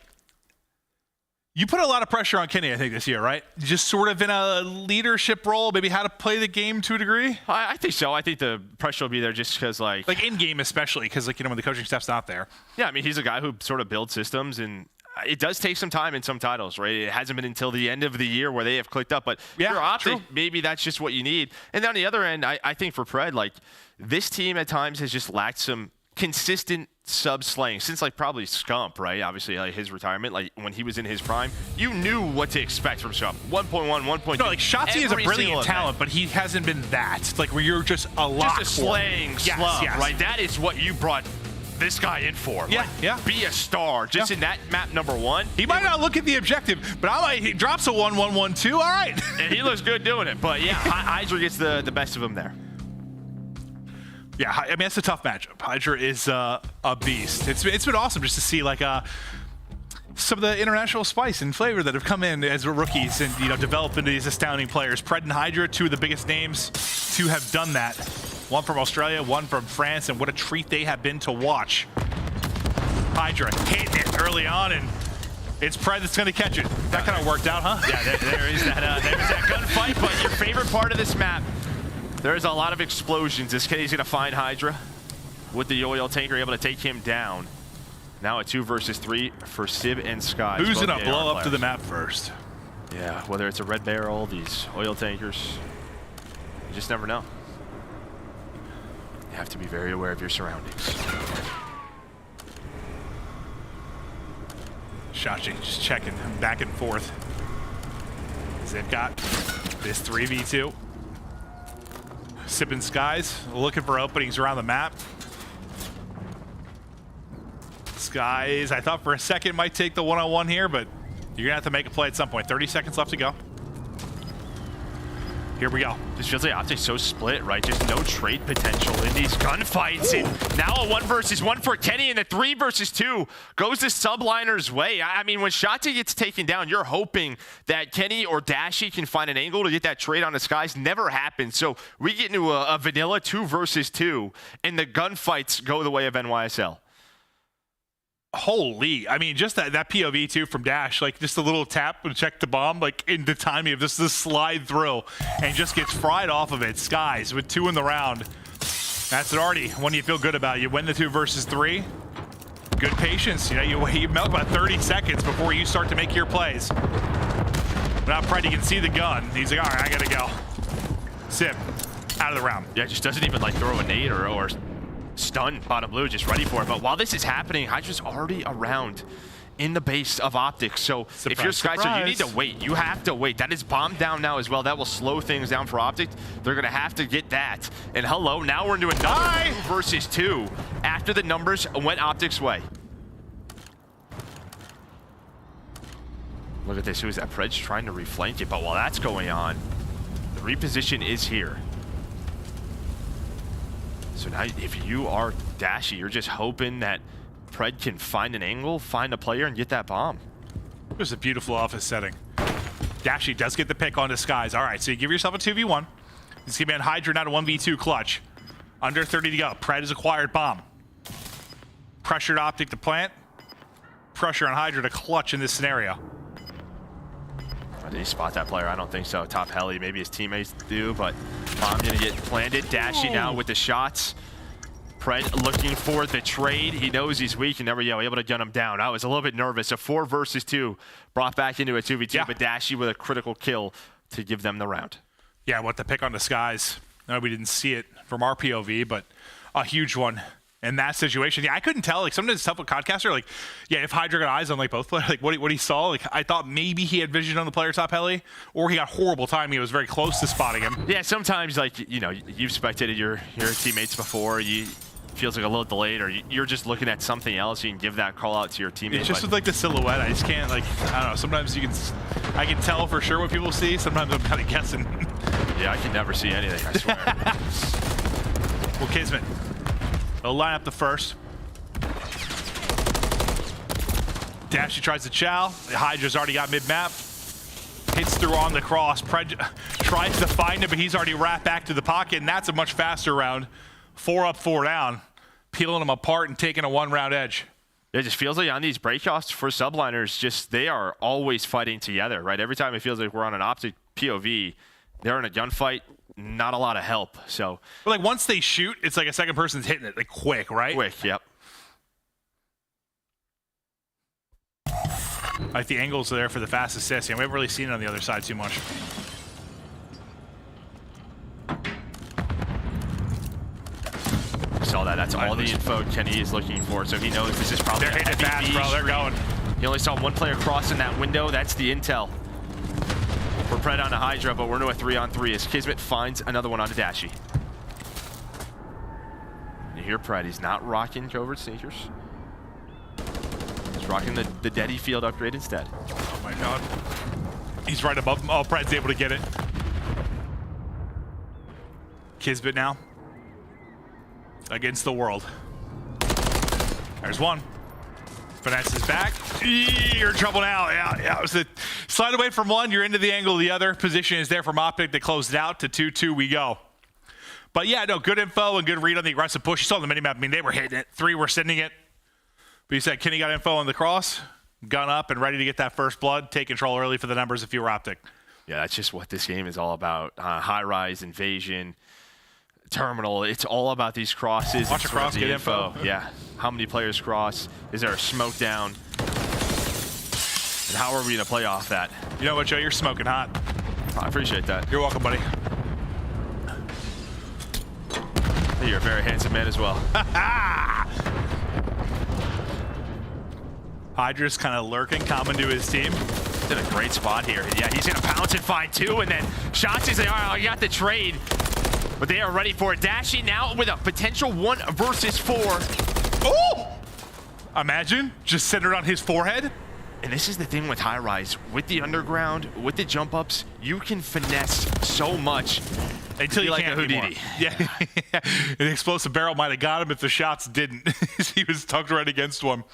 you put a lot of pressure on Kenny, I think, this year, right? Just sort of in a leadership role, maybe how to play the game to a degree? I think so. I think the pressure will be there just because, like in-game especially, because, like, you know, when the coaching staff's not there. Yeah, I mean, he's a guy who sort of builds systems, and it does take some time in some titles, right? It hasn't been until the end of the year where they have clicked up. But if you're OpTic, maybe that's just what you need. And on the other end, I think for Pred, like, this team at times has just lacked some consistent sub-slaying since, like, probably Scump, right? Obviously, like, his retirement, like, when he was in his prime, you knew what to expect from Scump. 1.1, 1.2. No, like, Shotzzy is a brilliant talent, but he hasn't been that. Like, where you're just a lot. Just a slaying slug, right? That is what you brought this guy in for. Yeah, like, be a star just in that map number 1. He might not look at the objective, but he drops a 1-1-1-2. All right. And he looks good doing it. But yeah, Hydra gets the best of him there. Yeah, I mean, it's a tough matchup. Hydra is a beast. It's been awesome just to see, like, some of the international spice and flavor that have come in as rookies and, you know, developed into these astounding players. Pred and Hydra, 2 of the biggest names to have done that. 1 from Australia, 1 from France, and what a treat they have been to watch. Hydra hitting it early on, and it's Pred that's going to catch it. That kind of worked out, huh? Yeah, there is that gunfight, but your favorite part of this map, there's a lot of explosions. This kid, he's going to find Hydra with the oil tanker, able to take him down. Now a 2 versus 3 for Sib and Skyz. Who's going to blow up to the map first? Yeah, whether it's a red barrel, these oil tankers, you just never know. You have to be very aware of your surroundings. Shotzzy just checking back and forth. They've got this 3v2. Sib and Skyz looking for openings around the map. Skyz, I thought for a second might take the one-on-one here, but you're gonna have to make a play at some point. 30 seconds left to go. Here we go. This feels like OpTic's so split, right? Just no trade potential in these gunfights. And now a 1 versus 1 for Kenny, and the 3 versus 2 goes the Subliners' way. I mean, when Shotzzy gets taken down, you're hoping that Kenny or Dashy can find an angle to get that trade on the Skyz. Never happened. So we get into a vanilla 2 versus 2, and the gunfights go the way of NYSL. Holy, I mean, just that POV too from Dash, like just a little tap and check the bomb, like in the timing of this slide through, and just gets fried off of it. Skyz with 2 in the round. That's it already. When you feel good about it, you win the 2 versus 3. Good patience. You know, you milk about 30 seconds before you start to make your plays. Now Pred, you can see the gun. He's like, all right, I gotta go. Sib, out of the round. Yeah, just doesn't even like throw a nade or stun bottom blue, just ready for it. But while this is happening, Hydra's already around in the base of OpTic. So if you're Skyz, you need to wait. You have to wait. That is bombed down now as well. That will slow things down for OpTic. They're going to have to get that. And hello, now we're into another 2 versus 2 after the numbers went OpTic's way. Look at this. Who is that? Pred's trying to reflank it. But while that's going on, the reposition is here. So now if you are Dashy, you're just hoping that Pred can find an angle, find a player, and get that bomb. It was a beautiful office setting. Dashy does get the pick onto Skyz. All right, so you give yourself a 2v1. It's gonna be on Hydra now to 1v2 clutch. Under 30 to go. Pred has acquired bomb. Pressured OpTic to plant. Pressure on Hydra to clutch in this scenario. Did he spot that player? I don't think so. Top heli, maybe his teammates do, but bomb gonna get planted. Dashy now with the shots. Pred looking for the trade. He knows he's weak and never able to gun him down. I was a little bit nervous. A 4 versus 2 brought back into a 2v2, but Dashy with a critical kill to give them the round. Yeah, what the pick on the Skyz. No, we didn't see it from our POV, but a huge one in that situation. Yeah, I couldn't tell. Like, sometimes it's tough with Codcaster. Like, yeah, if Hydra got eyes on like both players, like what he saw, like I thought maybe he had vision on the player top heli, or he got horrible timing. He was very close to spotting him. Yeah, sometimes like you've spectated your teammates before. Feels like a little delayed, or you're just looking at something else. You can give that call out to your teammate. It's just with like the silhouette. I just can't, like, I don't know. Sometimes I can tell for sure what people see. Sometimes I'm kind of guessing. Yeah, I can never see anything, I swear. Well, Kismet, they'll line up the first. Dashy tries to chow. The Hydra's already got mid-map. Hits through on the cross. Pred tries to find him, but he's already wrapped back to the pocket, and that's a much faster round. 4 up, 4 down, peeling them apart and taking a 1-round edge. It just feels like on these breakoffs for Subliners, they are always fighting together, right? Every time it feels like we're on an OpTic POV, they're in a gunfight, not a lot of help. So, but like once they shoot, it's like a second person's hitting it, like quick, right? Quick, yep. Like the angles are there for the fast assist. Yeah, we haven't really seen it on the other side too much. Saw that. That's all the info Kenny is looking for. So he knows this is probably. They're hitting fast, bro. They're going. He only saw one player cross in that window. That's the intel. For Pred on a Hydra, but we're into a 3-on-3 as Kismet finds another one on a Dashy. You hear Pred. He's not rocking covert sneakers. He's rocking the Deddy field upgrade instead. Oh my god. He's right above him. Oh, Pred's able to get it. Kismet now. Against the world. There's one. Finesse is back. You're in trouble now. Yeah. It was a slide away from one. You're into the angle of the other. Position is there from OpTic. They closed it out to 2-2. We go. But yeah, no, good info and good read on the aggressive push. You saw the minimap. I mean, they were hitting it. 3 were sending it. But you said Kenny got info on the cross. Gun up and ready to get that first blood. Take control early for the numbers if you were OpTic. Yeah, that's just what this game is all about. High-rise, invasion. Terminal, it's all about these crosses. Watch a cross, get info. Yeah, how many players cross? Is there a smoke down? And how are we gonna play off that? You know what, Joe, you're smoking hot. I appreciate that. You're welcome, buddy. You're a very handsome man as well. Hydra's kind of lurking, coming to his team. Did a great spot here. Yeah, he's gonna pounce and find 2, and then Shotzzy's like, all right, I got the trade. But they are ready for it. Dashy now with a potential 1 versus 4. Oh! Imagine, just centered on his forehead. And this is the thing with high rise. With the underground, with the jump ups, you can finesse so much. Until you like can't a Houdini. Yeah. The explosive barrel might have got him if the shots didn't. He was tucked right against one.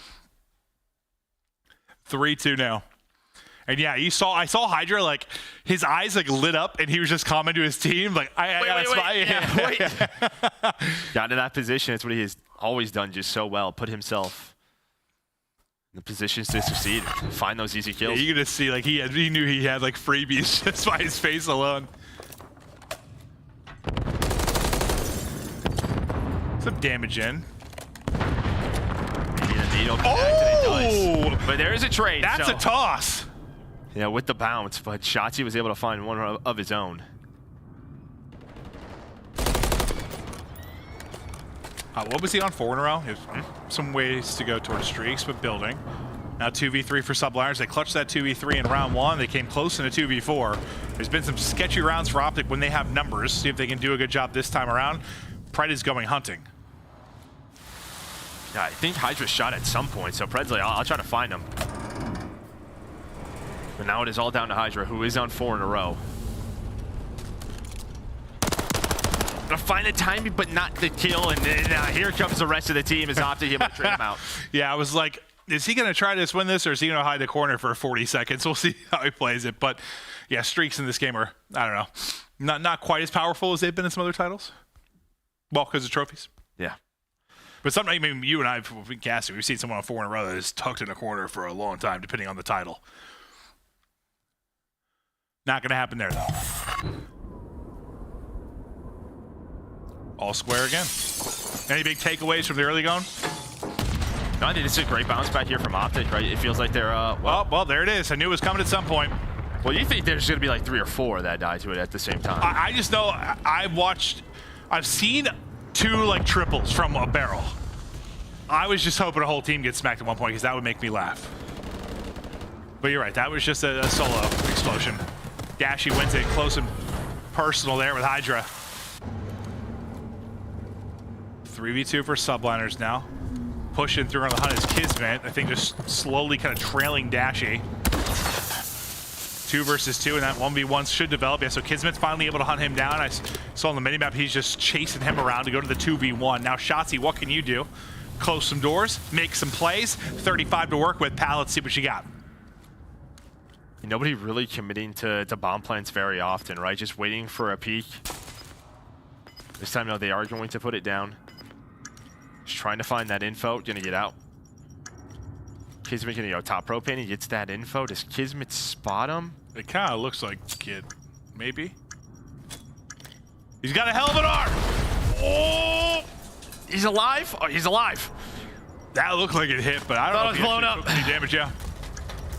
3-2 now. And yeah, I saw Hydra, like, his eyes like lit up and he was just commenting to his team, like, I got a spot. Yeah, wait. Got into that position. It's what he has always done just so well. Put himself in the positions to succeed. Find those easy kills. Yeah, you could just see, like, he knew he had, like, freebies just by his face alone. Some damage in. Maybe the needle Oh! But there is a trade. That's a toss. Yeah, with the bounce, but Shotzzy was able to find one of his own. What was he on 4 in a row? Some ways to go towards streaks, but building. Now 2v3 for Subliners. They clutched that 2v3 in round 1. They came close in a 2v4. There's been some sketchy rounds for OpTic when they have numbers. See if they can do a good job this time around. Pred is going hunting. Yeah, I think Hydra shot at some point, so Pred's like, I'll try to find him. But now it is all down to Hydra, who is on 4 in a row. Gonna find the timing, but not the kill, and then here comes the rest of the team as OpTic able to trade him out. Yeah, I was like, is he going to try to win this, or is he going to hide the corner for 40 seconds? We'll see how he plays it. But yeah, streaks in this game are, I don't know, not quite as powerful as they've been in some other titles. Well, because of trophies. Yeah. But something, I mean, you and I, Cassie, we've seen someone on 4 in a row that is tucked in a corner for a long time, depending on the title. Not going to happen there, though. All square again. Any big takeaways from the early going? No, I think it's a great bounce back here from OpTic, right? It feels like they're, well, there it is. I knew it was coming at some point. Well, you think there's going to be like 3 or 4 that die to it at the same time. I just know I've seen 2 like triples from a barrel. I was just hoping a whole team gets smacked at one point because that would make me laugh. But you're right, that was just a solo explosion. Dashy wins it close and personal there with Hydra. 3v2 for Subliners now. Pushing through on the hunt is Kismet. I think just slowly kind of trailing Dashy. 2 versus 2, and that 1v1 should develop. Yeah, so Kismet's finally able to hunt him down. I saw on the minimap he's just chasing him around to go to the 2v1. Now, Shotzzy, what can you do? Close some doors, make some plays. 35 to work with. Pal, let's see what you got. Nobody really committing to bomb plants very often, right? Just waiting for a peek. This time, no, they are going to put it down. Just trying to find that info. Gonna get out. Kismet gonna go top propane. He gets that info. Does Kismet spot him? It kind of looks like Kid. Maybe. He's got a hell of an arm. Oh! He's alive? Oh, he's alive. That looked like it hit, but I don't know if he blown up. took any damage, yeah.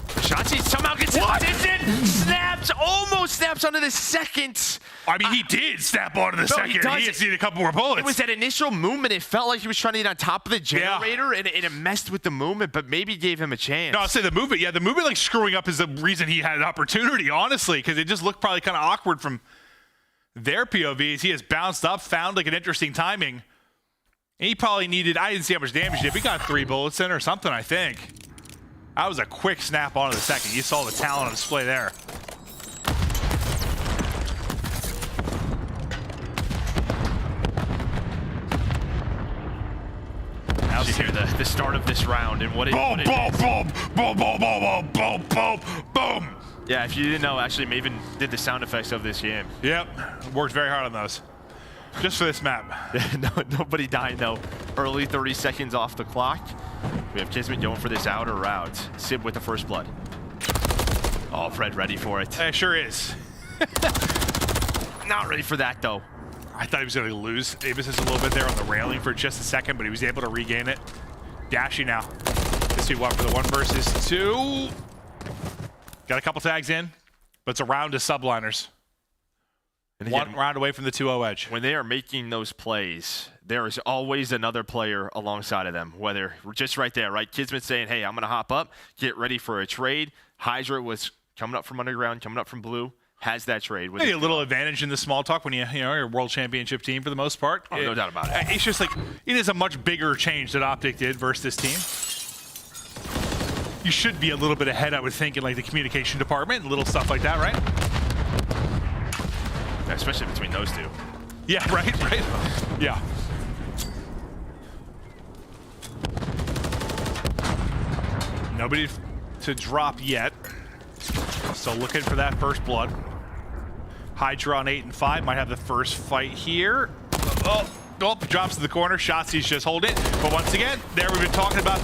Shotzzy somehow gets it. Snaps, almost snaps onto the second. I mean, he did snap onto the second. He just needed a couple more bullets. It was that initial movement. It felt like he was trying to get on top of the generator, and it messed with the movement, but maybe gave him a chance. No, I'll say the movement. Yeah, the movement like screwing up is the reason he had an opportunity, honestly, because it just looked probably kind of awkward from their POVs. He has bounced up, found like an interesting timing. And he probably needed, I didn't see how much damage he did. We got 3 bullets in or something, I think. That was a quick snap onto the second. You saw the talent on display there. Now you hear the start of this round and what it boom, boom, boom, boom, boom, boom, boom, boom, boom. Yeah, if you didn't know, actually Maven did the sound effects of this game. Yep, worked very hard on those. Just for this map. Nobody dying though. Early 30 seconds off the clock. We have Kismet going for this outer route. Sib with the first blood. Oh, Fred ready for it. It sure is. Not ready for that though. I thought he was going to lose aBeZy a little bit there on the railing for just a second, but he was able to regain it. Dashy now. Let's see what for the 1 versus 2. Got a couple tags in, but it's a round to Subliners. And again, 1 round away from the 2-0 edge. When they are making those plays, there is always another player alongside of them, whether just right there, right? Kismet saying, hey, I'm going to hop up, get ready for a trade. Hydra was coming up from underground, coming up from blue, has that trade. With maybe a little advantage in the small talk when you're a world championship team for the most part. Oh, no doubt about it. It's just like, it is a much bigger change that OpTic did versus this team. You should be a little bit ahead, I would think, in like the communication department and little stuff like that, right? Especially between those two. Yeah, right. Yeah. Nobody to drop yet. So looking for that first blood. Hydra on 8 and 5 might have the first fight here. Oh, drops to the corner. Shotzzy's just hold it. But once again, there we've been talking about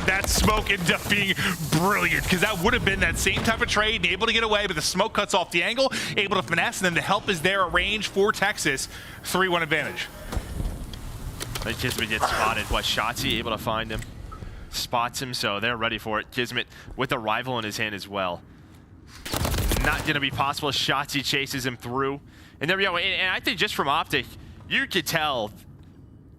that smoke ended up being brilliant because that would have been that same type of trade, able to get away, but the smoke cuts off the angle, able to finesse, and then the help is there at range for Texas. 3-1 advantage. Then Kismet gets spotted. Shotzzy able to find him. Spots him, so they're ready for it. Kismet with a rifle in his hand as well. Not going to be possible. Shotzzy chases him through. And there we go. And I think just from OpTic, you could tell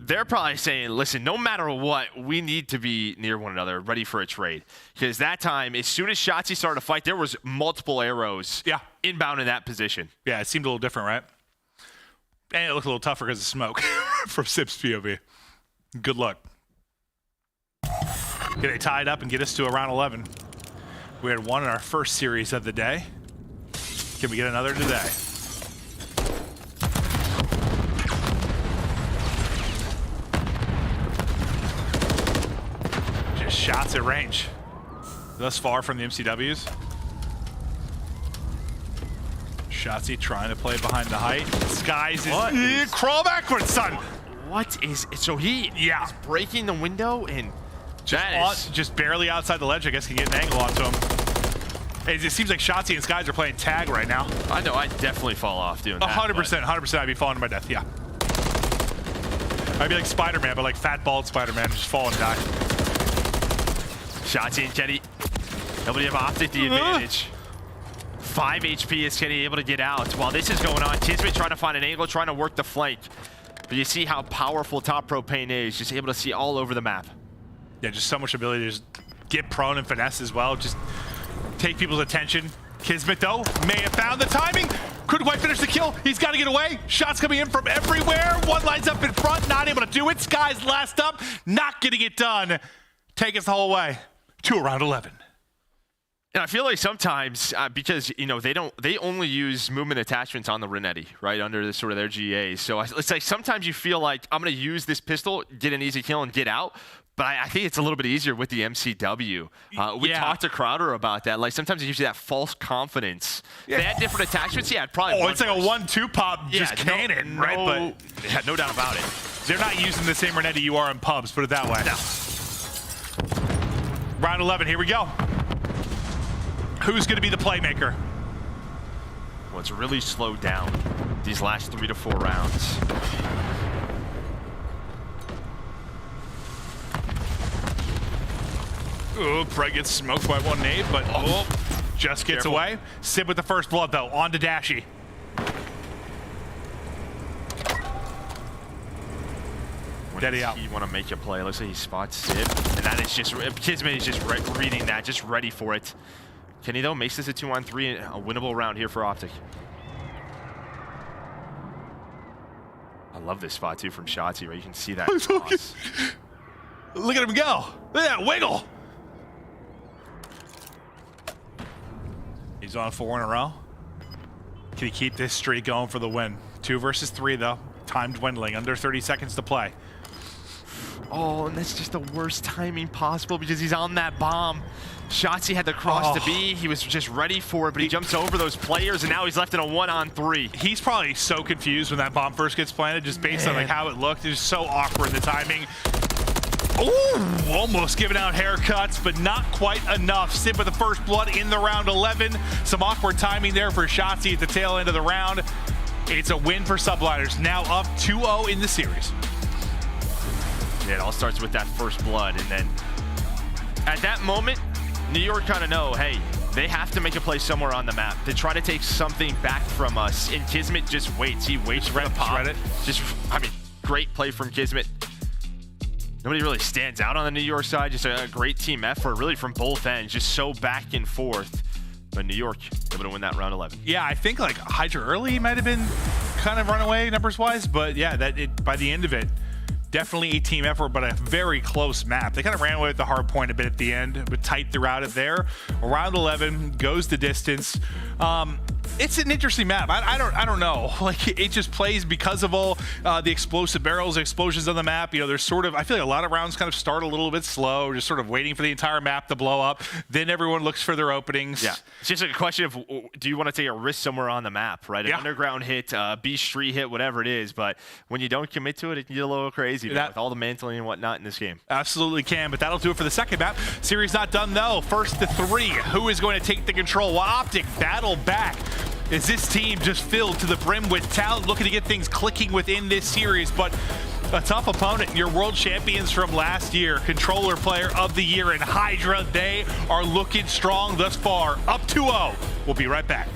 they're probably saying, listen, no matter what, we need to be near one another, ready for a trade. Because that time, as soon as Shotzzy started to fight, there was multiple arrows inbound in that position. Yeah, it seemed a little different, right? And it looked a little tougher because of smoke from Sip's POV. Good luck. Get it tied up and get us to around 11. We had 1 in our first series of the day. Can we get another today? shots at range thus far from the MCWs. Shotzzy trying to play behind the height. Skyz is crawl backwards, son. What is so he is breaking the window and just barely outside the ledge, I guess, can get an angle onto him. It seems like Shotzzy and Skyz are playing tag right now. I know, I'd definitely fall off doing that. 100%, I'd be falling to my death, yeah. I'd be like Spider-Man, but like fat, bald Spider-Man, just fall and die. Shotzzy and Kenny, nobody have OpTic the advantage. 5 HP is Kenny able to get out. While this is going on, Kismet trying to find an angle, trying to work the flank. But you see how powerful Top Propane is, just able to see all over the map. Yeah, just so much ability to just get prone and finesse as well. Just take people's attention. Kismet, though, may have found the timing. Couldn't quite finish the kill. He's got to get away. Shots coming in from everywhere. One lines up in front, not able to do it. Skyz last up, not getting it done. Take us the whole way to around 11. And I feel like sometimes, because, you know, they only use movement attachments on the Renetti, right, under the, sort of their GA. So it's like sometimes you feel like I'm going to use this pistol, get an easy kill, and get out. But I think it's a little bit easier with the MCW. We talked to Crowder about that. Like, sometimes it gives you that false confidence. If they had different attachments, yeah, it'd probably it's like a 1-2 pop, just cannon, right? But yeah, no doubt about it. They're not using the same Renetti you are in pubs, put it that way. No. Round 11, here we go. Who's going to be the playmaker? Well, it's really slowed down these last 3 to 4 rounds. Ooh, Preg gets smoked by one nade, but just gets away. Simp with the first blood, though. On to Dashy. Daddy out. You want to make a play. Looks like he spots Simp. And that is just, Kismet is just reading that, just ready for it. Kenny, though, makes this a 2-on-3, a winnable round here for OpTic. I love this spot, too, from Shotzzy, right? You can see that cross. Look at him go. Look at that wiggle. He's on 4 in a row. Can he keep this streak going for the win? 2 versus 3, though. Time dwindling. Under 30 seconds to play. Oh, and that's just the worst timing possible because he's on that bomb. Shotzzy had the cross to B. He was just ready for it, but he jumps over those players, and now he's left in a 1-on-3. He's probably so confused when that bomb first gets planted, just based on like how it looked. It's so awkward, the timing. Ooh, almost giving out haircuts, but not quite enough. Simp with the first blood in the round 11. Some awkward timing there for Shotzzy at the tail end of the round. It's a win for Subliners, now up 2-0 in the series. Yeah, it all starts with that first blood, and then at that moment, New York kind of know, hey, they have to make a play somewhere on the map. They try to take something back from us, and Kismet just waits. He waits for the pop. Just, I mean, great play from Kismet. Nobody really stands out on the New York side. Just a great team effort, really, from both ends. Just so back and forth. But New York able to win that round 11. Yeah, I think like Hydra early might have been kind of runaway numbers-wise, but yeah, by the end of it, definitely a team effort, but a very close map. They kind of ran away with the hard point a bit at the end, but tight throughout it there. Round 11 goes the distance. It's an interesting map. I don't know. Like, it just plays because of all the explosive barrels, explosions on the map. You know, there's sort of, I feel like a lot of rounds kind of start a little bit slow, just sort of waiting for the entire map to blow up. Then everyone looks for their openings. Yeah, it's just a question of, do you want to take a risk somewhere on the map, right? An underground hit, B street hit, whatever it is. But when you don't commit to it, it can get a little crazy with all the mantling and whatnot in this game. Absolutely can, but that'll do it for the second map. Series not done, though. First to 3. Who is going to take the control? Well, OpTic battle back. Is this team just filled to the brim with talent, looking to get things clicking within this series, but a tough opponent. Your world champions from last year, controller player of the year in Hydra. They are looking strong thus far. Up 2-0. We'll be right back.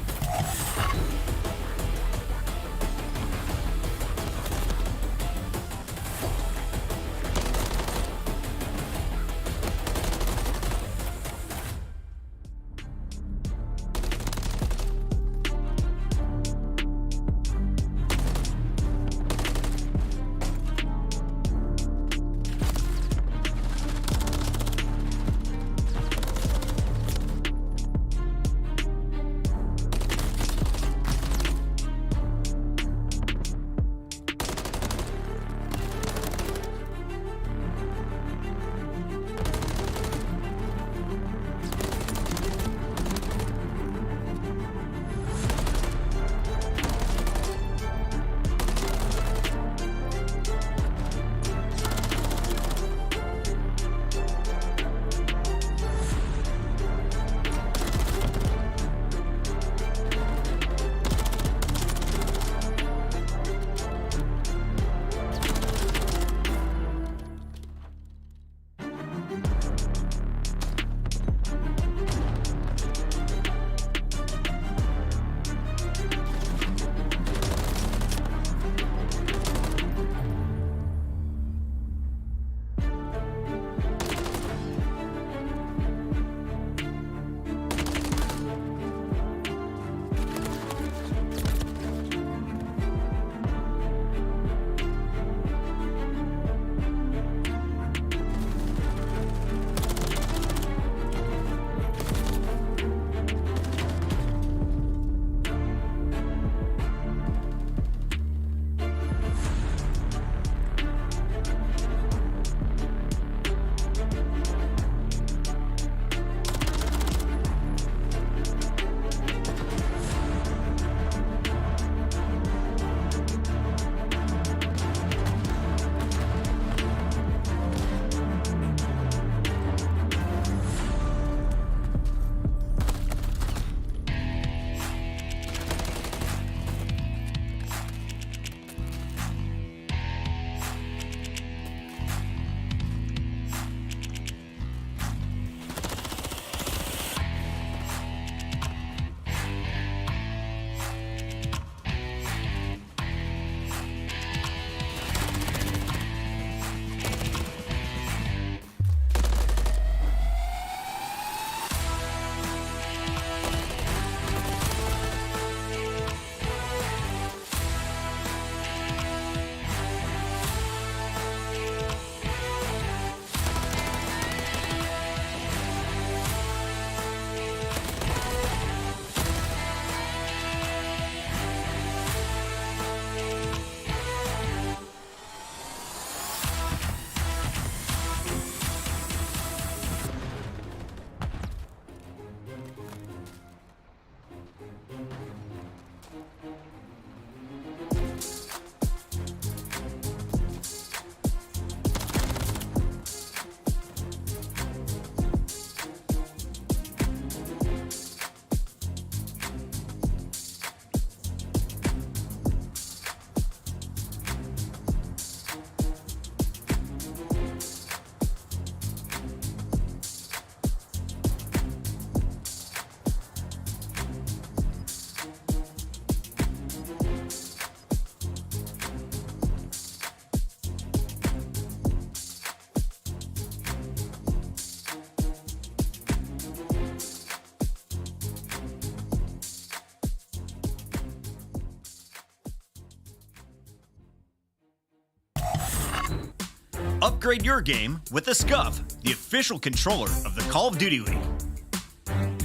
Upgrade your game with the Scuf, the official controller of the Call of Duty League.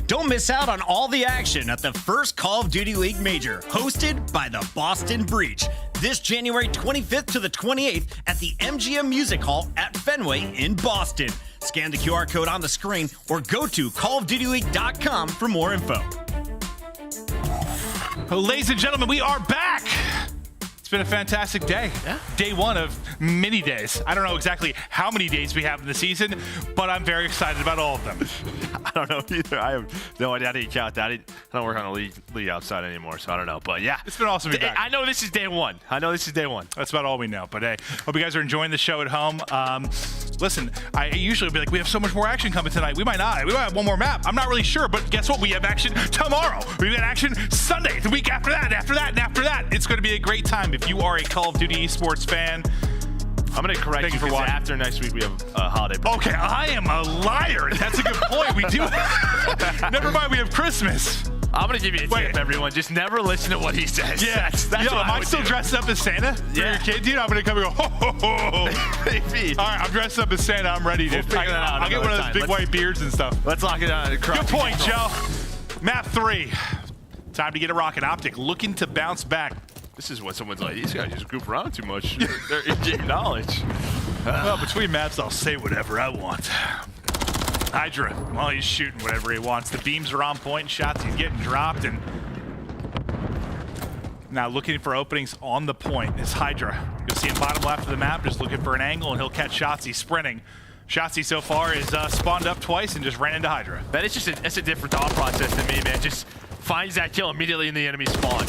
Don't miss out on all the action at the first Call of Duty League Major, hosted by the Boston Breach, this January 25th to the 28th at the MGM Music Hall at Fenway in Boston. Scan the QR code on the screen or go to callofdutyleague.com for more info. Ladies and gentlemen, we are back. It's been a fantastic day. Yeah. Day one of many days. I don't know exactly how many days we have in the season, but I'm very excited about all of them. I don't know either. I have no idea how to count that. I don't work on the league outside anymore, so I don't know. But yeah, it's been awesome to be back. I know this is day one. That's about all we know. But hey, hope you guys are enjoying the show at home. Listen, I usually be like, we have so much more action coming tonight. We might not. We might have one more map. I'm not really sure, but guess what? We have action tomorrow. We've got action Sunday, the week after that, and after that, and after that. It's going to be a great time. If you are a Call of Duty esports fan, I'm going to correct you because after next week we have a holiday break. Okay, I am a liar. That's a good point. We do. Never mind, we have Christmas. I'm going to give you a tip, everyone. Just never listen to what he says. Yeah. That's what am I still dressed up as Santa for your kid, dude? I'm going to come and go, ho, ho, ho. Maybe. All right, I'm dressed up as Santa. I'm ready, dude. We'll figure that out. I'll get one of those big white beards and stuff. Let's lock it on. Good point, Joe. Map 3. Time to get a rocket. OpTic looking to bounce back. This is what someone's like, these guys just goof around too much. They're in-game knowledge. Well, between maps, I'll say whatever I want. Hydra, well, he's shooting whatever he wants. The beams are on point, shots he's getting dropped, and now looking for openings on the point is Hydra. You'll see him bottom left of the map, just looking for an angle, and he'll catch Shotzzy sprinting. Shotzzy so far is spawned up twice and just ran into Hydra. That is just a different thought process than me, man. Just finds that kill immediately in the enemy spawn.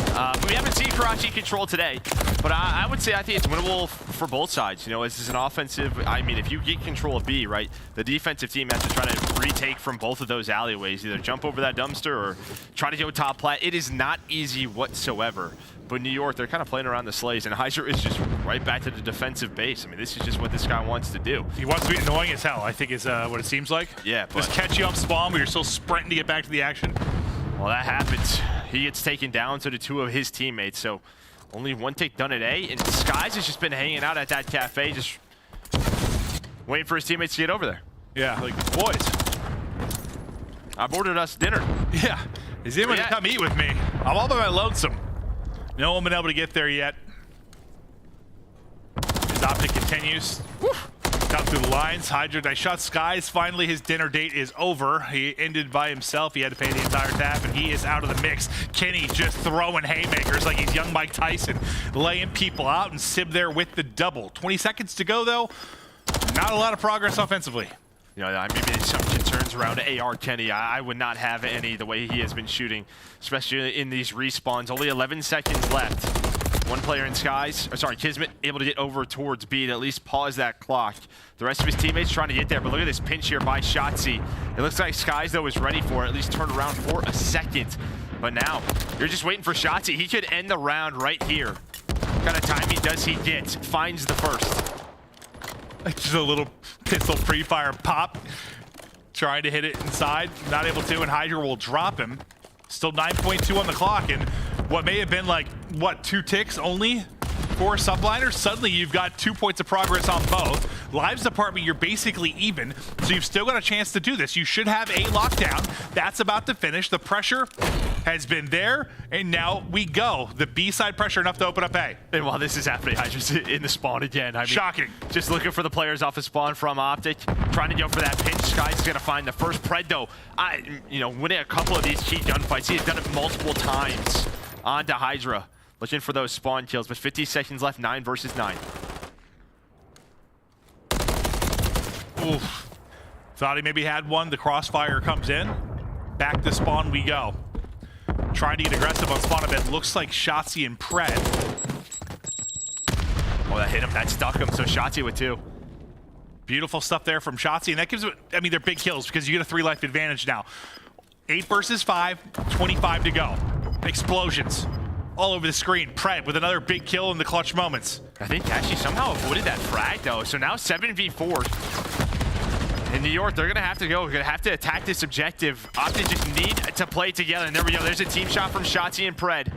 We haven't seen Karachi control today, but I would say I think it's winnable for both sides. You know, this is an offensive. I mean, if you get control of B, right, the defensive team has to try to retake from both of those alleyways, either jump over that dumpster or try to go top plat. It is not easy whatsoever. But New York, they're kind of playing around the slays, and Hydra is just right back to the defensive base. I mean, this is just what this guy wants to do. He wants to be annoying as hell, I think is what it seems like. Yeah, but just catch you off spawn, but you're still sprinting to get back to the action. Well, that happens. He gets taken down to the 2 of his teammates, so only one take done at A, and Skyz has just been hanging out at that cafe, just waiting for his teammates to get over there. Yeah, like, boys, I've ordered us dinner. Yeah, is anyone to come eat with me? I'm all by my lonesome. No one been able to get there yet. His OpTic continues. Cut through the lines. Hydra, I shot Skyz. Finally, his dinner date is over. He ended by himself. He had to pay the entire tab, and he is out of the mix. Kenny just throwing haymakers like he's young Mike Tyson, laying people out, and Sib there with the double. 20 seconds to go, though. Not a lot of progress offensively. You know, I mean, some concerns around AR Kenny. I would not have any the way he has been shooting, especially in these respawns. Only 11 seconds left. One player in Skyz, or sorry, Kismet, able to get over towards B to at least pause that clock. The rest of his teammates trying to get there, but look at this pinch here by Shotzzy. It looks like Skyz, though, is ready for it, at least turned around for a second. But now, you're just waiting for Shotzzy. He could end the round right here. What kind of timing does he get? Finds the first. Just a little pistol pre-fire pop. Trying to hit it inside. Not able to, and Hydra will drop him. Still 9.2 on the clock, and what may have been like, what, 2 ticks only for Subliners? Suddenly you've got 2 points of progress on both. Lives department, you're basically even, so you've still got a chance to do this. You should have A lockdown. That's about to finish. The pressure has been there, and now we go. The B side pressure enough to open up A. And while this is happening, Hydra's in the spawn again. I mean, shocking. Just looking for the players off the spawn from OpTic, trying to go for that pinch. Skyz is going to find the first. Pred, though, winning a couple of these key gunfights. He has done it multiple times. On to Hydra, looking for those spawn kills, but 50 seconds left, 9 versus 9. Oof. Thought he maybe had one. The crossfire comes in. Back to spawn we go. Trying to get aggressive on spawn a bit. Looks like Shotzzy and Pred. Oh, that hit him. That stuck him. So Shotzzy with 2. Beautiful stuff there from Shotzzy. And that gives it, I mean, they're big kills because you get a 3-life advantage now. 8 versus 5, 25 to go. Explosions all over the screen. Pred with another big kill in the clutch moments. I think Dashy somehow avoided that frag, though. So now 7v4. In New York, they're going to have to go. They're going to have to attack this objective. OpTic just need to play together. And there we go. There's a team shot from Shotzzy and Pred.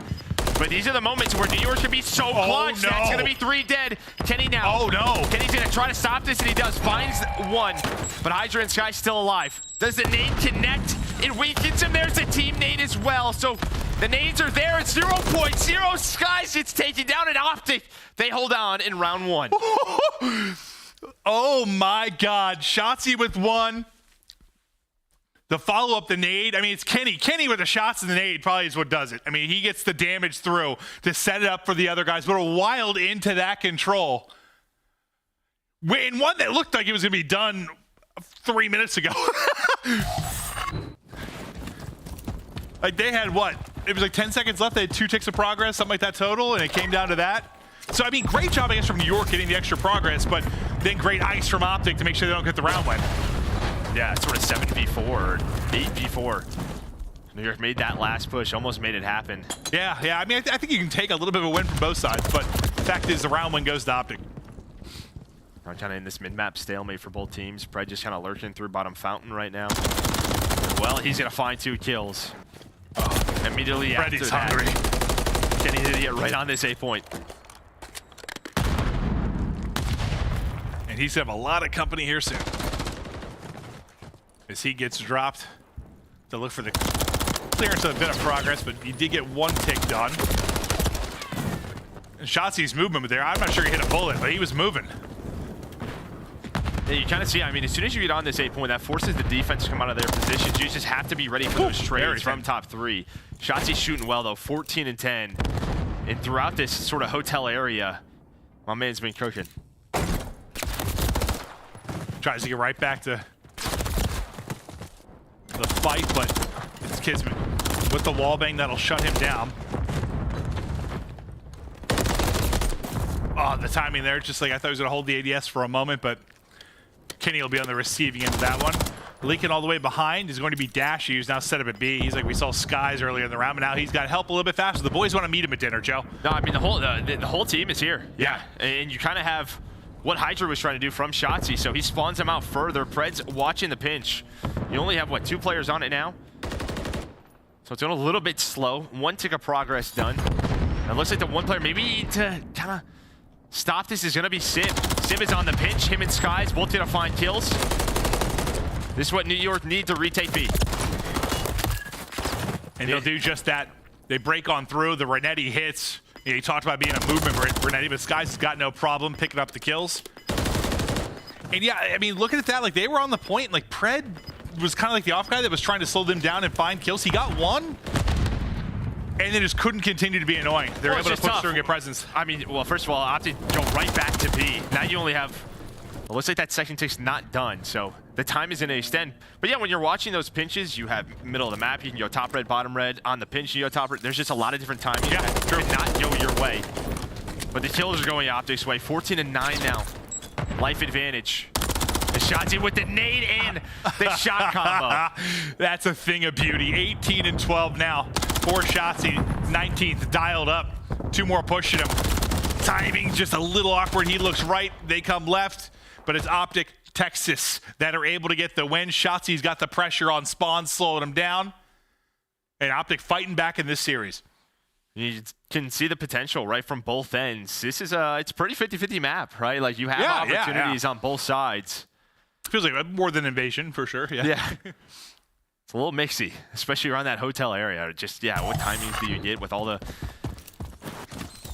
But these are the moments where New York should be so clutch. No. That's going to be 3 dead. Kenny now. Oh, no. Kenny's going to try to stop this, and he does. Finds 1. But Hydra and Skyz still alive. Does the nade connect? It weakens him. There's the team nade as well. So the nades are there. It's 0.0. Skyz gets taken down, and OpTic, they hold on in round 1. Oh, my God. Shotzzy with 1. The follow-up, the nade, I mean, it's Kenny. Kenny with the shots and the nade probably is what does it. I mean, he gets the damage through to set it up for the other guys. But a wild into that control. In one that looked like it was going to be done 3 minutes ago. Like, they had what? It was like 10 seconds left. They had 2 ticks of progress, something like that total, and it came down to that. So, I mean, great job, I guess, from New York getting the extra progress, but then great ice from OpTic to make sure they don't get the round win. Yeah, it's sort of 7v4 or 8v4. New York made that last push, almost made it happen. Yeah. I mean, I think you can take a little bit of a win from both sides, but the fact is the round win goes to OpTic. I'm kind of in this mid-map stalemate for both teams. Pred just kind of lurking through bottom fountain right now. Well, he's going to find 2 kills. Immediately Pred after is that. hungry. Kenny did get right on this A point. And he's going to have a lot of company here soon. As he gets dropped to look for the clearance of a bit of progress, but he did get 1 tick done. And Shotzzy's movement there, I'm not sure he hit a bullet, but he was moving. Yeah, you kind of see, I mean, as soon as you get on this A point, that forces the defense to come out of their positions. You just have to be ready for those trades from top 3. Shotzzy's shooting well, though, 14 and 10. And throughout this sort of hotel area, my man's been cooking. Tries to get right back to the fight, but it's Kismet with the wallbang that'll shut him down. Oh, the timing there, just like I thought he was going to hold the ADS for a moment, but Kenny will be on the receiving end of that one. Leaking all the way behind is going to be Dashy, who's now set up at B. He's like we saw Skyz earlier in the round, but now he's got help a little bit faster. The boys want to meet him at dinner, Joe. No, I mean, the whole team is here. Yeah. And you kind of have what Hydra was trying to do from Shotzzy, so he spawns them out further. Pred's watching the pinch. You only have, what, 2 players on it now? So it's going a little bit slow. 1 tick of progress done. And it looks like the 1 player maybe to kind of stop this is going to be Simp. Simp is on the pinch. Him and Skyz both going to find kills. This is what New York need to retake B. And they'll do just that. They break on through. The Renetti hits. He talked about being a movement Renetti, but Skyz has got no problem picking up the kills. And yeah, I mean, looking at that, like they were on the point. Like Pred was kind of like the off guy that was trying to slow them down and find kills. He got 1. And they just couldn't continue to be annoying. They're able to push through and get presence. I mean, well, first of all, OpTic go right back to B. Now you only have, well, looks like that second tick's not done, so the time is going to extend. But yeah, when you're watching those pinches, you have middle of the map, you can go top red, bottom red. On the pinch, you go top red. There's just a lot of different timing that could not go your way. But the kills are going OpTic's way. 14 and 9 now. Life advantage. The Shotzzy with the nade and the shot combo. That's a thing of beauty. 18 and 12 now. For Shotzzy, 19th dialed up. 2 more pushing him. Timing just a little awkward. He looks right, they come left, but it's OpTic Texas that are able to get the win. Shotzy's got the pressure on Spawn, slowing him down. And OpTic fighting back in this series. You can see the potential right from both ends. This is it's pretty 50-50 map, right? Like you have opportunities on both sides. Feels like more than invasion for sure. Yeah. It's a little mixy, especially around that hotel area. Just, what timings do you get with all the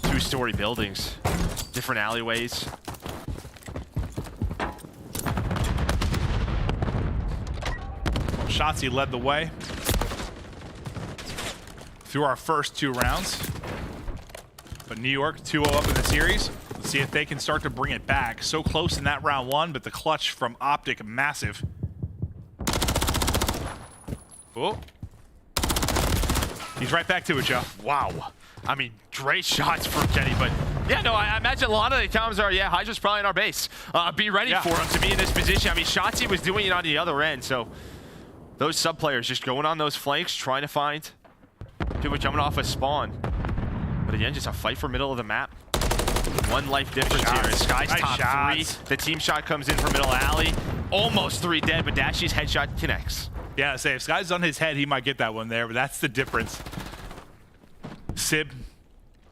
2-story buildings, different alleyways? Shotzzy led the way through our first 2 rounds. But New York 2-0 up in the series. Let's see if they can start to bring it back. So close in that round 1, but the clutch from OpTic massive. Oh. He's right back to it, Joe. Wow. I mean, great shots from Kenny, but no, I imagine a lot of the comments are, Hydra's probably in our base. Be ready for him to be in this position. I mean, Shotzzy was doing it on the other end, so those sub players just going on those flanks, trying to find people coming off a spawn. But again, just a fight for middle of the map. 1 life difference here. Skyz top 3. The team shot comes in from middle alley. Almost 3 dead, but Dashy's headshot connects. Yeah, say if Sky's on his head, he might get that one there, but that's the difference. Sib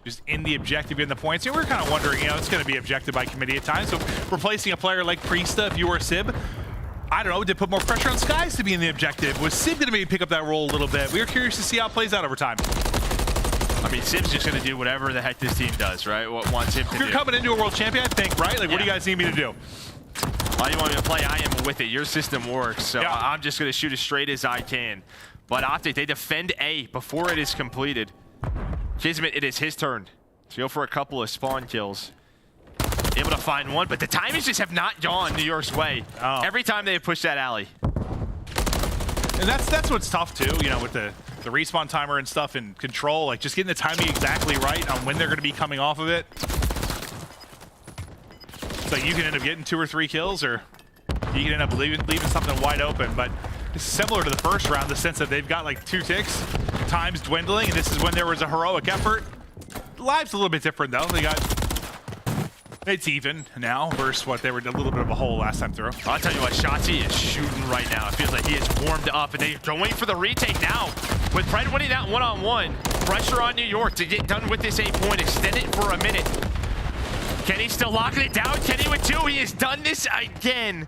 just in the objective, in the points. And we're kind of wondering, it's going to be objective by committee at times. So replacing a player like Priestahh, if you were Sib, I don't know, did put more pressure on Skyz to be in the objective. Was Sib going to maybe pick up that role a little bit? We were curious to see how it plays out over time. I mean, Sib's just going to do whatever the heck this team does, right? What wants him to do. You're coming into a world champion, I think, right? Like, what do you guys need me to do? All you want me to play, I am with it. Your system works, so I'm just going to shoot as straight as I can. But OpTic, they defend A before it is completed. Kismet, it is his turn to go for a couple of spawn kills. Able to find one, but the timings just have not gone New York's way. Every time they have pushed that alley. And that's what's tough too, with the respawn timer and stuff and control, like just getting the timing exactly right on when they're going to be coming off of it. So you can end up getting 2 or 3 kills, or you can end up leaving something wide open. But it's similar to the first round, the sense that they've got like 2 ticks, time's dwindling, and this is when there was a heroic effort. Live's a little bit different though. It's even now versus what they were a little bit of a hole last time through. I'll tell you what, Shotzzy is shooting right now. It feels like he is warmed up, and they're going for the retake now. With Pred winning that one-on-one, pressure on New York to get done with this 8 point, extend it for a minute. Kenny still locking it down. Kenny with 2. He has done this again.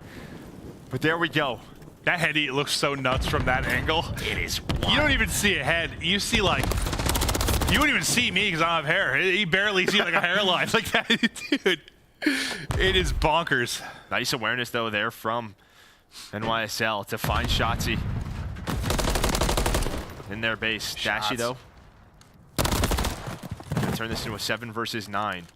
But there we go. That head eat looks so nuts from that angle. It is wild. You don't even see a head. You see like, you wouldn't even see me because I don't have hair. He barely see like a hairline like that. Dude, it is bonkers. Nice awareness though there from NYSL to find Shotzzy in their base. Dashy though. Gonna turn this into a 7 versus 9.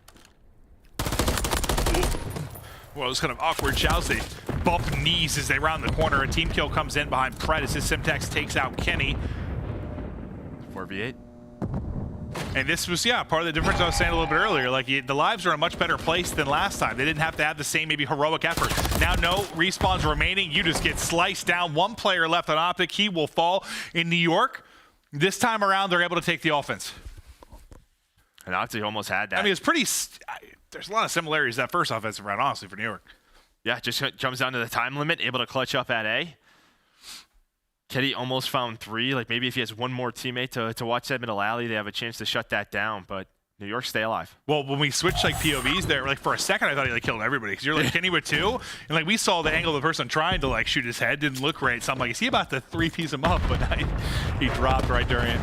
Well, it's kind of awkward. Shotzzy bump knees as they round the corner. A team kill comes in behind Pred as his Simtex takes out Kenny. 4v8. And this was, part of the difference I was saying a little bit earlier. Like, the lives are in a much better place than last time. They didn't have to have the same maybe heroic effort. Now, no respawns remaining. You just get sliced down. 1 player left on OpTic. He will fall. In New York, this time around, they're able to take the offense. And OpTic almost had that. I mean, it's pretty... There's a lot of similarities that first offensive round, honestly, for New York. Yeah, just comes down to the time limit, able to clutch up at A. Kenny almost found 3. Like, maybe if he has one more teammate to watch that middle alley, they have a chance to shut that down. But New York stay alive. Well, when we switched, like, POVs there, like, for a second, I thought he, like, killed everybody. Because you're, like, Kenny with 2. And, like, we saw the angle of the person trying to, like, shoot his head. Didn't look great. So I'm like, is he about to 3-piece him up? But he dropped right during it.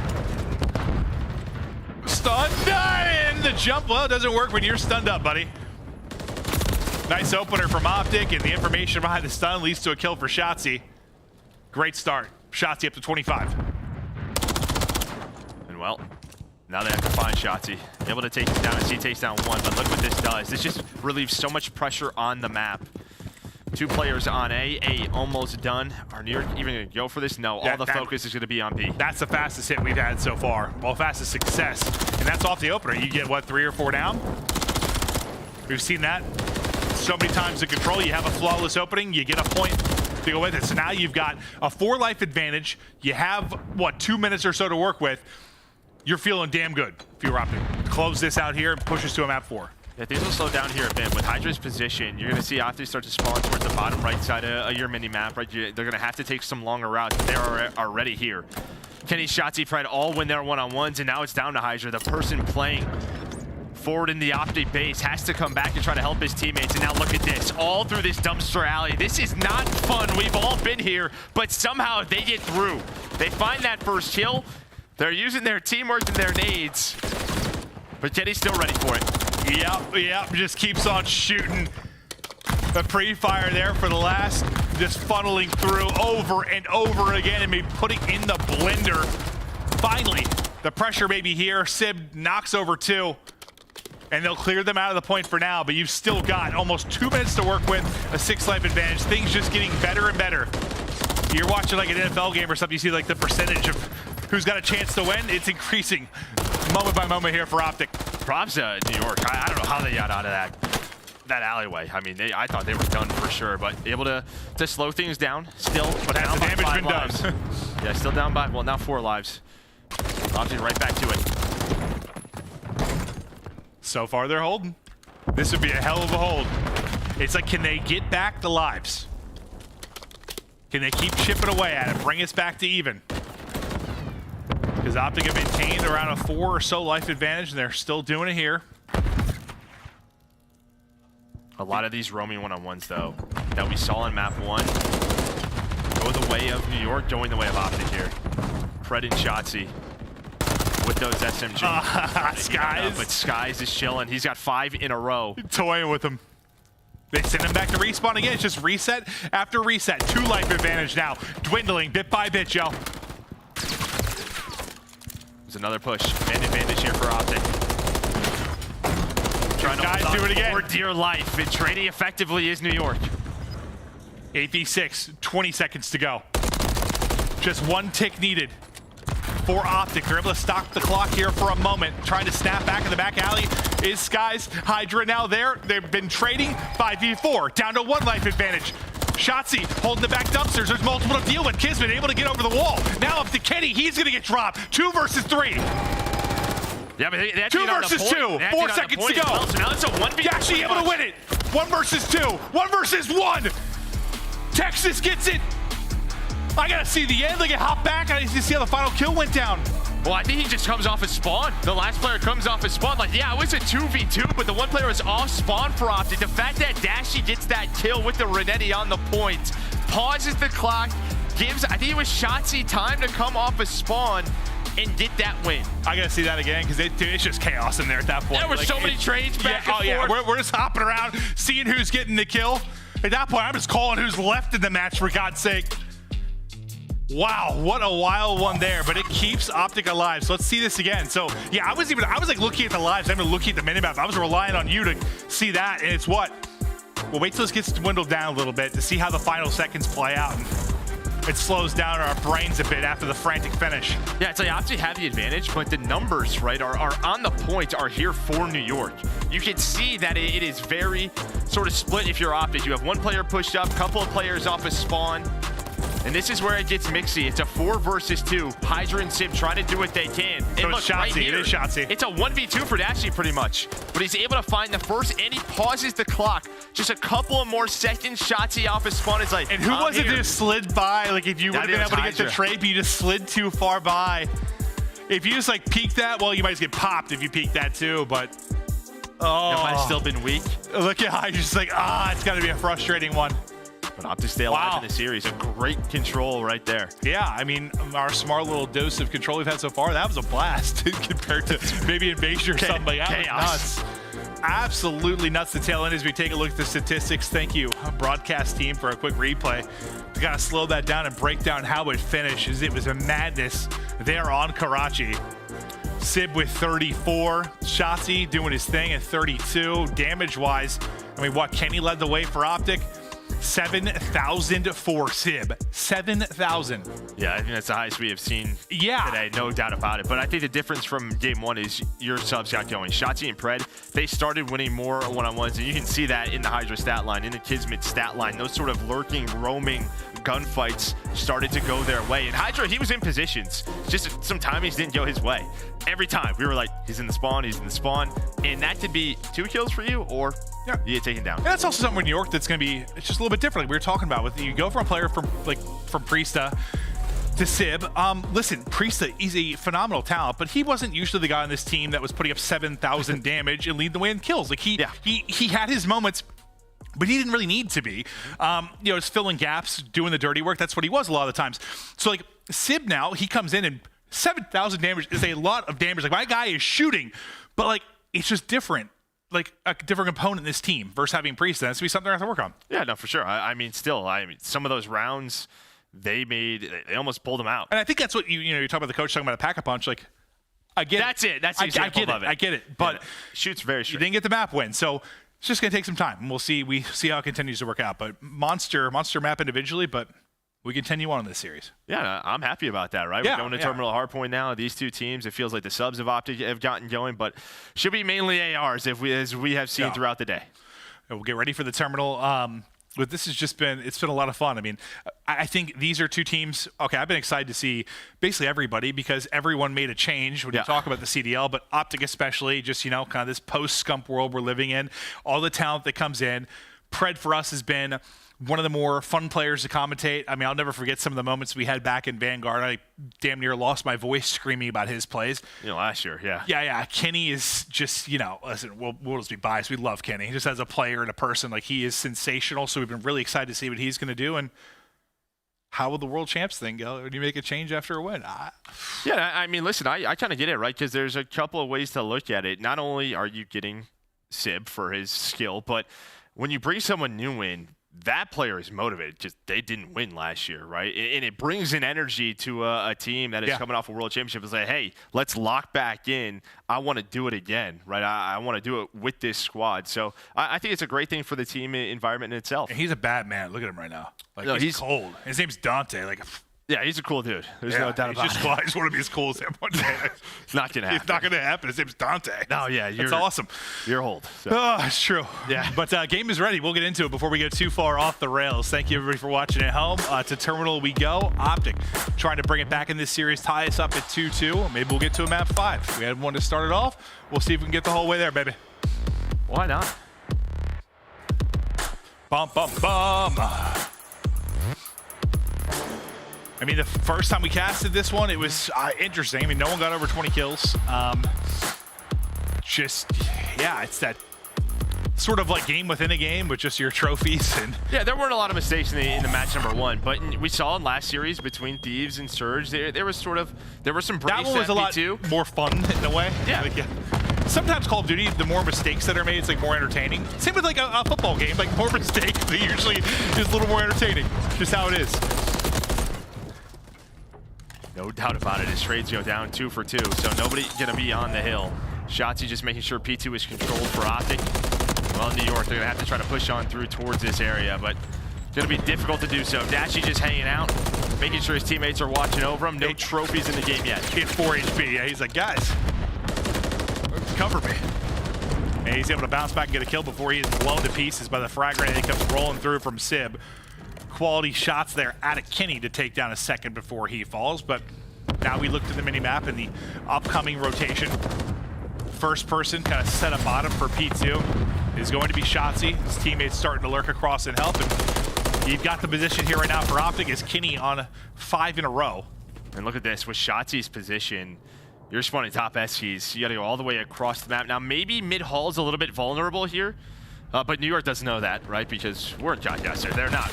Stunned, and the jump, well, it doesn't work when you're stunned up, buddy. Nice opener from OpTic, and the information behind the stun leads to a kill for Shotzzy. Great start. Shotzzy up to 25. And well, now they have to find Shotzzy. Able to take him down as he takes down 1, but look what this does. This just relieves so much pressure on the map. 2 players on A. A almost done. Are New York even going to go for this? No, all the focus is going to be on B. That's the fastest hit we've had so far. Well, fastest success. And that's off the opener. You get, what, 3 or 4 down? We've seen that so many times in control. You have a flawless opening, you get a point to go with it. So now you've got a 4 life advantage. You have, what, 2 minutes or so to work with. You're feeling damn good if you're OpTic. Close this out here and push us to a map 4. Yeah, things will slow down here a bit. With Hydra's position, you're going to see OpTic start to spawn towards the bottom right side of your mini-map. Right? They're going to have to take some longer routes. They're already here. Kenny, Shotzzy, Pred all win their one-on-ones, and now it's down to Hydra. The person playing forward in the OpTic base has to come back and try to help his teammates. And now look at this, all through this dumpster alley. This is not fun. We've all been here, but somehow they get through. They find that first kill. They're using their teamwork and their nades, but Kenny's still ready for it. Yep, just keeps on shooting. The pre-fire there for the last, just funneling through over and over again and maybe putting in the blender. Finally, the pressure may be here. Sib knocks over 2, and they'll clear them out of the point for now, but you've still got almost 2 minutes to work with, a 6 life advantage. Things just getting better and better. You're watching like an NFL game or something, you see like the percentage of who's got a chance to win. It's increasing moment by moment here for OpTic. Props to New York. I don't know how they got out of that alleyway. I mean, I thought they were done for sure, but able to slow things down. Still, but has the damage been done? Yeah, still down by, well, now 4 lives. OpTic right back to it. So far, they're holding. This would be a hell of a hold. It's like, can they get back the lives? Can they keep chipping away at it, bring us back to even? Because As OpTic have maintained around a 4 or so life advantage, and they're still doing it here. A lot of these roaming one-on-ones, though, that we saw in map 1 go the way of New York, going the way of OpTic here. Pred and Shotzzy with those SMGs. Skyz. But Skyz is chilling. He's got 5 in a row. Toying with him. They send him back to respawn again. It's just reset after reset. 2 life advantage now. Dwindling bit by bit, Joe. There's another push. Man advantage here for OpTic. Trying to do it again. For dear life. And trading effectively is New York. 8v6, 20 seconds to go. Just 1 tick needed for OpTic. They're able to stop the clock here for a moment. Trying to snap back in the back alley is Skyz. Hydra now there. They've been trading 5v4. Down to 1 life advantage. Shotzzy holding the back dumpsters. There's multiple to deal with. Kismet able to get over the wall. Now up to Kenny. He's going to get dropped. 2 versus 3. Yeah, but they 2 versus 2. 4 seconds to go. Well, so now it's a 1v2. Dashy able to win it. 1 versus 2. 1 versus 1. Texas gets it. I gotta see the end. They get hop back. I need to see how the final kill went down. Well, I think he just comes off his spawn. The last player comes off his spawn. Like, yeah, it was a 2v2, but the one player was off spawn for OpTic. The fact that Dashy gets that kill with the Renetti on the point, pauses the clock, gives, I think it was Shotzzy time to come off his spawn and get that win. I gotta see that again, because it's just chaos in there at that point. There were so many trades back and forth. Yeah, we're just hopping around, seeing who's getting the kill. At that point, I'm just calling who's left in the match, for God's sake. Wow, what a wild one there, but it keeps OpTic alive. So let's see this again. So yeah, I was like looking at the lives, I'm looking at the minimap. I was relying on you to see that, and it's what? Well, wait till this gets dwindled down a little bit to see how the final seconds play out. And it slows down our brains a bit after the frantic finish. Yeah, it's like OpTic have the advantage, but the numbers, right, are on the point, are here for New York. You can see that it is very sort of split if you're OpTic. You have 1 player pushed up, couple of players off a spawn. And this is where it gets mixy. It's a 4 versus 2. Hydra and Simp trying to do what they can. So and look, Shotzzy, right here, it is Shotzzy. It's a 1v2 for Dashy pretty much. But he's able to find the first, and he pauses the clock. Just a couple of more seconds. Shotzzy off his spawn is like, and who was it that just slid by? Like, if you would have been able to get the trade, but you just slid too far by. If you just like peek that, well, you might just get popped if you peek that too, but oh. That might have still been weak. Look at how you're just like, it's gotta be a frustrating one. But OpTic stay alive in the series. A great control right there. Yeah, I mean, our smart little dose of control we've had so far, that was a blast compared to maybe Invasion or something. That was nuts. Absolutely nuts. The tail end as we take a look at the statistics. Thank you, broadcast team, for a quick replay. We gotta slow that down and break down how it finishes. It was a madness there on Karachi. Sib with 34, Shotzzy doing his thing at 32. Damage-wise, I mean, what, Kenny led the way for OpTic? 7,000 for Sib. 7,000. Yeah, I think that's the highest we have seen today, no doubt about it. But I think the difference from game 1 is your subs got going. Shotzzy and Pred, they started winning more one-on-ones, and you can see that in the Hydra stat line, in the Kismet stat line. Those sort of lurking, roaming gunfights started to go their way. And Hydra, he was in positions. Just some timings didn't go his way. Every time we were like, he's in the spawn, and that could be 2 kills for you, or you get taken down. And that's also something in New York that's going to be, it's just a little bit different. Like we were talking about, with you go from a player from Priestahh to Sib. Listen, Priestahh is a phenomenal talent, but he wasn't usually the guy on this team that was putting up 7,000 damage and leading the way in kills. Like he had his moments, but he didn't really need to be. Just filling gaps, doing the dirty work. That's what he was a lot of the times. So like Sib now, he comes in and 7,000 damage is a lot of damage. Like my guy is shooting, but like it's just different. Like a different component in this team versus having Priestahh. That's gonna be something I have to work on. Yeah, no, for sure. I mean, some of those rounds they almost pulled them out. And I think that's what you're talking about the coach talking about a pack-a-punch. Like, I get that's it. That's the example of it. I get it. But shoots very straight. You didn't get the map win, so it's just gonna take some time. And we'll see. We see how it continues to work out. But monster map individually, but we continue on in this series. Yeah, I'm happy about that, right? We're going to Terminal Hardpoint now. These 2 teams, it feels like the subs of OpTic have gotten going, but should be mainly ARs as we have seen throughout the day. And we'll get ready for the Terminal. But this has just been, it's been a lot of fun. I mean, I think these are 2 teams. Okay, I've been excited to see basically everybody because everyone made a change when you talk about the CDL, but OpTic especially, just, kind of this post-Scump world we're living in, all the talent that comes in. Pred for us has been one of the more fun players to commentate. I mean, I'll never forget some of the moments we had back in Vanguard. I damn near lost my voice screaming about his plays. Last year, yeah. Yeah. Kenny is just, listen, we'll just be biased. We love Kenny. Just as a player and a person, like, he is sensational. So we've been really excited to see what he's going to do. And how will the World Champs thing go? Would you make a change after a win? Yeah, I mean, listen, I kind of get it, right? Because there's a couple of ways to look at it. Not only are you getting Sib for his skill, but when you bring someone new in, that player is motivated. Just they didn't win last year, right? And it brings an energy to a team that is coming off a World Championship and say, hey, let's lock back in. I want to do it again, right? I want to do it with this squad. So I think it's a great thing for the team environment in itself. And he's a bad man. Look at him right now. Like, he's cold. His name's Dante. Like, yeah, he's a cool dude. There's no doubt about it. I just want to be as cool as him one day. It's not going to happen. It's not going to happen. His name's Dante. No, yeah. That's awesome. You're old. So. Oh, it's true. Yeah. But game is ready. We'll get into it before we get too far off the rails. Thank you, everybody, for watching at home. To Terminal we go. OpTic trying to bring it back in this series, tie us up at 2-2. Maybe we'll get to a map 5. We had one to start it off. We'll see if we can get the whole way there, baby. Why not? Bum, bum, bum. I mean, the first time we casted this one, it was interesting. I mean, no one got over 20 kills. It's that sort of like game within a game with just your trophies. And yeah, there weren't a lot of mistakes in the match number 1, but we saw in last series between Thieves and Surge, there were some breaks. That one was a lot more fun in a way. Yeah. Sometimes Call of Duty, the more mistakes that are made, it's like more entertaining. Same with like a football game, like more mistakes, but usually is a little more entertaining. Just how it is. No doubt about it. His trades go down 2 for 2, so nobody gonna be on the hill. Shotzzy just making sure P2 is controlled for OpTic. Well, in New York, they're gonna have to try to push on through towards this area, but it's gonna be difficult to do so. Dashy just hanging out, making sure his teammates are watching over him. No trophies in the game yet. He had 4 HP. Yeah, he's like, guys, cover me. And he's able to bounce back and get a kill before he is blown to pieces by the frag grenade that comes rolling through from Sib. Quality shots there out of Kenny to take down a second before he falls, but now we look to the mini-map and the upcoming rotation. First person kind of set up bottom for P2 is going to be Shotzzy. His teammates starting to lurk across and help, and you've got the position here right now for OpTic is Kenny on 5 in a row. And look at this, with Shotzzy's position, you're spawning top SGs. You gotta go all the way across the map. Now maybe mid-hall's a little bit vulnerable here, but New York doesn't know that, right? Because we're in Joedecieves, they're not.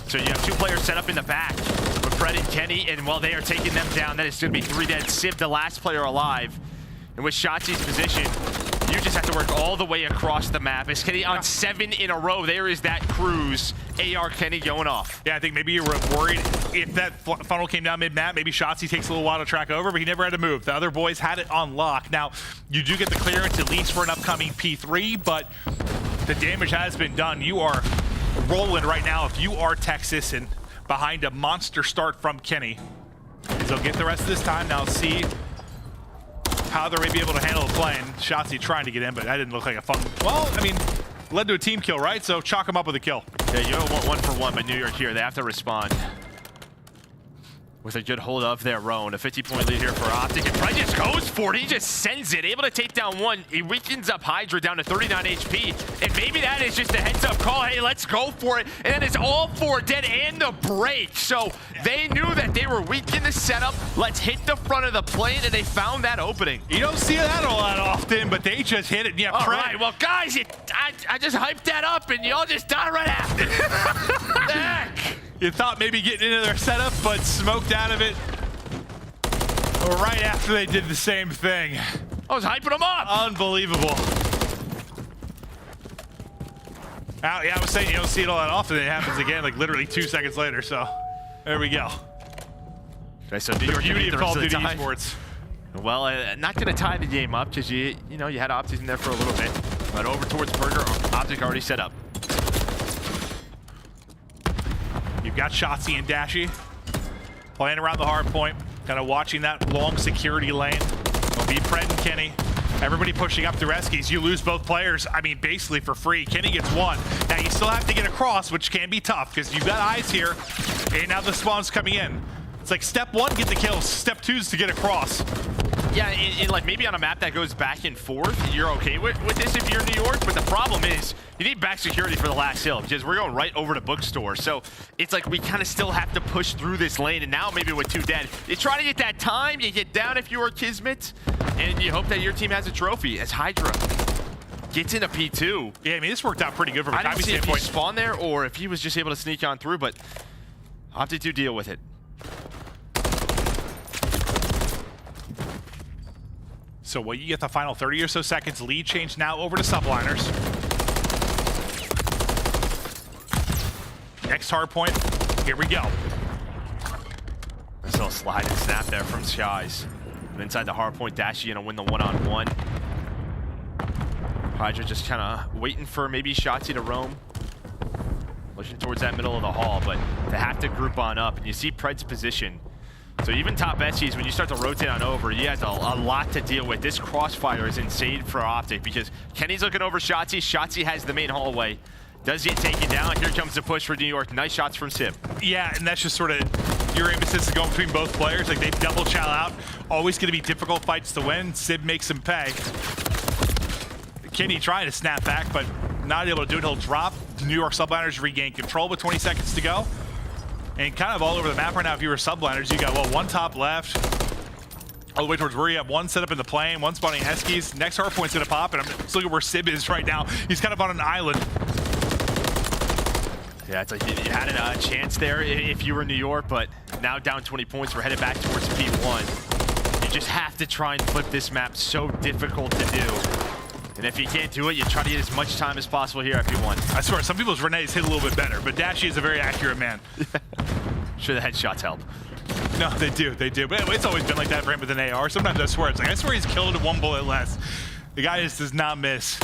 So you have 2 players set up in the back with Fred and Kenny, and while they are taking them down, that is going to be 3 dead. Sib, the last player alive. And with Shotzzy's position, you just have to work all the way across the map. As Kenny on 7 in a row, there is that cruise. AR Kenny going off. Yeah, I think maybe you were worried if that funnel came down mid-map, maybe Shotzzy takes a little while to track over, but he never had to move. The other boys had it on lock. Now, you do get the clearance at least for an upcoming P3, but the damage has been done. You are rolling right now if you are Texas and behind a monster start from Kenny. They'll get the rest of this time. Now see how they're maybe able to handle the play. And Shotzzy trying to get in, but that didn't look like a fun. Well, I mean, led to a team kill, right? So chalk him up with a kill. Yeah, you don't want 1 for 1, but New York here, they have to respond with a good hold of their own. A 50-point lead here for OpTic, and Fred just goes for it. He just sends it, able to take down 1. He weakens up Hydra down to 39 HP, and maybe that is just a heads-up call. Hey, let's go for it, and then it's all 4 dead and the break. So they knew that they were weak in the setup. Let's hit the front of the plane, and they found that opening. You don't see that a lot often, but they just hit it. Yeah, all right, well, guys, I just hyped that up, and y'all just died right after. Heck. You thought maybe getting into their setup, but smoked out of it right after they did the same thing. I was hyping them up. Unbelievable. Yeah, I was saying you don't see it all that often. It happens again, like literally 2 seconds later. So there we go. Okay, so the beauty of Call of Duty esports. Well, not going to tie the game up because you had OpTic in there for a little bit, but over towards Røkkr, OpTic already set up. You've got Shotzzy and Dashy playing around the hard point, kind of watching that long security lane. It'll be Fred and Kenny. Everybody pushing up through Eskies. You lose both players, I mean, basically for free. Kenny gets 1. Now you still have to get across, which can be tough because you've got eyes here, and now the spawn's coming in. It's like step 1, get the kills. Step 2 is to get across. Yeah, and like maybe on a map that goes back and forth, you're okay with this if you're New York, but the problem is you need back security for the last hill because we're going right over to bookstore. So it's like we kind of still have to push through this lane, and now maybe with 2 dead, you try to get that time, you get down if you are Kismet, and you hope that your team has a trophy as Hydra gets in a P2. Yeah, I mean, this worked out pretty good from a I timing didn't see if standpoint. he spawned there or if he was just able to sneak on through, but OpTic to deal with it. So what you get the final 30 or so seconds. Lead change now over to Subliners. Next hard point. Here we go. Nice little slide and snap there from Skyz. And inside the hard point, Dashy gonna win the one-on-one. Hydra just kind of waiting for maybe Shotzzy to roam. Pushing towards that middle of the hall, but to have to group on up. And you see Pred's position. So even top Essies, when you start to rotate on over, he has a lot to deal with. This crossfire is insane for OpTic because Kenny's looking over Shotzzy. Shotzzy has the main hallway. Does get taken down. Here comes the push for New York. Nice shots from Simp. Yeah, and that's just sort of your emphasis is going between both players. Like they double chow out. Always going to be difficult fights to win. Sib makes him pay. Kenny trying to snap back, but not able to do it. He'll drop. The New York Subliners regain control with 20 seconds to go. And kind of all over the map right now, if you were Subliners, you got, well, 1 top left, all the way towards where you have 1 set up in the plane, 1 spawning Eskies. Next hard point's gonna pop, and I'm just looking where Sib is right now. He's kind of on an island. Yeah, it's like you had a chance there if you were New York, but now down 20 points, we're headed back towards P1. You just have to try and flip this map. So difficult to do. And if you can't do it, you try to get as much time as possible here at P1. I swear, some people's Renee's hit a little bit better, but Dashy is a very accurate man. Sure, the headshots help. No, they do, but it's always been like that for him with an AR. Sometimes I swear, it's like, I swear he's killed 1 bullet less. The guy just does not miss.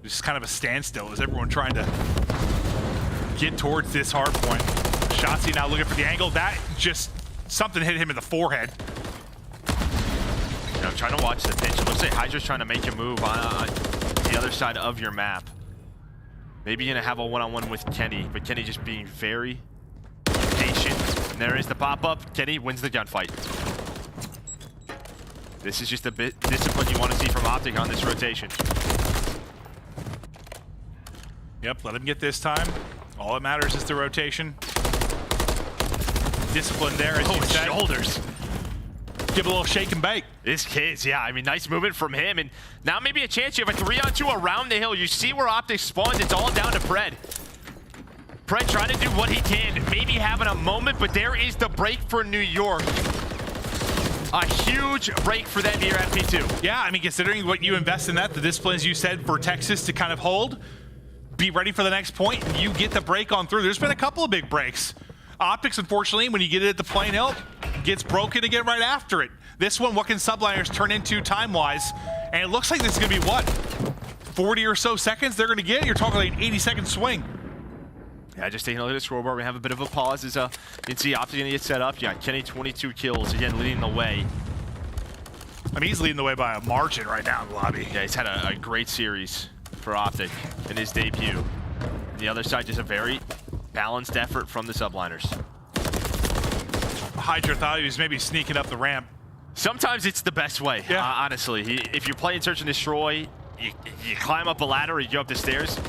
Just kind of a standstill as everyone trying to get towards this hard point. Shotzzy now looking for the angle. That just, something hit him in the forehead. I'm trying to watch the pitch. It looks like Hydra's trying to make a move on the other side of your map. Maybe gonna have a one-on-one with Kenny, but Kenny just being very patient. And there is the pop-up. Kenny wins the gunfight. This is just a bit discipline you want to see from OpTic on this rotation. Yep, let him get this time. All that matters is the rotation. Discipline there, as you said. Shoulders. Give a little shake and bake. This kid's, yeah, I mean, nice movement from him. And now maybe a chance. You have a 3-on-2 around the hill. You see where OpTic spawns. It's all down to Pred. Pred trying to do what he can. Maybe having a moment, but there is the break for New York. A huge break for them here at P2. Yeah, I mean, considering what you invest in that, the disciplines you said for Texas to kind of hold, be ready for the next point, and you get the break on through. There's been a couple of big breaks. OpTic, unfortunately, when you get it at the plane hill, gets broken again right after it. This one, what can Subliners turn into time-wise? And it looks like this is going to be, what, 40 or so seconds they're going to get? You're talking like an 80-second swing. Yeah, just taking a look at the scoreboard. We have a bit of a pause as you can see OpTic going to get set up. Yeah, Kenny 22 kills, again, leading the way. I mean, he's leading the way by a margin right now in the lobby. Yeah, he's had a great series for OpTic in his debut. And the other side, just a very balanced effort from the Subliners. Hydra thought he was maybe sneaking up the ramp. Sometimes it's the best way, honestly. If you play in Search and Destroy, you climb up a ladder or you go up the stairs.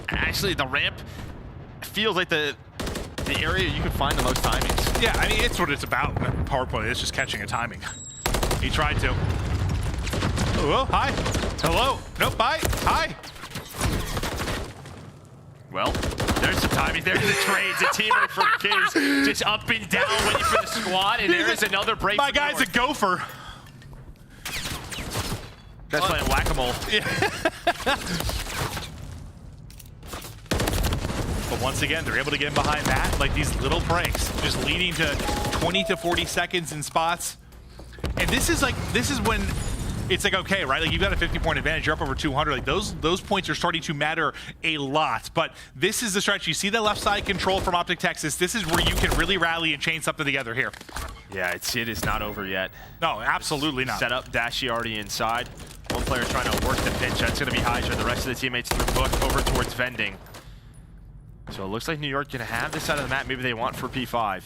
Actually, the ramp feels like the area you can find the most timings. Yeah, I mean, it's what it's about. PowerPoint, it's just catching a timing. He tried to. Oh, hi. Hello. Nope, bye. Hi. Well, there's some timing. There's the trades. A teammate from Kids just up and down waiting for the squad, and there's another break. My guy's a gopher. That's playing whack-a-mole. But once again, they're able to get in behind that, like these little breaks, just leading to 20 to 40 seconds in spots. And this is when it's like, okay, right? Like you've got a 50-point advantage, you're up over 200. Like those points are starting to matter a lot. But this is the stretch. You see that left side control from OpTic Texas. This is where you can really rally and chain something together here. Yeah, it is not over yet. No, absolutely not. Set up, Dashy already inside. One player trying to work the pitch. That's going to be Hydra. The rest of the teammates through book over towards vending. So it looks like New York can have this side of the map. Maybe they want for P5.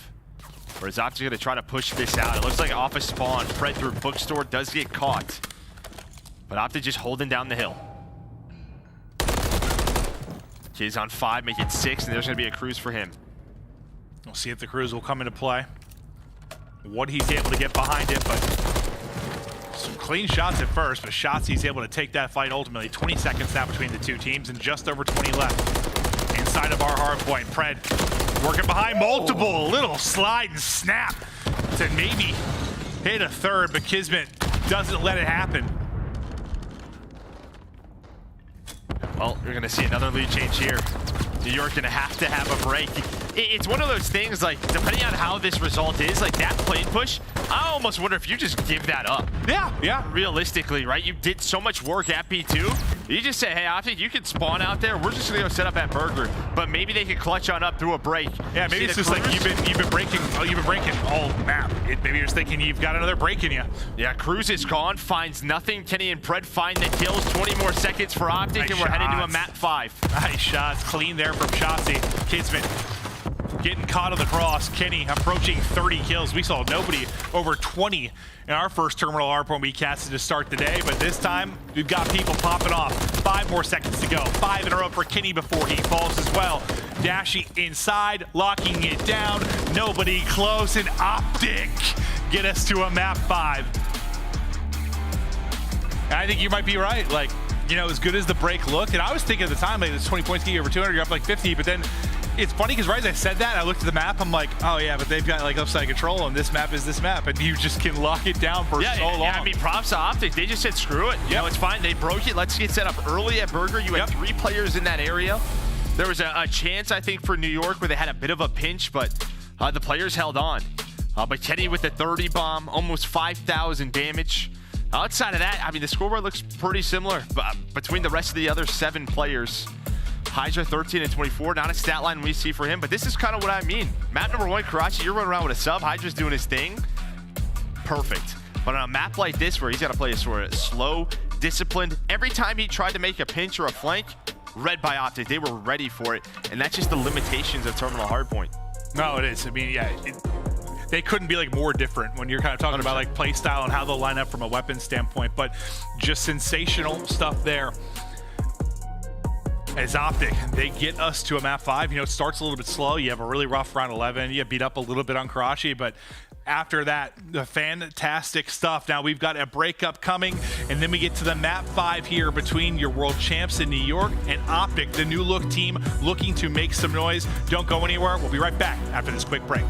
Or is OpTic gonna try to push this out? It looks like off a spawn. Fred through bookstore does get caught. But OpTic just holding down the hill. Kid's on 5, make it 6, and there's gonna be a cruise for him. We'll see if the cruise will come into play. What he's able to get behind it, but some clean shots at first, but Shotzzy's able to take that fight ultimately. 20 seconds now between the two teams and just over 20 left. Inside of our hard point, Pred working behind multiple, a little slide and snap to maybe hit a third, but Kismet doesn't let it happen. Well, you're gonna see another lead change here. New York gonna have a break. It's one of those things, like, depending on how this result is, like that plane push, I almost wonder if you just give that up. Yeah. Realistically, right? You did so much work at B2. You just say, hey, OpTic, you can spawn out there. We're just gonna go set up at Røkkr. But maybe they could clutch on up through a break. Yeah, maybe it's just like you've been breaking all map. Maybe you're just thinking you've got another break in you. Yeah, Cruz is gone, finds nothing. Kenny and Pred find the kills. 20 more seconds for OpTic, Nice and we're heading to a shots. map 5. Nice shots, clean there from Shotzzy. Kismet getting caught on the cross. Kenny approaching 30 kills. We saw nobody over 20 in our first terminal ARP when we casted to start the day, but this time we've got people popping off. 5 more seconds to go. 5 in a row for Kenny before he falls as well. Dashy inside, locking it down. Nobody close, and OpTic get us to a map 5. And I think you might be right. Like, you know, as good as the break looked, and I was thinking at the time, like, it's 20 points to get over 200, you're up like 50, but then it's funny because right as I said that, I looked at the map, I'm like, oh yeah, but they've got like upside control, and this map is this map, and you just can lock it down for so long. Yeah, I mean, props to OpTic. They just said, screw it. You know, it's fine. They broke it. Let's get set up early at Røkkr. You had 3 players in that area. There was a chance, I think, for New York where they had a bit of a pinch, but the players held on. But Kenny with the 30 bomb, almost 5,000 damage. Outside of that, I mean, the scoreboard looks pretty similar between the rest of the other 7 players. Hydra 13 and 24, not a stat line we see for him, but this is kind of what I mean. Map number 1, Karachi, you're running around with a sub. Hydra's doing his thing. Perfect. But on a map like this, where he's got to play a sort of slow, disciplined, every time he tried to make a pinch or a flank, read by OpTic, they were ready for it. And that's just the limitations of Terminal Hardpoint. No, it is. I mean, yeah, they couldn't be like more different when you're kind of talking 100%. About like play style and how they'll line up from a weapon standpoint, but just sensational stuff there. As OpTic, they get us to a map 5. You know, it starts a little bit slow. You have a really rough round 11. You beat up a little bit on Karachi, but after that, the fantastic stuff. Now we've got a breakup coming, and then we get to the map 5 here between your world champs in New York and OpTic, the new look team looking to make some noise. Don't go anywhere. We'll be right back after this quick break.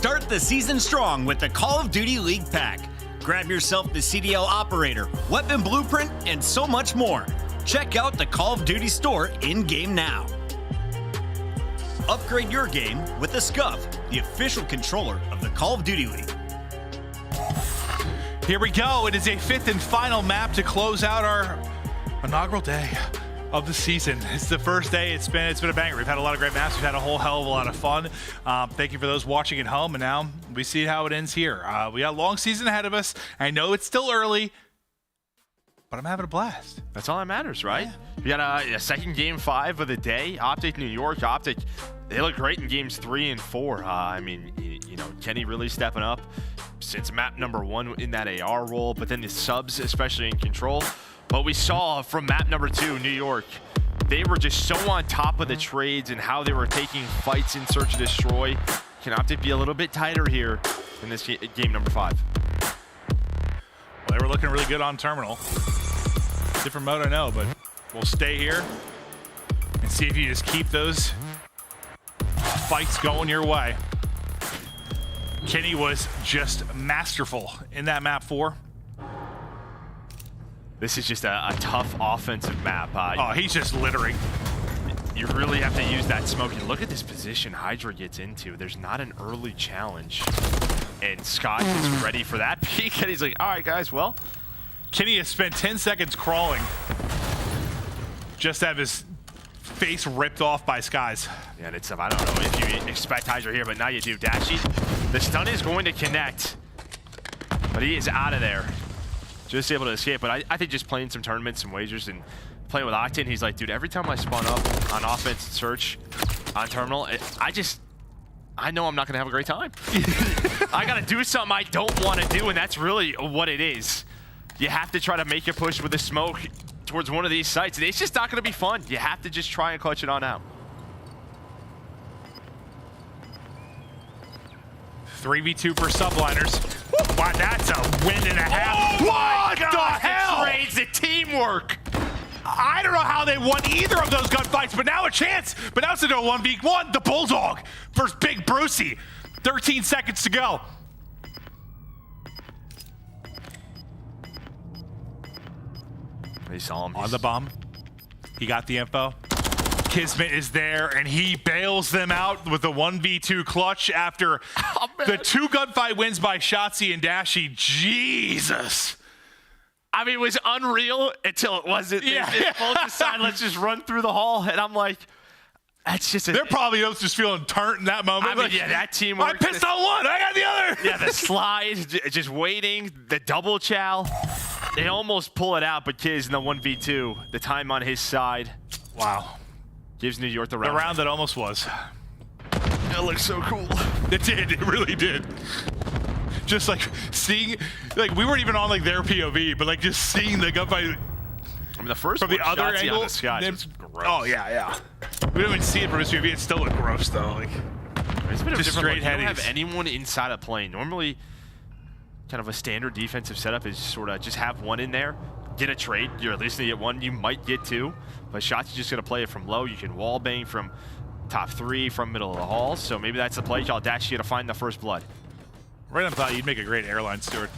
Start the season strong with the Call of Duty League Pack. Grab yourself the CDL Operator, Weapon Blueprint, and so much more. Check out the Call of Duty store in-game now. Upgrade your game with the SCUF, the official controller of the Call of Duty League. Here we go. It is a 5th and final map to close out our inaugural day of the season. It's the first day. It's been a banger. We've had a lot of great maps. We've had a whole hell of a lot of fun. Thank you for those watching at home. And now we see how it ends here. We got a long season ahead of us. I know it's still early, but I'm having a blast. That's all that matters, right? We got a second game 5 of the day. OpTic New York. OpTic, they look great in games 3 and 4. I mean, you know, Kenny really stepping up since map number 1 in that AR role, but then the subs, especially in control. But we saw from map number 2, New York, they were just so on top of the trades and how they were taking fights in search of destroy. Can OpTic be a little bit tighter here in this game number 5? Well, they were looking really good on terminal. Different mode, I know, but we'll stay here and see if you just keep those fights going your way. Kenny was just masterful in that map 4. This is just a tough offensive map. He's just littering. You really have to use that smoke. And look at this position Hydra gets into. There's not an early challenge. And Skyz is ready for that peek. And he's like, all right, guys, well. Kenny has spent 10 seconds crawling just to have his face ripped off by Skyz. Yeah, and it's I don't know if you expect Hydra here, but now you do. Dashy, the stun is going to connect, but he is out of there. Just able to escape, but I think just playing some tournaments, some wagers, and playing with Octane, he's like, dude, every time I spawn up on offense and search on terminal, I know I'm not gonna have a great time. I gotta do something I don't want to do, and that's really what it is. You have to try to make a push with a smoke towards one of these sites, and it's just not gonna be fun. You have to just try and clutch it on out. 3v2 for Subliners. Wow, that's a win and a half. Oh what the hell? Trades the teamwork. I don't know how they won either of those gunfights, but now a chance. But now it's into a 1v1. The Bulldog versus Big Brucey. 13 seconds to go. They saw him on the bomb. He got the info. Kismet is there, and he bails them out with a 1v2 clutch after the 2 gunfight wins by Shotzzy and Dashy. Jesus. I mean, it was unreal until it wasn't. Yeah. They both decided, let's just run through the hall, and I'm like, that's just they're probably just feeling turnt in that moment. I mean, yeah, that teamwork. I pissed on one, I got the other. Yeah, the slide, just waiting, the double chow. They almost pull it out, but Kiz in the 1v2, the time on his side. Wow. Gives New York the round. The round that almost was. That looks so cool. It did, it really did. Just like seeing, like we weren't even on like their POV, but like just seeing the gunfight. I mean, the first from the other Shotzzy angle. On the Skyz was gross. Oh yeah. We didn't even see it from his POV. It still looked gross though. Like it's a bit just of straight look. headies. You don't have anyone inside a plane. Normally, kind of a standard defensive setup is sort of just have one in there, get a trade. You're at least gonna get one. You might get 2, but Shotzzy's just gonna play it from low. You can wall bang from top 3, from middle of the hall. So maybe that's the play call. Dashy to find the first blood. Right on thought you'd make a great airline steward.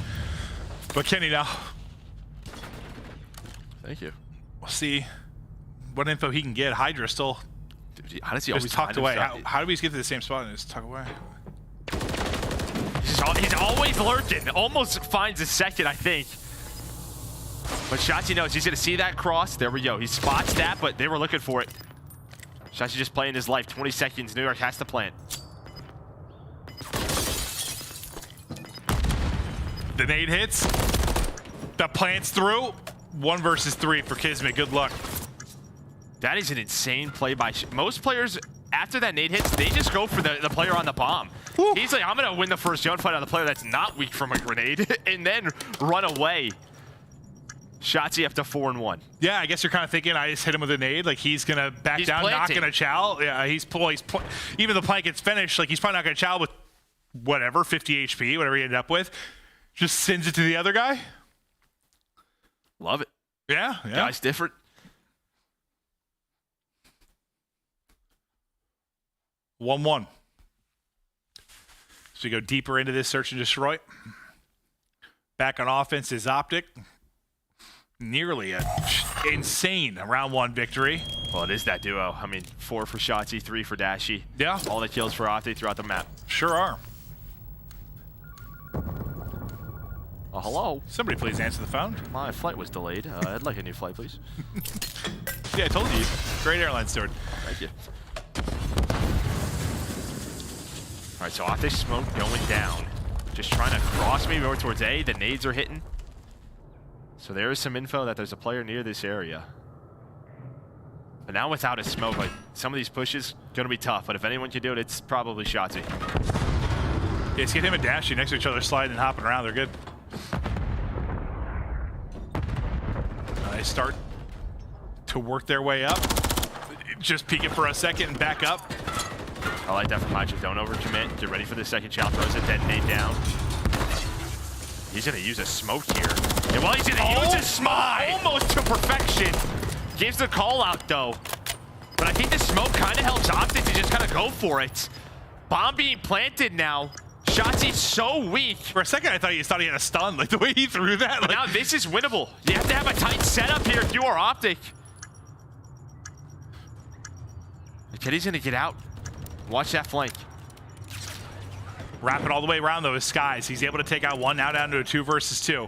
But Kenny now. Thank you. We'll see what info he can get. Hydra still how does he always tucked away. How do we just get to the same spot and just tuck away? He's always lurking. Almost finds a second, I think. But Shotzzy knows he's going to see that cross. There we go. He spots that, but they were looking for it. Shotzzy just playing his life. 20 seconds. New York has to plant. The nade hits. The plant's through. 1 versus 3 for Kismet. Good luck. That is an insane play by most players. After that nade hits, they just go for the player on the bomb. Woo. He's like, I'm going to win the first gunfight on the player that's not weak from a grenade and then run away. Shotzzy up to 4-1. Yeah, I guess you're kind of thinking I just hit him with a nade. Like he's going to back down, planting. not going to chow. Yeah, even the plank gets finished. Like he's probably not going to chow with whatever, 50 HP, whatever he ended up with. Just sends it to the other guy. Love it. Yeah. Guy's different. we go deeper into this search and destroy. Back on offense is OpTic. Nearly an insane round 1 victory. Well, it is that duo. I mean, 4 for Shotzzy, 3 for Dashy. Yeah. All the kills for OpTic throughout the map. Sure are. Oh, hello. Somebody please answer the phone. My flight was delayed. I'd like a new flight, please. Yeah, I told you. Great airline steward. Thank you. All right, so OpTic smoke going down. Just trying to cross me over towards A. The nades are hitting. So there is some info that there's a player near this area. But now without a smoke, like some of these pushes gonna be tough. But if anyone can do it, it's probably Shotzzy. Yeah, let's get him and Dashy next to each other, sliding and hopping around. They're good. They start to work their way up. Just peek it for a second and back up. I like that from Hydra. Don't overcommit. Get ready for the second shot. Throws it, detonate down. He's gonna use a smoke here. And while he's gonna use a smoke almost to perfection. Gives the call out though. But I think the smoke kind of helps OpTic to just kind of go for it. Bomb being planted now. Shotzzy's so weak. For a second, I thought he had a stun, like the way he threw that. But now this is winnable. You have to have a tight setup here if you are OpTic. Kenny's gonna get out. Watch that flank. Wrapping all the way around though is Skyz. He's able to take out one, now down to a 2 versus 2.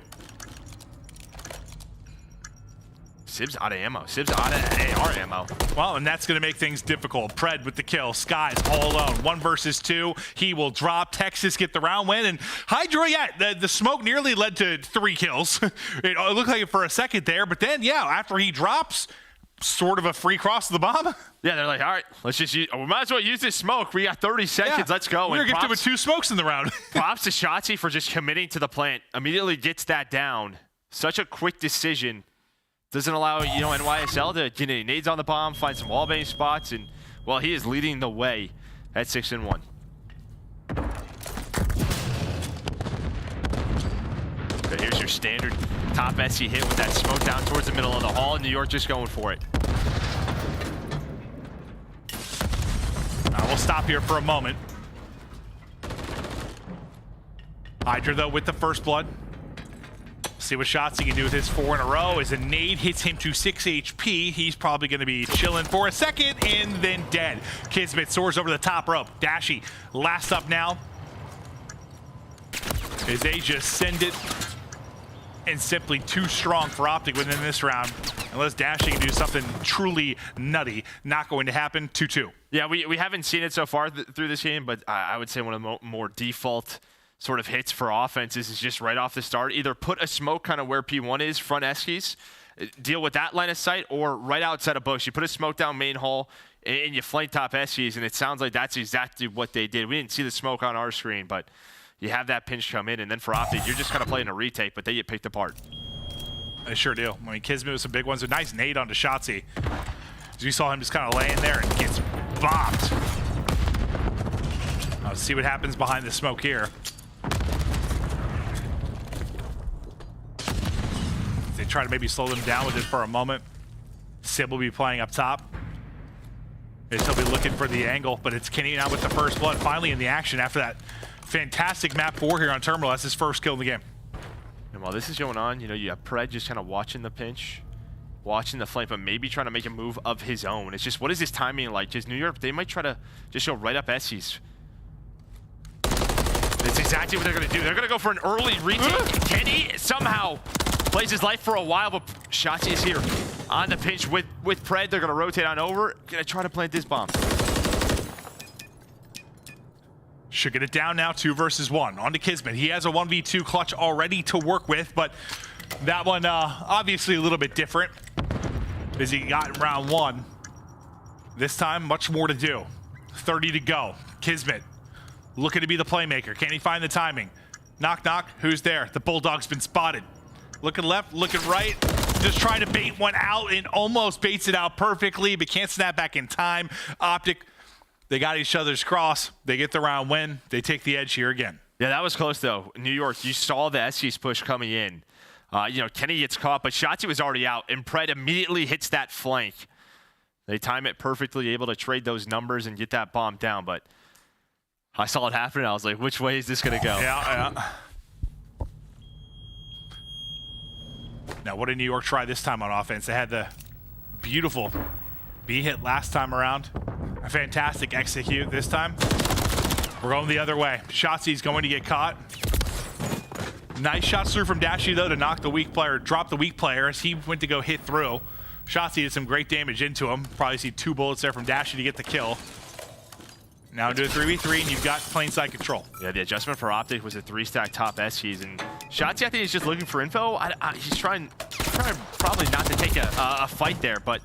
Sib's out of ammo. Sib's out of AR ammo. Well, and that's going to make things difficult. Pred with the kill. Skyz all alone. 1 versus 2. He will drop. Texas get the round win. And Hydra, yeah, the smoke nearly led to 3 kills. It looked like it for a second there. But then, yeah, after he drops, sort of a free cross of the bomb. Yeah, they're like, all right, let's just use, we might as well use this smoke. We got 30 seconds. Yeah. Let's go. We're going to get with 2 smokes in the round. Props to Shotzzy for just committing to the plant. Immediately gets that down. Such a quick decision. Doesn't allow, you know, NYSL to get any nades on the bomb, find some wallbang spots, and, well, he is leading the way at 6-1. But here's your standard top SC hit with that smoke down towards the middle of the hall. New York just going for it. We'll stop here for a moment. Hydra, though, with the first blood. See what Shotzzy can do with his 4 in a row. As a nade hits him to 6 HP, he's probably going to be chilling for a second and then dead. Kismet soars over the top rope. Dashy last up now. As they just send it. And simply too strong for OpTic within this round. Unless Dashy can do something truly nutty. Not going to happen. 2-2. Yeah, we haven't seen it so far through this game, but I would say one of the more default sort of hits for offenses is just right off the start. Either put a smoke kind of where P1 is, front Eskies, deal with that line of sight, or right outside a bush. You put a smoke down main hall, and you flank top Eskies, and it sounds like that's exactly what they did. We didn't see the smoke on our screen, but you have that pinch come in, and then for OpTic, you're just kind of playing a retake, but they get picked apart. They sure do. I mean, Kismet with some big ones. A nice nade onto Shotzzy. As we saw him just kind of laying there and gets bopped. Let's see what happens behind the smoke here. They try to maybe slow them down with it for a moment. Sib will be playing up top. He'll be looking for the angle, but it's Kenny now with the first blood, finally in the action after that fantastic map 4 here on Terminal. That's his first kill in the game. And while this is going on, you know, you have Pred just kind of watching the pinch, watching the flank, but maybe trying to make a move of his own. It's just, what is his timing like? Just New York, they might try to just go right up Essies. That's exactly what they're going to do. They're going to go for an early retake. Kenny somehow plays his life for a while, but Shotzzy is here on the pinch with Pred. They're going to rotate on over. Going to try to plant this bomb. Should get it down now, 2 versus 1. On to Kismet. He has a 1v2 clutch already to work with, but that one obviously a little bit different as he got in round 1. This time, much more to do. 30 to go. Kismet looking to be the playmaker. Can he find the timing? Knock, knock. Who's there? The Bulldog's been spotted. Looking left, looking right. Just trying to bait one out and almost baits it out perfectly, but can't snap back in time. OpTic, they got each other's cross. They get the round win. They take the edge here again. Yeah, that was close, though. New York, you saw the SC's push coming in. You know, Kenny gets caught, but Shotzzy was already out, and Pred immediately hits that flank. They time it perfectly, able to trade those numbers and get that bomb down, but I saw it happen, and I was like, which way is this going to go? Yeah. Now, what did New York try this time on offense? They had the beautiful B hit last time around. A fantastic execute this time. We're going the other way. Shotzzy's going to get caught. Nice shots through from Dashy, though, to knock the weak player, drop the weak player as he went to go hit through. Shotzzy did some great damage into him. Probably see 2 bullets there from Dashy to get the kill. Now into a 3v3, and you've got plain side control. Yeah, the adjustment for OpTic was a 3-stack top SGs, and Shotzzy, I think he's just looking for info. He's trying probably not to take a fight there, but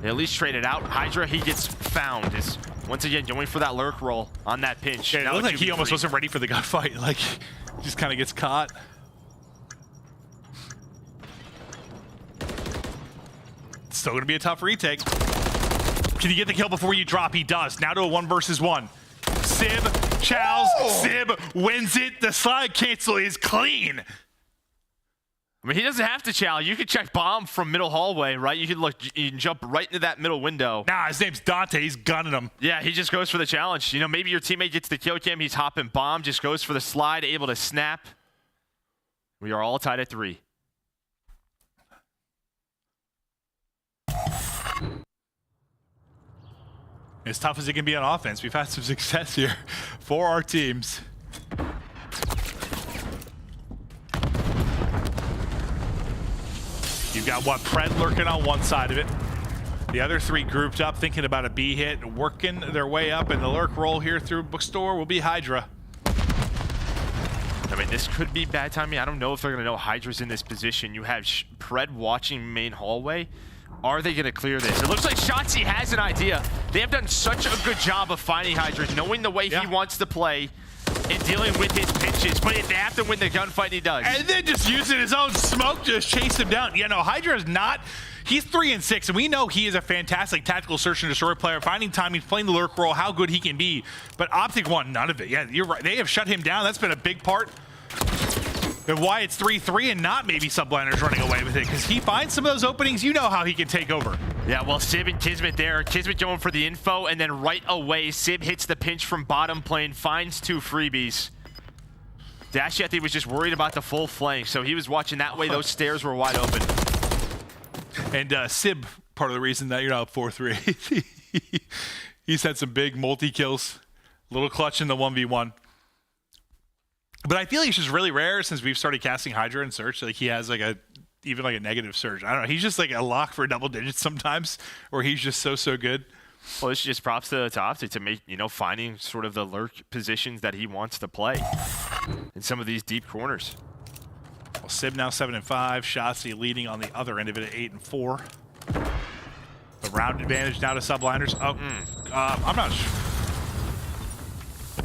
they at least trade it out. Hydra, he gets found. Is once again going for that lurk roll on that pinch. Yeah, it looked like he almost wasn't ready for the gunfight. Like, just kind of gets caught. It's still going to be a tough retake. Can he get the kill before you drop? He does. Now to a 1 versus 1. Sib, chows, Sib wins it. The slide cancel is clean. I mean, he doesn't have to chow. You can check bomb from middle hallway, right? You can jump right into that middle window. Nah, his name's Dante. He's gunning him. Yeah, he just goes for the challenge. You know, maybe your teammate gets the kill cam. He's hopping bomb, just goes for the slide, able to snap. We are all tied at 3. As tough as it can be on offense, we've had some success here for our teams. You've got Pred lurking on one side of it. The other 3 grouped up, thinking about a B hit, working their way up, and the lurk roll here through bookstore will be Hydra. I mean, this could be bad timing. I don't know if they're going to know Hydra's in this position. You have Pred watching main hallway. Are they going to clear this? It looks like Shotzzy has an idea. They have done such a good job of finding Hydra, knowing the way he wants to play and dealing with his pitches, but they have to win the gunfight, he does. And then just using his own smoke to just chase him down. You know, Hydra is not, he's 3-6, and we know he is a fantastic tactical search and destroy player, finding time, he's playing the lurk role, how good he can be. But OpTic won none of it. Yeah, you're right. They have shut him down. That's been a big part of why it's 3-3 and not maybe Subliners running away with it, because he finds some of those openings. You know how he can take over. Yeah, well, Sib and Kismet there. Kismet going for the info, and then right away, Sib hits the pinch from bottom plane, finds 2 freebies. Dashy, I think, was just worried about the full flank, so he was watching that way. Those stairs were wide open. And Sib, part of the reason that you're not up 4-3. He's had some big multi-kills, a little clutch in the 1v1. But I feel like it's just really rare since we've started casting Hydra and Search. Like, he has like even like a negative surge. I don't know. He's just like a lock for double digits sometimes, or he's just so good. Well, it's just props to OpTic to make, you know, finding sort of the lurk positions that he wants to play in some of these deep corners. Well, Sib now 7-5. Shotzzy leading on the other end of it at 8-4. The round advantage now to Subliners. Oh, I'm not sure.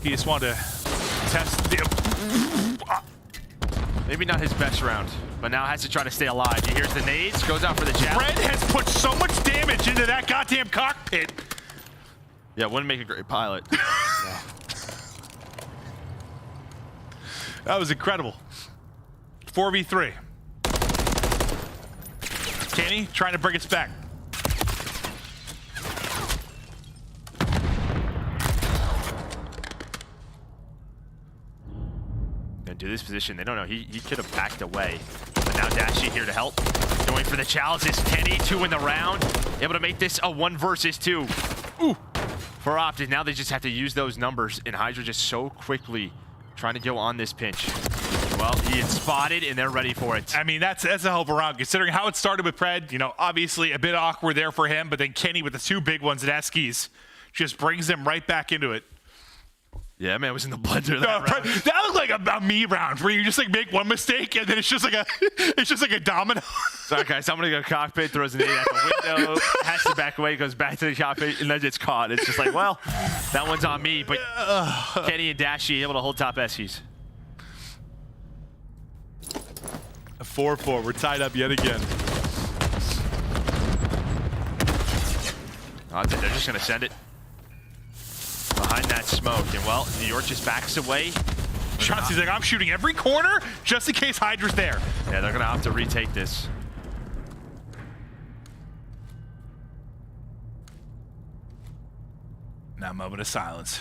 He just wanted to test the... Maybe not his best round, but now has to try to stay alive. He hears the nades, goes out for the jab. Red has put so much damage into that goddamn cockpit. Yeah, wouldn't make a great pilot. Yeah. That was incredible. 4v3. Cammy trying to bring us back. Into this position, they don't know. He could have backed away. But now Dashy here to help. Going for the challenges. Kenny, 2 in the round. Able to make this a 1 versus 2. Ooh. For OpTic, now they just have to use those numbers, and Hydra just so quickly trying to go on this pinch. Well, he is spotted, and they're ready for it. I mean, that's a hell of a round, considering how it started with Pred. You know, obviously a bit awkward there for him, but then Kenny with the 2 big ones at Skyz just brings them right back into it. Yeah, man, it was in the blender that round. That looked like a me round where you just like make one mistake and then it's just like a domino. Sorry guys, somebody go cockpit, throws an 8 at the window, has to back away, goes back to the cockpit, and then it's caught. It's just like, well, that one's on me. But Kenny and Dashy able to hold top Skyz. 4-4, we're tied up yet again. Oh, they're just gonna send it behind that smoke, and well, New York just backs away. Shotzzy's like, I'm shooting every corner just in case Hydra's there. Yeah, they're gonna have to retake this. Now, moment of silence.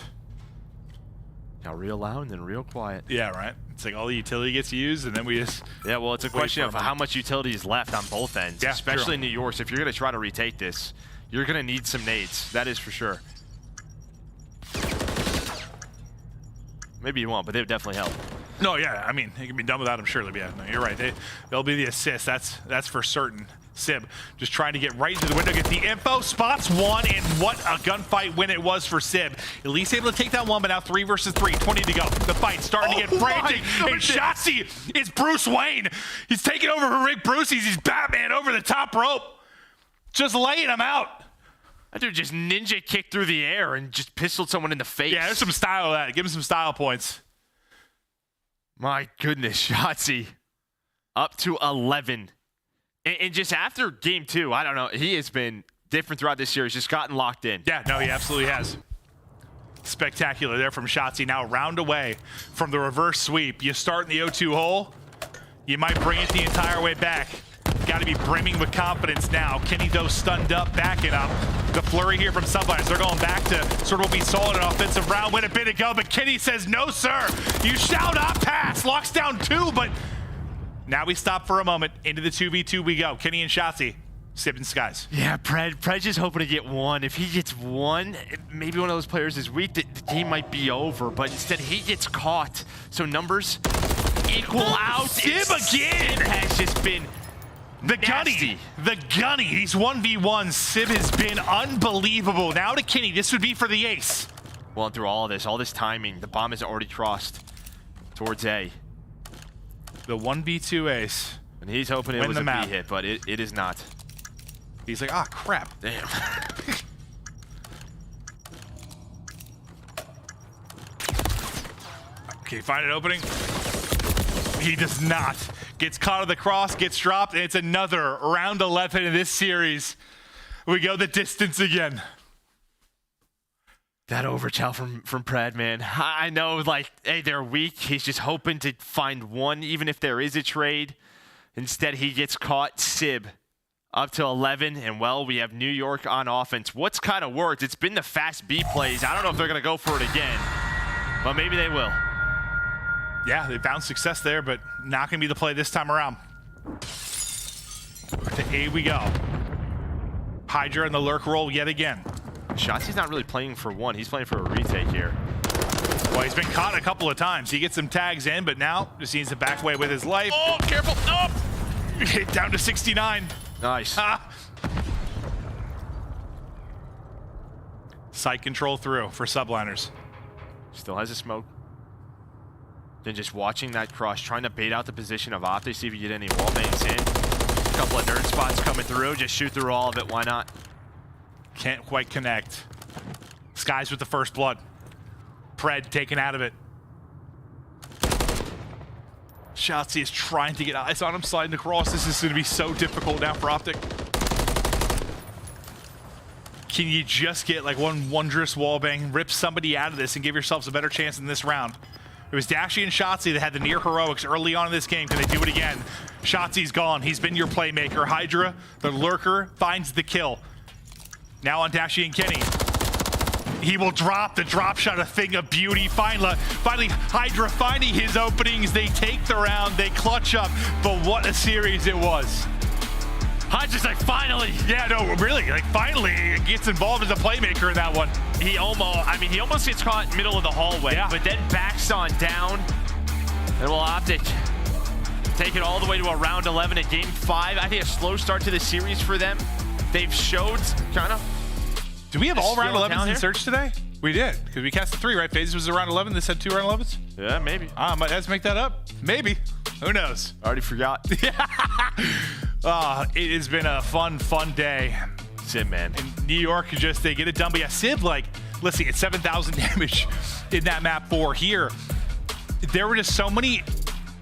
Got real loud and then real quiet. Yeah, right. It's like all the utility gets used, and then we just... Yeah, well, it's a question of how much utility is left on both ends, yeah, especially in New York. So if you're going to try to retake this, you're going to need some nades. That is for sure. Maybe you won't, but they would definitely help. No, yeah, I mean, it can be done without them, surely. But yeah, no, you're right. They'll be the assist. That's for certain. Sib just trying to get right into the window, get the info. Spots one, and what a gunfight win it was for Sib. At least able to take that one, but now 3 versus 3, 20 to go. The fight's starting to get frantic, and Shotzzy is Bruce Wayne. He's taking over for Rick Brucey's. He's Batman over the top rope, just laying him out. That dude just ninja kicked through the air and just pistoled someone in the face. Yeah, there's some style of that. Give him some style points. My goodness, Shotzzy up to 11. And just after game 2, I don't know, he has been different throughout this series, just gotten locked in. Yeah, no, he absolutely has. Spectacular there from Shotzzy. Now round away from the reverse sweep. You start in the O2 hole, you might bring it the entire way back. Got to be brimming with confidence now. Kenny, though, stunned up, backing up. The flurry here from Subliners. They're going back to sort of what we saw in an offensive round win a bit ago, but Kenny says, no, sir. You shall not pass. Locks down 2, but now we stop for a moment. Into the 2v2 we go. Kenny and Shotzzy, Sib and Skyz. Yeah, Pred's just hoping to get 1. If he gets 1, maybe one of those players is weak, the game might be over, but instead he gets caught. So numbers equal out. Sib again. Sib has just been the gunny. He's 1v1. Sib has been unbelievable. Now to Kenny, this would be for the ace. Well, through all this timing, the bomb has already crossed towards A. The 1v2 ace. And he's hoping it was a B hit, but it is not. He's like, ah, crap. Damn. Okay, find an opening. He does not. Gets caught on the cross, gets dropped, and it's another round 11 in this series. We go the distance again. That overchill from Pred, man. I know, like, hey, they're weak. He's just hoping to find 1, even if there is a trade. Instead, he gets caught. Sib up to 11, and, well, we have New York on offense. What's kind of worked? It's been the fast B plays. I don't know if they're going to go for it again, but maybe they will. Yeah, they found success there, but not going to be the play this time around. To A we go. Hydra in the lurk roll yet again. Shotzzy's not really playing for 1. He's playing for a retake here. Well, he's been caught a couple of times. He gets some tags in, but now just needs to back away with his life. Oh, careful. Oh. Down to 69. Nice. Sight control through for Subliners. Still has a smoke. Then just watching that cross, trying to bait out the position of OpTic, see if you get any wall bangs in. A couple of nerd spots coming through. Just shoot through all of it. Why not? Can't quite connect. Skyz with the first blood. Pred taken out of it. Shotzzy is trying to get eyes on him, sliding across. This is going to be so difficult now for OpTic. Can you just get like one wondrous wallbang, rip somebody out of this, and give yourselves a better chance in this round? It was Dashy and Shotzzy that had the near heroics early on in this game. Can they do it again? Shotzi's gone. He's been your playmaker. Hydra, the lurker, finds the kill. Now on Dashy and Kenny. He will drop the drop shot, a thing of beauty. Finally, Hydra finding his openings. They take the round, they clutch up, but what a series it was. Hydra's like, finally. Yeah, no, really, like finally gets involved as a playmaker in that one. He almost gets caught middle of the hallway, but then backs on down. And will OpTic take it all the way to a round 11 at game 5. I think a slow start to the series for them. They've showed kind of. Do we have all round 11s in search today? We did, because we cast 3, right? FaZe was around 11. This had 2 round 11s? Yeah, maybe. I might have to make that up. Maybe. Who knows? Already forgot. It has been a fun day. Sib, man. In New York, just they get it done. But yeah, Sib, like, let's see, it's 7,000 damage in that map 4 here. There were just so many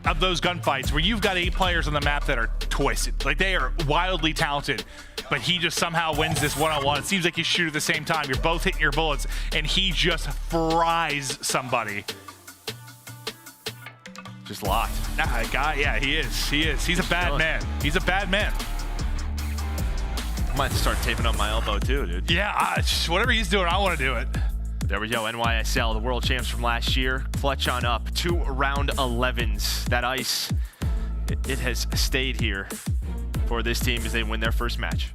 of those gunfights where you've got 8 players on the map that are twisted. Like, they are wildly talented, but he just somehow wins this one-on-one. It seems like you shoot at the same time. You're both hitting your bullets, and he just fries somebody. Just locked. Nah, that guy, yeah, he is. He's a bad man. He's a bad man. I might have to start taping on my elbow too, dude. Yeah, whatever he's doing, I want to do it. There we go, NYSL, the world champs from last year. Clutch on up, 2 round 11s. That ice, it has stayed here for this team as they win their first match.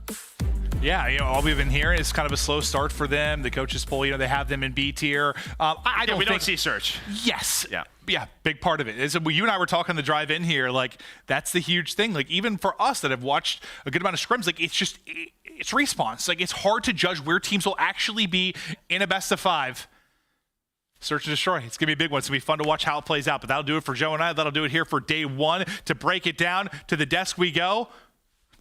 Yeah, you know, all we've been hearing is kind of a slow start for them. The coaches poll, you know, they have them in B tier. I don't see Search. Yes. Yeah, big part of it is you and I were talking the drive in here. Like, that's the huge thing. Like, even for us that have watched a good amount of scrims, like, it's response. Like, it's hard to judge where teams will actually be in a best of 5. Search and destroy. It's going to be a big one. It's going to be fun to watch how it plays out. But that'll do it for Joe and I. That'll do it here for day 1. To break it down, to the desk we go.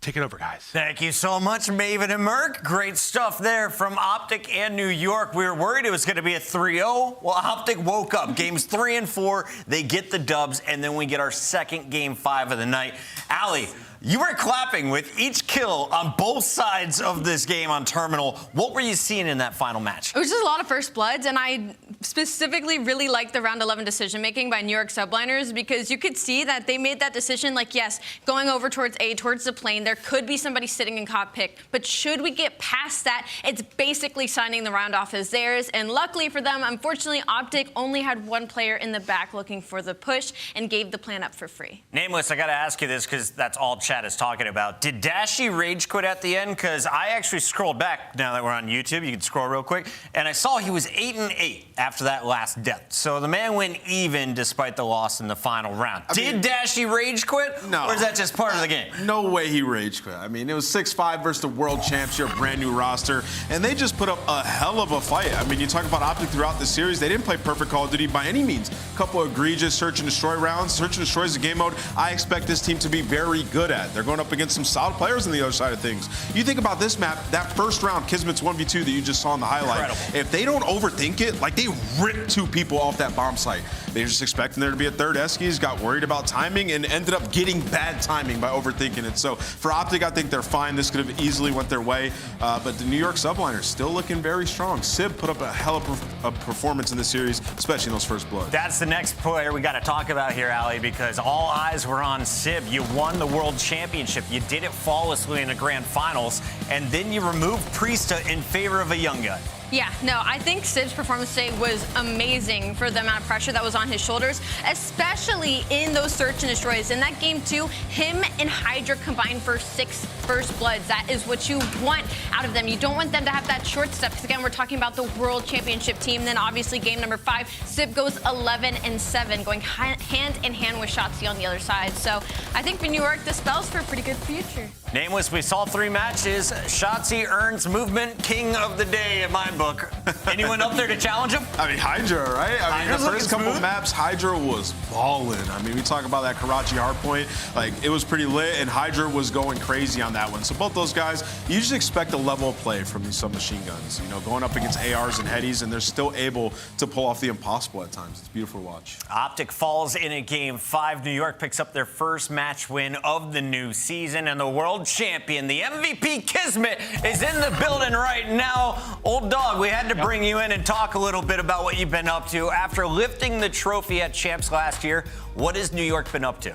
Take it over, guys. Thank you so much, Maven and Merc. Great stuff there from OpTic and New York. We were worried it was going to be a 3-0. Well, OpTic woke up. Games 3 and 4, they get the dubs, and then we get our second game 5 of the night. Allie, you were clapping with each kill on both sides of this game on Terminal. What were you seeing in that final match? It was just a lot of first bloods, and I specifically really liked the round 11 decision making by New York Subliners, because you could see that they made that decision like, yes, going over towards A, towards the plane, there could be somebody sitting in cockpit, but should we get past that, it's basically signing the round off as theirs. And luckily for them, unfortunately, OpTic only had one player in the back looking for the push and gave the plan up for free. Nameless, I got to ask you this because that's all chat is talking about. Did Dashy rage quit at the end? Because I actually scrolled back now that we're on YouTube. You can scroll real quick. And I saw he was 8-8 after that last death. So the man went even despite the loss in the final round. Did Dashy rage quit? No. Or is that just part of the game? No way he rage quit. I mean, it was 6-5 versus the world champs, your brand new roster, and they just put up a hell of a fight. I mean, you talk about OpTic throughout the series. They didn't play perfect Call of Duty by any means. A couple of egregious search and destroy rounds. Search and destroy is a game mode I expect this team to be very good at. They're going up against some solid players on the other side of things. You think about this map, that first round, Kismet's 1v2 that you just saw in the highlight. Incredible. If they don't overthink it, like, they ripped 2 people off that bomb site. They were just expecting there to be a third Eskies, got worried about timing, and ended up getting bad timing by overthinking it. So for OpTic, I think they're fine. This could have easily went their way. But the New York Subliners still looking very strong. Sib put up a hell of a performance in this series, especially in those first bloods. That's the next player we got to talk about here, Allie, because all eyes were on Sib. You won the World Championship. You did it flawlessly in the Grand Finals, and then you removed Priestahh in favor of a young guy. Yeah, no, I think Sib's performance today was amazing for the amount of pressure that was on his shoulders, especially in those search and destroys. In that game, too, him and Hydra combined for 6 first bloods. That is what you want out of them. You don't want them to have that short step, because, again, we're talking about the World Championship team. Then, obviously, game number 5, Sib goes 11-7, going hand in hand with Shotzzy on the other side. So I think for New York, this spells for a pretty good future. Nameless, we saw 3 matches. Shotzzy earns movement king of the day in my book. Anyone up there to challenge him? I mean, Hydra, right? I mean, Hydra's the first couple smooth. maps, Hydra was balling. I mean, we talk about that Karachi hardpoint. Like, it was pretty lit, and Hydra was going crazy on that one. So both those guys, you just expect a level of play from these submachine guns. You know, going up against ARs and headies, and they're still able to pull off the impossible at times. It's beautiful to watch. OpTic falls in at game 5. New York picks up their first match win of the new season, and the world champion, the MVP Kismet, is in the building right now. Old dog, we had to bring you in and talk a little bit about what you've been up to. After lifting the trophy at Champs last year, what has New York been up to?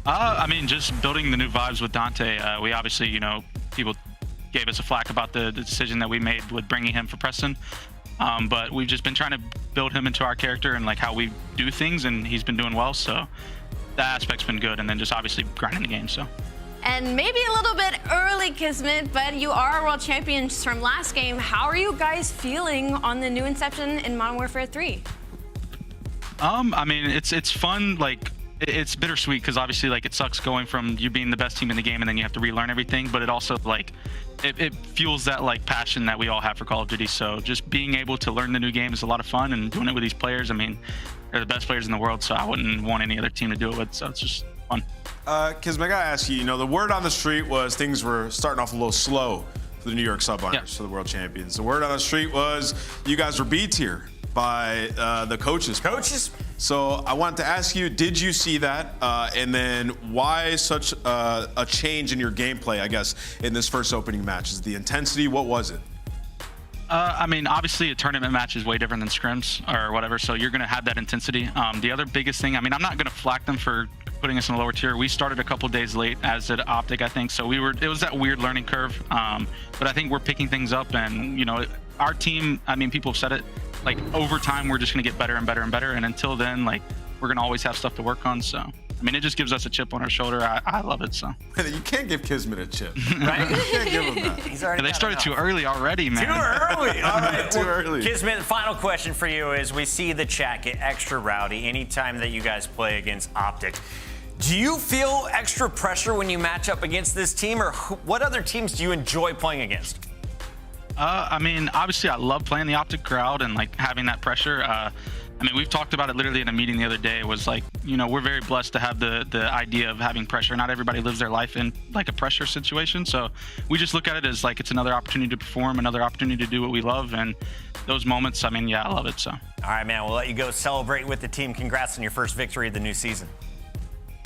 I mean, just building the new vibes with Dante. We obviously, you know, people gave us a flack about the decision that we made with bringing him for Preston. But we've just been trying to build him into our character and like how we do things, and he's been doing well. So that aspect's been good. And then just obviously grinding the game, so. And maybe a little bit early, Kismet, but you are world champions from last game. How are you guys feeling on the new Inception in Modern Warfare 3? I mean, it's fun. Like, it's bittersweet because obviously, like, it sucks going from you being the best team in the game and then you have to relearn everything. But it also, like, it fuels that, like, passion that we all have for Call of Duty. So just being able to learn the new game is a lot of fun, and doing it with these players. I mean, they're the best players in the world, so I wouldn't want any other team to do it with. So it's just fun. Kismet, I gotta ask you, you know, the word on the street was things were starting off a little slow for the New York Subliners, for the world champions. The word on the street was you guys were B tier by the coaches. So I wanted to ask you, did you see that? And then why such a change in your gameplay, I guess, in this first opening match? Is the intensity, what was it? I mean, obviously a tournament match is way different than scrims or whatever, so you're going to have that intensity. The other biggest thing, I mean, I'm not going to flack them for putting us in a lower tier. We started a couple days late, as did OpTic, I think. So it was that weird learning curve. But I think we're picking things up, and our team. I mean, people have said it. Like over time, we're just gonna get better and better and better. And until then, like we're gonna always have stuff to work on. So I mean, it just gives us a chip on our shoulder. I love it. So you can't give Kismet a chip, right? You can't give him that. He's already they started too early already, man. Too early. All right. Too early. Kismet, the final question for you is: we see the chat get extra rowdy anytime that you guys play against OpTic. Do you feel extra pressure when you match up against this team, or what other teams do you enjoy playing against? I mean, obviously, I love playing the OpTic crowd and like having that pressure. I mean, we've talked about it literally in a meeting the other day. It was like, we're very blessed to have the idea of having pressure. Not everybody lives their life in like a pressure situation. So we just look at it as like it's another opportunity to perform, another opportunity to do what we love. And those moments, I mean, yeah, I love it. So. All right, man. We'll let you go celebrate with the team. Congrats on your first victory of the new season.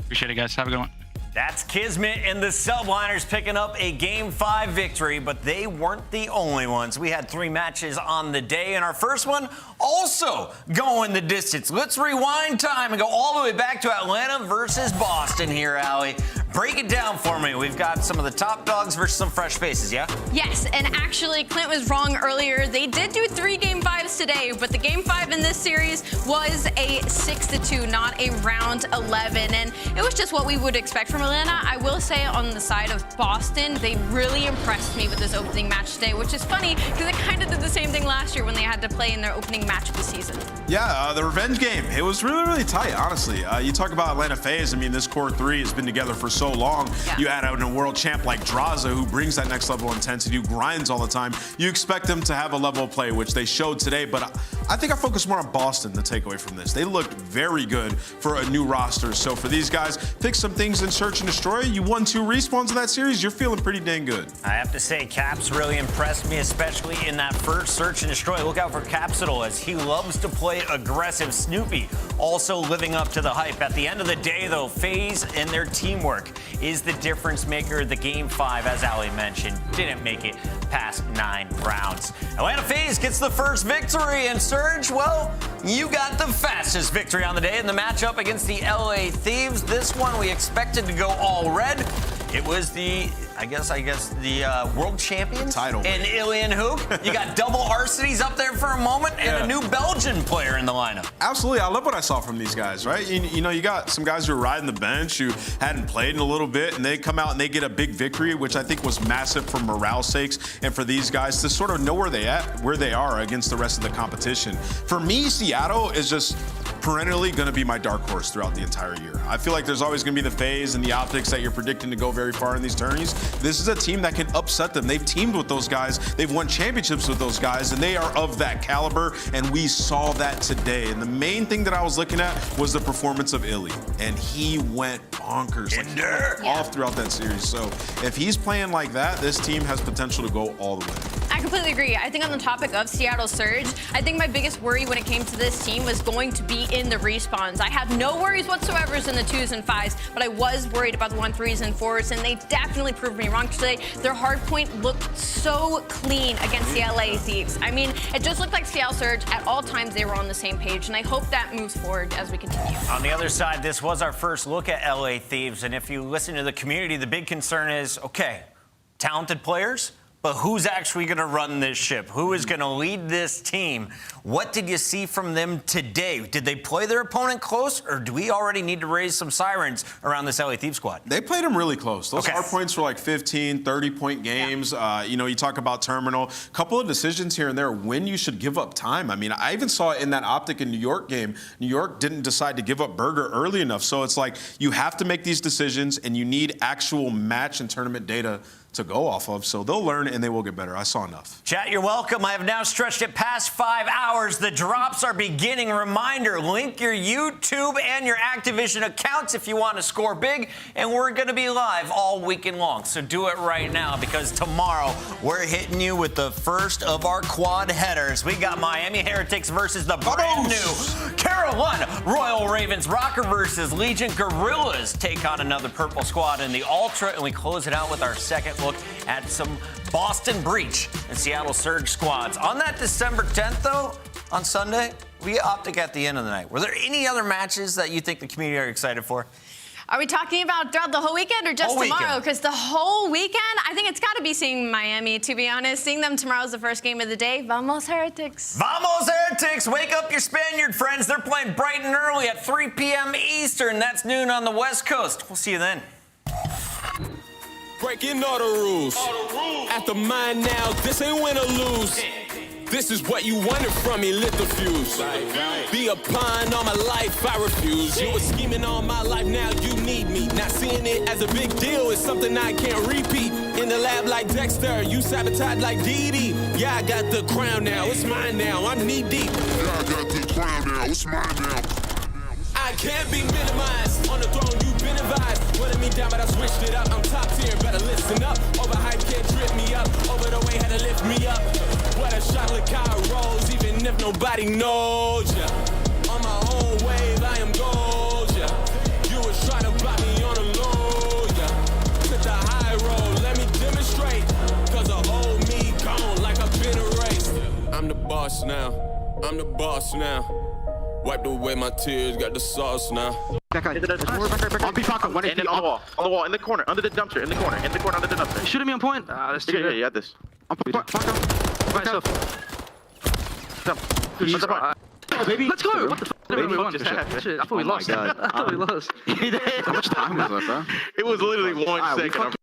Appreciate it, guys. Have a good one. That's Kismet and the Subliners picking up a Game 5 victory, but they weren't the only ones. We had 3 matches on the day, and our first one also going the distance. Let's rewind time and go all the way back to Atlanta versus Boston here, Allie. Break it down for me. We've got some of the top dogs versus some fresh faces, yeah? Yes, and actually, Clint was wrong earlier. They did do 3 Game 5s today, but the Game 5 in this series was a 6-2, not a round 11, and it was just what we would expect from Atlanta. I will say on the side of Boston, they really impressed me with this opening match today, which is funny because they kind of did the same thing last year when they had to play in their opening match of the season. Yeah, the revenge game. It was really, really tight, honestly. You talk about Atlanta FaZe. I mean, this core 3 has been together for so long. Yeah. You add out a world champ like Drazah, who brings that next level of intensity, who grinds all the time. You expect them to have a level of play, which they showed today. But I think I focus more on Boston, the takeaway from this. They looked very good for a new roster. So for these guys, fix some things in Search and Destroy. You won 2 respawns in that series. You're feeling pretty dang good. I have to say, Caps really impressed me, especially in that first Search and Destroy. Look out for Capsidal, as he loves to play aggressive. Snoopy also living up to the hype. At the end of the day, though, FaZe and their teamwork is the difference maker. The Game 5, as Allie mentioned, didn't make it past 9 rounds. Atlanta FaZe gets the first victory, and Surge, well, you got the fastest victory on the day in the matchup against the LA Thieves. This one we expected to go all red. It was the, I guess the world champions title and Illey and Huke. You got double Arcitys up there for a moment, and a new Belgian player in the lineup. Absolutely, I love what I saw from these guys, right? You know, you got some guys who are riding the bench who hadn't played in a little bit, and they come out and they get a big victory, which I think was massive for morale's sakes and for these guys to sort of know where they are against the rest of the competition. For me, Seattle is just perennially going to be my dark horse throughout the entire year. I feel like there's always going to be the FaZe and the OpTics that you're predicting to go very far in these tourneys. This is a team that can upset them. They've teamed with those guys. They've won championships with those guys, and they are of that caliber, and we saw that today. And the main thing that I was looking at was the performance of Illey, and he went bonkers. Like, he went off throughout that series. So if he's playing like that, this team has potential to go all the way. I completely agree. I think on the topic of Seattle Surge, I think my biggest worry when it came to this team was going to be in the respawns. I have no worries whatsoever in the 2s and 5s, but I was worried about the 1, 3s, and 4s, and they definitely proved me wrong today. Their hard point looked so clean against the LA Thieves. I mean, it just looked like Seattle Surge. At all times, they were on the same page, and I hope that moves forward as we continue. On the other side, this was our first look at LA Thieves, and if you listen to the community, the big concern is, okay, talented players, but who's actually going to run this ship? Who is going to lead this team? What did you see from them today? Did they play their opponent close, or do we already need to raise some sirens around this LA Thieves squad? They played them really close. Those hard points were like 15, 30-point games. Yeah. You know, you talk about Terminal. A couple of decisions here and there when you should give up time. I mean, I even saw it in that OpTic and New York game. New York didn't decide to give up Røkkr early enough. So it's like you have to make these decisions, and you need actual match and tournament data to go off of, so they'll learn and they will get better. I saw enough. Chat, you're welcome. I have now stretched it past 5 hours. The drops are beginning. Reminder, link your YouTube and your Activision accounts if you want to score big, and we're going to be live all weekend long, so do it right now, because tomorrow we're hitting you with the first of our quad headers. We got Miami Heretics versus the brand new Carolina Royal Ravens. Røkkr versus Legion. Guerrillas take on another purple squad in the Ultra, and we close it out with our second look at some Boston Breach and Seattle Surge squads. On that December 10th, though, on Sunday, we OpTic at the end of the night. Were there any other matches that you think the community are excited for? Are we talking about throughout the whole weekend or just Whole tomorrow? weekend. Because the whole weekend, I think it's got to be seeing Miami, to be honest. Seeing them tomorrow is the first game of the day. Vamos, Heretics. Vamos, Heretics! Wake up your Spaniard friends. They're playing bright and early at 3 p.m. Eastern. That's noon on the West Coast. We'll see you then. Breaking all the rules. After mine now, this ain't win or lose. This is what you wanted from me, lit the fuse. Be a pawn all my life, I refuse. You were scheming all my life, now you need me. Not seeing it as a big deal, it's something I can't repeat. In the lab like Dexter, you sabotage like DD. Yeah, I got the crown now, it's mine now, I'm knee deep. Yeah, I got the crown now, it's mine now. I can't be minimized. On the throne, you've been advised. Putting me down, but I switched it up. I'm top tier, better listen up. Overhype can't trip me up. Over the way, had to lift me up. What a shot, look how it rolls, even if nobody knows ya. On my own wave, I am gold, yeah. You was trying to block me on the low, yeah. Took the high road, let me demonstrate. Cause the old me gone like I've been erased. I'm the boss now. I'm the boss now. Wiped away my tears, got the sauce now. Back on B Falco, 1 HP on the wall, in the corner, under the dumpster, in the corner, under the dumpster. Shooting me on point. That's too Yeah, you got this. I'm Falco. Baby. Let's go. What the fuck? Baby, We won. just Shit. happened. I thought we lost. I thought we lost. How much time was left, bro? It was literally 1 second.